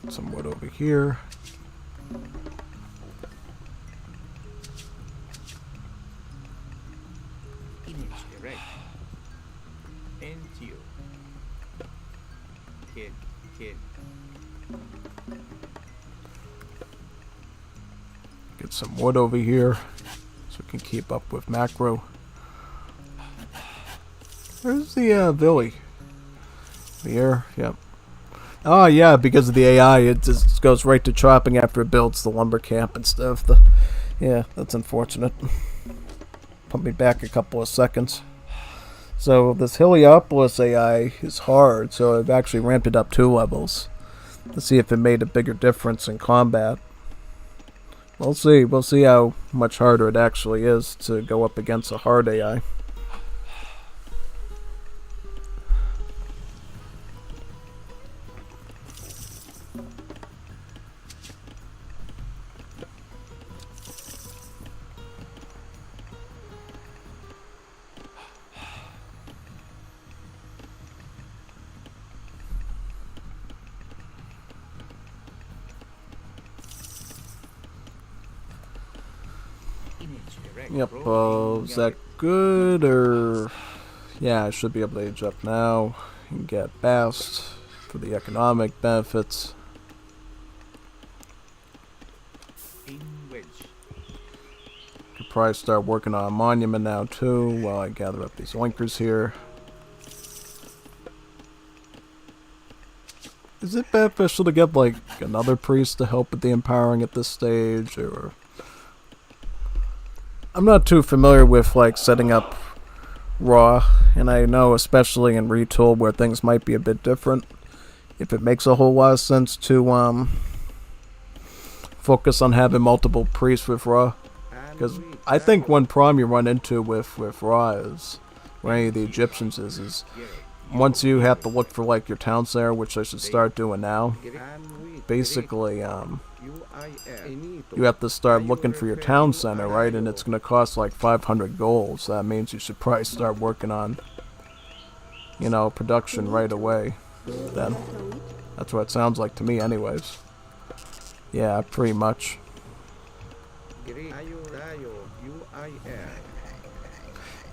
some wood over here. Get some wood over here so we can keep up with macro. Where's the Billy? Here, yep. Oh yeah, because of the AI, it just goes right to chopping after it builds the lumber camp and stuff. Yeah, that's unfortunate. Put me back a couple of seconds. So this Heliopolis AI is hard, so I've actually ramped it up 2 levels to see if it made a bigger difference in combat. We'll see. We'll see how much harder it actually is to go up against a hard AI. Yep, is that good, or... Yeah, I should be able to age up now and get Bast for the economic benefits. Could probably start working on a monument now too while I gather up these oinkers here. Is it beneficial to get like another priest to help with the empowering at this stage, or... I'm not too familiar with like setting up Raw, and I know especially in Retold where things might be a bit different, if it makes a whole lot of sense to focus on having multiple priests with Raw. Because I think one problem you run into with Raw is, or any of the Egyptians is once you have to look for like your town center, which I should start doing now, basically you have to start looking for your town center, right? And it's going to cost like 500 gold. So that means you should probably start working on, you know, production right away. Then that's what it sounds like to me, anyways. Yeah, pretty much.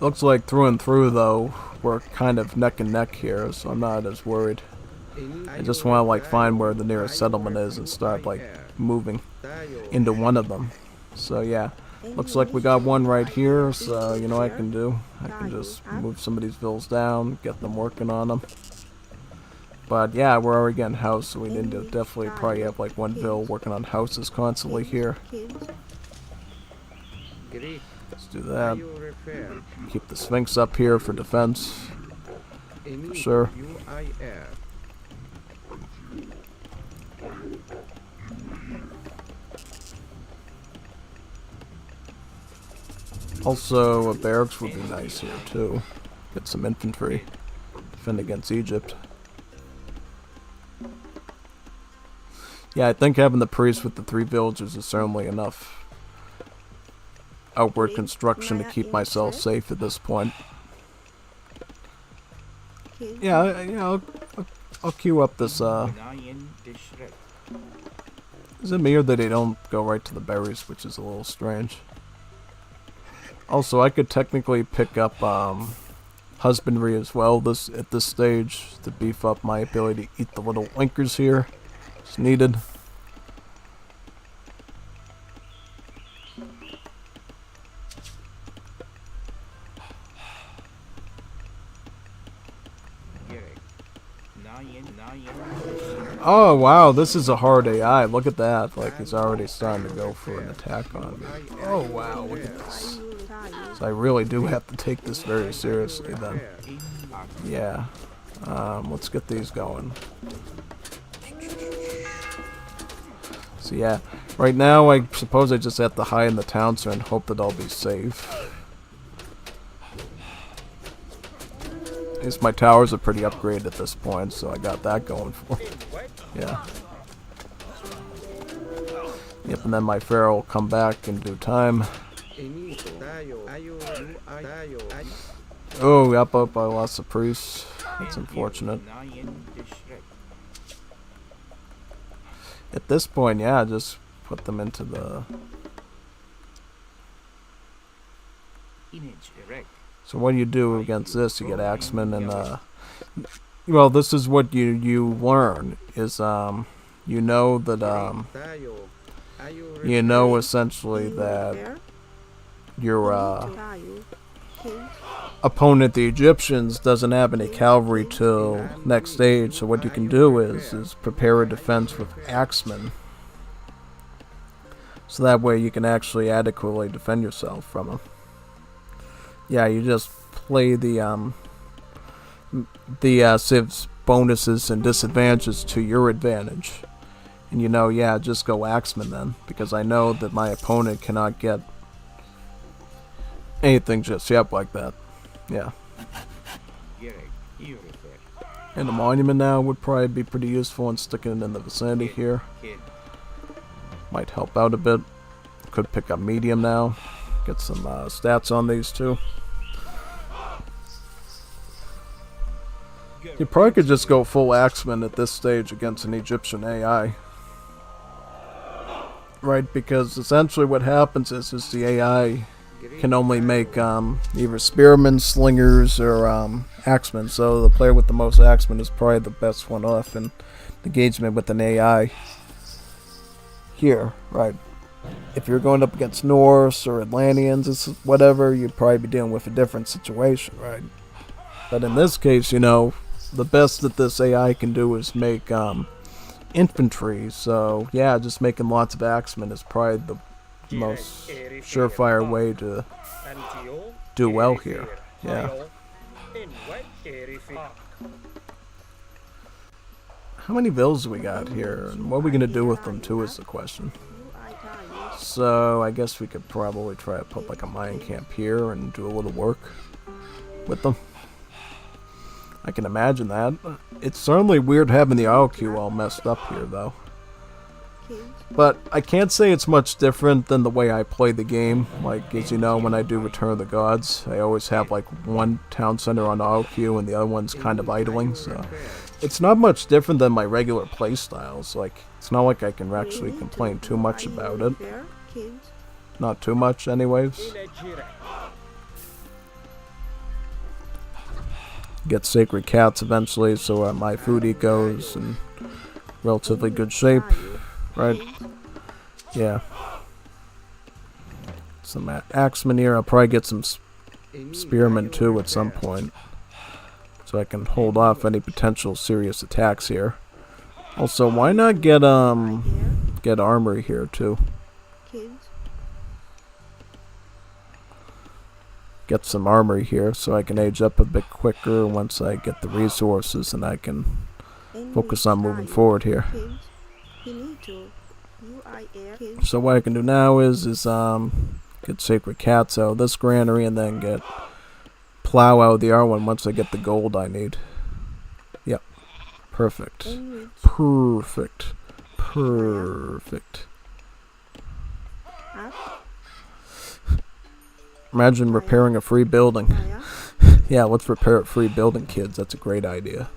Looks like through and through, though, we're kind of neck and neck here, so I'm not as worried. I just want to like find where the nearest settlement is and start like moving into one of them. So yeah, looks like we got one right here, so you know what I can do? I can just move some of these villas down, get them working on them. But yeah, we're already getting house, so we need to definitely probably have like one vill working on houses constantly here. Let's do that. Keep the Sphinx up here for defense. For sure. Also, a barracks would be nice here too. Get some infantry. Defend against Egypt. Yeah, I think having the priest with the 3 villages is certainly enough outward construction to keep myself safe at this point. Yeah, I'll queue up this, Is it me or that they don't go right to the berries, which is a little strange? Also, I could technically pick up husbandry as well at this stage to beef up my ability to eat the little linkers here. It's needed. Oh wow, this is a hard AI. Look at that. Like, it's already starting to go for an attack on me. Oh wow, look at this. So I really do have to take this very seriously then. Yeah. Let's get these going. So yeah, right now I suppose I just have to hide in the town center and hope that I'll be safe. At least my towers are pretty upgraded at this point, so I got that going for me. Yeah. Yep, and then my pharaoh will come back in due time. Oh, yep, I lost the priest. That's unfortunate. At this point, yeah, just put them into the... So what do you do against this? You get axemen and, well, this is what you learn, is, you know that, you know essentially that your, opponent, the Egyptians, doesn't have any cavalry till next stage, so what you can do is prepare a defense with axemen. So that way you can actually adequately defend yourself from them. Yeah, you just play the civ's bonuses and disadvantages to your advantage. And you know, yeah, just go axemen then, because I know that my opponent cannot get anything just yet like that. Yeah. And a monument now would probably be pretty useful, and sticking it in the vicinity here might help out a bit. Could pick up medium now. Get some stats on these too. You probably could just go full axeman at this stage against an Egyptian AI. Right, because essentially what happens is the AI can only make either spearmen, slingers, or axemen. So the player with the most axemen is probably the best one off in engagement with an AI. Here, right. If you're going up against Norse or Atlanteans, whatever, you'd probably be dealing with a different situation, right? But in this case, you know, the best that this AI can do is make infantry. So yeah, just making lots of axemen is probably the most surefire way to do well here. Yeah. How many villas do we got here, and what are we gonna do with them too is the question. So I guess we could probably try to put like a mine camp here and do a little work with them. I can imagine that. It's certainly weird having the auto queue all messed up here though. But I can't say it's much different than the way I play the game. Like, as you know, when I do Return of the Gods, I always have like one town center on auto queue and the other one's kind of idling, so it's not much different than my regular play styles. Like, it's not like I can actually complain too much about it. Not too much anyways. Get sacred cats eventually, so my food eco's in relatively good shape. Right? Yeah. Some axemen here. I'll probably get some spearmen too at some point, so I can hold off any potential serious attacks here. Also, why not get armory here too? Get some armory here so I can age up a bit quicker once I get the resources, and I can focus on moving forward here. So what I can do now is get sacred cats out of this granary and then get plow out of the other one once I get the gold I need. Yep. Perfect. Perfect. Perfect. Imagine repairing a free building. Yeah, let's repair a free building, kids. That's a great idea.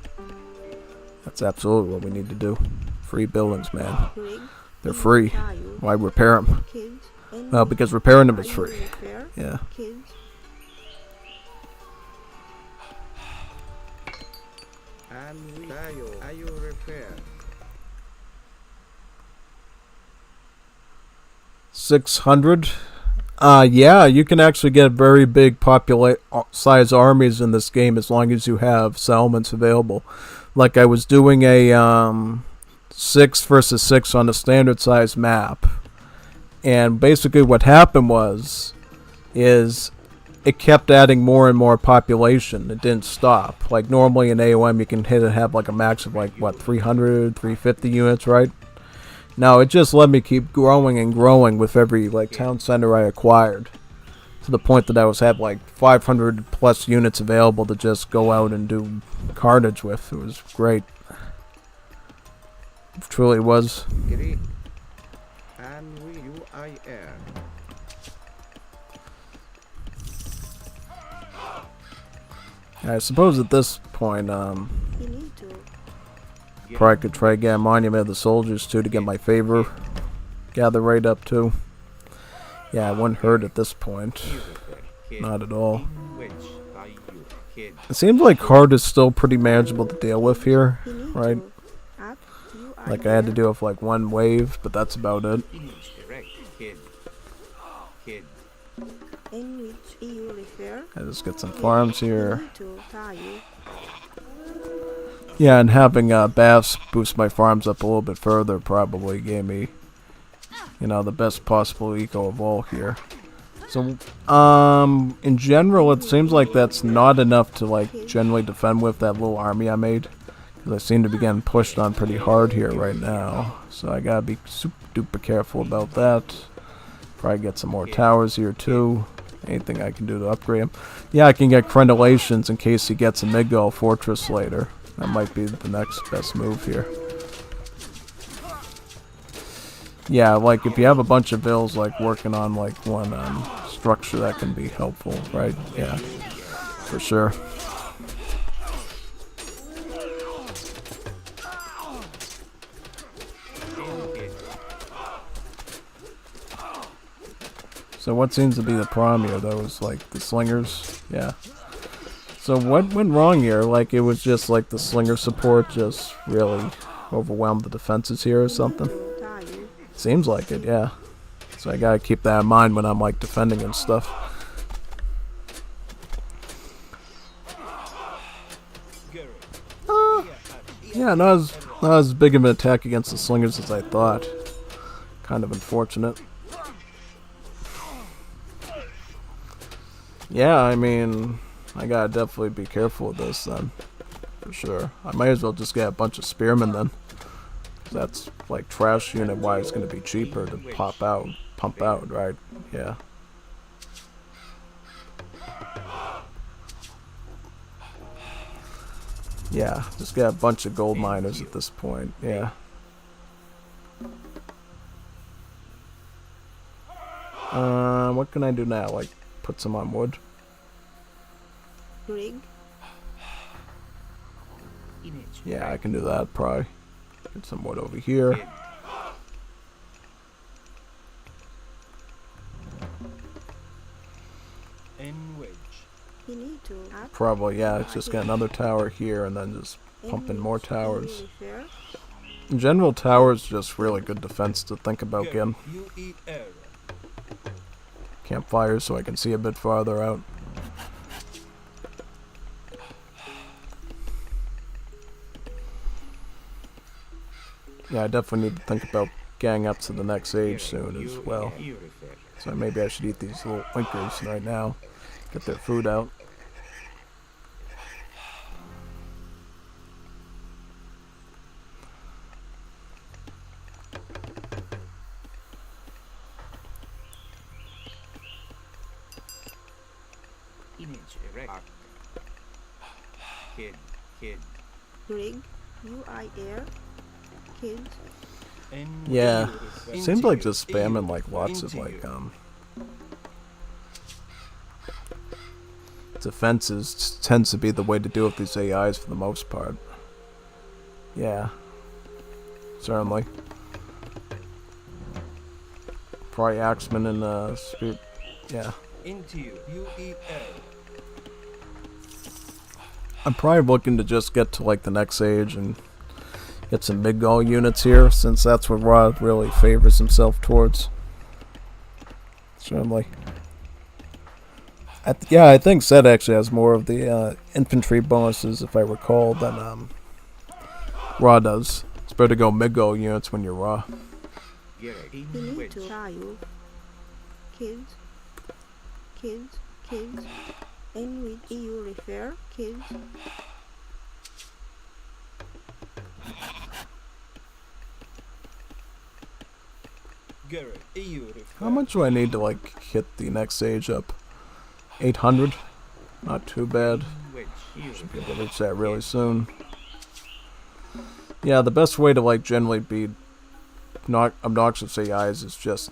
That's absolutely what we need to do. Free buildings, man. They're free. Why repair them? Well, because repairing them is free. Yeah. $600. Yeah, you can actually get very big size armies in this game as long as you have settlements available. Like I was doing a 6 versus 6 on a standard size map, and basically what happened is it kept adding more and more population. It didn't stop. Like normally in AOM you can have like a max of like what, 300, 350 units, right? No, it just let me keep growing and growing with every like town center I acquired, to the point that I had like 500 plus units available to just go out and do carnage with. It was great. It truly was. I suppose at this point, probably could try to get a Monument of the Soldiers too to get my favor. Gather right up too. Yeah, it wouldn't hurt at this point. Not at all. It seems like hard is still pretty manageable to deal with here, right? Like I had to deal with like one wave, but that's about it. I just get some farms here. Yeah, and having baths boost my farms up a little bit further probably gave me, you know, the best possible eco of all here. So, in general, it seems like that's not enough to, like, generally defend with that little army I made. Because I seem to be getting pushed on pretty hard here right now. So I gotta be super duper careful about that. Probably get some more towers here, too. Anything I can do to upgrade him. Yeah, I can get crenellations in case he gets a Midgall fortress later. That might be the next best move here. Yeah, like if you have a bunch of bills like working on like one structure, that can be helpful, right? Yeah, for sure. So what seems to be the problem here, though, is like the slingers. Yeah. So what went wrong here? Like it was just like the slinger support just really overwhelmed the defenses here or something? Seems like it, yeah. So I gotta keep that in mind when I'm like defending and stuff. Yeah, not as big of an attack against the slingers as I thought. Kind of unfortunate. Yeah, I mean, I gotta definitely be careful with this then. For sure. I might as well just get a bunch of spearmen then. That's like trash unit wise gonna be cheaper to pump out, right? Yeah. Yeah, just get a bunch of gold miners at this point, yeah. What can I do now? Like, put some on wood? Yeah, I can do that, probably. Get some wood over here. Probably, yeah, it's just get another tower here and then just pump in more towers. In general, towers just really good defense to think about getting. Campfires so I can see a bit farther out. Yeah, I definitely need to think about getting up to the next age soon as well. So maybe I should eat these little winkers right now. Get their food out. Yeah, seems like just spamming like lots of like defenses tends to be the way to deal with these AIs for the most part. Yeah, certainly. Probably Axeman and Spirit. Yeah. I'm probably looking to just get to like the next age and get some Midgall units here, since that's what Rod really favors himself towards. Certainly. Yeah, I think Zed actually has more of the infantry bonuses, if I recall, than Raw does. It's better to go Midgall units when you're Raw. Kids, and with EU refer kids. How much do I need to like hit the next age up? 800? Not too bad. Should be able to reach that really soon. Yeah, the best way to like generally beat obnoxious AIs is just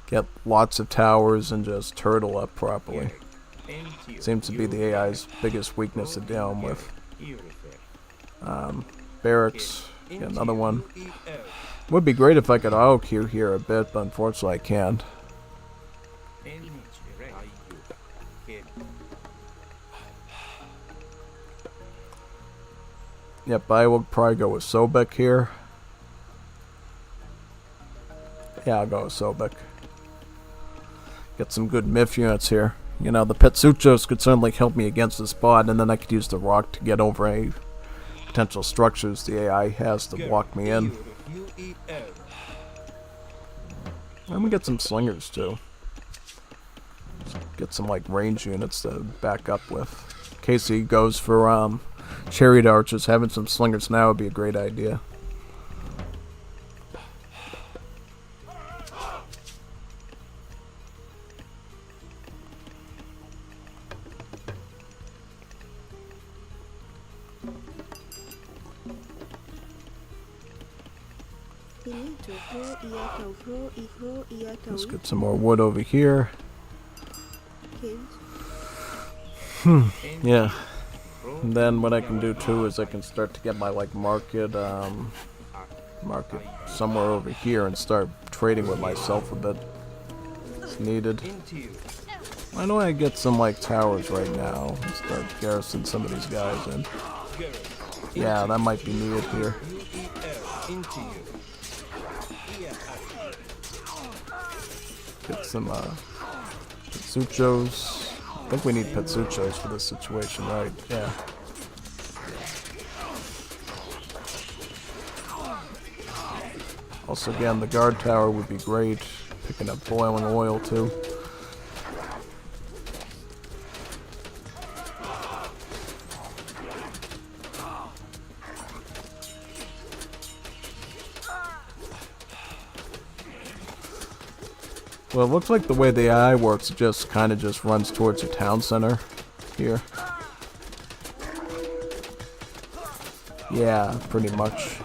get lots of towers and just turtle up properly. Seems to be the AI's biggest weakness to deal with. Barracks, get another one. Would be great if I could auto queue here a bit, but unfortunately I can't. Yep, I will probably go with Sobek here. Yeah, I'll go with Sobek. Get some good myth units here. You know, the Petsuchos could certainly help me against this bot, and then I could use the rock to get over any potential structures the AI has to block me in. I'm gonna get some slingers too. Get some like range units to back up with. In case he goes for chariot archers, having some slingers now would be a great idea. Let's get some more wood over here. Yeah. And then what I can do too is I can start to get my like market somewhere over here and start trading with myself a bit. It's needed. Why don't I get some like towers right now and start garrisoning some of these guys in? Yeah, that might be needed here. Get some Petsuchos. I think we need Petsuchos for this situation, right? Yeah. Also, again, the guard tower would be great. Picking up boiling oil, too. Well, it looks like the way the AI works just kind of just runs towards the town center here. Yeah, pretty much.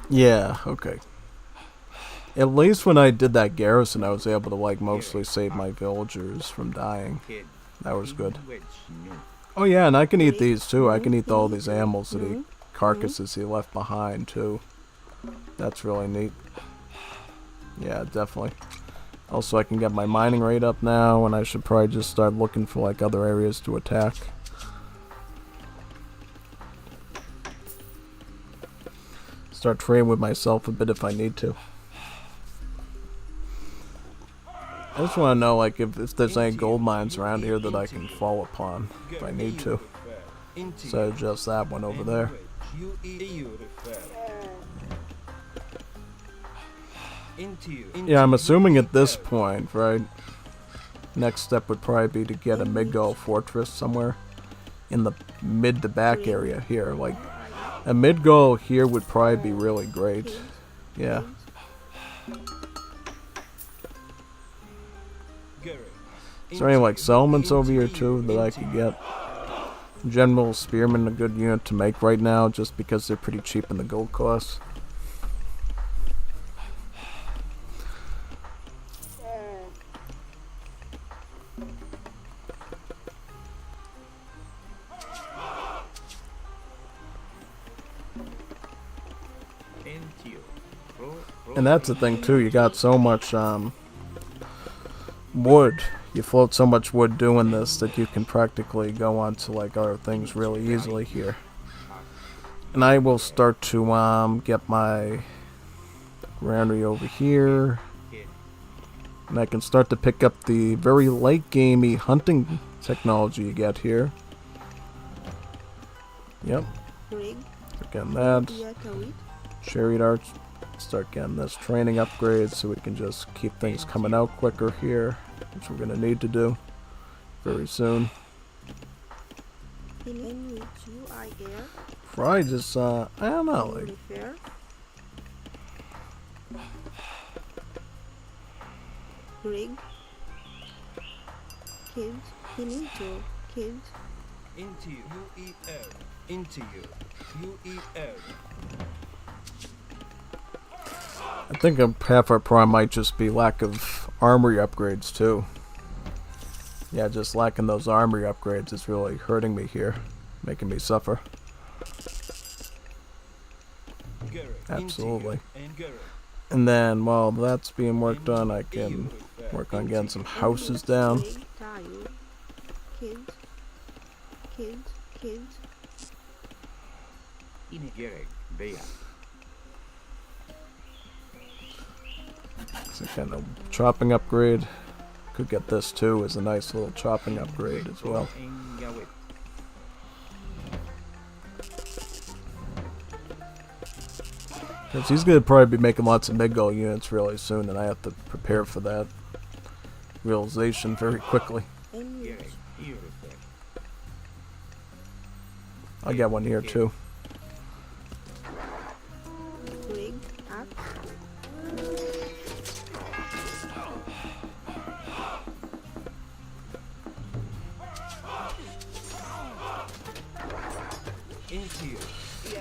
Yeah, okay. At least when I did that garrison, I was able to, like, mostly save my villagers from dying. That was good. Oh yeah, and I can eat these too. I can eat all these animals that he carcasses he left behind too. That's really neat. Yeah, definitely. Also, I can get my mining rate up now, and I should probably just start looking for, like, other areas to attack. Start trading with myself a bit if I need to. I just want to know, like, if there's any gold mines around here that I can fall upon if I need to. So just that one over there. Yeah, I'm assuming at this point, right? Next step would probably be to get a Midgard fortress somewhere in the mid to back area here. Like, a Midgard here would probably be really great. Yeah. Is there any like settlements over here too that I could get? General Spearman, a good unit to make right now just because they're pretty cheap in the gold costs. And that's the thing too, you got so much wood. You float so much wood doing this that you can practically go on to like other things really easily here. And I will start to get my granary over here. And I can start to pick up the very late gamey hunting technology you get here. Yep. Again that. Chariot arch. Start getting this training upgrade so we can just keep things coming out quicker here, which we're going to need to do. very soon. In which you I air. Probably just, I don't know, like, Refer. Rig. Kids. Into. Kids. Into you. U-E-R. Into you. U-E-R. I think half our problem might just be lack of armory upgrades, too. Yeah, just lacking those armory upgrades is really hurting me here. Making me suffer. Absolutely. And then while that's being worked on, I can work on getting some houses down. Kids. Kids. Kids. Some kind of chopping upgrade. Could get this too as a nice little chopping upgrade as well. Because he's going to probably be making lots of mid-goal units really soon, and I have to prepare for that realization very quickly. I'll get one here too.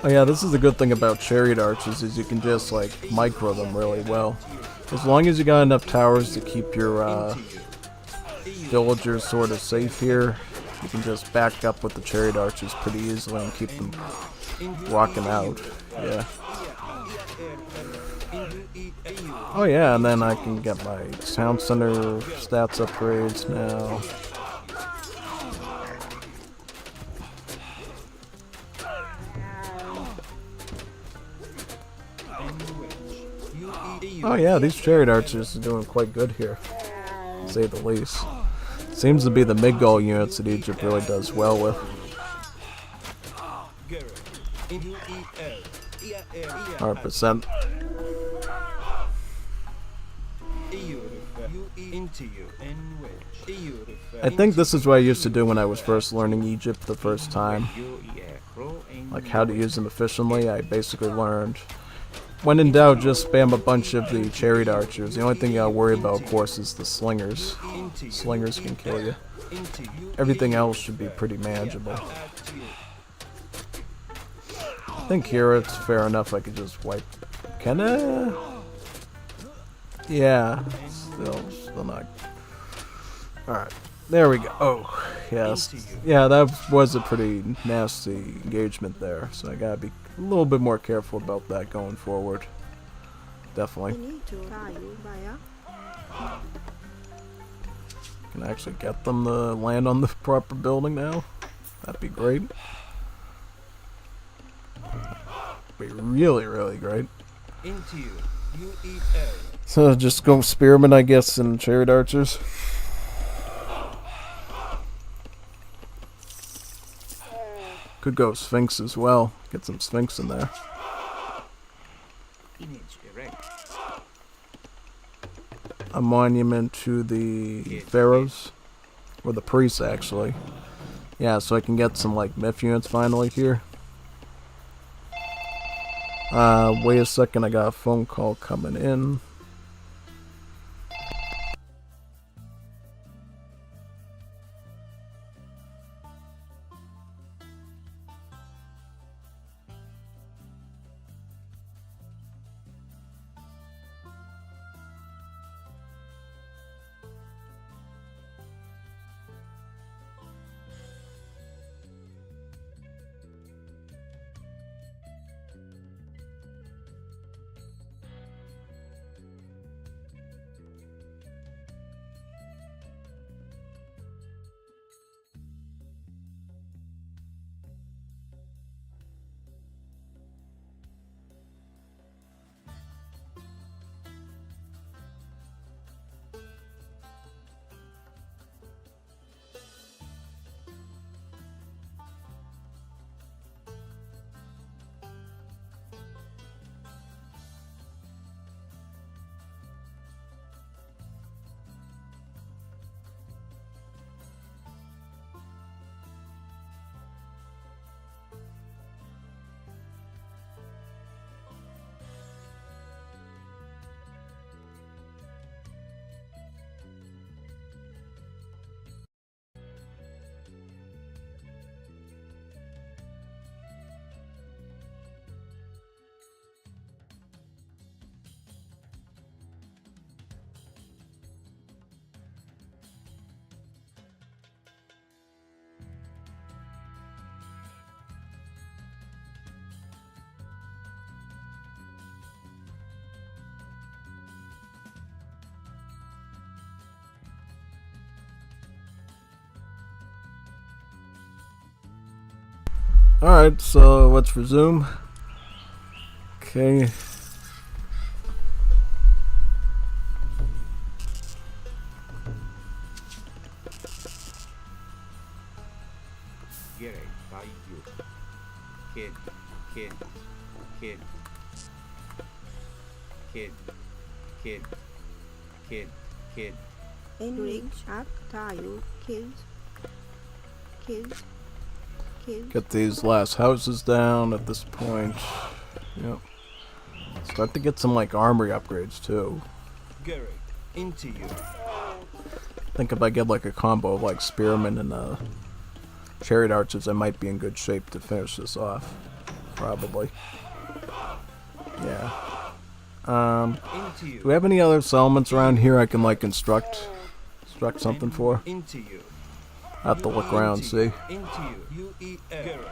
Oh yeah, this is the good thing about chariot archers is you can just like micro them really well. As long as you got enough towers to keep your villagers sort of safe here, you can just back up with the chariot archers pretty easily and keep them rocking out. Yeah. Oh yeah, and then I can get my town center stats upgrades now. Oh yeah, these chariot archers are doing quite good here, to say the least. Seems to be the mid-goal units that Egypt really does well with. 100%. I think this is what I used to do when I was first learning Egypt the first time. Like how to use them efficiently, I basically learned. When in doubt, just spam a bunch of the chariot archers. The only thing you gotta worry about, of course, is the slingers. Slingers can kill you. Everything else should be pretty manageable. I think here it's fair enough I could just wipe. Can I? Yeah. Still not. Alright. There we go. Oh, yes. Yeah, that was a pretty nasty engagement there. So I gotta be a little bit more careful about that going forward. Definitely. Can I actually get them to land on the proper building now? That'd be great. Be really, really great. So just go spearmen, I guess, and chariot archers. Could go Sphinx as well. Get some Sphinx in there. A monument to the pharaohs. Or the priests, actually. Yeah, so I can get some, like, myth units finally here. Wait a second, I got a phone call coming in. Alright, so let's resume. Okay. Get it by you. Kid, kid, kid. Kid, kid, kid, kid. Enrich up tayo, kids. Kids. Kids. Get these last houses down at this point. Yep. Start to get some like armory upgrades too. Gary, into you. I think if I get like a combo of like spearmen and chariot archers, I might be in good shape to finish this off. Probably. Yeah. Do we have any other settlements around here I can like construct something for? Into you. I have to look around, see. Into you. U-E-R.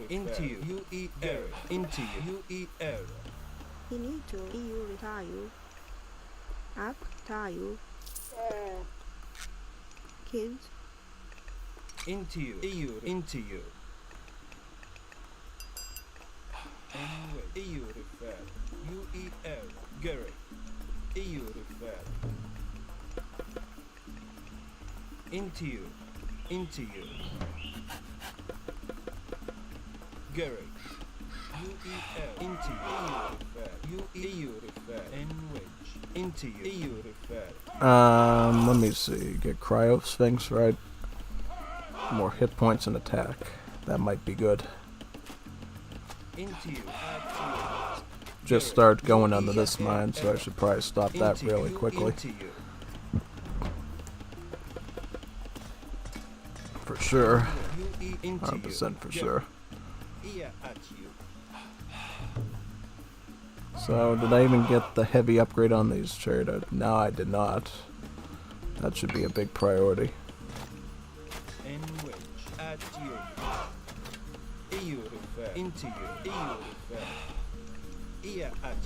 Into you. U-E-R. Into you. U-E-R. Finito. EU tayo. Up tayo. Kids. Into you. EU. Into you. Anyway. EU refer. U-E-R. Gary. EU refer. Into you. Into you. Gary. U-E-L. Into you. EU refer. N-Wedge. Into you. EU refer. Let me see. Get Cryo Sphinx, right? More hit points and attack. That might be good. Into you. Just start going under this mine, so I should probably stop that really quickly. For sure. 100% for sure. So, did I even get the heavy upgrade on these chariot? No, I did not. That should be a big priority. Into you. EU refer. Ear at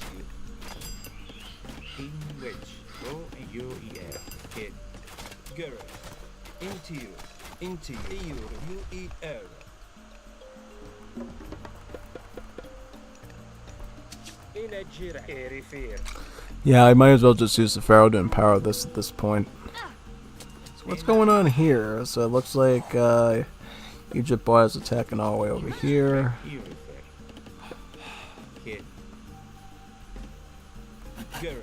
you. In which O-U-E-R. Kid. Girl. Into you. Into you. U-E-R. Yeah, I might as well just use the Pharaoh to empower this at this point. So what's going on here? So it looks like Egypt boy is attacking all the way over here. Kid. Girl.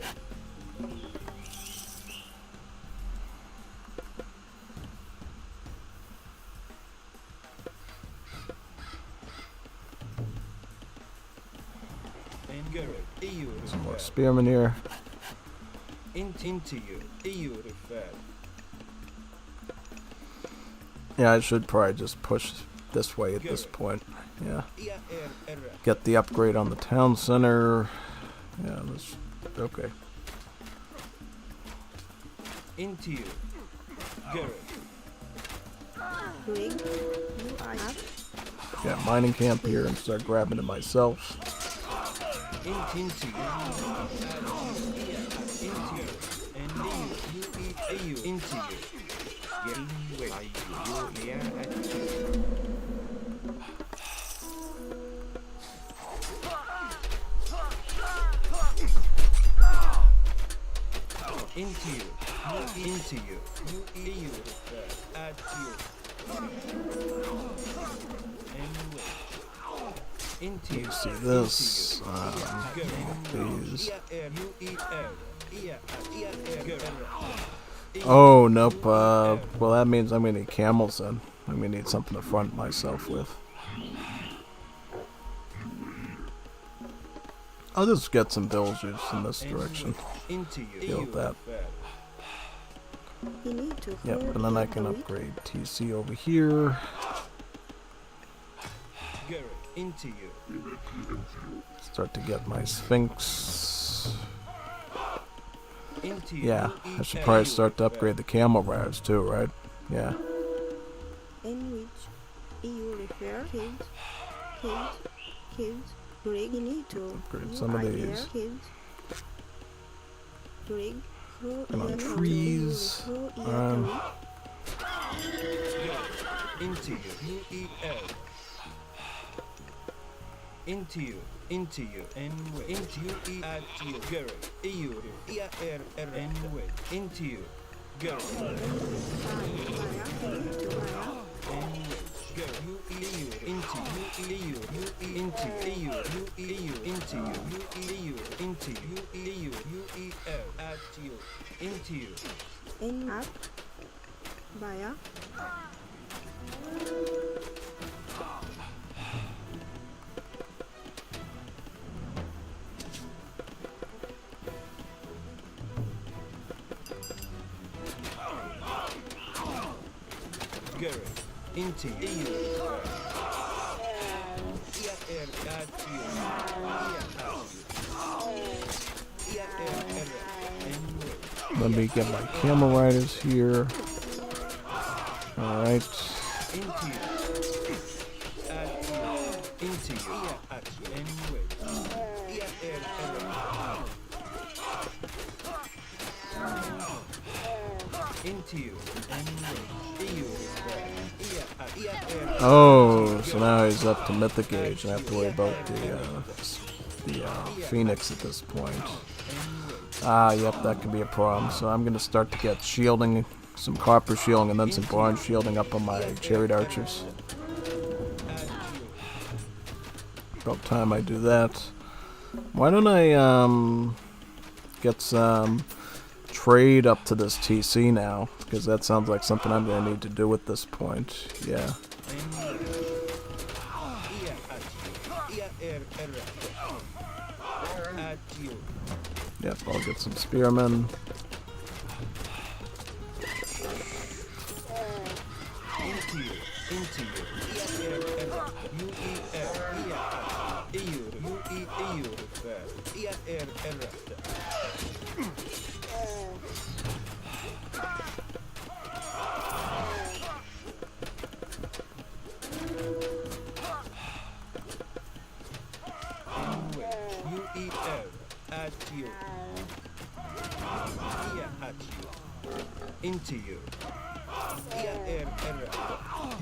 Some more spearmen here. Into you. EU refer. Yeah, I should probably just push this way at this point. Yeah. Get the upgrade on the town center. Yeah, that's okay. Into you. Girl. Ring. You are up. Yeah, mining camp here and start grabbing it myself. Into you. Into you. Into you. Into you. Into you. EU add you. Into you. See this. These. Oh, nope. Well, that means I'm gonna need camels then. I'm gonna need something to front myself with. I'll just get some villagers in this direction. Deal with that. Yep, and then I can upgrade TC over here. Into you. Start to get my Sphinx. Yeah, I should probably start to upgrade the camel riders too, right? Yeah. In which EU refer kids, rig need to upgrade some of these. Kids. Rig. And on trees. Into you. UEL. into you, and into you, at you, Gary, you, into you, Gary, In up. Via. Gary, into you. Let me get my camel riders here. Alright. Oh, so now he's up to mythic age. I have to worry about the phoenix at this point. Ah, yep, that could be a problem. So I'm going to start to get shielding, some copper shielding, and then some bronze shielding up on my chariot archers. About time I do that. Why don't I get some trade up to this TC now? Because that sounds like something I'm going to need to do at this point. Yeah. Yep, I'll get some spearmen. Into you.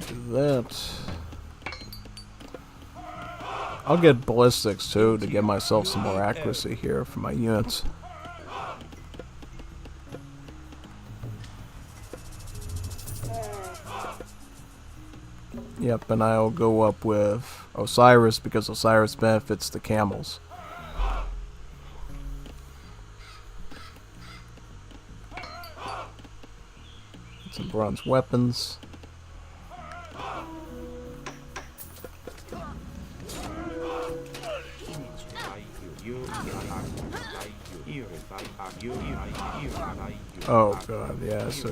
Do that. I'll get ballistics too to give myself some more accuracy here for my units. Yep, and I'll go up with Osiris because Osiris benefits the camels. Some bronze weapons. Oh god, yeah, so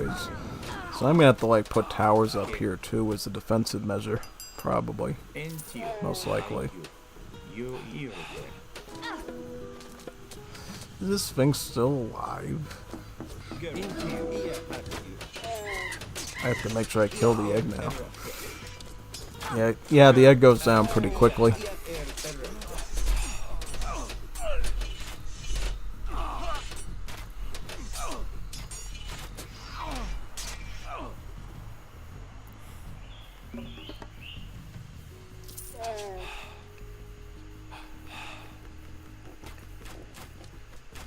I'm gonna have to like put towers up here too as a defensive measure. Probably. Most likely. Is this Sphinx still alive? I have to make sure I kill the egg now. Yeah, the egg goes down pretty quickly.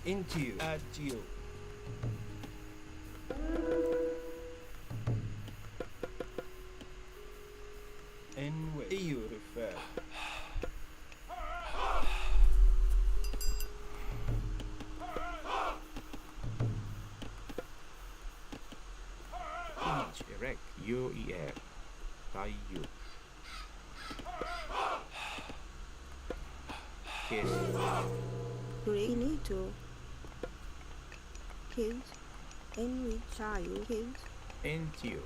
Into you, at you. Anyway, you refer. Image erect, UER, by you. Kiss. Finito. Kids. And we child kids. Into you.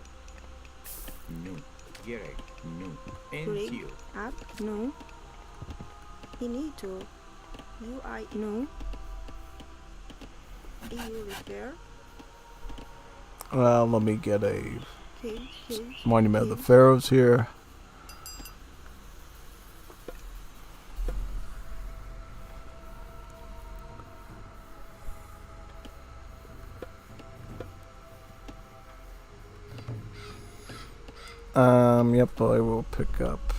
No. Erect, no. Into you. Up, no. Finito. UI, no. EU repair. Well, let me get a Kids. Monument of the Pharaohs here. Yep, I will pick up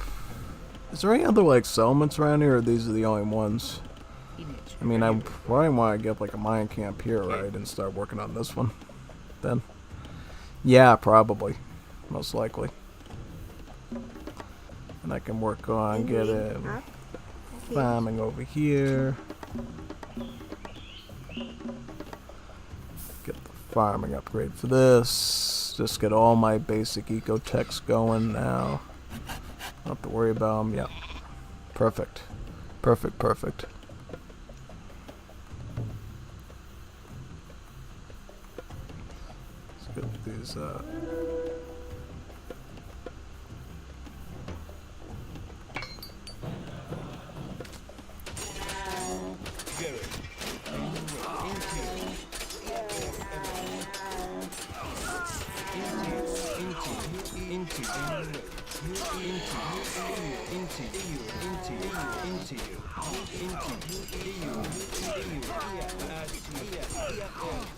Is there any other like settlements around here, or these are the only ones? I mean, I probably want to get like a mine camp here, right, and start working on this one. Then, yeah, probably, most likely. And I can work on getting farming over here. Get the farming upgrade for this. Just get all my basic ecotechs going now. Don't have to worry about them. Yep. Perfect. Perfect, perfect. Let's get these,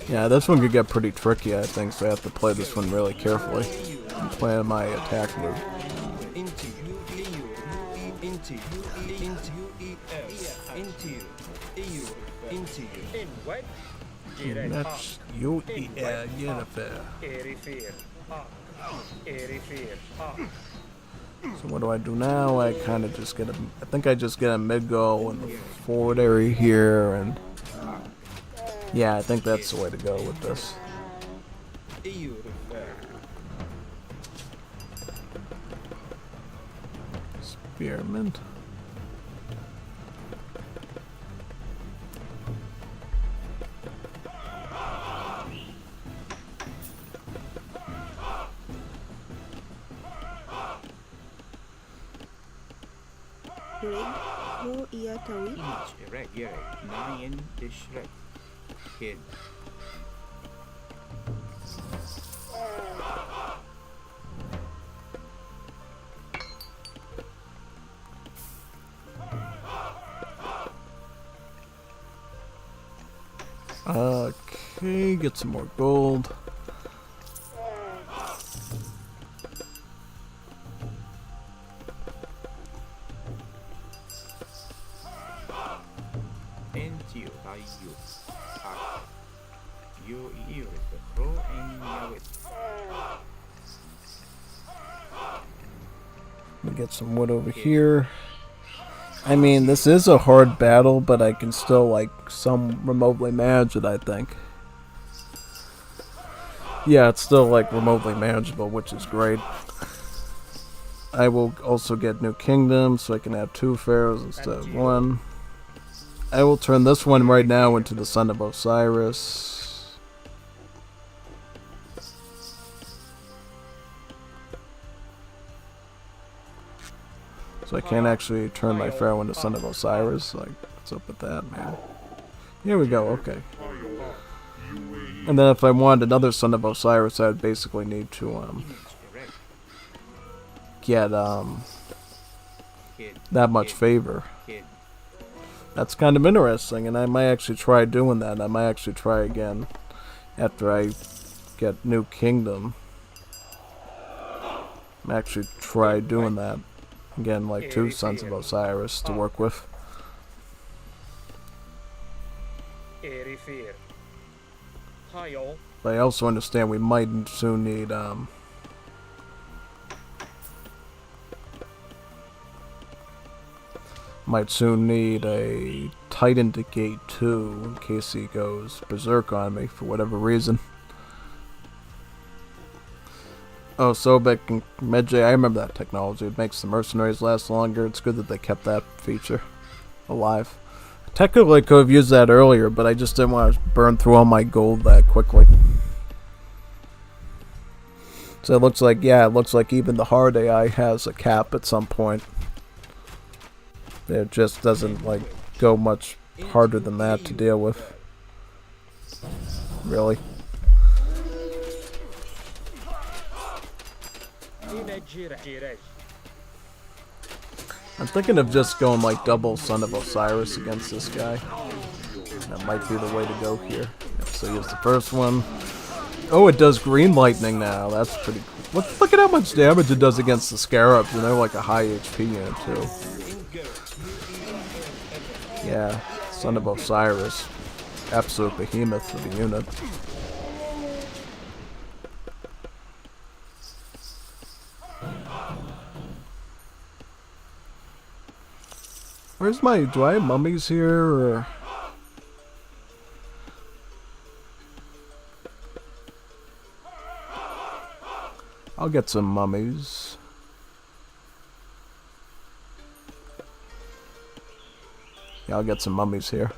yeah, this one could get pretty tricky, I think, so I have to play this one really carefully. And plan my attack move. That's Unifair. So what do I do now? I kind of just get a... I think I just get a mid-go in the forward area here, and... yeah, I think that's the way to go with this. Spearmint. Okay, get some more gold. Let me get some wood over here. I mean, this is a hard battle, but I can still, like, some remotely manage it, I think. Yeah, it's still, like, remotely manageable, which is great. I will also get new kingdoms, so I can have 2 pharaohs instead of 1. I will turn this one right now into the son of Osiris. So I can't actually turn my pharaoh into son of Osiris. Like, what's up with that, man? Here we go, okay. And then if I wanted another son of Osiris, I would basically need to, get, that much favor. That's kind of interesting, and I might actually try doing that. I might actually try again after I get new kingdom. I might actually try doing that. Again, like 2 sons of Osiris to work with. But I also understand we might soon need, might soon need a Titan to gate 2 in case he goes berserk on me for whatever reason. Oh, Sobek and Medjay, I remember that technology. It makes the mercenaries last longer. It's good that they kept that feature alive. Technically, I could have used that earlier, but I just didn't want to burn through all my gold that quickly. So it looks like, yeah, it looks like even the hard AI has a cap at some point. It just doesn't, like, go much harder than that to deal with. Really. I'm thinking of just going like double Son of Osiris against this guy. That might be the way to go here. Yep, so here's the first one. Oh, it does green lightning now. That's pretty cool. Look at how much damage it does against the scarabs, and they're like a high HP unit too. Yeah, Son of Osiris. Absolute behemoth for the unit. Where's my... do I have mummies here, or... I'll get some mummies. Yeah, I'll get some mummies here.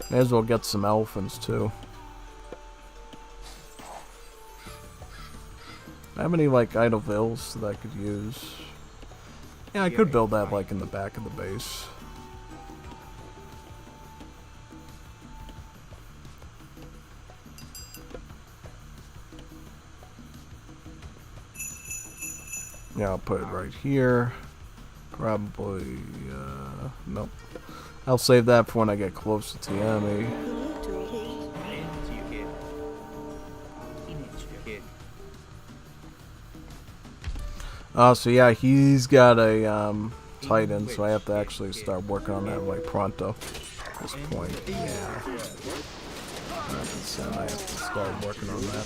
May as well get some elephants too. I have any like idle vills that I could use? Yeah, I could build that like in the back of the base. Yeah, I'll put it right here. Probably, nope. I'll save that for when I get closer to the enemy. So yeah, he's got a, Titan, so I have to actually start working on that, like, pronto. At this point, yeah. I have to start working on that.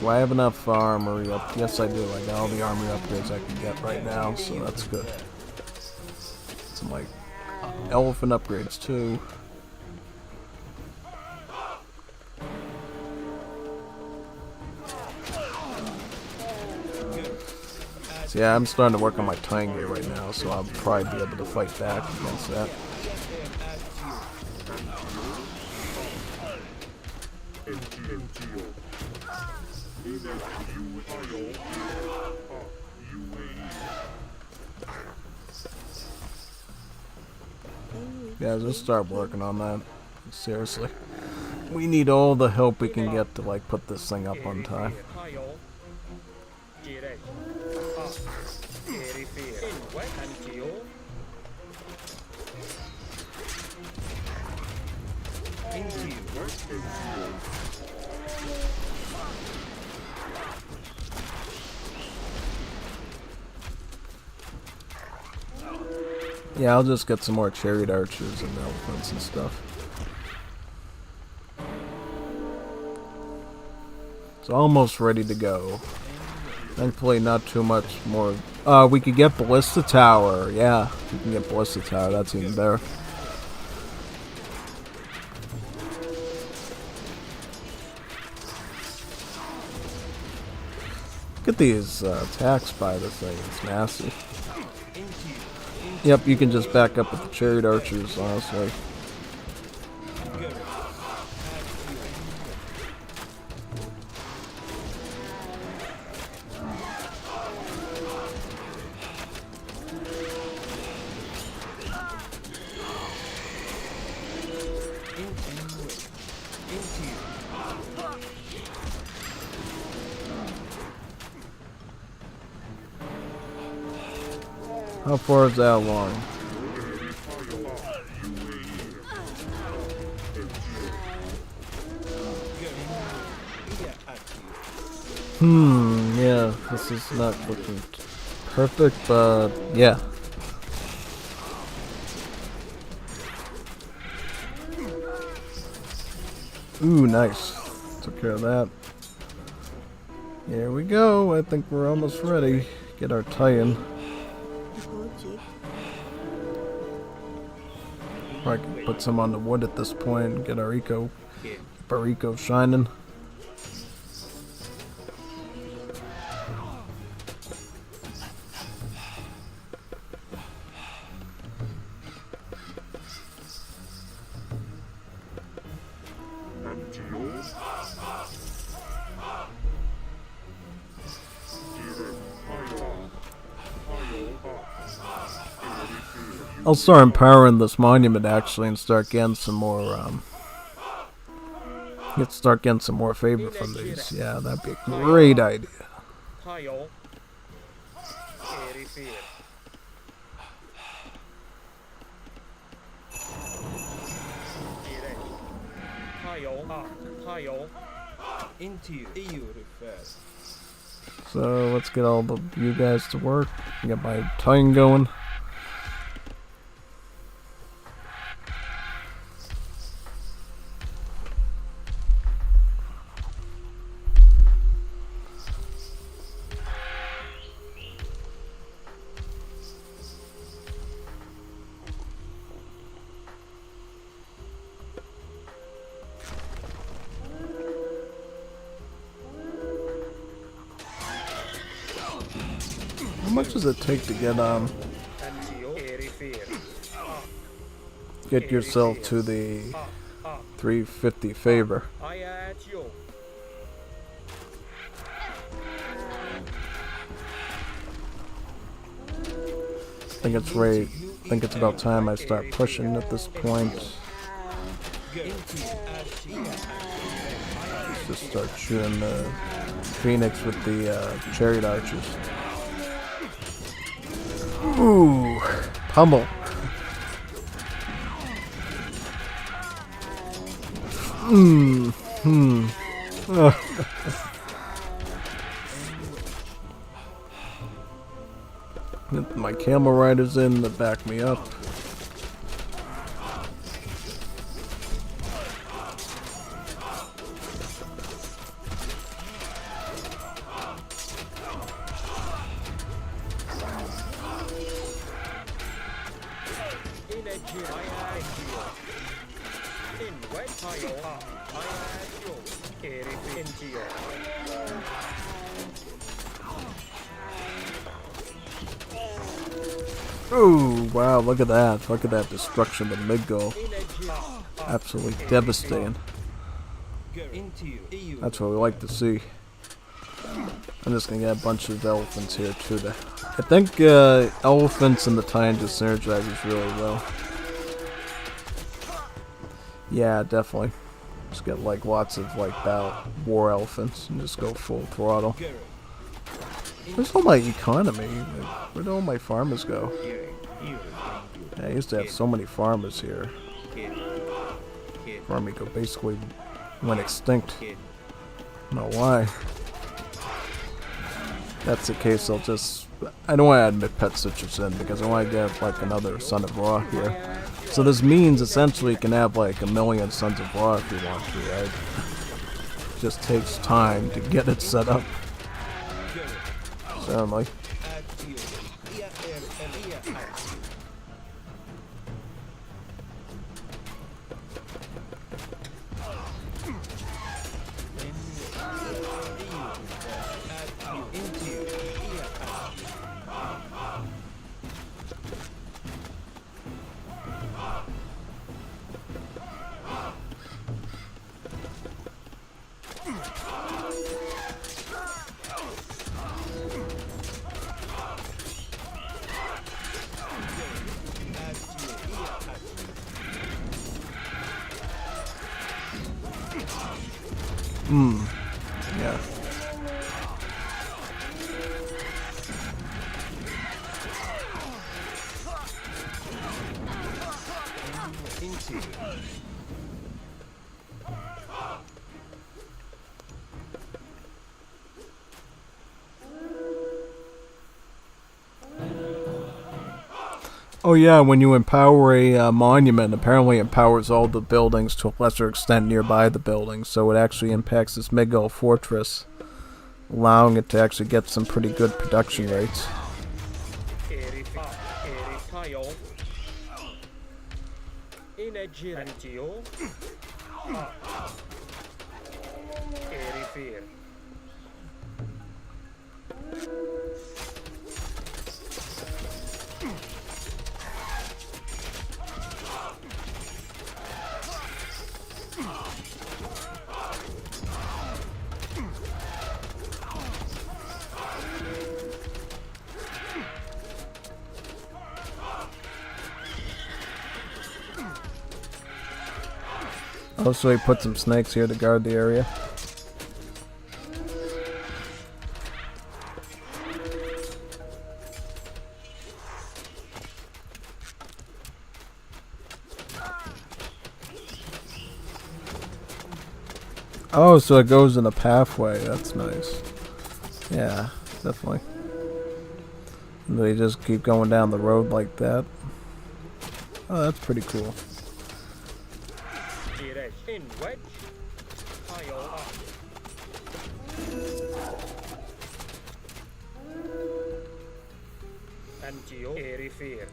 Do I have enough armory up? Yes, I do. I got all the armory upgrades I can get right now, so that's good. Some like elephant upgrades too. So yeah, I'm starting to work on my Titan gear right now, so I'll probably be able to fight back against that. Yeah, just start working on that. Seriously. We need all the help we can get to like put this thing up on time. Yeah, I'll just get some more chariot archers and elephants and stuff. It's almost ready to go. Thankfully, not too much more. We could get Ballista Tower. Yeah, we can get Ballista Tower. That's even better. Look at these attacks by the thing. It's massive. Yep, you can just back up with the chariot archers, honestly. How far is that along? Yeah, this is not looking perfect, but yeah. Ooh, nice. Took care of that. Here we go. I think we're almost ready. Get our Titan. I can put some on the wood at this point and get our eco. Keep our eco shining. I'll start empowering this monument actually and start getting some more start getting some more favor from these. Yeah, that'd be a great idea. Into EU refer. So let's get all of you guys to work. Get my tongue going. How much does it take to get yourself to the 350 favor? I think it's right. I think it's about time I start pushing at this point. Let's just start shooting the Phoenix with the chariot archers. Ooh, pummel. My camel riders in to back me up. Ooh, wow, look at that. Look at that destruction of Midgard. Absolutely devastating. That's what we like to see. I'm just gonna get a bunch of elephants here too. I think elephants and the Titan just synergizes really well. Yeah, definitely. Just get like lots of like war elephants and just go full throttle. Where's all my economy? Where'd all my farmers go? Yeah, I used to have so many farmers here. Farming basically went extinct. I don't know why. If that's the case, I don't want to add my pet citrus in because I want to get like another Son of Ra here. So this means essentially you can have like 1,000,000 Sons of Ra if you want to, right? It just takes time to get it set up. Certainly. Yeah. Oh yeah, when you empower a monument, apparently it empowers all the buildings to a lesser extent nearby the buildings, so it actually impacts this Midgard fortress, allowing it to actually get some pretty good production rates. Also, he put some snakes here to guard the area. Oh, so it goes in a pathway. That's nice. Yeah, definitely. And they just keep going down the road like that. Oh, that's pretty cool.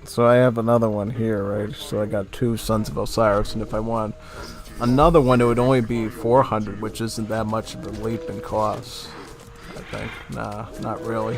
So I have another one here, right? So I got 2 Sons of Osiris, and if I want another one, it would only be 400, which isn't that much of a leap in cost, I think. Nah, not really.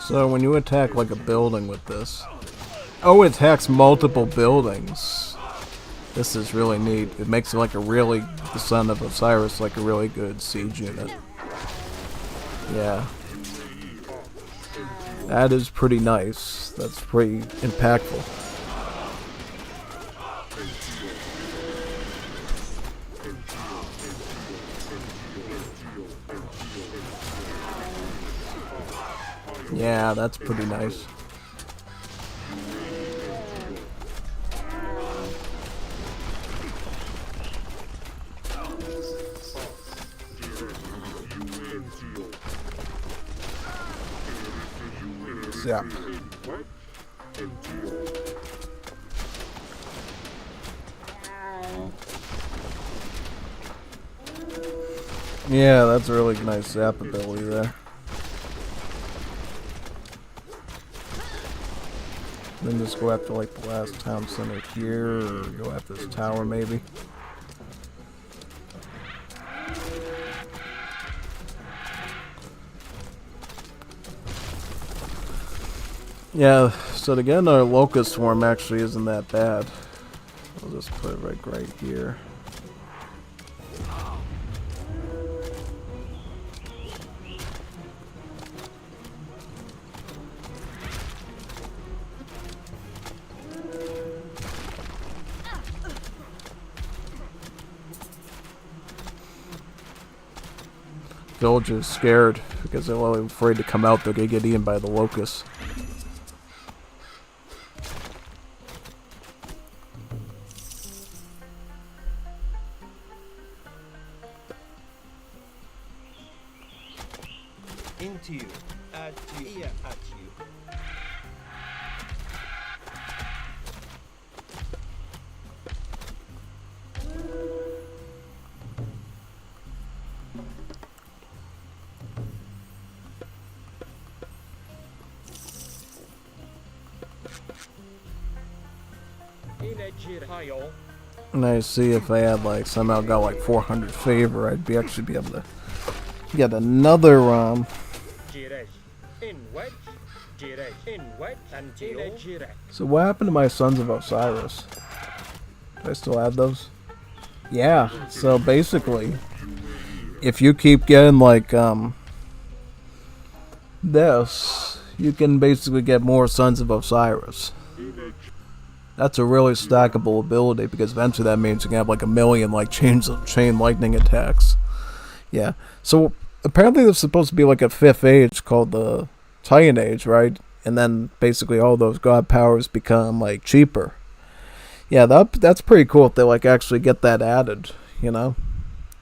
So when you attack like a building with this, oh, it attacks multiple buildings. This is really neat. It makes it like the Son of Osiris, like a really good siege unit. Yeah. That is pretty nice. That's pretty impactful. Yeah, that's pretty nice. Yeah. Yeah, that's a really nice zap ability there. Then just go after like the last town center here, or go after this tower maybe. Yeah, so to get another locust swarm actually isn't that bad. I'll just put it right here. Villagers scared because they're all afraid to come out. They're gonna get eaten by the locusts. Into you, at you, yeah, at you. And I see if I had like somehow got like 400 favor, I'd actually be able to get another So what happened to my Sons of Osiris? Do I still have those? Yeah, so basically if you keep getting like this, you can basically get more Sons of Osiris. That's a really stackable ability because eventually that means you can have like 1,000,000 like chain lightning attacks. Yeah. So apparently there's supposed to be like a 5th age called the Titan Age, right? And then basically all those god powers become like cheaper. Yeah, that's pretty cool if they like actually get that added, you know?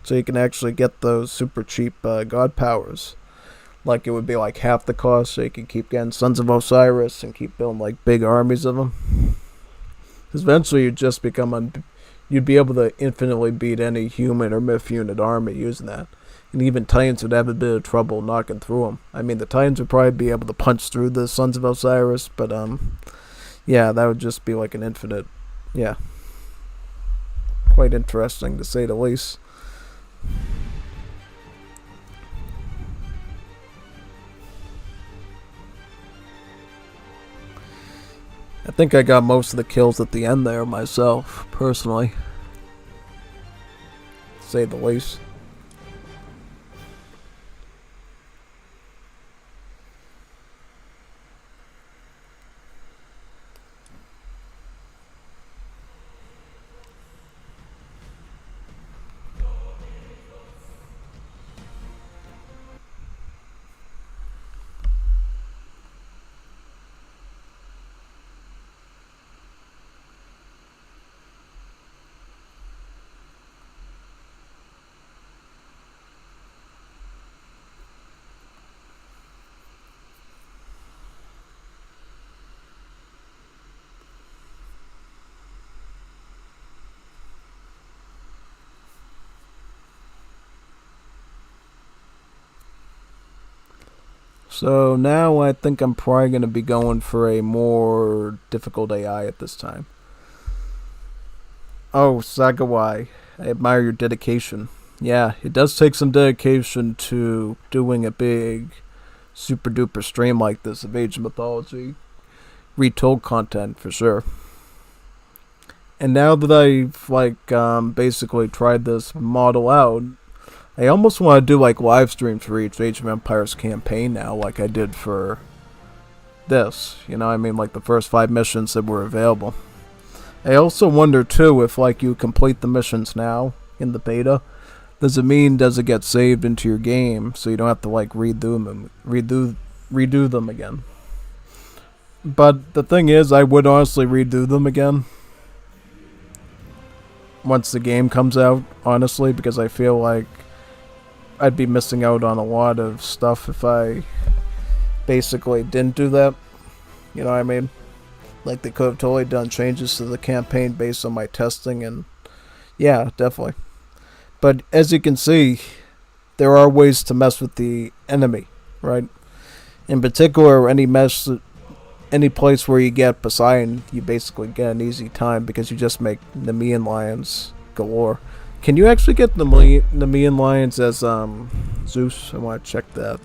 So you can actually get those super cheap god powers. Like it would be like half the cost, so you can keep getting Sons of Osiris and keep building like big armies of them. Because eventually you'd just become you'd be able to infinitely beat any human or myth unit army using that. And even Titans would have a bit of trouble knocking through them. I mean, the Titans would probably be able to punch through the Sons of Osiris, but, yeah, that would just be like an infinite, yeah. Quite interesting, to say the least. I think I got most of the kills at the end there myself, personally. To say the least. So now I think I'm probably going to be going for a more difficult AI at this time. Oh, Sagawai, I admire your dedication. Yeah, it does take some dedication to doing a big, super duper stream like this of Age of Mythology Retold content for sure. And now that I've basically tried this model out, I almost want to do like live streams for each Age of Empires campaign now, like I did for this. You know, I mean, like the first 5 missions that were available. I also wonder too if like you complete the missions now in the beta, does it get saved into your game so you don't have to like redo them again? But the thing is, I would honestly redo them again once the game comes out, honestly, because I feel like I'd be missing out on a lot of stuff if I basically didn't do that. You know what I mean? Like, they could have totally done changes to the campaign based on my testing, and yeah, definitely. But as you can see, there are ways to mess with the enemy, right? In particular, any place where you get Poseidon, you basically get an easy time because you just make Nemean lions galore. Can you actually get Nemean lions as Zeus? I want to check that.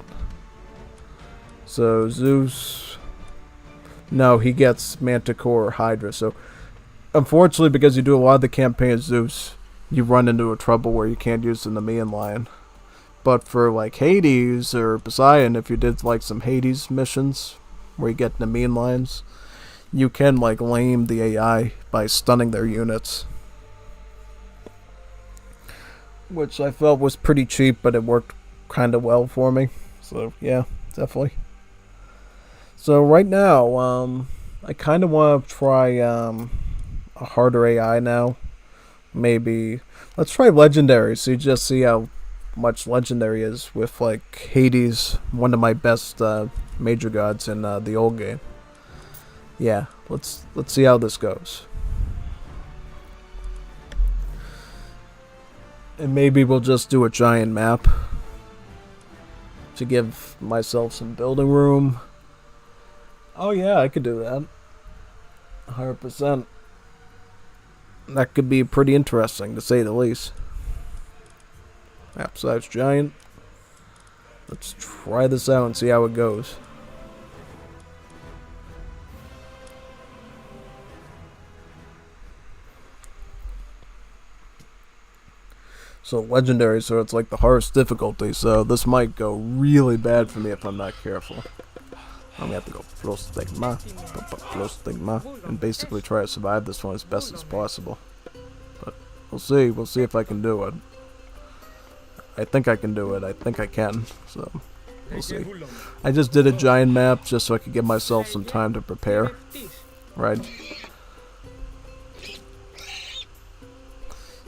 So Zeus, no, he gets Manticore or Hydra. So unfortunately, because you do a lot of the campaign as Zeus, you run into a trouble where you can't use the Nemean lion. But for like Hades or Poseidon, if you did like some Hades missions where you get Nemean lions, you can like lame the AI by stunning their units, which I felt was pretty cheap, but it worked kind of well for me. So yeah, definitely. So right now, I kind of want to try a harder AI now. Maybe let's try Legendary, so you just see how much Legendary is with like Hades, one of my best major gods in the old game. Yeah, let's see how this goes. And maybe we'll just do a giant map to give myself some building room. Oh yeah, I could do that. 100%. That could be pretty interesting, to say the least. Map size giant. Let's try this out and see how it goes. So Legendary, so it's like the hardest difficulty, so this might go really bad for me if I'm not careful. I'm gonna have to go Pro Stigma, and basically try to survive this one as best as possible. But we'll see if I can do it. I think I can do it, I think I can, so we'll see. I just did a giant map just so I could give myself some time to prepare, right?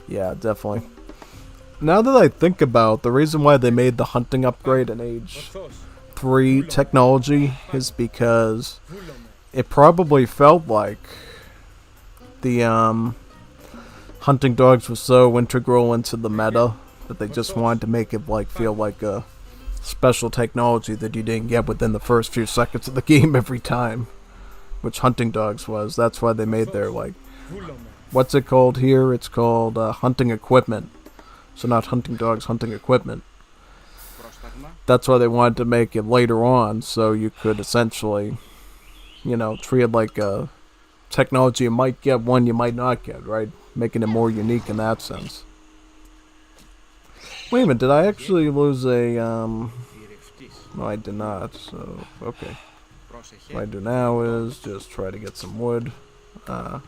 Yeah, definitely. Now that I think about the reason why they made the hunting upgrade in Age 3 technology is because it probably felt like the hunting dogs were so integral into the meta But they just wanted to make it like feel like a special technology that you didn't get within the first few seconds of the game every time, which hunting dogs was. That's why they made their like, what's it called here? It's called hunting equipment. So not hunting dogs, hunting equipment. That's why they wanted to make it later on, so you could essentially, you know, treat it like a technology you might get, one you might not get, right? Making it more unique in that sense. Wait a minute, did I actually lose a, No, I did not, so, okay. What I do now is just try to get some wood. But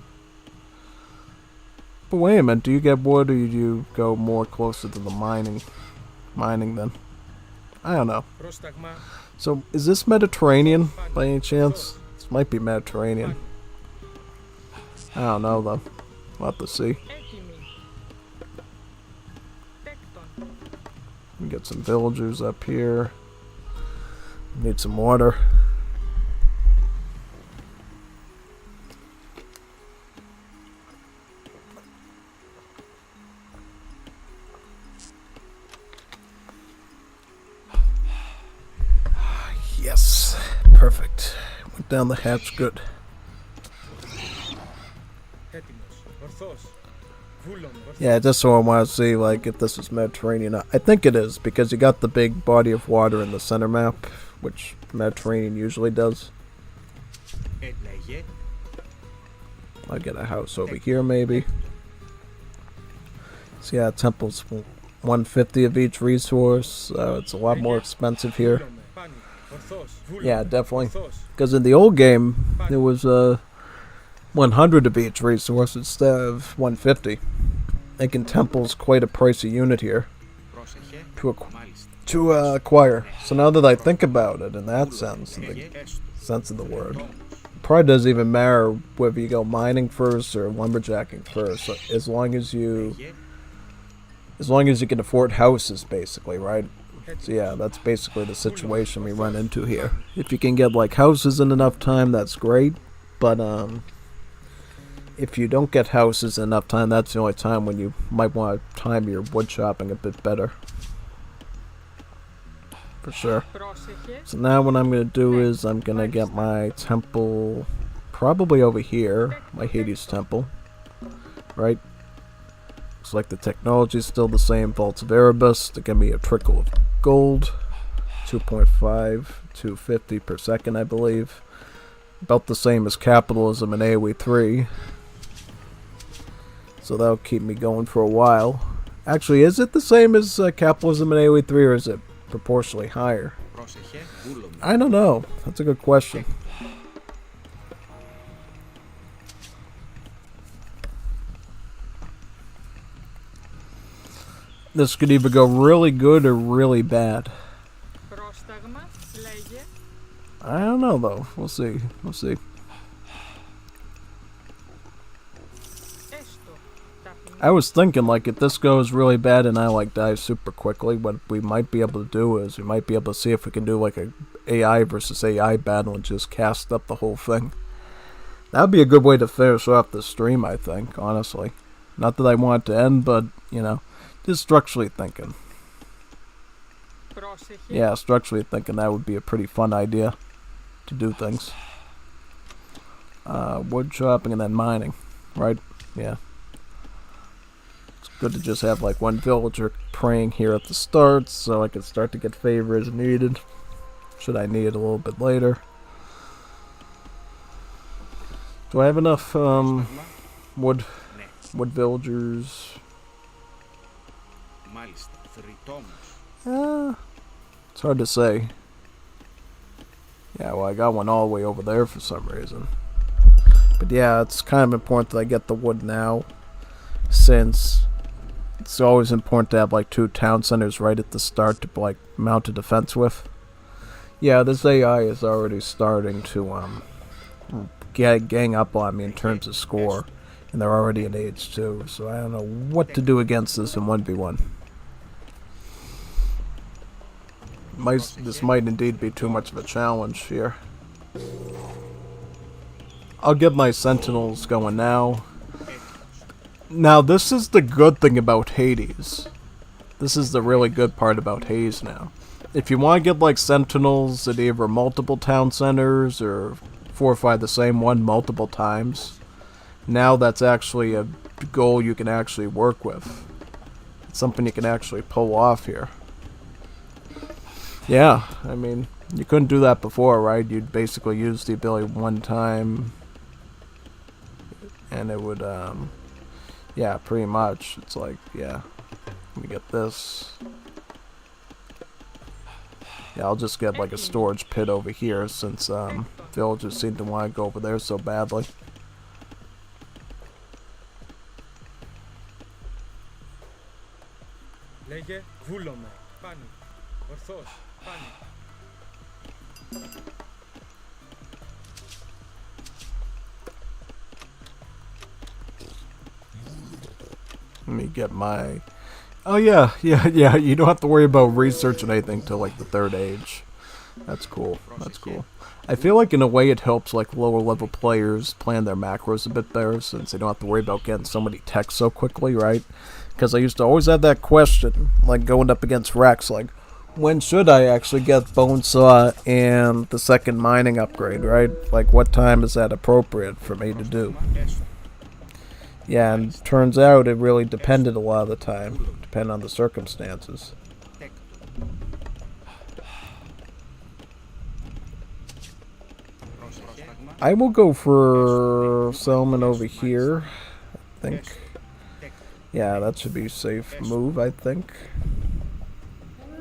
wait a minute, do you get wood or do you go more closer to the mining then? I don't know. So, is this Mediterranean, by any chance? This might be Mediterranean. I don't know, though. We'll have to see. We get some villagers up here. Need some water. Yes, perfect. Went down the hatch good. Yeah, just so I want to see like if this is Mediterranean. I think it is because you got the big body of water in the center map, which Mediterranean usually does. I'll get a house over here maybe. So yeah, temple's 150 of each resource. It's a lot more expensive here. Yeah, definitely. Because in the old game, there was 100 of each resource instead of 150. Making temple's quite a pricey unit here to acquire. So now that I think about it in that sense, in the sense of the word, it probably doesn't even matter whether you go mining first or lumberjacking first, as long as you can afford houses, basically, right? So yeah, that's basically the situation we run into here. If you can get like houses in enough time, that's great. But if you don't get houses in enough time, that's the only time when you might want to time your wood chopping a bit better. For sure. So now what I'm going to do is I'm going to get my temple probably over here, my Hades temple, right? Looks like the technology is still the same, Vaults of Erebus, to give me a trickle of gold, 2.5, 250 per second, I believe. About the same as capitalism in AoE 3. So that'll keep me going for a while. Actually, is it the same as capitalism in AoE 3 or is it proportionally higher? I don't know. That's a good question. This could either go really good or really bad. I don't know though. We'll see. We'll see. I was thinking like if this goes really bad and I like die super quickly, what we might be able to do is we might be able to see if we can do like a AI versus AI battle and just cast up the whole thing. That would be a good way to finish off the stream, I think, honestly. Not that I want it to end, but, you know, just structurally thinking. Yeah, structurally thinking that would be a pretty fun idea to do things. Wood chopping and then mining, right? Yeah. It's good to just have like one villager praying here at the start so I can start to get favor as needed. Should I need it a little bit later. Do I have enough wood villagers? It's hard to say. Yeah, well, I got one all the way over there for some reason. But yeah, it's kind of important that I get the wood now, since it's always important to have like 2 town centers right at the start to like mount a defense with. Yeah, this AI is already starting to gang up on me in terms of score, and they're already in age 2, so I don't know what to do against this in 1v1. This might indeed be too much of a challenge here. I'll get my sentinels going now. Now, this is the good thing about Hades. This is the really good part about Haze now. If you want to get like sentinels at either multiple town centers or fortify the same one multiple times, now that's actually a goal you can actually work with. It's something you can actually pull off here. Yeah, I mean, you couldn't do that before, right? You'd basically use the ability one time, and it would, yeah, pretty much. It's like, yeah, let me get this. Yeah, I'll just get like a storage pit over here since villagers seem to want to go over there so badly. Λέγε βούλομαι. Πάνω. Ορθώς. Πάνω. Let me get my... Oh yeah, you don't have to worry about researching anything till like the 3rd age. That's cool, that's cool. I feel like in a way it helps like lower level players plan their macros a bit better since they don't have to worry about getting so many techs so quickly, right? Because I used to always have that question, like going up against Rex, like, when should I actually get Bonesaw and the 2nd mining upgrade, right? Like, what time is that appropriate for me to do? Yeah, and turns out it really depended a lot of the time, depending on the circumstances. I will go for Selman over here, I think. Yeah, that should be a safe move, I think.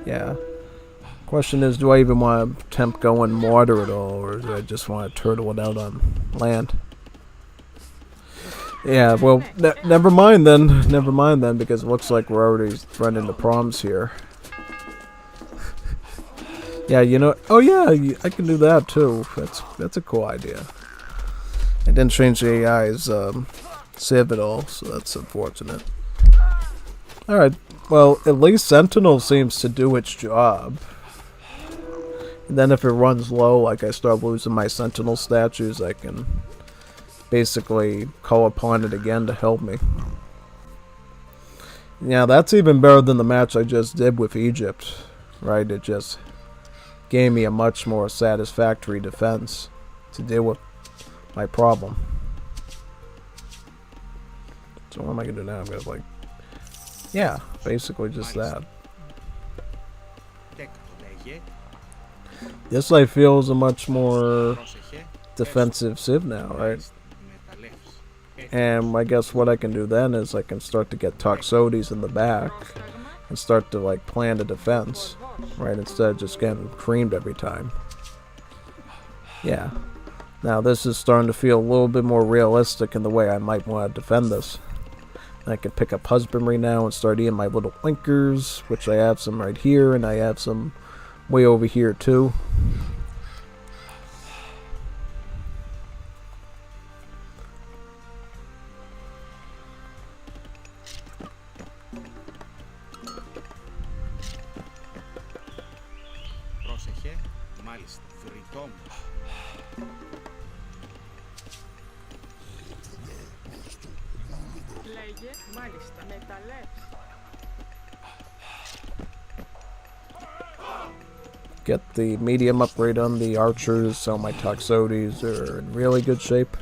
Yeah. Question is, do I even want to attempt going water at all, or do I just want to turtle it out on land? Yeah, well, never mind then. Never mind then, because it looks like we're already running into problems here. Yeah, you know... Oh yeah, I can do that too. That's a cool idea. I didn't change the AI's Civ at all, so that's unfortunate. Alright, well, at least Sentinel seems to do its job. And then if it runs low, like I start losing my Sentinel statues, I can basically call upon it again to help me. Yeah, that's even better than the match I just did with Egypt, right? It just gave me a much more satisfactory defense to deal with my problem. So what am I going to do now? I'm going to like... Yeah, basically just that. This I feel is a much more defensive Civ now, right? And I guess what I can do then is I can start to get Toxotes in the back and start to like plan a defense, right? Instead of just getting creamed every time. Yeah. Now this is starting to feel a little bit more realistic in the way I might want to defend this. I can pick up Husbandry now and start eating my little linkers, which I have some right here, and I have some way over here too. Get the medium upgrade on the archers, so my Toxotes are in really good shape.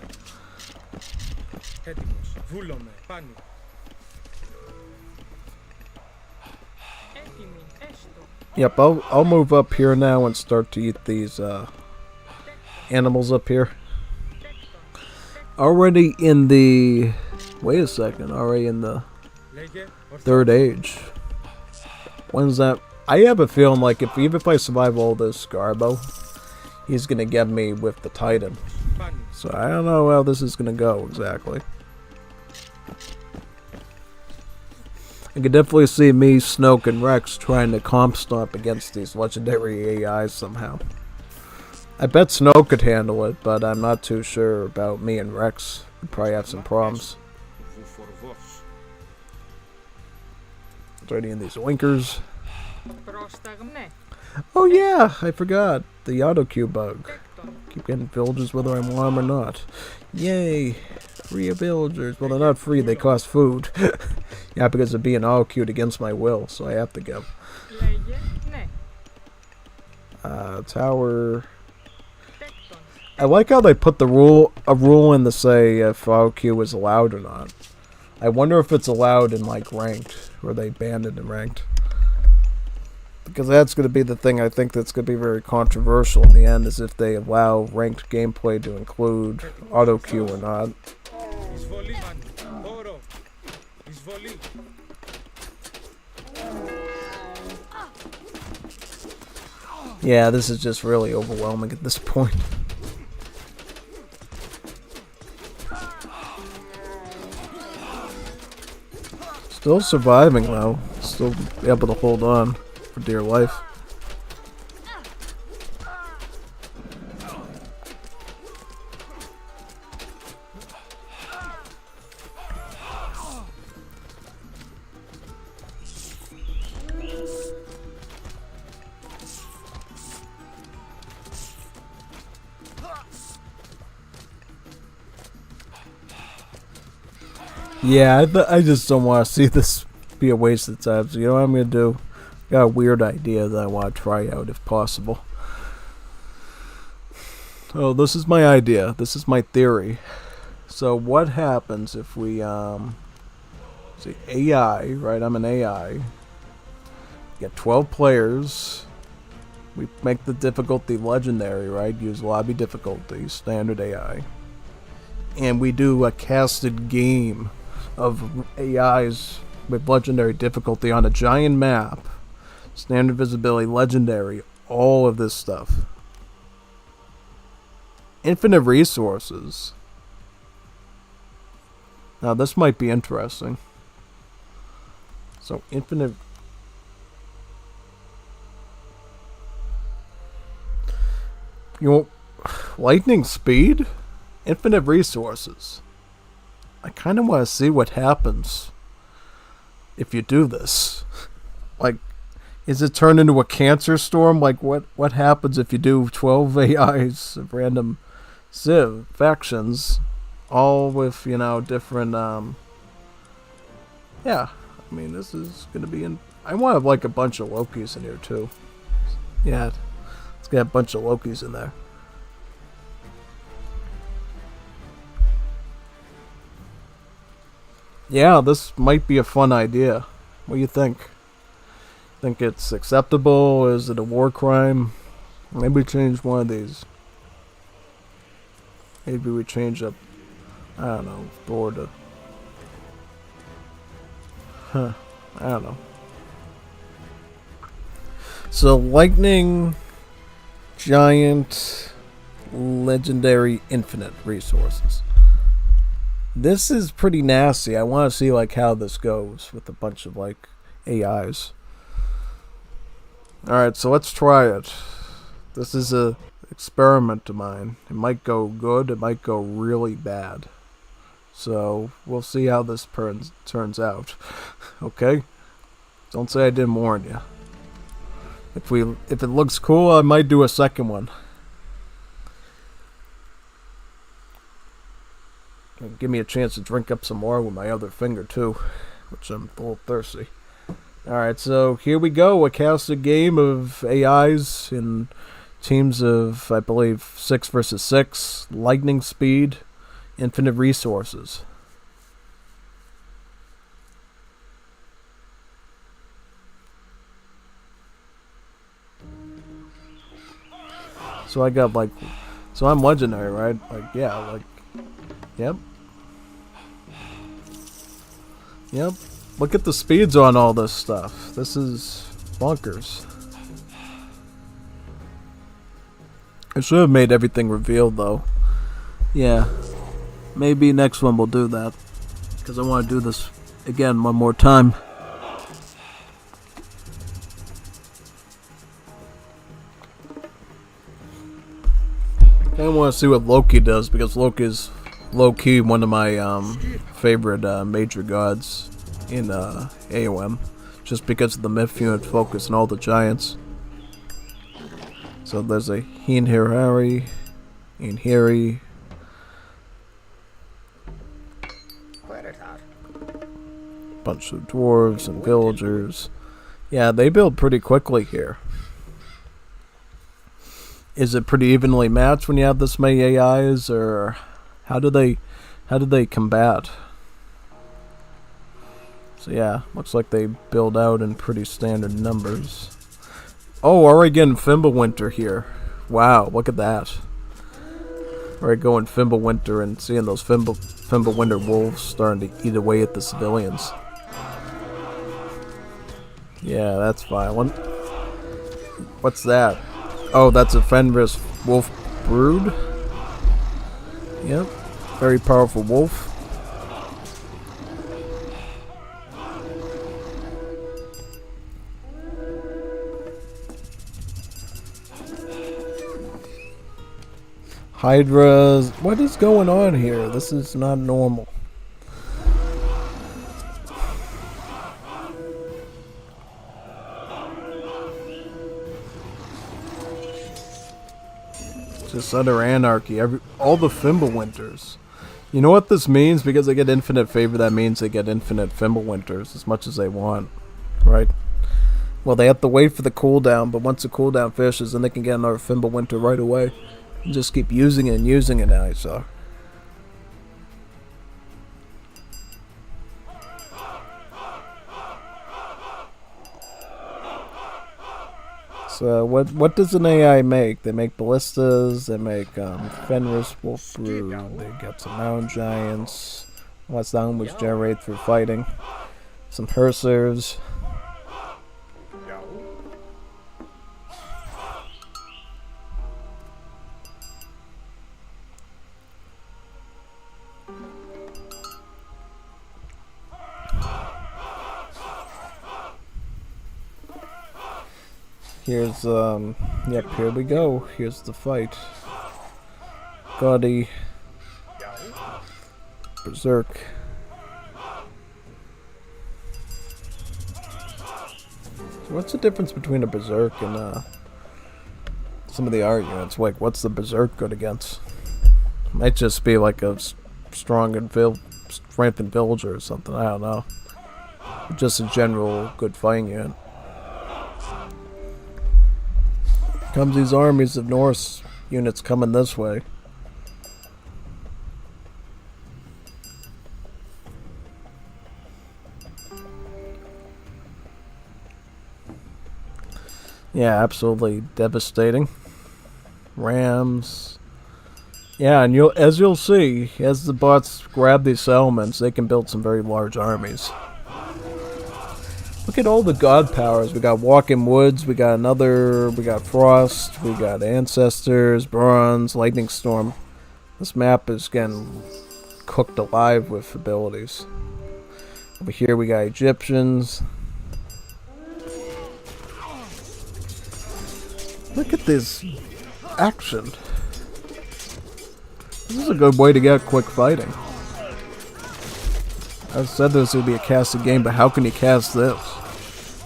Yep, I'll move up here now and start to eat these animals up here. Already in the... Wait a second, already in the 3rd age. When's that? I have a feeling like even if I survive all this Garbo, he's gonna get me with the Titan. So I don't know how this is gonna go exactly. I can definitely see me, Snoke, and Rex trying to comp stomp against these legendary AIs somehow. I bet Snoke could handle it, but I'm not too sure about me and Rex. We'd probably have some problems. Already in these winkers. Oh yeah, I forgot. The auto-queue bug. Keep getting villagers whether I want them or not. Yay! Free villagers. Well, they're not free, they cost food. Yeah, because they're being all queued against my will, so I have to go. Tower. I like how they put a rule in to say if RQ is allowed or not. I wonder if it's allowed in like ranked, or they banned it in ranked. Because that's going to be the thing I think that's going to be very controversial in the end, is if they allow ranked gameplay to include auto queue or not. Yeah, this is just really overwhelming at this point. Still surviving though. Still able to hold on for dear life. Yeah, I just don't want to see this be a waste of time. So you know what I'm going to do? Got a weird idea that I want to try out if possible. Oh, this is my idea. This is my theory. So what happens if we, see, AI, right? I'm an AI. Get 12 players. We make the difficulty legendary, right? Use lobby difficulty, standard AI. And we do a casted game of AIs with legendary difficulty on a giant map, standard visibility, legendary, all of this stuff. Infinite resources. Now this might be interesting. So infinite. You know, lightning speed, infinite resources. I kind of want to see what happens if you do this. Like, is it turned into a cancer storm? Like, what happens if you do 12 AIs of random civ factions, all with, you know, different, yeah, I mean, this is going to be in, I want to have, like, a bunch of Lokis in here, too. Yeah, let's get a bunch of Lokis in there. Yeah, this might be a fun idea. What do you think? Think it's acceptable? Is it a war crime? Maybe change one of these. Maybe we change up, I don't know, Thor to... Huh, I don't know. So, lightning, giant, legendary, infinite resources. This is pretty nasty. I want to see like how this goes with a bunch of like AIs. Alright, so let's try it. This is a experiment of mine. It might go good, it might go really bad. So we'll see how this turns out. Okay? Don't say I didn't warn you. If it looks cool, I might do a second one. Give me a chance to drink up some more with my other finger too, which I'm a little thirsty. Alright, so here we go. A casted game of AIs in teams of, I believe, 6 versus 6, lightning speed, infinite resources. So I got like, so I'm legendary, right? Like, yeah, like, yep. Yep. Look at the speeds on all this stuff. This is bonkers. I should have made everything revealed though. Yeah. Maybe next one we'll do that. Because I want to do this again one more time. I want to see what Loki does, because Loki's low-key one of my favorite major gods in AOM, just because of the myth unit focus and all the giants. So there's a Heen Hirari, and Harry. Bunch of dwarves and villagers. Yeah, they build pretty quickly here. Is it pretty evenly matched when you have this many AIs, or how do they combat? So yeah, looks like they build out in pretty standard numbers. Oh, already getting Fimbulwinter here. Wow, look at that. Already going Fimbulwinter and seeing those Fimbulwinter wolves starting to eat away at the civilians. Yeah, that's violent. What's that? Oh, that's a Fenris wolf brood. Yep, very powerful wolf. Hydras. What is going on here? This is not normal. Just utter anarchy. All the Fimbulwinters. You know what this means? Because they get infinite favor, that means they get infinite Fimbulwinters as much as they want. Right? Well, they have to wait for the cooldown, but once the cooldown finishes, then they can get another Fimbulwinter right away. And just keep using it and using it now, so. So what does an AI make? They make ballistas, they make Fenris Wolf Brood, they got some mountain giants, what's down which generate through fighting, some Hursars. Here's, yep, here we go. Here's the fight. Gaudy. Berserk. So what's the difference between a Berserk and, some of the art units? Like, what's the Berserk good against? Might just be like a strengthened villager or something, I don't know. Just a general good fighting unit. Comes these armies of Norse units coming this way. Yeah, absolutely devastating. Rams. Yeah, and as you'll see, as the bots grab these settlements, they can build some very large armies. Look at all the god powers. We got Walking Woods, we got Frost, we got Ancestors, Bronze, Lightning Storm. This map is getting cooked alive with abilities. Over here we got Egyptians. Look at this action. This is a good way to get quick fighting. I said this would be a casted game, but how can you cast this?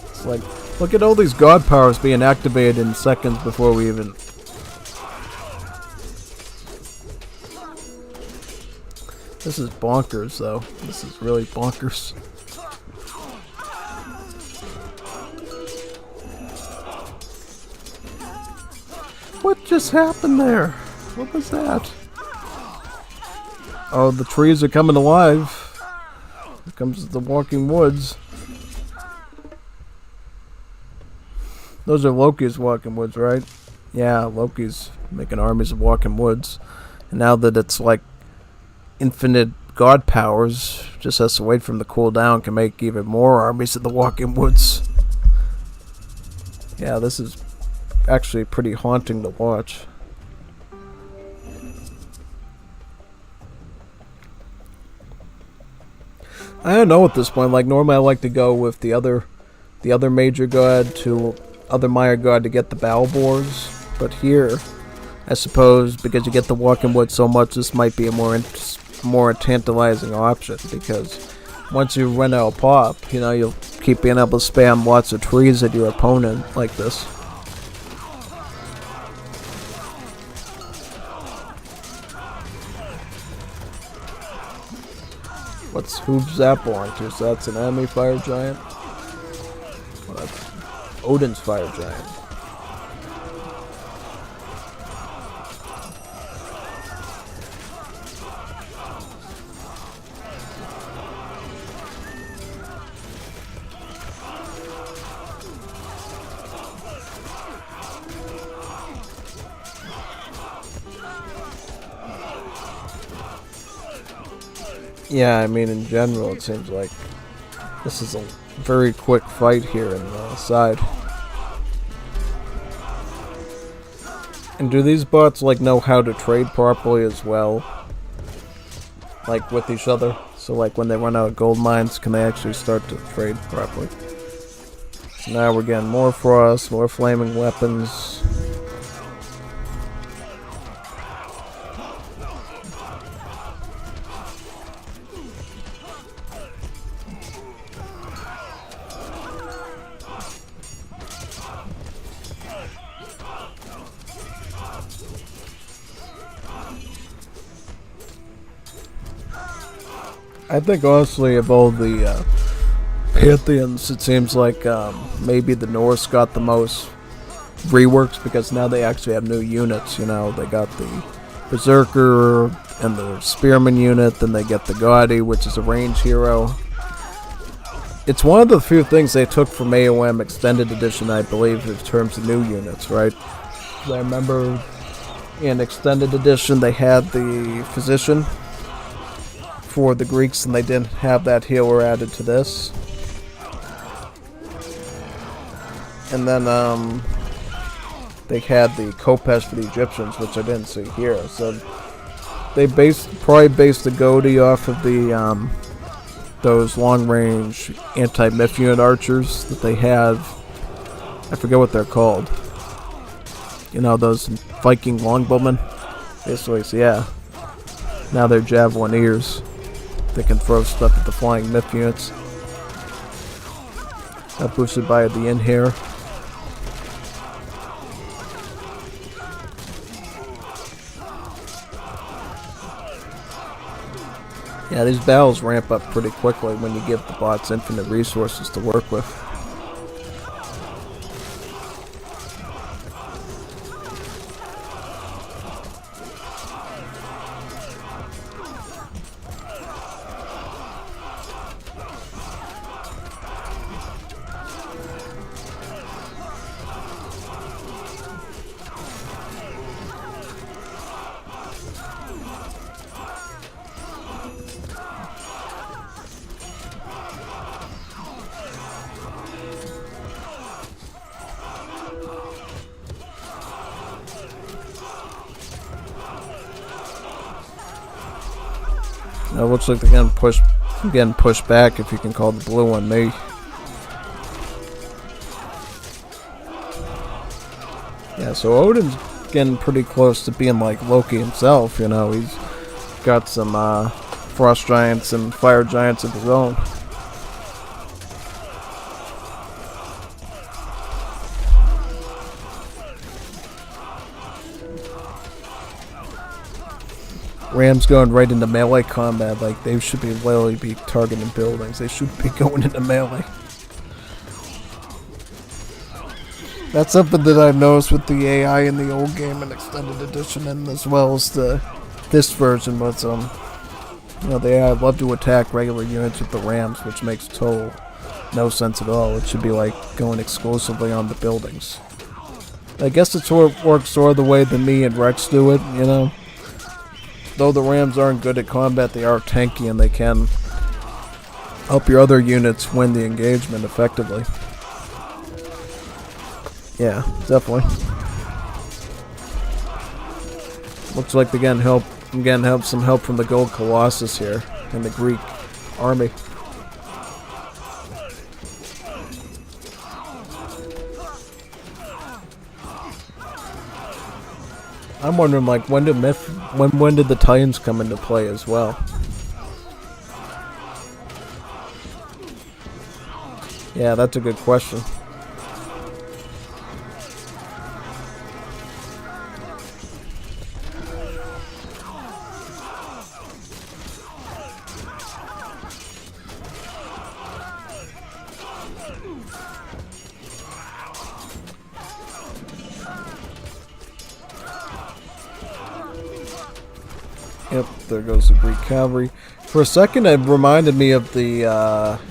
It's like, look at all these god powers being activated in seconds before we even... This is bonkers, though. This is really bonkers. What just happened there? What was that? Oh, the trees are coming alive. Here comes the Walking Woods. Those are Loki's Walking Woods, right? Yeah, Loki's making armies of Walking Woods. And now that it's like infinite god powers, just has to wait for them to cool down, can make even more armies of the Walking Woods. Yeah, this is actually pretty haunting to watch. I don't know at this point. Like, normally I like to go with the other major god to other minor god to get the battle boars, but here, I suppose because you get the Walking Wood so much, this might be a more tantalizing option, because once you run out of pop, you know, you'll keep being able to spam lots of trees at your opponent like this. Who's that belong to? So that's an enemy fire giant? Well, that's Odin's fire giant. Yeah, I mean, in general, it seems like this is a very quick fight here in the side. And do these bots, like, know how to trade properly as well? Like, with each other? So, like, when they run out of gold mines, can they actually start to trade properly? So now we're getting more frost, more flaming weapons. I think honestly of all the Pantheons, it seems like maybe the Norse got the most reworks because now they actually have new units, you know. They got the Berserker and the Spearman unit, then they get the Gaudi, which is a range hero. It's one of the few things they took from AOM Extended Edition, I believe, in terms of new units, right? I remember in Extended Edition they had the Physician for the Greeks, and they didn't have that healer added to this. And then they had the Kopesh for the Egyptians, which I didn't see here. So they probably based the Gaudi off of the those long-range anti-myth unit archers that they have. I forget what they're called. You know, those Viking longbowmen. Basically, so yeah. Now they're Javelineers. They can throw stuff at the flying myth units. Got boosted by the in here. Yeah, these battles ramp up pretty quickly when you give the bots infinite resources to work with. It looks like they're getting pushed back, if you can call the blue on me. Yeah, so Odin's getting pretty close to being like Loki himself, you know. He's got some frost giants and fire giants of his own. Rams going right into melee combat, like they should be literally be targeting buildings. They should be going into melee. That's something that I've noticed with the AI in the old game and Extended Edition, and as well as this version was you know, the AI love to attack regular units with the Rams, which makes total no sense at all. It should be like going exclusively on the buildings. I guess it sort of works sort of the way that me and Rex do it, you know. Though the Rams aren't good at combat, they are tanky and they can help your other units win the engagement effectively. Yeah, definitely. Looks like they're getting help. I'm getting some help from the Gold Colossus here and the Greek army. I'm wondering, like, when did the Titans come into play as well? Yeah, that's a good question. Yep, there goes the Greek cavalry. For a second, it reminded me of the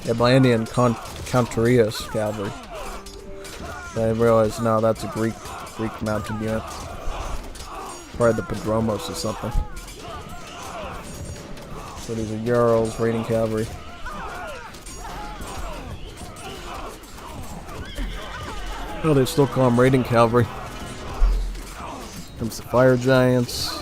Atlantean Counterius cavalry. But I realized, no, that's a Greek mounted unit. Probably the Prodromos or something. So these are Urals, raiding cavalry. Oh, they still call them raiding cavalry. Comes the fire giants.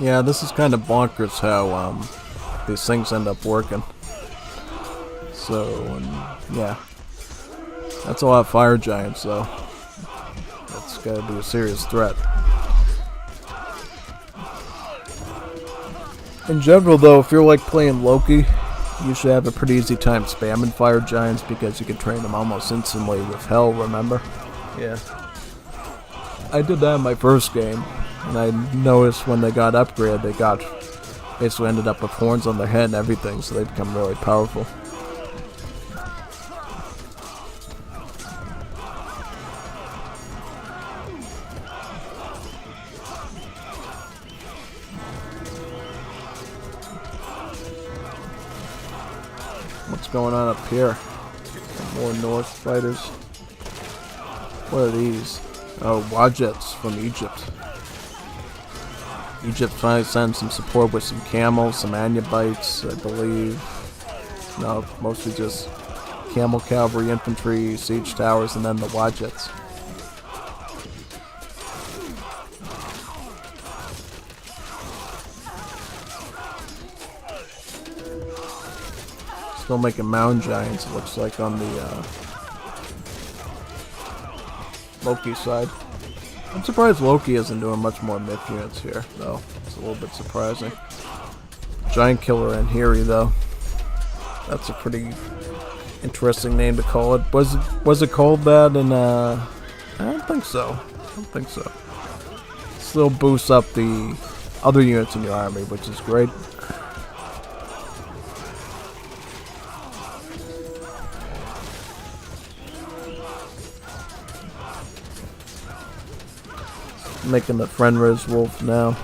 Yeah, this is kind of bonkers how these things end up working. So, yeah. That's a lot of fire giants, though. That's gotta be a serious threat. In general, though, if you're like playing Loki, you should have a pretty easy time spamming fire giants because you can train them almost instantly with Hell, remember? Yeah. I did that in my first game. And I noticed when they got upgraded, they basically ended up with horns on their head and everything, so they become really powerful. What's going on up here? More North fighters. What are these? Oh, Wajets from Egypt. Egypt finally sends some support with some camels, some Anubites, I believe. No, mostly just camel cavalry, infantry, siege towers, and then the Wajets. Still making mound giants, it looks like, on the Loki side. I'm surprised Loki isn't doing much more myth units here, though. It's a little bit surprising. Giant Killer and Hiri, though. That's a pretty interesting name to call it. Was it called that in, I don't think so. I don't think so. Still boosts up the other units in your army, which is great. Making the Fenris Wolf now.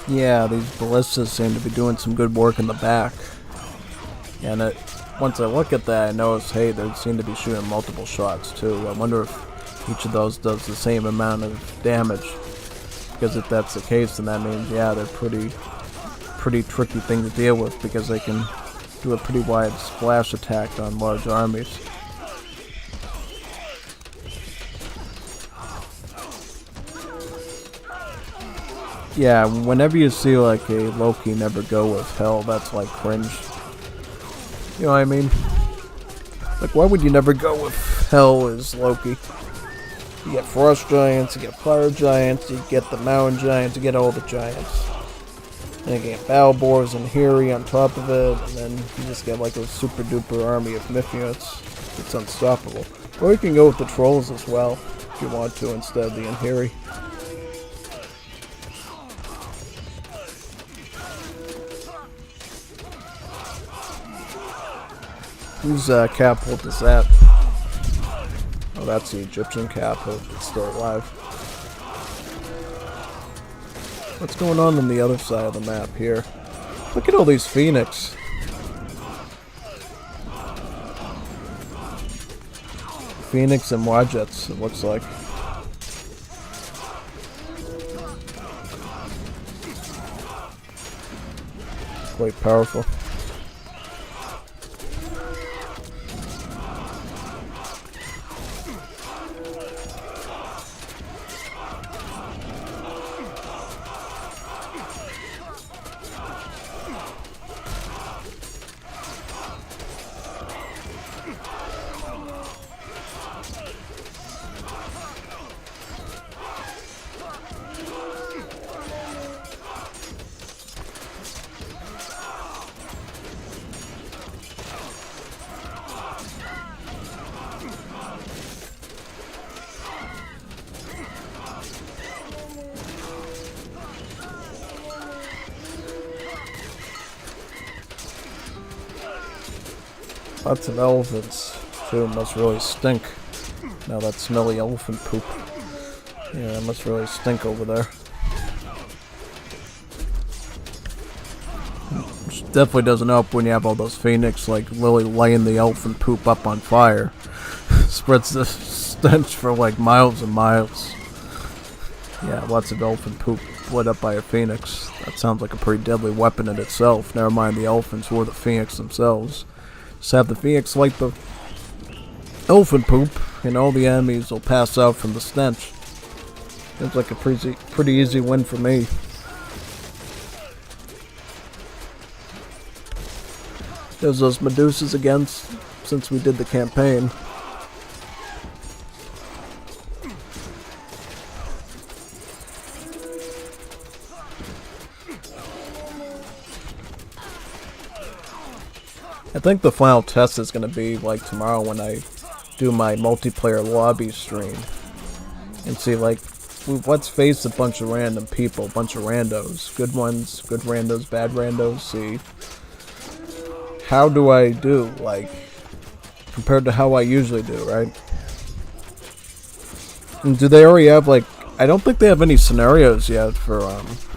Yeah, these ballistas seem to be doing some good work in the back. And once I look at that, I notice, hey, they seem to be shooting multiple shots too. I wonder if each of those does the same amount of damage. Because if that's the case, then that means, yeah, they're pretty tricky thing to deal with because they can do a pretty wide splash attack on large armies. Yeah, whenever you see like a Loki never go with Hell, that's like cringe. You know what I mean? Like, why would you never go with Hell as Loki? You get Frost Giants, you get Fire Giants, you get the Mountain Giants, you get all the Giants. And you get Balbors and Hiri on top of it, and then you just get like a super duper army of myth units. It's unstoppable. Or you can go with the Trolls as well, if you want to, instead of the Hiri. Whose catapult is that? Oh, that's the Egyptian catapult that's still alive. What's going on the other side of the map here? Look at all these Phoenix. Phoenix and Wajets, it looks like. Quite powerful. Lots of elephants, too. Must really stink. Now that smelly elephant poop. Yeah, it must really stink over there. Which definitely doesn't help when you have all those phoenix, like, literally laying the elephant poop up on fire. Spreads the stench for, like, miles and miles. Yeah, lots of elephant poop lit up by a phoenix. That sounds like a pretty deadly weapon in itself. Never mind the elephants or the phoenix themselves. Just have the phoenix light the elephant poop, and all the enemies will pass out from the stench. Seems like a pretty easy win for me. There's those Medusas again, since we did the campaign. I think the final test is going to be like tomorrow when I do my multiplayer lobby stream. And see, like, let's face a bunch of random people, a bunch of randos. Good ones, good randos, bad randos. See, how do I do, like, compared to how I usually do, right? And do they already have, like, I don't think they have any scenarios yet for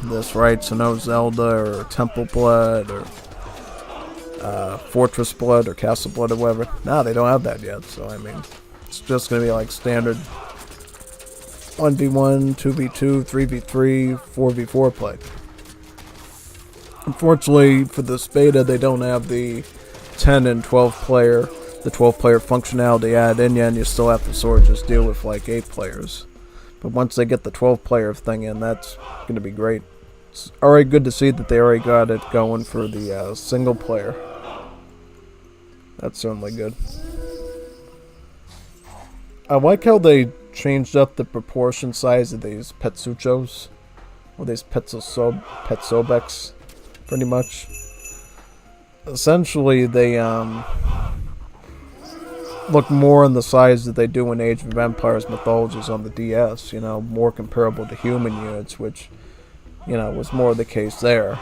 this, right? So no Zelda or Temple Blood or Fortress Blood or Castle Blood or whatever. No, they don't have that yet. So I mean, it's just gonna be like standard 1v1, 2v2, 3v3, 4v4 play. Unfortunately, for this beta, they don't have the 10 and 12 player, the 12 player functionality added in yet, and you still have to sort of just deal with like 8 players. But once they get the 12 player thing in, that's gonna be great. It's already good to see that they already got it going for the single player. That's certainly good. I like how they changed up the proportion size of these Petsuchos. Or these Petsobeks, pretty much. Essentially, they look more on the size that they do in Age of Empires Mythologies on the DS, you know, more comparable to human units, which, you know, was more the case there.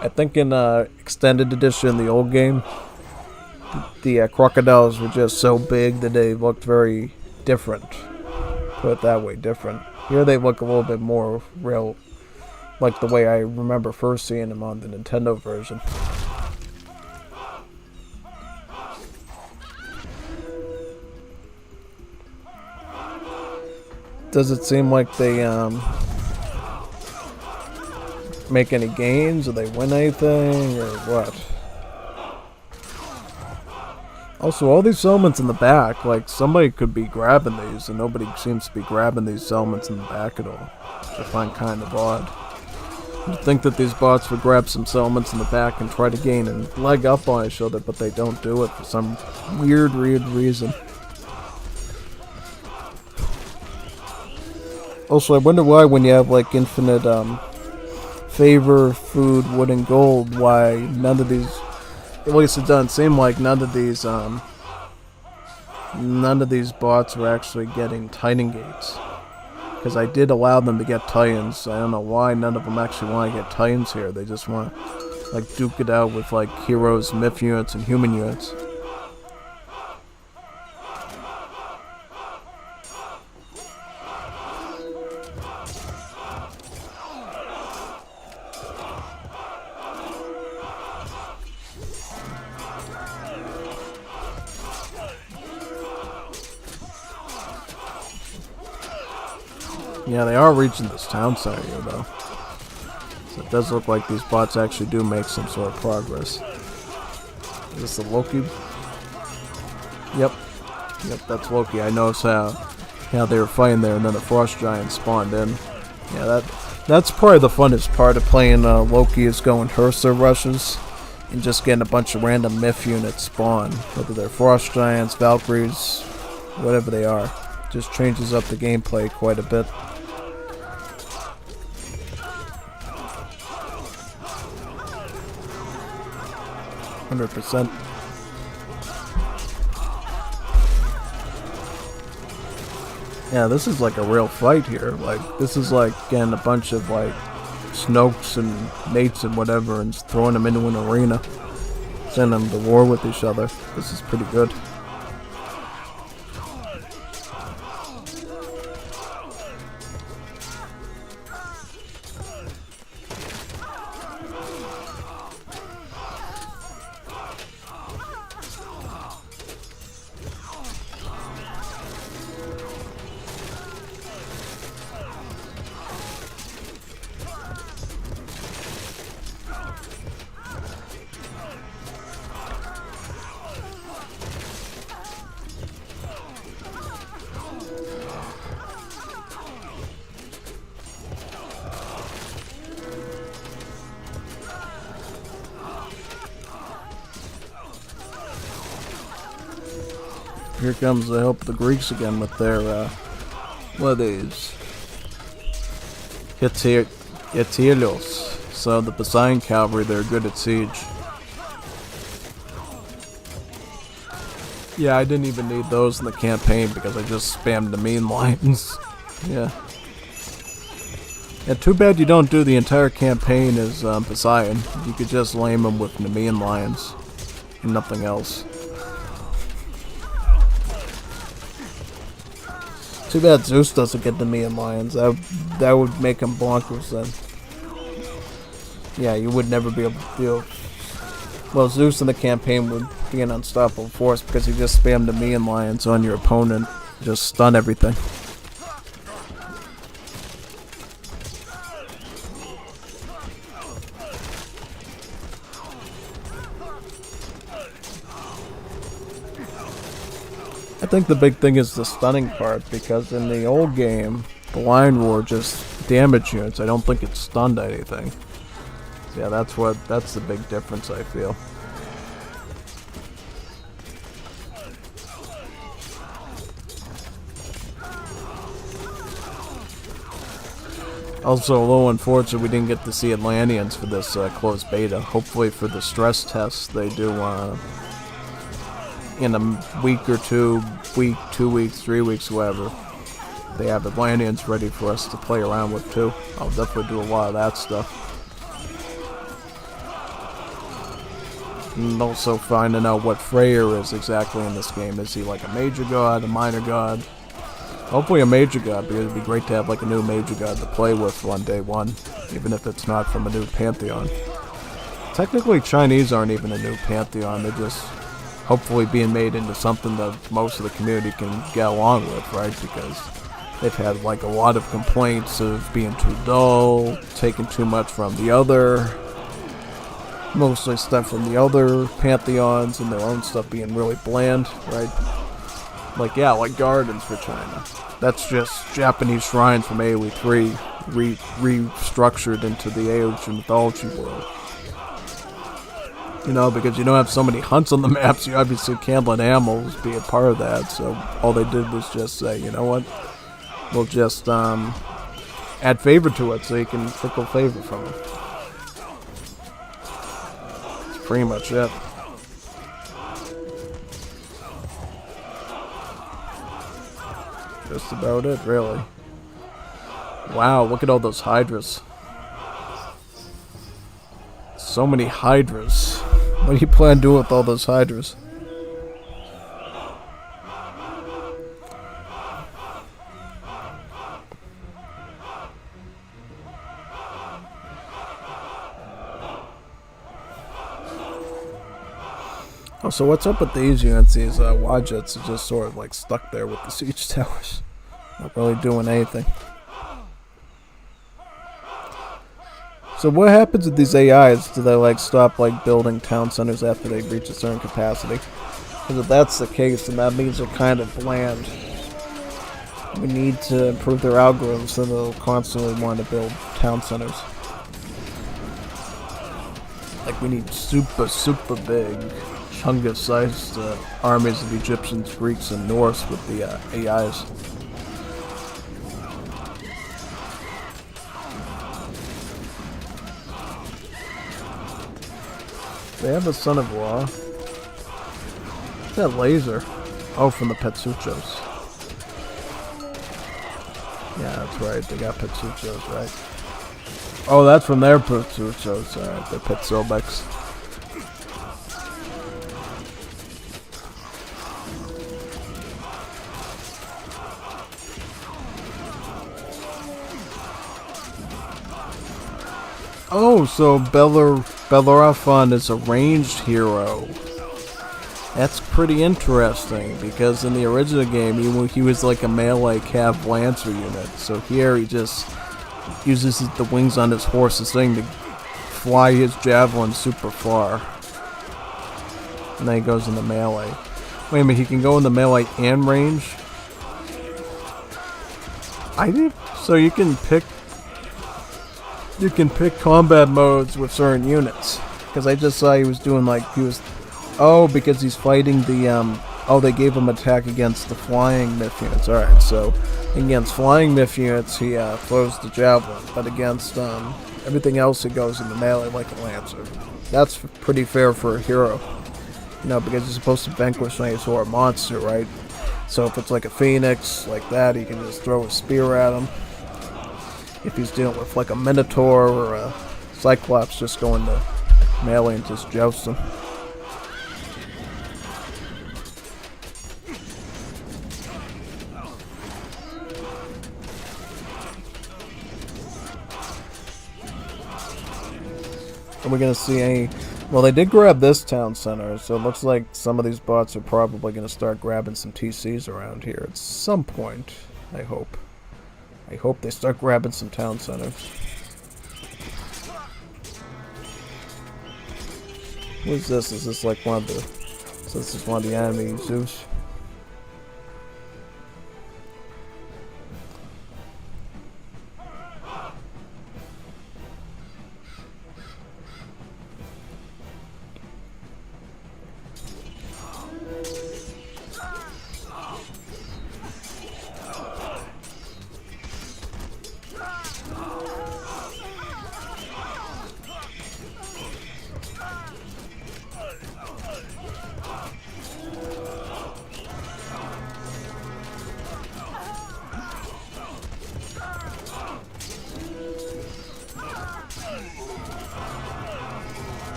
I think in Extended Edition, the old game, the crocodiles were just so big that they looked very different. Put it that way, different. Here they look a little bit more real, like the way I remember first seeing them on the Nintendo version. Does it seem like they make any gains, or they win anything, or what? Also, all these elements in the back, like, somebody could be grabbing these, and nobody seems to be grabbing these elements in the back at all, which I find kind of odd. You'd think that these bots would grab some elements in the back and try to gain a leg up on each other, but they don't do it for some weird reason. Also, I wonder why when you have, like, infinite, favor, food, wood, and gold, why none of these, at least it doesn't seem like none of these bots were actually getting Titan gates. Because I did allow them to get Titans. I don't know why none of them actually want to get Titans here. They just want to, like, duke it out with, like, heroes, myth units, and human units. Yeah, they are reaching this town center here, though. So it does look like these bots actually do make some sort of progress. Is this the Loki? Yep. Yep, that's Loki. I noticed how they were fighting there, and then the frost giant spawned in. Yeah, that's probably the funnest part of playing Loki, is going Hursa rushes and just getting a bunch of random myth units spawn, whether they're frost giants, Valkyries, whatever they are. Just changes up the gameplay quite a bit. %. Yeah, this is like a real fight here. Like, this is like getting a bunch of like Snokes and Nates and whatever and throwing them into an arena, sending them to war with each other. This is pretty good. Here comes the help of the Greeks again with their, what are these? Hitilios. So the Poseidon cavalry, they're good at siege. Yeah, I didn't even need those in the campaign because I just spammed the mean lines. Yeah. Yeah, too bad you don't do the entire campaign as Poseidon. You could just lame them with Nemean lions and nothing else. Too bad Zeus doesn't get Nemean lions. That would make him bonkers then. Yeah, you would never be able to deal. Well, Zeus in the campaign would be an unstoppable force because he just spammed Nemean lions on your opponent. Just stun everything. I think the big thing is the stunning part, because in the old game, the Lion Roar just damaged units. I don't think it stunned anything. So yeah, that's the big difference, I feel. Also, a little unfortunate we didn't get to see Atlanteans for this closed beta. Hopefully for the stress test they do in a week or 2 weeks, 3 weeks, whatever. They have Atlanteans ready for us to play around with too. I'll definitely do a lot of that stuff. And also finding out what Freyr is exactly in this game. Is he like a major god, a minor god? Hopefully a major god, because it'd be great to have like a new major god to play with on day one, even if it's not from a new pantheon. Technically Chinese aren't even a new pantheon, they're just hopefully being made into something that most of the community can get along with, right? Because they've had like a lot of complaints of being too dull, taking too much from the other, mostly stuff from the other pantheons, and their own stuff being really bland, right? Like, yeah, like Gardens for China. That's just Japanese shrines from AoE 3 restructured into the AOM Mythology world. You know, because you don't have so many hunts on the maps, you obviously can't let animals be a part of that. So all they did was just say, you know what, we'll just add favor to it so you can trickle favor from it. That's pretty much it. Just about it, really. Wow, look at all those hydras. So many hydras. What do you plan to do with all those hydras? Oh, so what's up with these units? These Wadjets are just sort of like stuck there with the siege towers. Not really doing anything. So what happens with these AIs? Do they like stop like building town centers after they reach a certain capacity? Because if that's the case, then that means they're kind of bland. We need to improve their algorithms so they'll constantly want to build town centers. Like we need super big, Chungus-sized armies of Egyptians, Greeks, and Norse with the AIs. They have a son of Ra. What's that laser? Oh, from the Petsuchos. Yeah, that's right. They got Petsuchos, right? Oh, that's from their Petsuchos. Alright, they're Petsobex. Oh, so Bellerophon is a ranged hero. That's pretty interesting, because in the original game, he was like a melee cav lancer unit. So here he just uses the wings on his horse's thing to fly his javelin super far. And then he goes into melee. Wait a minute, he can go into melee and range? I think so. You can pick combat modes with certain units. Because I just saw he was doing like, oh, because he's fighting the, oh, they gave him attack against the flying myth units. Alright, so against flying myth units, he throws the javelin. But against everything else, he goes into melee like a lancer. That's pretty fair for a hero. You know, because he's supposed to vanquish any sort of monster, right? So if it's like a phoenix, like that, he can just throw a spear at him. If he's dealing with like a minotaur or a cyclops, just go into melee and just joust him. Are we going to see any... Well, they did grab this town center, so it looks like some of these bots are probably going to start grabbing some TCs around here at some point, I hope. I hope they start grabbing some town centers. What is this? Is this like one of the... So this is one of the enemy Zeus?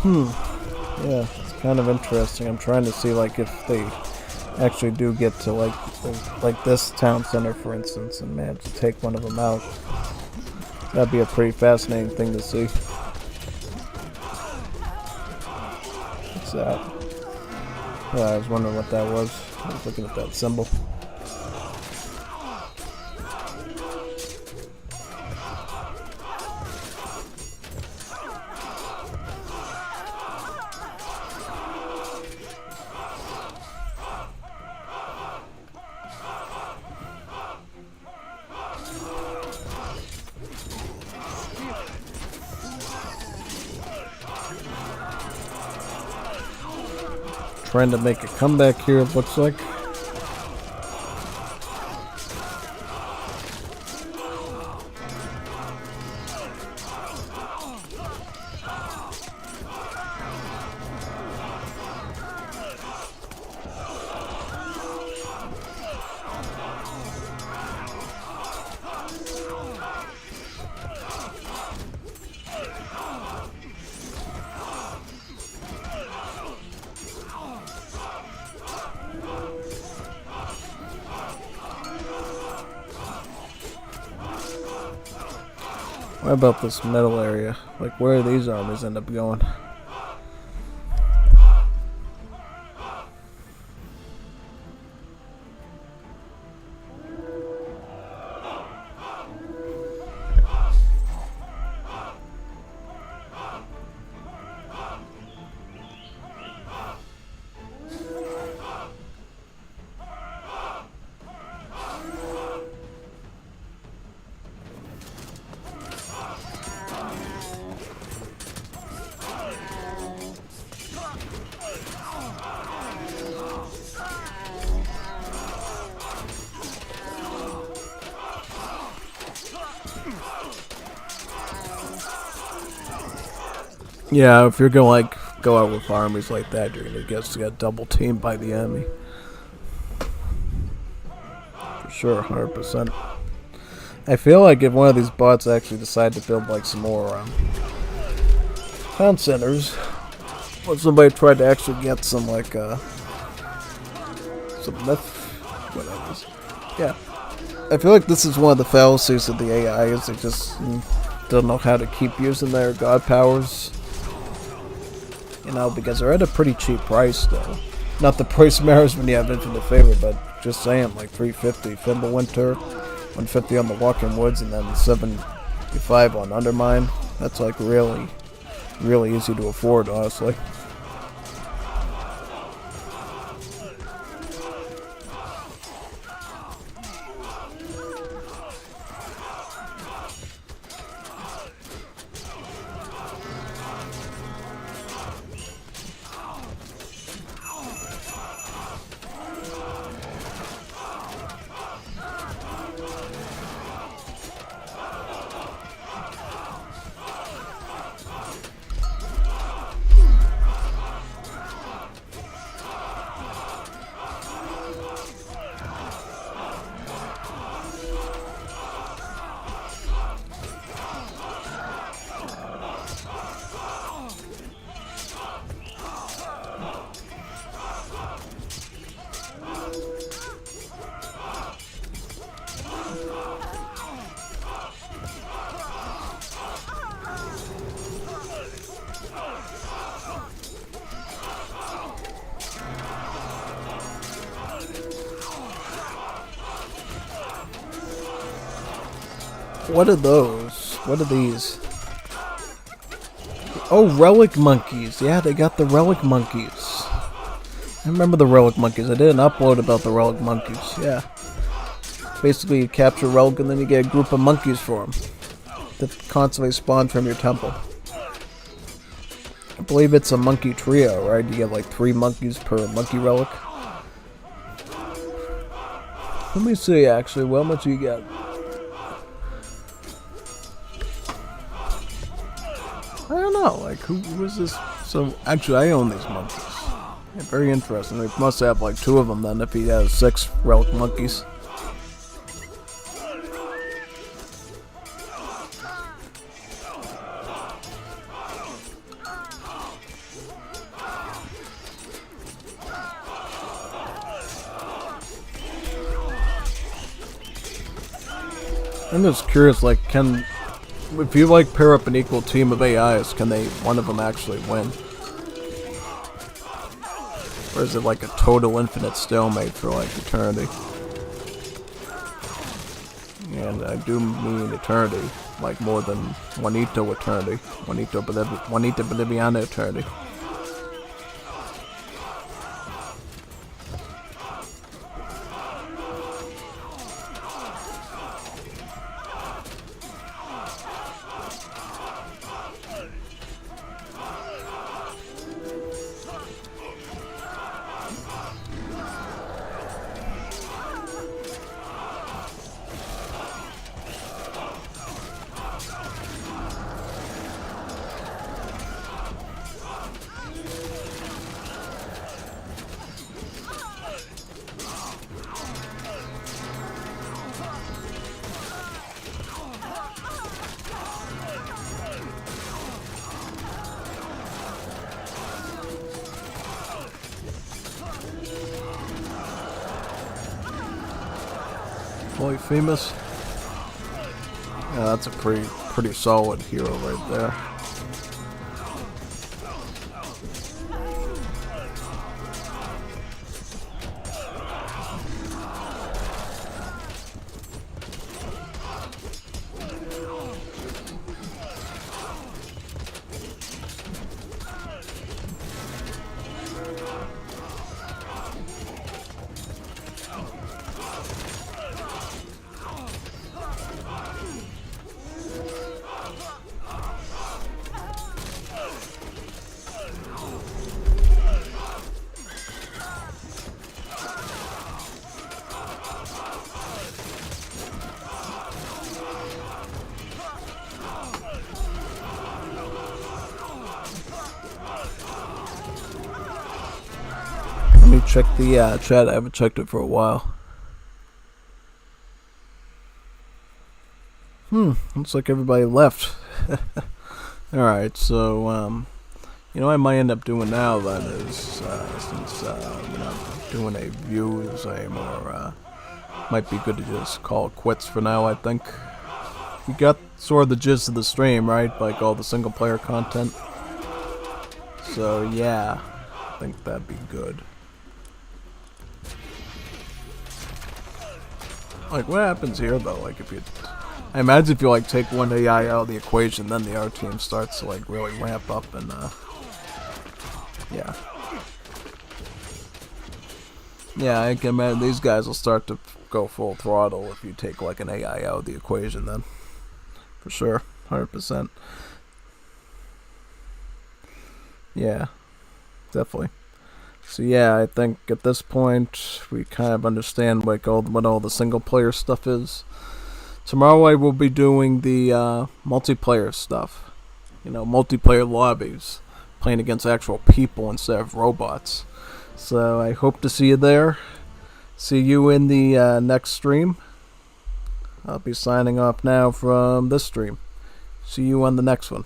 Yeah, it's kind of interesting. I'm trying to see like if they actually do get to like this town center, for instance, and manage to take one of them out. That'd be a pretty fascinating thing to see. What's that? Yeah, I was wondering what that was. I was looking at that symbol. Trying to make a comeback here, it looks like. What about this middle area? Like, where do these armies end up going? Yeah, if you're gonna like go out with armies like that, you're gonna get double teamed by the enemy. For sure, 100%. I feel like if one of these bots actually decide to build like some more town centers, or somebody tried to actually get some like some myth, whatever. Yeah, I feel like this is one of the fallacies of the AI is they just don't know how to keep using their god powers. You know, because they're at a pretty cheap price, though. Not the price matters when you have infinite favor, but just saying, like 350 Fimbulwinter, 150 on the Walking Woods, and then 75 on Undermine. That's like really, really easy to afford, honestly. What are those? What are these? Oh, relic monkeys. Yeah, they got the relic monkeys. I remember the relic monkeys. I did an upload about the relic monkeys. Yeah. Basically, you capture a relic and then you get a group of monkeys for them that constantly spawn from your temple. I believe it's a monkey trio, right? You get like 3 monkeys per monkey relic. Let me see, actually. How much do you get? I don't know, like, who is this? So, actually, I own these monkeys. Yeah, very interesting. We must have, like, 2 of them, then, if he has 6 relic monkeys. I'm just curious, like, if you like pair up an equal team of AIs, can one of them actually win? Or is it like a total infinite stalemate for like eternity? And I do mean eternity, like more than Juanito eternity, Juanito Boliviana eternity. Famous. Yeah, that's a pretty pretty solid hero right there. Let me check the chat. I haven't checked it for a while. Looks like everybody left. Alright, so, you know what I might end up doing now then is, since, you know, doing a views aim, or, might be good to just call it quits for now, I think. We got sort of the gist of the stream, right? Like all the single player content. So, yeah, I think that'd be good. Like, what happens here, though? Like, if you... I imagine if you, like, take one AI out of the equation, then the R team starts to, like, really ramp up and, yeah. Yeah, I can imagine these guys will start to go full throttle if you take, like, an AI out of the equation, then. For sure. 100%. Yeah. Definitely. So yeah, I think at this point we kind of understand like what all the single player stuff is. Tomorrow I will be doing the multiplayer stuff. You know, multiplayer lobbies, playing against actual people instead of robots. So I hope to see you there. See you in the next stream. I'll be signing off now from this stream. See you on the next one.